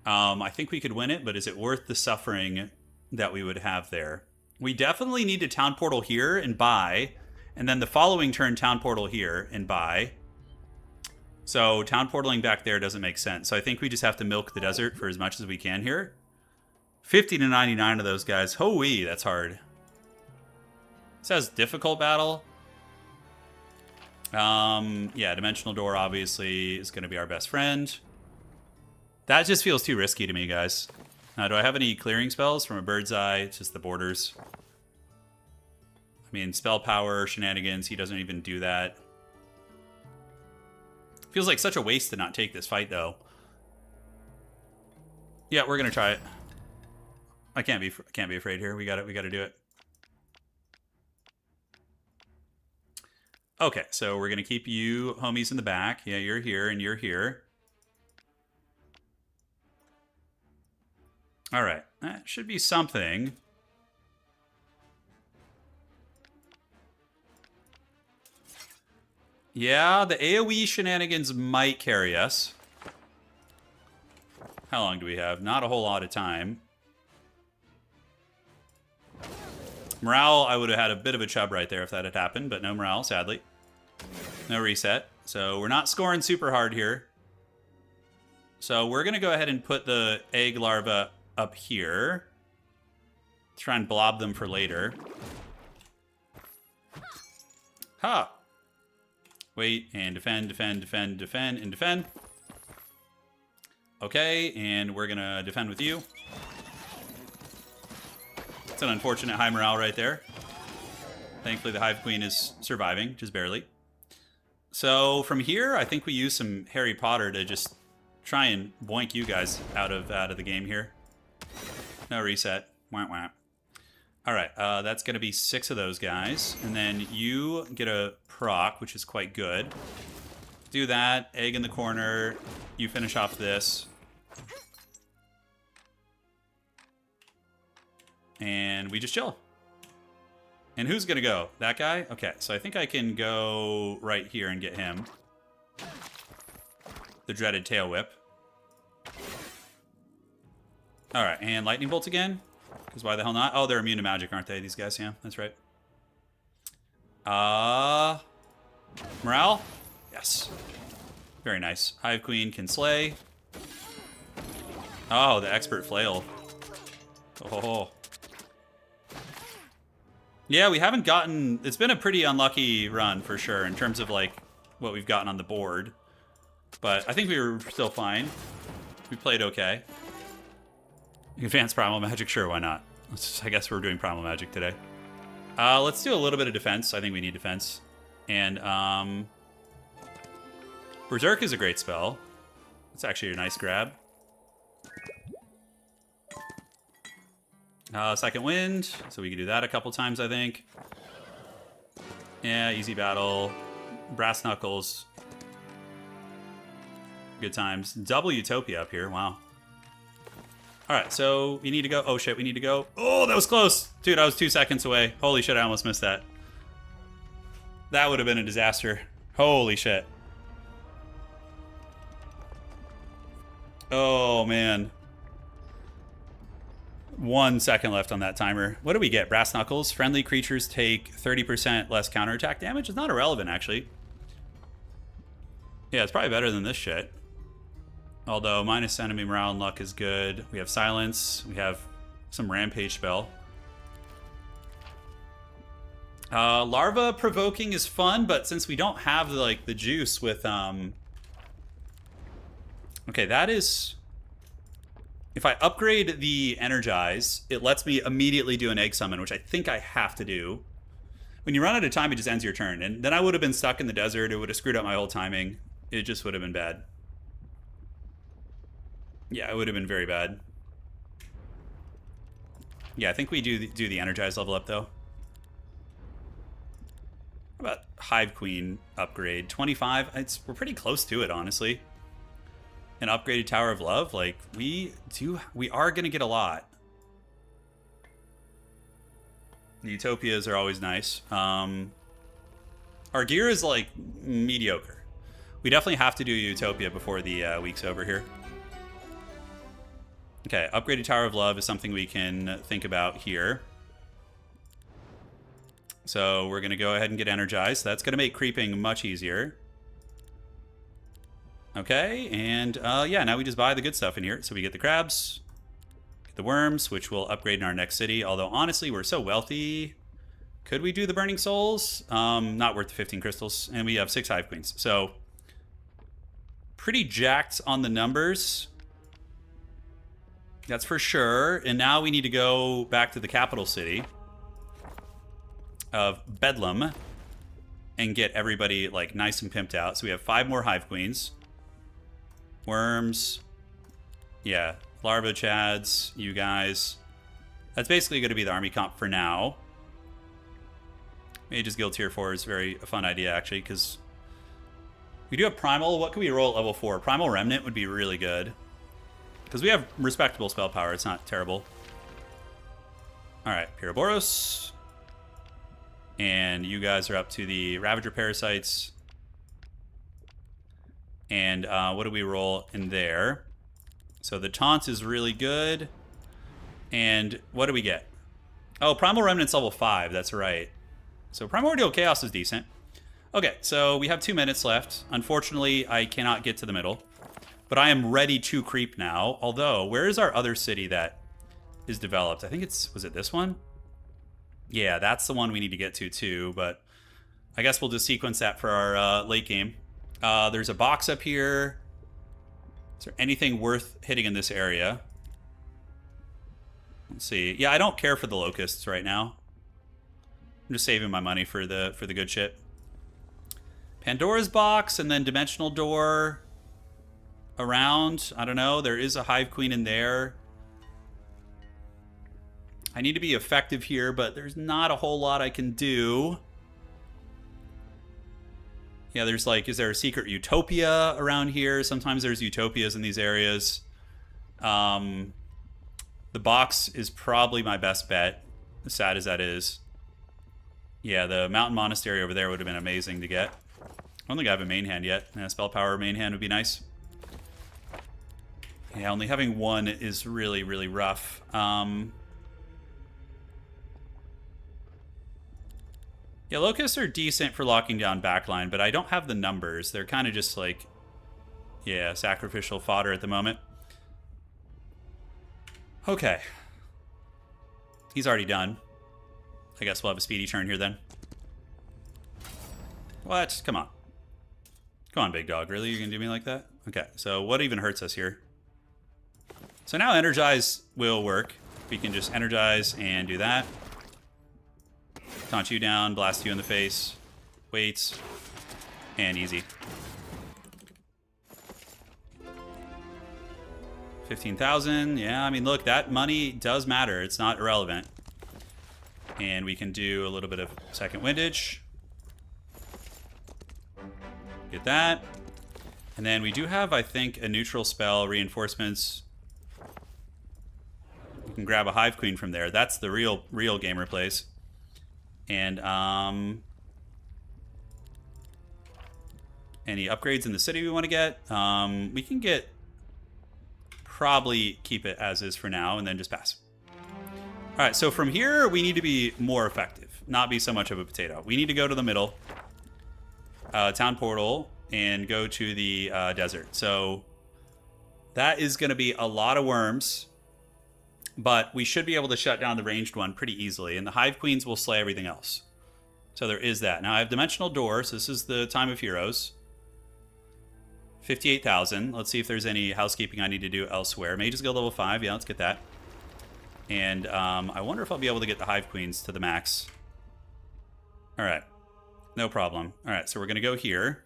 I think we could win it, but is it worth the suffering that we would have there? We definitely need to town portal here and buy, and then the following turn town portal here and buy. So town portaling back there doesn't make sense. So I think we just have to milk the desert for as much as we can here. 50 to 99 of those guys. Hoo-wee, that's hard. It says difficult battle. Yeah, Dimensional Door obviously is going to be our best friend. That just feels too risky to me, guys. Do I have any clearing spells from a bird's eye? It's just the borders. I mean, spell power, shenanigans, he doesn't even do that. Feels like such a waste to not take this fight, though. Yeah, we're going to try it. I can't be afraid here. We got to do it. Okay, so we're going to keep you homies in the back. Yeah, you're here and you're here. All right, that should be something. Yeah, the AoE shenanigans might carry us. How long do we have? Not a whole lot of time. Morale, I would have had a bit of a chub right there if that had happened, but no morale, sadly. No reset. So we're not scoring super hard here. So we're going to go ahead and put the egg larva up here. Try and blob them for later. Ha! Wait, and defend, defend, defend, defend, and defend. Okay, and we're going to defend with you. It's an unfortunate high morale right there. Thankfully, the Hive Queen is surviving, just barely. So from here, I think we use some Harry Potter to just try and boink you guys out of the game here. No reset. Wah, wah. All right, that's going to be 6 of those guys. And then you get a proc, which is quite good. Do that. Egg in the corner. You finish off this. And we just chill. And who's going to go? That guy? Okay, so I think I can go right here and get him. The dreaded tail whip. All right, and lightning bolts again. Because why the hell not? Oh, they're immune to magic, aren't they, these guys? Yeah, that's right. Morale? Yes. Very nice. Hive Queen can slay. Oh, the expert flail. Oh. Yeah, we haven't gotten... It's been a pretty unlucky run, for sure, in terms of, like, what we've gotten on the board. But I think we were still fine. We played okay. Advanced Primal Magic? Sure, why not? I guess we're doing Primal Magic today. Let's do a little bit of defense. I think we need defense. And, Berserk is a great spell. It's actually a nice grab. Second Wind, so we can do that a couple times, I think. Yeah, easy battle. Brass Knuckles. Good times. Double Utopia up here, wow. Alright, so we need to go. Oh shit, we need to go. Oh, that was close! Dude, I was 2 seconds away. Holy shit, I almost missed that. That would have been a disaster. Holy shit. Oh, man. 1 second left on that timer. What do we get? Brass Knuckles. Friendly creatures take 30% less counterattack damage. It's not irrelevant, actually. Yeah, it's probably better than this shit. Although, minus enemy morale and luck is good. We have silence. We have some rampage spell. Larva provoking is fun, but since we don't have, like, the juice with, Okay, that is... If I upgrade the Energize, it lets me immediately do an Egg Summon, which I think I have to do. When you run out of time, it just ends your turn. And then I would have been stuck in the desert. It would have screwed up my whole timing. It just would have been bad. Yeah, it would have been very bad. Yeah, I think we do the energize level up, though. How about Hive Queen upgrade? 25? We're pretty close to it, honestly. An upgraded Tower of Love? Like, we are going to get a lot. The Utopias are always nice. Our gear is, like, mediocre. We definitely have to do Utopia before the week's over here. Okay, upgraded Tower of Love is something we can think about here. So we're going to go ahead and get energized. That's going to make creeping much easier. Okay, and yeah, now we just buy the good stuff in here. So we get the crabs, get the worms, which we'll upgrade in our next city. Although, honestly, we're so wealthy. Could we do the Burning Souls? Not worth the 15 crystals. And we have 6 Hive Queens. So, pretty jacked on the numbers. That's for sure. And now we need to go back to the capital city of Bedlam and get everybody, like, nice and pimped out. So we have 5 more Hive Queens. Worms. Yeah. Larva Chads. You guys. That's basically going to be the army comp for now. Mage's Guild Tier 4 is a fun idea, actually, because we do have Primal. What can we roll at level 4? Primal Remnant would be really good. Because we have respectable spell power. It's not terrible. Alright, Pyroboros. And you guys are up to the Ravager Parasites. And what do we roll in there? So the Taunt is really good. And what do we get? Oh, Primal Remnant's level 5. That's right. So Primordial Chaos is decent. Okay, so we have 2 minutes left. Unfortunately, I cannot get to the middle. But I am ready to creep now. Although, where is our other city that is developed? I think was it this one? Yeah, that's the one we need to get to too. But I guess we'll just sequence that for our late game. There's a box up here. Is there anything worth hitting in this area? Let's see. Yeah, I don't care for the locusts right now. I'm just saving my money for the good shit. Pandora's box and then dimensional door around. I don't know. There is a Hive Queen in there. I need to be effective here, but there's not a whole lot I can do. Yeah, there's like, is there a secret utopia around here? Sometimes there's utopias in these areas. The box is probably my best bet, as sad as that is. Yeah, the mountain monastery over there would have been amazing to get. I don't think I have a main hand yet. Yeah, spell power main hand would be nice. Yeah, only having 1 is really, really rough. Yeah, locusts are decent for locking down backline, but I don't have the numbers. They're kind of just like, yeah, sacrificial fodder at the moment. Okay. He's already done. I guess we'll have a speedy turn here then. What? Come on. Come on, big dog. Really? You're going to do me like that? Okay, so what even hurts us here? So now Energize will work. We can just Energize and do that. Taunt you down, blast you in the face. Wait. And easy. 15,000. Yeah, I mean, look, that money does matter. It's not irrelevant. And we can do a little bit of second windage. Get that. And then we do have, I think, a neutral spell, reinforcements. We can grab a Hive Queen from there. That's the real gamer plays. And any upgrades in the city we want to get? We can get, probably keep it as is for now and then just pass. All right, so from here, we need to be more effective, not be so much of a potato. We need to go to the middle, town portal, and go to the desert. So that is going to be a lot of worms, but we should be able to shut down the ranged one pretty easily, and the Hive Queens will slay everything else. So there is that. Now I have Dimensional Door, so this is the Time of Heroes. 58,000. Let's see if there's any housekeeping I need to do elsewhere. Mage's Guild level 5. Yeah, let's get that. And I wonder if I'll be able to get the Hive Queens to the max. All right. No problem. All right, so we're going to go here.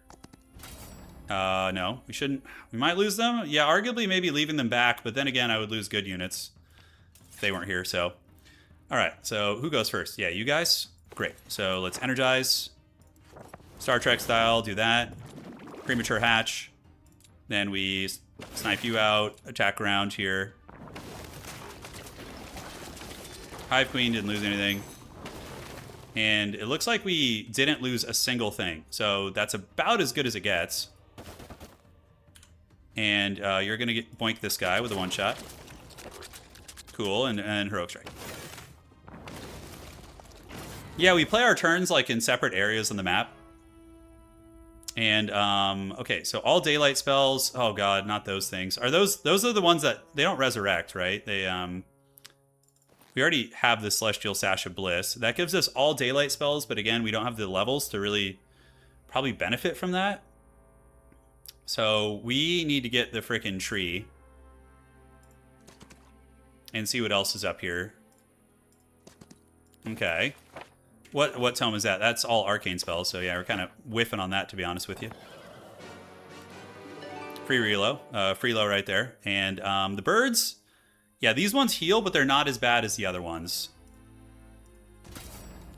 No, we shouldn't. We might lose them. Yeah, arguably maybe leaving them back, but then again, I would lose good units if they weren't here. So All right, so who goes first? Yeah, you guys? Great. So let's energize. Star Trek style, do that. Premature hatch. Then we snipe you out, attack around here. Hive Queen didn't lose anything. And it looks like we didn't lose a single thing. So that's about as good as it gets. And you're going to boink this guy with a one-shot. Cool, and Heroic Strike. Yeah, we play our turns like in separate areas on the map. And, okay, so all daylight spells. Oh god, not those things. Are those are the ones that, they don't resurrect, right? They, we already have the Celestial Sash of Bliss. That gives us all daylight spells, but again, we don't have the levels to really probably benefit from that. So we need to get the frickin' tree. And see what else is up here. Okay. What tome is that? That's all arcane spells, so yeah, we're kind of whiffing on that, to be honest with you. Free reload. Free low right there. And the birds, yeah, these ones heal, but they're not as bad as the other ones.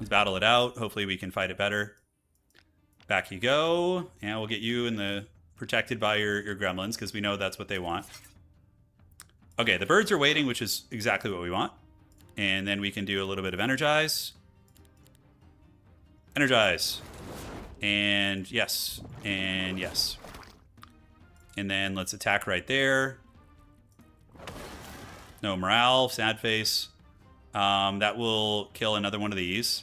Let's battle it out. Hopefully we can fight it better. Back you go. And we'll get you in the protected by your gremlins, because we know that's what they want. Okay, the birds are waiting, which is exactly what we want. And then we can do a little bit of energize. Energize. And yes. And yes. And then let's attack right there. No morale, sad face. That will kill another one of these.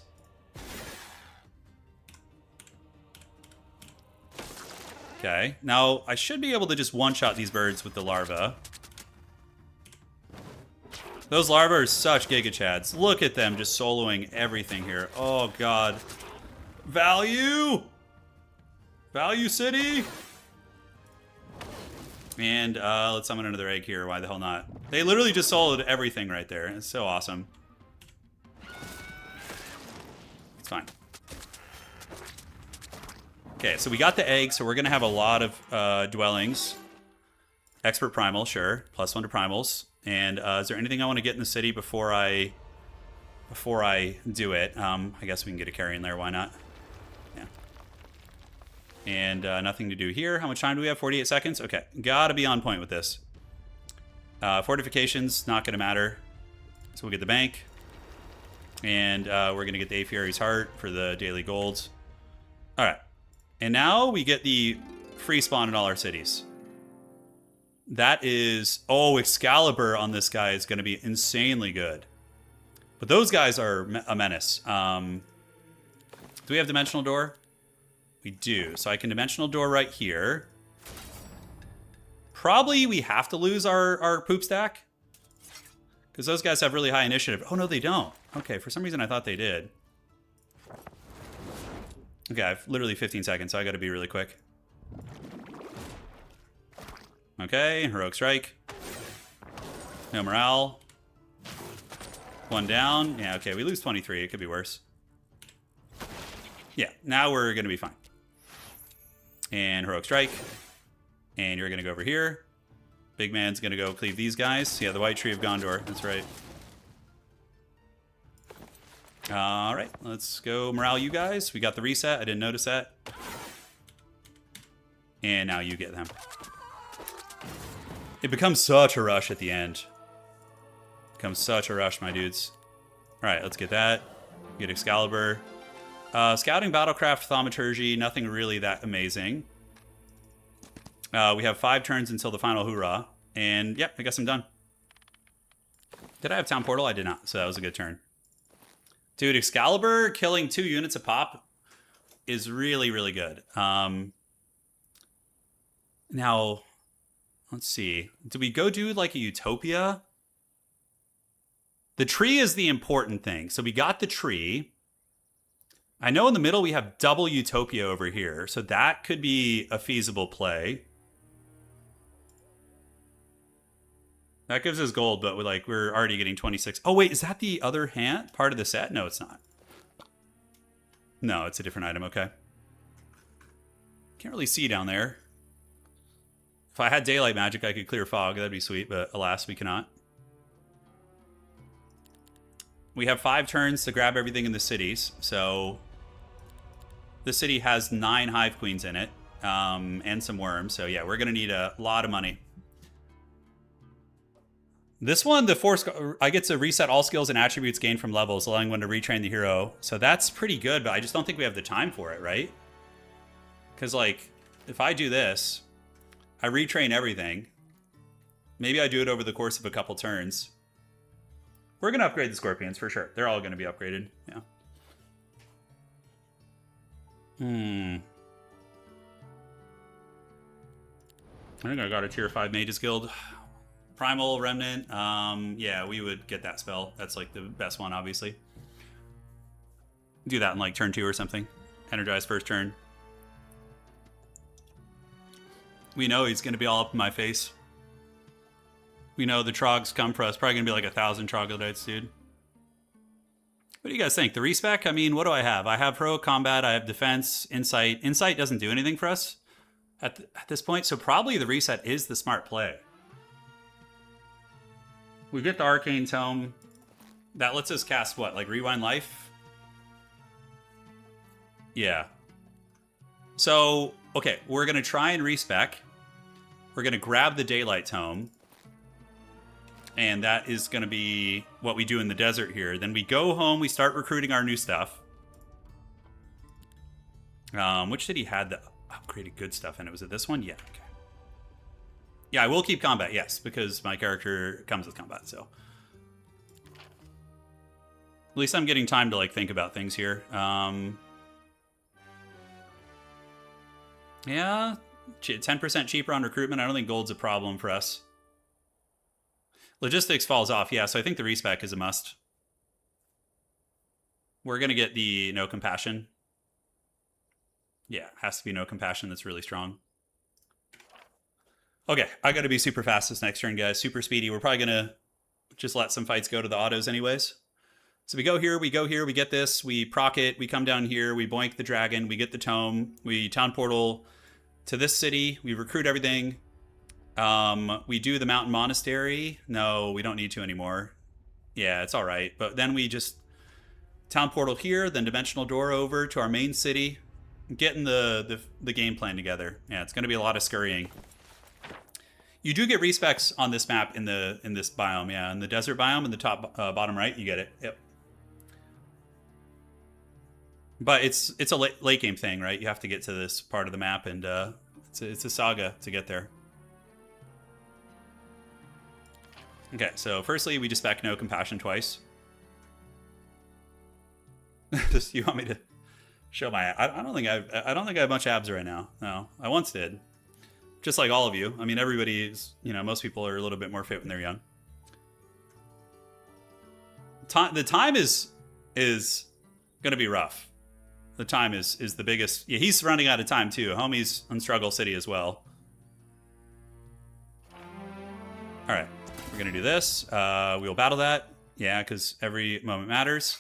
Okay, now I should be able to just one-shot these birds with the larva. Those larvae are such Giga Chads. Look at them just soloing everything here. Oh, God. Value! Value City! And let's summon another egg here. Why the hell not? They literally just soloed everything right there. It's so awesome. It's fine. Okay, so we got the egg, so we're going to have a lot of dwellings. Expert Primal, sure. +1 to Primals. And is there anything I want to get in the city before I do it? I guess we can get a carry in there. Why not? Yeah. And nothing to do here. How much time do we have? 48 seconds? Okay. Gotta be on point with this. Fortifications, not going to matter. So we'll get the bank. And we're going to get the Apiary's Heart for the daily golds. All right. And now we get the free spawn in all our cities. That is... Oh, Excalibur on this guy is going to be insanely good. But those guys are a menace. Do we have Dimensional Door? We do. So I can Dimensional Door right here. Probably we have to lose our poop stack. Because those guys have really high initiative. Oh, no, they don't. Okay, for some reason I thought they did. Okay, I have literally 15 seconds, so I got to be really quick. Okay, Heroic Strike. No morale. One down. Yeah, okay, we lose 23. It could be worse. Yeah, now we're going to be fine. And Heroic Strike. And you're going to go over here. Big man's going to go cleave these guys. Yeah, the White Tree of Gondor. That's right. All right, let's go morale you guys. We got the reset. I didn't notice that. And now you get them. It becomes such a rush at the end. Becomes such a rush, my dudes. All right, let's get that. Get Excalibur. Scouting, Battlecraft, Thaumaturgy. Nothing really that amazing. We have 5 turns until the final hoorah. And, yep, I guess I'm done. Did I have Town Portal? I did not, so that was a good turn. Dude, Excalibur killing 2 units a pop is really, really good. Now, let's see. Do we go do like a Utopia? The tree is the important thing. So we got the tree. I know in the middle we have double Utopia over here. So that could be a feasible play. That gives us gold, but we're already getting 26. Oh, wait, is that the other hand? Part of the set? No, it's not. No, it's a different item. Okay. Can't really see down there. If I had daylight magic, I could clear fog. That'd be sweet, but alas, we cannot. We have 5 turns to grab everything in the cities. So the city has 9 Hive Queens in it, and some worms. So yeah, we're going to need a lot of money. This one, the force, I get to reset all skills and attributes gained from levels, allowing one to retrain the hero. So that's pretty good, but I just don't think we have the time for it, right? Because, like, if I do this, I retrain everything. Maybe I do it over the course of a couple turns. We're going to upgrade the Scorpions for sure. They're all going to be upgraded. Yeah. I think I got a tier 5 Mages Guild. Primal Remnant. Yeah, we would get that spell. That's like the best one, obviously. Do that in like turn 2 or something. Energize first turn. We know he's going to be all up in my face. We know the Trogs come for us. Probably going to be like 1,000 Troglodytes, dude. What do you guys think? The respec? I mean, what do I have? I have Pro Combat. I have Defense, Insight. Insight doesn't do anything for us at this point. So probably the reset is the smart play. We get the Arcane Tome. That lets us cast what? Like Rewind Life? Yeah. So, okay. We're going to try and respec. We're going to grab the Daylight Tome. And that is going to be what we do in the desert here. Then we go home. We start recruiting our new stuff. Which city had the upgraded good stuff in it? Was it this one? Yeah, okay. Yeah, I will keep combat, yes, because my character comes with combat, so. At least I'm getting time to, like, think about things here. Yeah, 10% cheaper on recruitment. I don't think gold's a problem for us. Logistics falls off, yeah, so I think the respec is a must. We're going to get the No Compassion. Yeah, has to be No Compassion. That's really strong. Okay, I got to be super fast this next turn, guys. Super speedy. We're probably going to just let some fights go to the autos anyways. So we go here, we get this, we proc it, we come down here, we boink the dragon, we get the tome, we town portal to this city, we recruit everything. We do the mountain monastery. No, we don't need to anymore. Yeah, it's all right. But then we just town portal here, then dimensional door over to our main city, getting the game plan together. Yeah, it's going to be a lot of scurrying. You do get respecs on this map in this biome, yeah. In the desert biome, in the top bottom right, you get it. Yep. But it's a late game thing, right? You have to get to this part of the map, and it's a saga to get there. Okay, so firstly, we just spec No Compassion twice. You want me to show my? I don't think I have much abs right now. No, I once did. Just like all of you. I mean, everybody's, most people are a little bit more fit when they're young. The time is going to be rough. The time is the biggest. Yeah, he's running out of time too. Homie's on Struggle City as well. All right, we're going to do this. We'll battle that. Yeah, because every moment matters.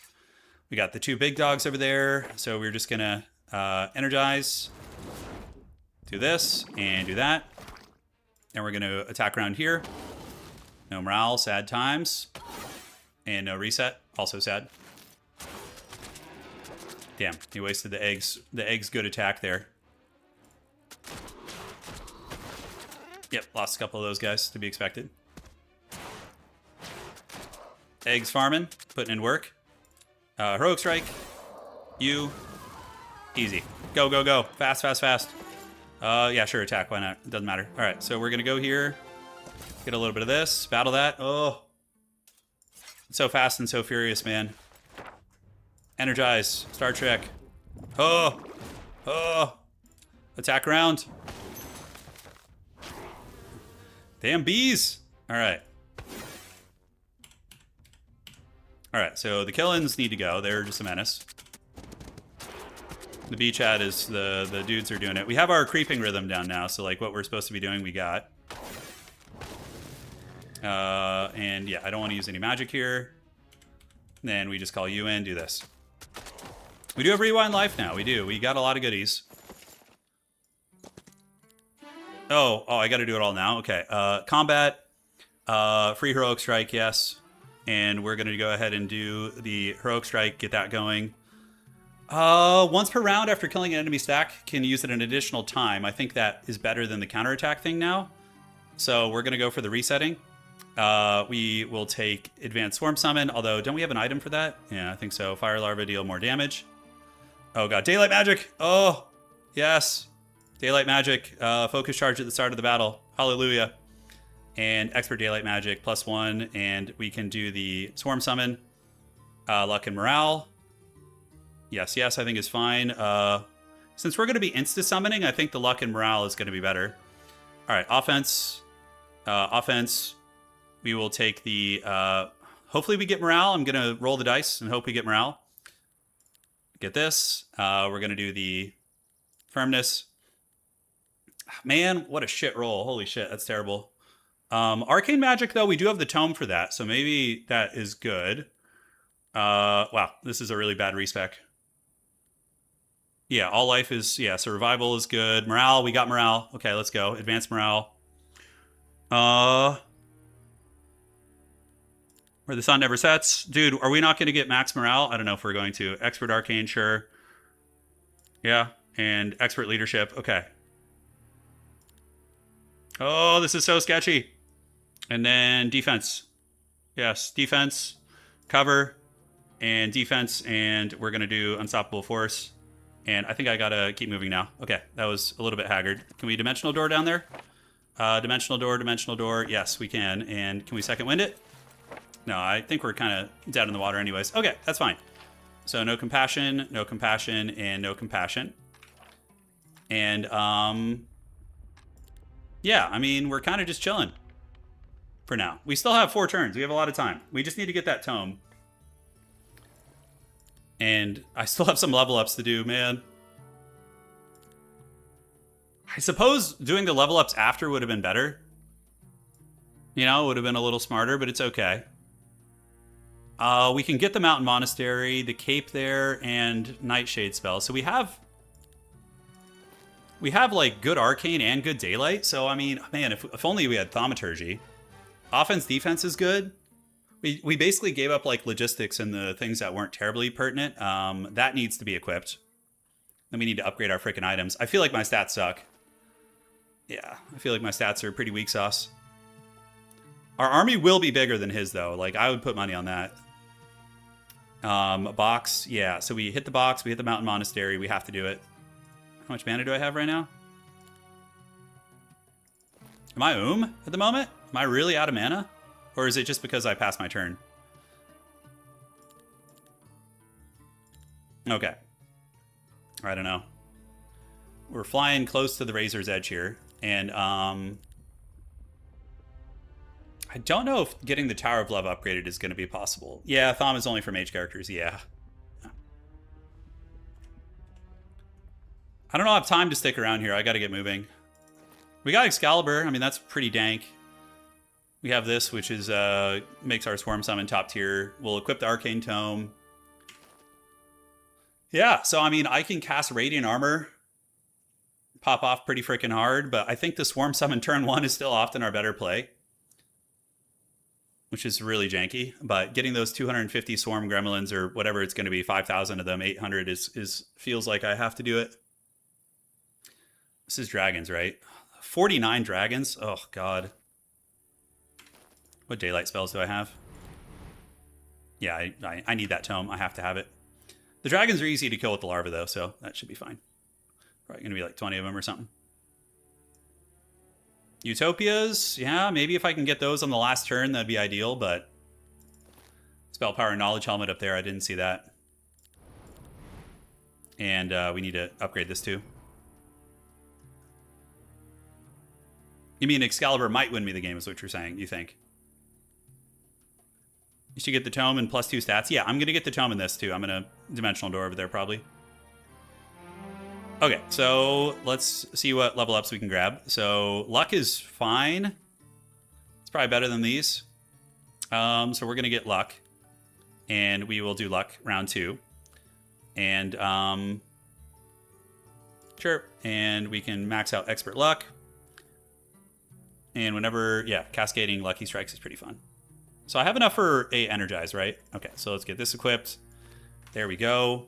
We got the 2 big dogs over there. So we're just going to energize. Do this and do that. And we're going to attack around here. No morale, sad times. And no reset, also sad. Damn, he wasted the eggs. The eggs good attack there. Yep, lost a couple of those guys, to be expected. Eggs farming, putting in work. Heroic Strike. You. Easy. Go, go, go. Fast, fast, fast. Yeah, sure, attack. Why not? It doesn't matter. All right, so we're going to go here. Get a little bit of this. Battle that. Oh. It's so fast and so furious, man. Energize. Star Trek. Oh. Oh. Attack round. Damn bees. All right. All right, so the Killins need to go. They're just a menace. The beachhead is the dudes are doing it. We have our creeping rhythm down now, so like what we're supposed to be doing, we got. And yeah, I don't want to use any magic here. Then we just call you in, do this. We do have Rewind Life now. We do. We got a lot of goodies. Oh, I got to do it all now. Okay. Combat. Free Heroic Strike, yes. And we're going to go ahead and do the Heroic Strike, get that going. Once per round after killing an enemy stack, can use it an additional time. I think that is better than the counterattack thing now. So we're going to go for the resetting. We will take Advanced Swarm Summon, although don't we have an item for that? Yeah, I think so. Fire Larva deal more damage. Oh god, Daylight Magic! Oh, yes. Daylight Magic, focus charge at the start of the battle. Hallelujah. And Expert Daylight Magic, +1, and we can do the Swarm Summon. Luck and Morale. Yes, I think is fine. Since we're going to be insta-summoning, I think the Luck and Morale is going to be better. Alright, offense. Offense. We will take the... hopefully we get Morale. I'm going to roll the dice and hope we get Morale. Get this. We're going to do the Firmness. Man, what a shit roll. Holy shit, that's terrible. Arcane Magic, though, we do have the Tome for that, so maybe that is good. Wow, this is a really bad respec. Yeah, all life is... Yeah, survival is good. Morale, we got Morale. Okay, let's go. Advanced Morale. Where the sun never sets. Dude, are we not going to get max Morale? I don't know if we're going to. Expert Arcane, sure. Yeah, and Expert Leadership. Okay. Oh, this is so sketchy. And then defense. Yes, defense, cover, and defense, and we're going to do Unstoppable Force. And I think I got to keep moving now. Okay, that was a little bit haggard. Can we Dimensional Door down there? Dimensional Door. Yes, we can. And can we second wind it? No, I think we're kind of dead in the water anyways. Okay, that's fine. So no compassion, and no compassion. And, yeah, I mean, we're kind of just chilling for now. We still have 4 turns. We have a lot of time. We just need to get that Tome. And I still have some level ups to do, man. I suppose doing the level ups after would have been better. You know, it would have been a little smarter, but it's okay. We can get the Mountain Monastery, the Cape there, and Nightshade spell. So we have like good Arcane and good Daylight. So I mean, man, if only we had Thaumaturgy. Offense, defense is good. We basically gave up like logistics and the things that weren't terribly pertinent. That needs to be equipped. Then we need to upgrade our freaking items. I feel like my stats suck. Yeah, I feel like my stats are pretty weak sauce. Our army will be bigger than his though. Like I would put money on that. Box, yeah. So we hit the box, we hit the Mountain Monastery. We have to do it. How much mana do I have right now? Am I at the moment? Am I really out of mana? Or is it just because I passed my turn? Okay. I don't know. We're flying close to the razor's edge here. And, I don't know if getting the Tower of Love upgraded is going to be possible. Yeah, Thom is only for mage characters, yeah. I don't know, I have time to stick around here. I got to get moving. We got Excalibur. I mean, that's pretty dank. We have this, which is makes our Swarm Summon top tier. We'll equip the Arcane Tome. Yeah, so I mean, I can cast Radiant Armor, pop off pretty freaking hard, but I think the Swarm Summon turn 1 is still often our better play, which is really janky. But getting those 250 Swarm Gremlins, or whatever it's going to be, 5,000 of them, 800 is feels like I have to do it. This is dragons, right? 49 dragons? Oh, God. What Daylight spells do I have? Yeah, I need that Tome. I have to have it. The dragons are easy to kill with the larva, though, so that should be fine. Probably going to be like 20 of them or something. Utopias? Yeah, maybe if I can get those on the last turn, that'd be ideal, but... Spell Power and Knowledge Helmet up there, I didn't see that. And we need to upgrade this, too. You mean Excalibur might win me the game, is what you're saying, you think? You should get the Tome and +2 stats. Yeah, I'm going to get the Tome in this, too. I'm going to Dimensional Door over there, probably. Okay, so let's see what level ups we can grab. So Luck is fine. It's probably better than these. So we're going to get Luck. And we will do Luck round 2. And, sure. And we can max out Expert Luck. And whenever, yeah, cascading Lucky Strikes is pretty fun. So I have enough for a energize, right? Okay, so let's get this equipped. There we go.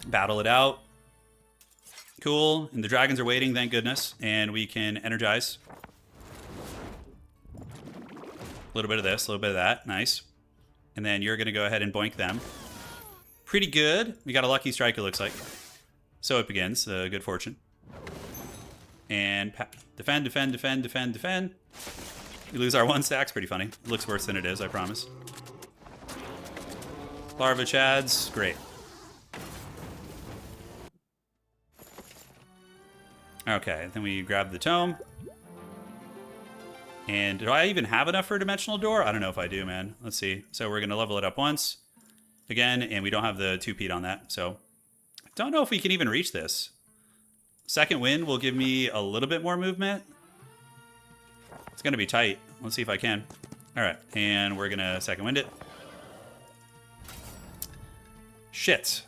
Battle it out. Cool. And the dragons are waiting, thank goodness. And we can energize. A little bit of this, a little bit of that. Nice. And then you're going to go ahead and boink them. Pretty good. We got a lucky strike, it looks like. So it begins. Good fortune. And defend, defend, defend, defend, defend. We lose our 1 stacks. Pretty funny. It looks worse than it is, I promise. Larva chads. Great. Okay, then we grab the tome. And do I even have enough for a dimensional door? I don't know if I do, man. Let's see. So we're going to level it up once. Again, and we don't have the 2-peat on that. So I don't know if we can even reach this. Second wind will give me a little bit more movement. It's going to be tight. Let's see if I can. All right, and we're going to second wind it. Shit.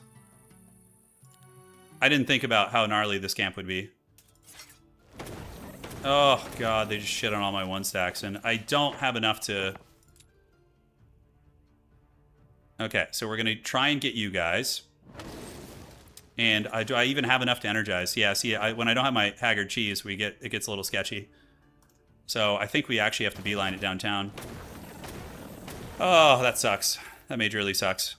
I didn't think about how gnarly this camp would be. Oh, God, they just shit on all my 1 stacks, and I don't have enough to... Okay, so we're going to try and get you guys. And do I even have enough to energize? Yeah, see, when I don't have my haggard cheese, it gets a little sketchy. So I think we actually have to beeline it downtown. Oh, that sucks. That majorly sucks.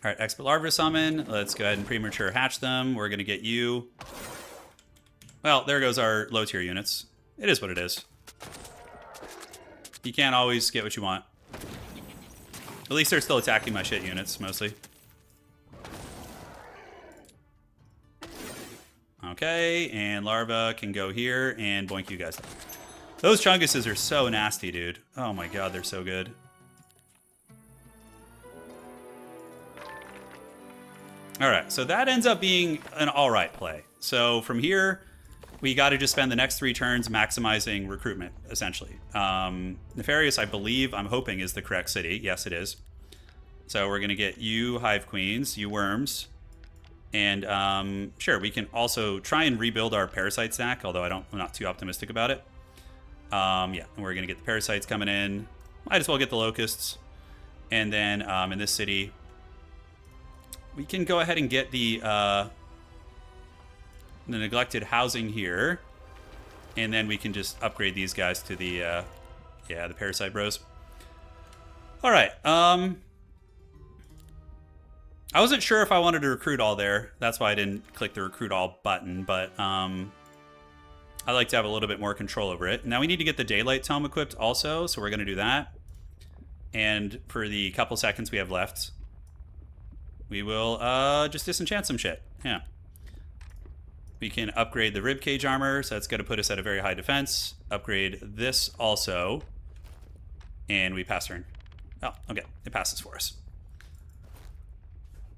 All right, expert larva summon. Let's go ahead and premature hatch them. We're going to get you... Well, there goes our low-tier units. It is what it is. You can't always get what you want. At least they're still attacking my shit units, mostly. Okay, and larva can go here and boink you guys. Those chunguses are so nasty, dude. Oh my god, they're so good. Alright, so that ends up being an alright play. So from here... we got to just spend the next 3 turns maximizing recruitment, essentially. Nefarious, I believe, I'm hoping, is the correct city. Yes, it is. So we're going to get you Hive Queens, you Worms. And sure, we can also try and rebuild our Parasite stack, although I'm not too optimistic about it. Yeah, and we're going to get the Parasites coming in. Might as well get the Locusts. And then in this city, we can go ahead and get the neglected housing here, and then we can just upgrade these guys to the the Parasite Bros. All right, I wasn't sure if I wanted to recruit all there. That's why I didn't click the recruit all button, but I like to have a little bit more control over it. Now we need to get the Daylight Tome equipped also, so we're going to do that. And for the couple seconds we have left, we will just disenchant some shit. Yeah. We can upgrade the ribcage armor, so that's going to put us at a very high defense. Upgrade this also. And we pass turn. Oh, okay. It passes for us.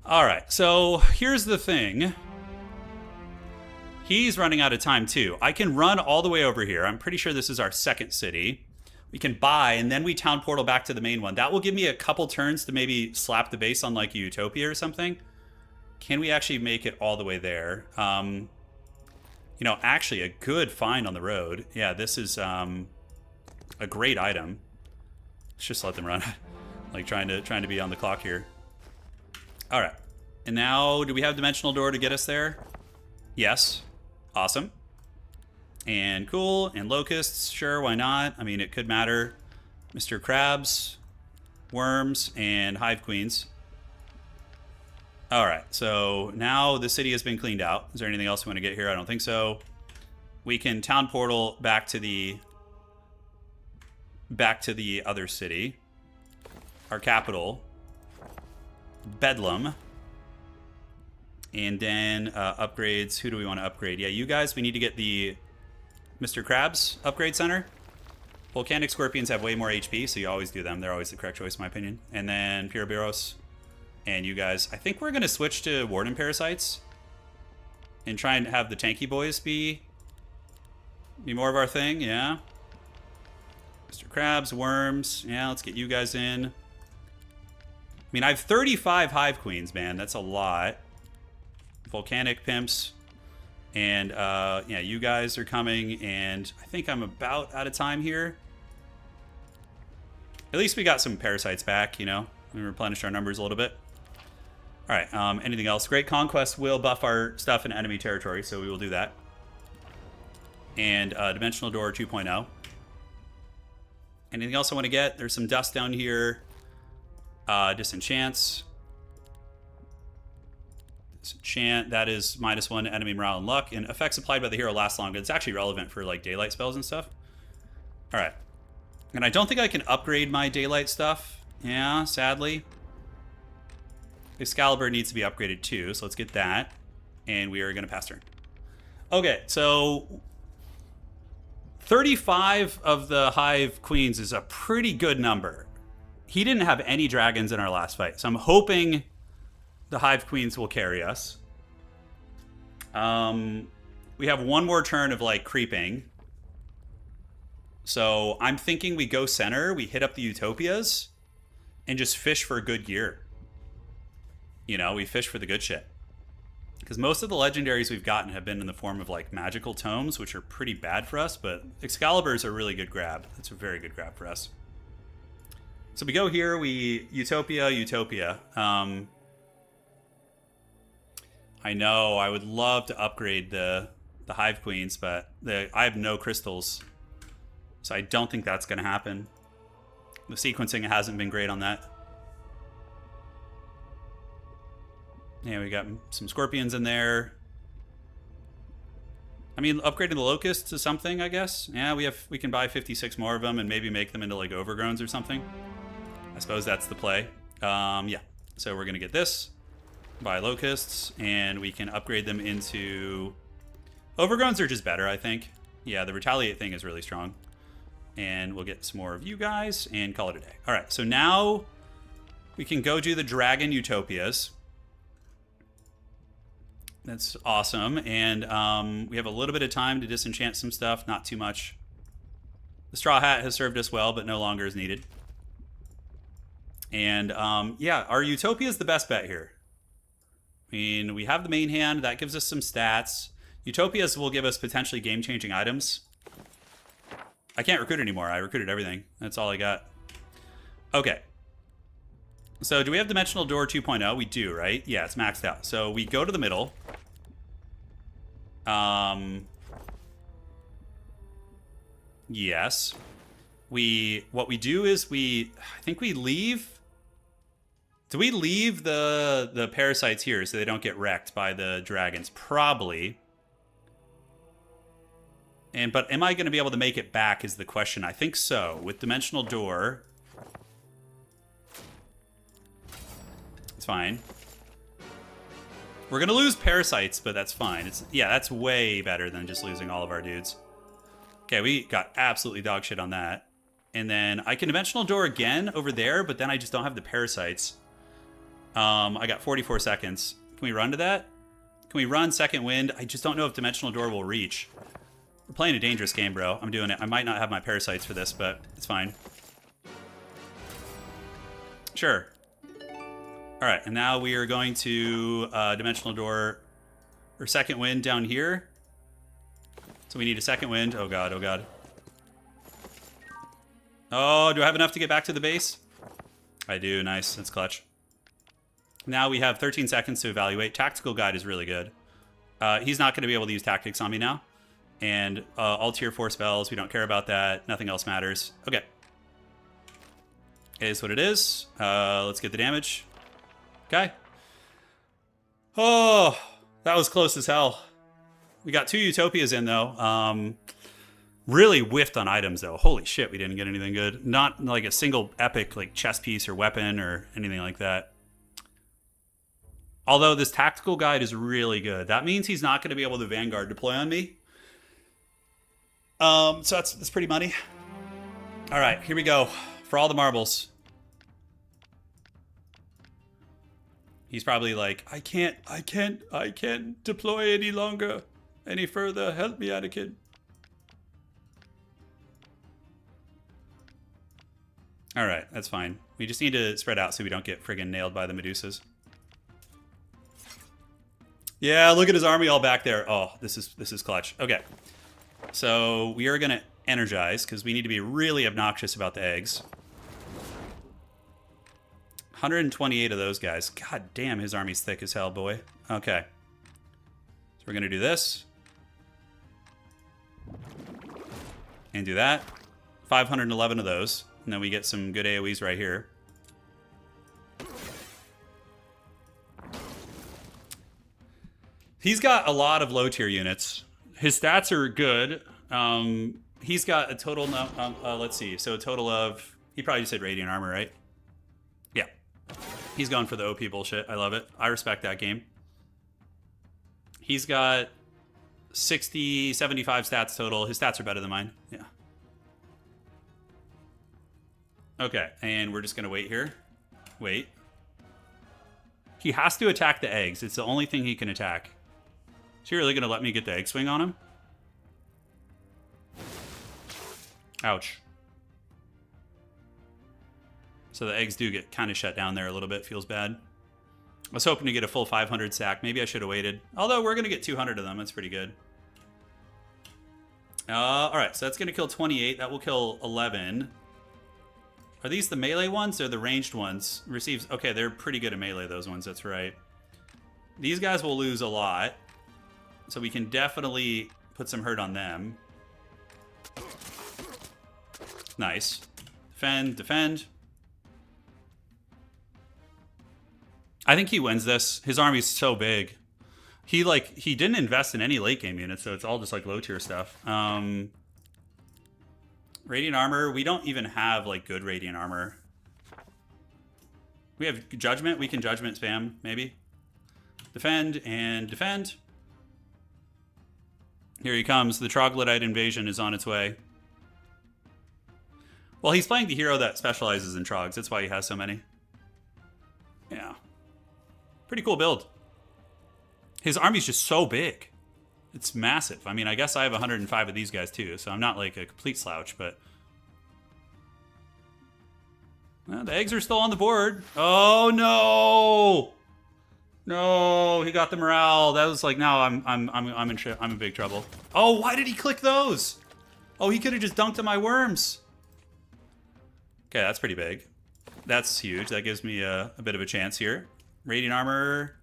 All right, so here's the thing. He's running out of time, too. I can run all the way over here. I'm pretty sure this is our second city. We can buy, and then we town portal back to the main one. That will give me a couple turns to maybe slap the base on, like, Utopia or something. Can we actually make it all the way there? You know, actually, a good find on the road. Yeah, this is a great item. Let's just let them run. Like, trying to be on the clock here. All right. And now, do we have Dimensional Door to get us there? Yes. Awesome. And cool. And Locusts. Sure, why not? I mean, it could matter. Mr. Crabs, Worms, and Hive Queens. All right, so now the city has been cleaned out. Is there anything else we want to get here? I don't think so. We can town portal back to the other city, our capital, Bedlam, and then upgrades. Who do we want to upgrade? Yeah, you guys. We need to get the Mr. Krabs upgrade center. Volcanic Scorpions have way more HP, so you always do them. They're always the correct choice, in my opinion. And then Pyrobiros. And you guys, I think we're going to switch to Warden Parasites and try and have the tanky boys be more of our thing, yeah. Mr. Krabs, Worms, yeah, let's get you guys in. I mean, I have 35 Hive Queens, man, that's a lot. Volcanic Pimps, and yeah, you guys are coming, and I think I'm about out of time here. At least we got some parasites back, you know? We replenished our numbers a little bit. All right, anything else? Great Conquest will buff our stuff in enemy territory, so we will do that. And Dimensional Door 2.0. Anything else I want to get? There's some dust down here. Disenchants. Disenchant, that is -1 enemy morale and luck. And effects applied by the hero last longer. It's actually relevant for like daylight spells and stuff. All right. And I don't think I can upgrade my daylight stuff. Yeah, sadly. Excalibur needs to be upgraded too, so let's get that. And we are going to pass turn. Okay, so 35 of the Hive Queens is a pretty good number. He didn't have any dragons in our last fight, so I'm hoping the Hive Queens will carry us. We have one more turn of like creeping. So I'm thinking we go center, we hit up the Utopias, and just fish for good gear. You know, we fish for the good shit. Because most of the legendaries we've gotten have been in the form of like magical tomes, which are pretty bad for us, but Excalibur is a really good grab. That's a very good grab for us. So we go here, we Utopia. I know, I would love to upgrade the Hive Queens, but I have no crystals. So I don't think that's going to happen. The sequencing hasn't been great on that. Yeah, we got some scorpions in there. I mean, upgrading the locusts to something, I guess. Yeah, we can buy 56 more of them and maybe make them into like overgrowns or something. I suppose that's the play. Yeah, so we're going to get this. Buy locusts, and we can upgrade them into... Overgrowns are just better, I think. Yeah, the retaliate thing is really strong. And we'll get some more of you guys and call it a day. All right, so now we can go do the Dragon Utopias. That's awesome. And we have a little bit of time to disenchant some stuff, not too much. The Straw Hat has served us well, but no longer is needed. And yeah, our Utopia is the best bet here. I mean, we have the main hand. That gives us some stats. Utopias will give us potentially game-changing items. I can't recruit anymore. I recruited everything. That's all I got. Okay. So do we have Dimensional Door 2.0? We do, right? Yeah, it's maxed out. So we go to the middle. Yes. What we do is I think we leave... Do we leave the parasites here so they don't get wrecked by the dragons? Probably. But am I going to be able to make it back is the question. I think so. With Dimensional Door. It's fine. We're going to lose parasites, but that's fine. Yeah, that's way better than just losing all of our dudes. Okay, we got absolutely dog shit on that. And then I can Dimensional Door again over there, but then I just don't have the parasites. I got 44 seconds. Can we run to that? Can we run Second Wind? I just don't know if Dimensional Door will reach. We're playing a dangerous game, bro. I'm doing it. I might not have my parasites for this, but it's fine. Sure. All right, and now we are going to Dimensional Door or Second Wind down here. So we need a Second Wind. Oh god, oh god. Oh, do I have enough to get back to the base? I do. Nice. That's clutch. Now we have 13 seconds to evaluate. Tactical Guide is really good. He's not going to be able to use tactics on me now. And all tier 4 spells, we don't care about that. Nothing else matters. Okay. It is what it is. Let's get the damage. Okay. Oh, that was close as hell. We got 2 Utopias in, though. Really whiffed on items, though. Holy shit, we didn't get anything good. Not like a single epic like chest piece or weapon or anything like that. Although this Tactical Guide is really good. That means he's not going to be able to Vanguard deploy on me. So that's pretty money. All right, here we go. For all the marbles. He's probably like, I can't deploy any longer, any further. Help me, Anakin. All right, that's fine. We just need to spread out so we don't get friggin' nailed by the Medusas. Yeah, look at his army all back there. Oh, this is clutch. Okay. So we are going to energize because we need to be really obnoxious about the eggs. 128 of those guys. God damn, his army's thick as hell, boy. Okay. So we're going to do this. And do that. 511 of those. And then we get some good AoEs right here. He's got a lot of low tier units. His stats are good. He's got a total, let's see. So a total of, he probably just said Radiant Armor, right? Yeah. He's going for the OP bullshit. I love it. I respect that game. He's got 60, 75 stats total. His stats are better than mine. Yeah. Okay, and we're just going to wait here. Wait. He has to attack the eggs. It's the only thing he can attack. Is he really going to let me get the egg swing on him? Ouch. So the eggs do get kind of shut down there a little bit. Feels bad. I was hoping to get a full 500 sack. Maybe I should have waited. Although we're going to get 200 of them. That's pretty good. All right, so that's going to kill 28. That will kill 11. Are these the melee ones or the ranged ones? Receives. Okay, they're pretty good at melee, those ones. That's right. These guys will lose a lot. So we can definitely put some hurt on them. Nice. Defend, defend. I think he wins this. His army's so big. He didn't invest in any late game units, so it's all just like low tier stuff. Radiant Armor, we don't even have like good Radiant Armor. We have Judgment, we can Judgment spam, maybe. Defend and defend. Here he comes. The Troglodyte invasion is on its way. Well, he's playing the hero that specializes in Trogs. That's why he has so many. Yeah. Pretty cool build. His army's just so big. It's massive. I mean, I guess I have 105 of these guys too, so I'm not like a complete slouch, but... Well, the eggs are still on the board. Oh, no! No, he got the morale. That was like, now I'm in big trouble. Oh, why did he click those? Oh, he could have just dunked on my worms. Okay, that's pretty big. That's huge. That gives me a bit of a chance here. Radiant Armor.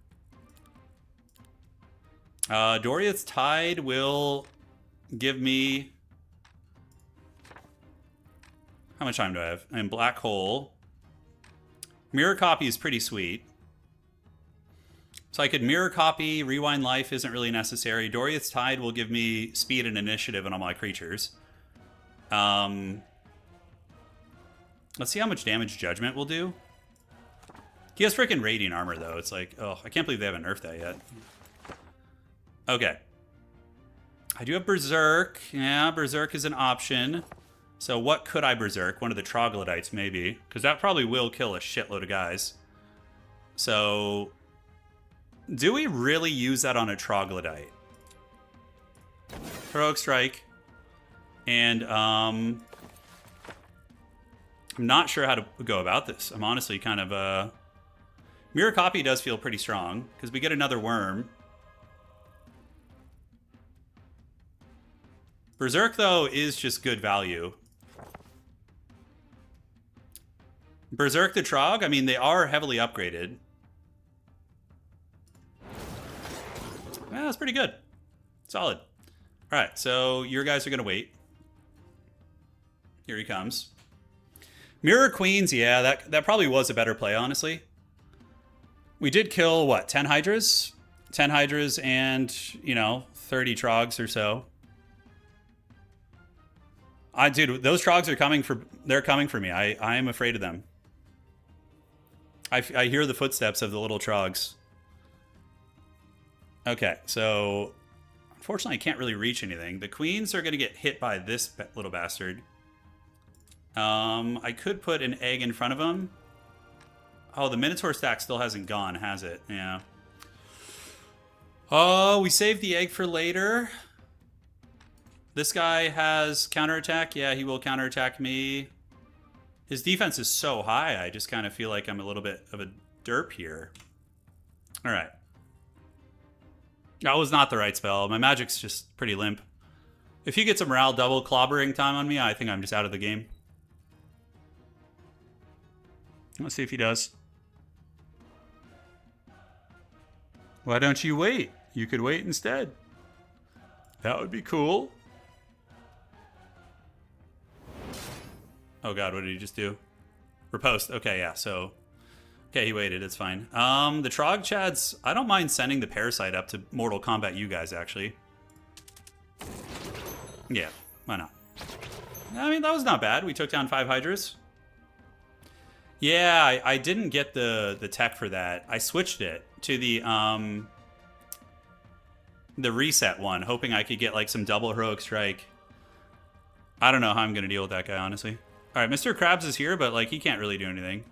Doriath's Tide will give me... How much time do I have? And Black Hole. Mirror Copy is pretty sweet. So I could Mirror Copy. Rewind Life isn't really necessary. Doriath's Tide will give me speed and initiative on all my creatures. Let's see how much damage Judgment will do. He has freaking Radiant Armor, though. It's like, oh, I can't believe they haven't nerfed that yet. Okay. I do have Berserk. Yeah, Berserk is an option. So what could I Berserk? One of the Troglodytes, maybe. Because that probably will kill a shitload of guys. So... do we really use that on a Troglodyte? Heroic Strike. And, I'm not sure how to go about this. I'm honestly kind of, Mirror Copy does feel pretty strong, because we get another worm. Berserk, though, is just good value. Berserk the Trog, I mean, they are heavily upgraded. Yeah, that's pretty good. Solid. All right, so your guys are going to wait. Here he comes. Mirror Queens, yeah, that probably was a better play, honestly. We did kill, what, 10 Hydras? 10 Hydras and, you know, 30 Trogs or so. Dude, those Trogs are coming for... they're coming for me. I am afraid of them. I hear the footsteps of the little Trogs. Okay, so... unfortunately, I can't really reach anything. The Queens are going to get hit by this little bastard. I could put an egg in front of him. Oh, the Minotaur stack still hasn't gone, has it? Yeah. Oh, we saved the egg for later. This guy has counterattack. Yeah, he will counterattack me. His defense is so high, I just kind of feel like I'm a little bit of a derp here. All right. That was not the right spell. My magic's just pretty limp. If he gets a morale double clobbering time on me, I think I'm just out of the game. Let's see if he does. Why don't you wait? You could wait instead. That would be cool. Oh god, what did he just do? Repost. Okay, yeah, so... Okay, he waited, it's fine. The Trog Chads, I don't mind sending the Parasite up to Mortal Kombat you guys, actually. Yeah, why not? I mean, that was not bad. We took down 5 Hydras. Yeah, I didn't get the tech for that. I switched it to the reset one, hoping I could get like some double heroic strike. I don't know how I'm gonna deal with that guy, honestly. All right, Mr. Krabs is here, but like he can't really do anything.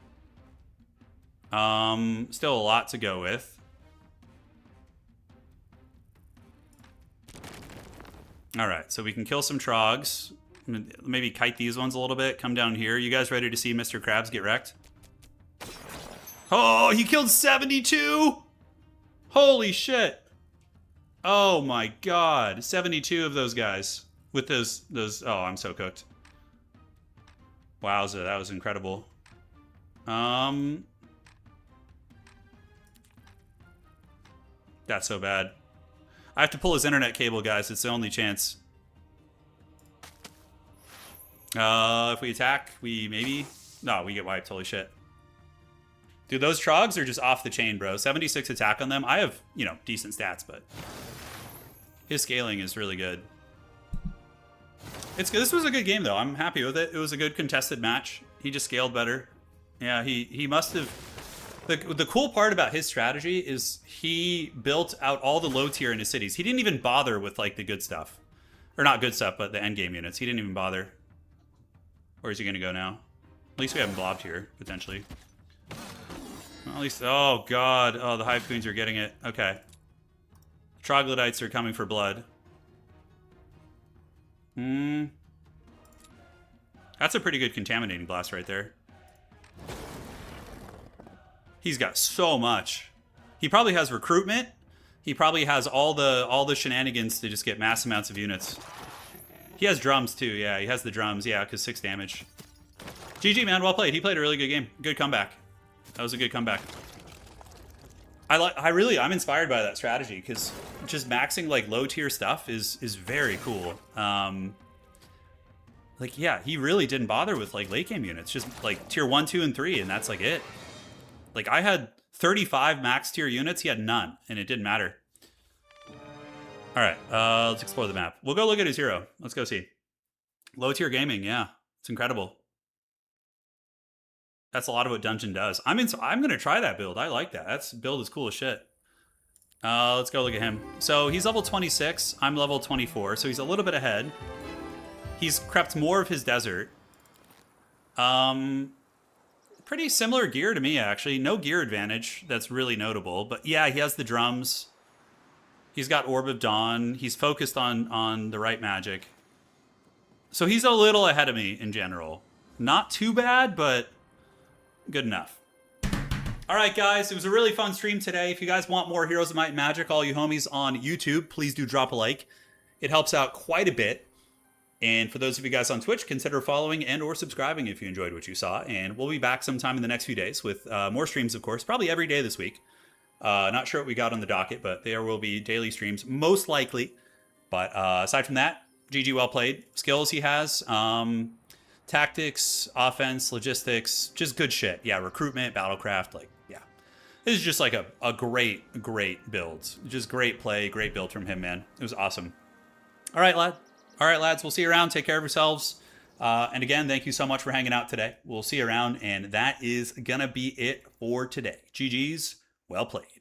Still a lot to go with. All right, so we can kill some Trogs. Maybe kite these ones a little bit. Come down here. You guys ready to see Mr. Krabs get wrecked? Oh, he killed 72! Holy shit. Oh my god. 72 of those guys. With those... Oh, I'm so cooked. Wowza, that was incredible. That's so bad. I have to pull his internet cable, guys. It's the only chance. If we attack, we maybe... No, we get wiped. Holy shit. Dude, those Trogs are just off the chain, bro. 76 attack on them. I have, you know, decent stats, but... his scaling is really good. It's good. This was a good game, though. I'm happy with it. It was a good contested match. He just scaled better. Yeah, he must have... The cool part about his strategy is he built out all the low tier in his cities. He didn't even bother with, like, the good stuff. Or not good stuff, but the endgame units. He didn't even bother. Where is he going to go now? At least we haven't blobbed here, potentially. Well, at least... Oh, God. Oh, the Hive Queens are getting it. Okay. Troglodytes are coming for blood. That's a pretty good contaminating blast right there. He's got so much. He probably has recruitment. He probably has all the shenanigans to just get mass amounts of units. He has drums too. Yeah, he has the drums. Yeah, because 6 damage. GG, man. Well played. He played a really good game. Good comeback. That was a good comeback. I'm inspired by that strategy because just maxing like low tier stuff is very cool. Like, yeah, he really didn't bother with like late game units. Just like tier 1, 2, and 3, and that's like it. Like, I had 35 max tier units. He had none, and it didn't matter. All right, let's explore the map. We'll go look at his hero. Let's go see. Low tier gaming, yeah. It's incredible. That's a lot of what Dungeon does. I'm going to try that build. I like that. That build is cool as shit. Let's go look at him. So he's level 26. I'm level 24, so he's a little bit ahead. He's crept more of his desert. Pretty similar gear to me, actually. No gear advantage that's really notable. But yeah, he has the drums. He's got Orb of Dawn. He's focused on the right magic. So he's a little ahead of me in general. Not too bad, but good enough. All right, guys. It was a really fun stream today. If you guys want more Heroes of Might and Magic, all you homies on YouTube, please do drop a like. It helps out quite a bit. And for those of you guys on Twitch, consider following and or subscribing if you enjoyed what you saw. And we'll be back sometime in the next few days with more streams, of course. Probably every day this week. Not sure what we got on the docket, but there will be daily streams, most likely. But aside from that, GG well played. Skills he has. Tactics, offense, logistics, just good shit. Yeah, recruitment, battlecraft, like, yeah. This is just like a great build. Just great play, great build from him, man. It was awesome. All right, lads, we'll see you around. Take care of yourselves. And again, thank you so much for hanging out today. We'll see you around, and that is gonna be it for today. GG's, well played.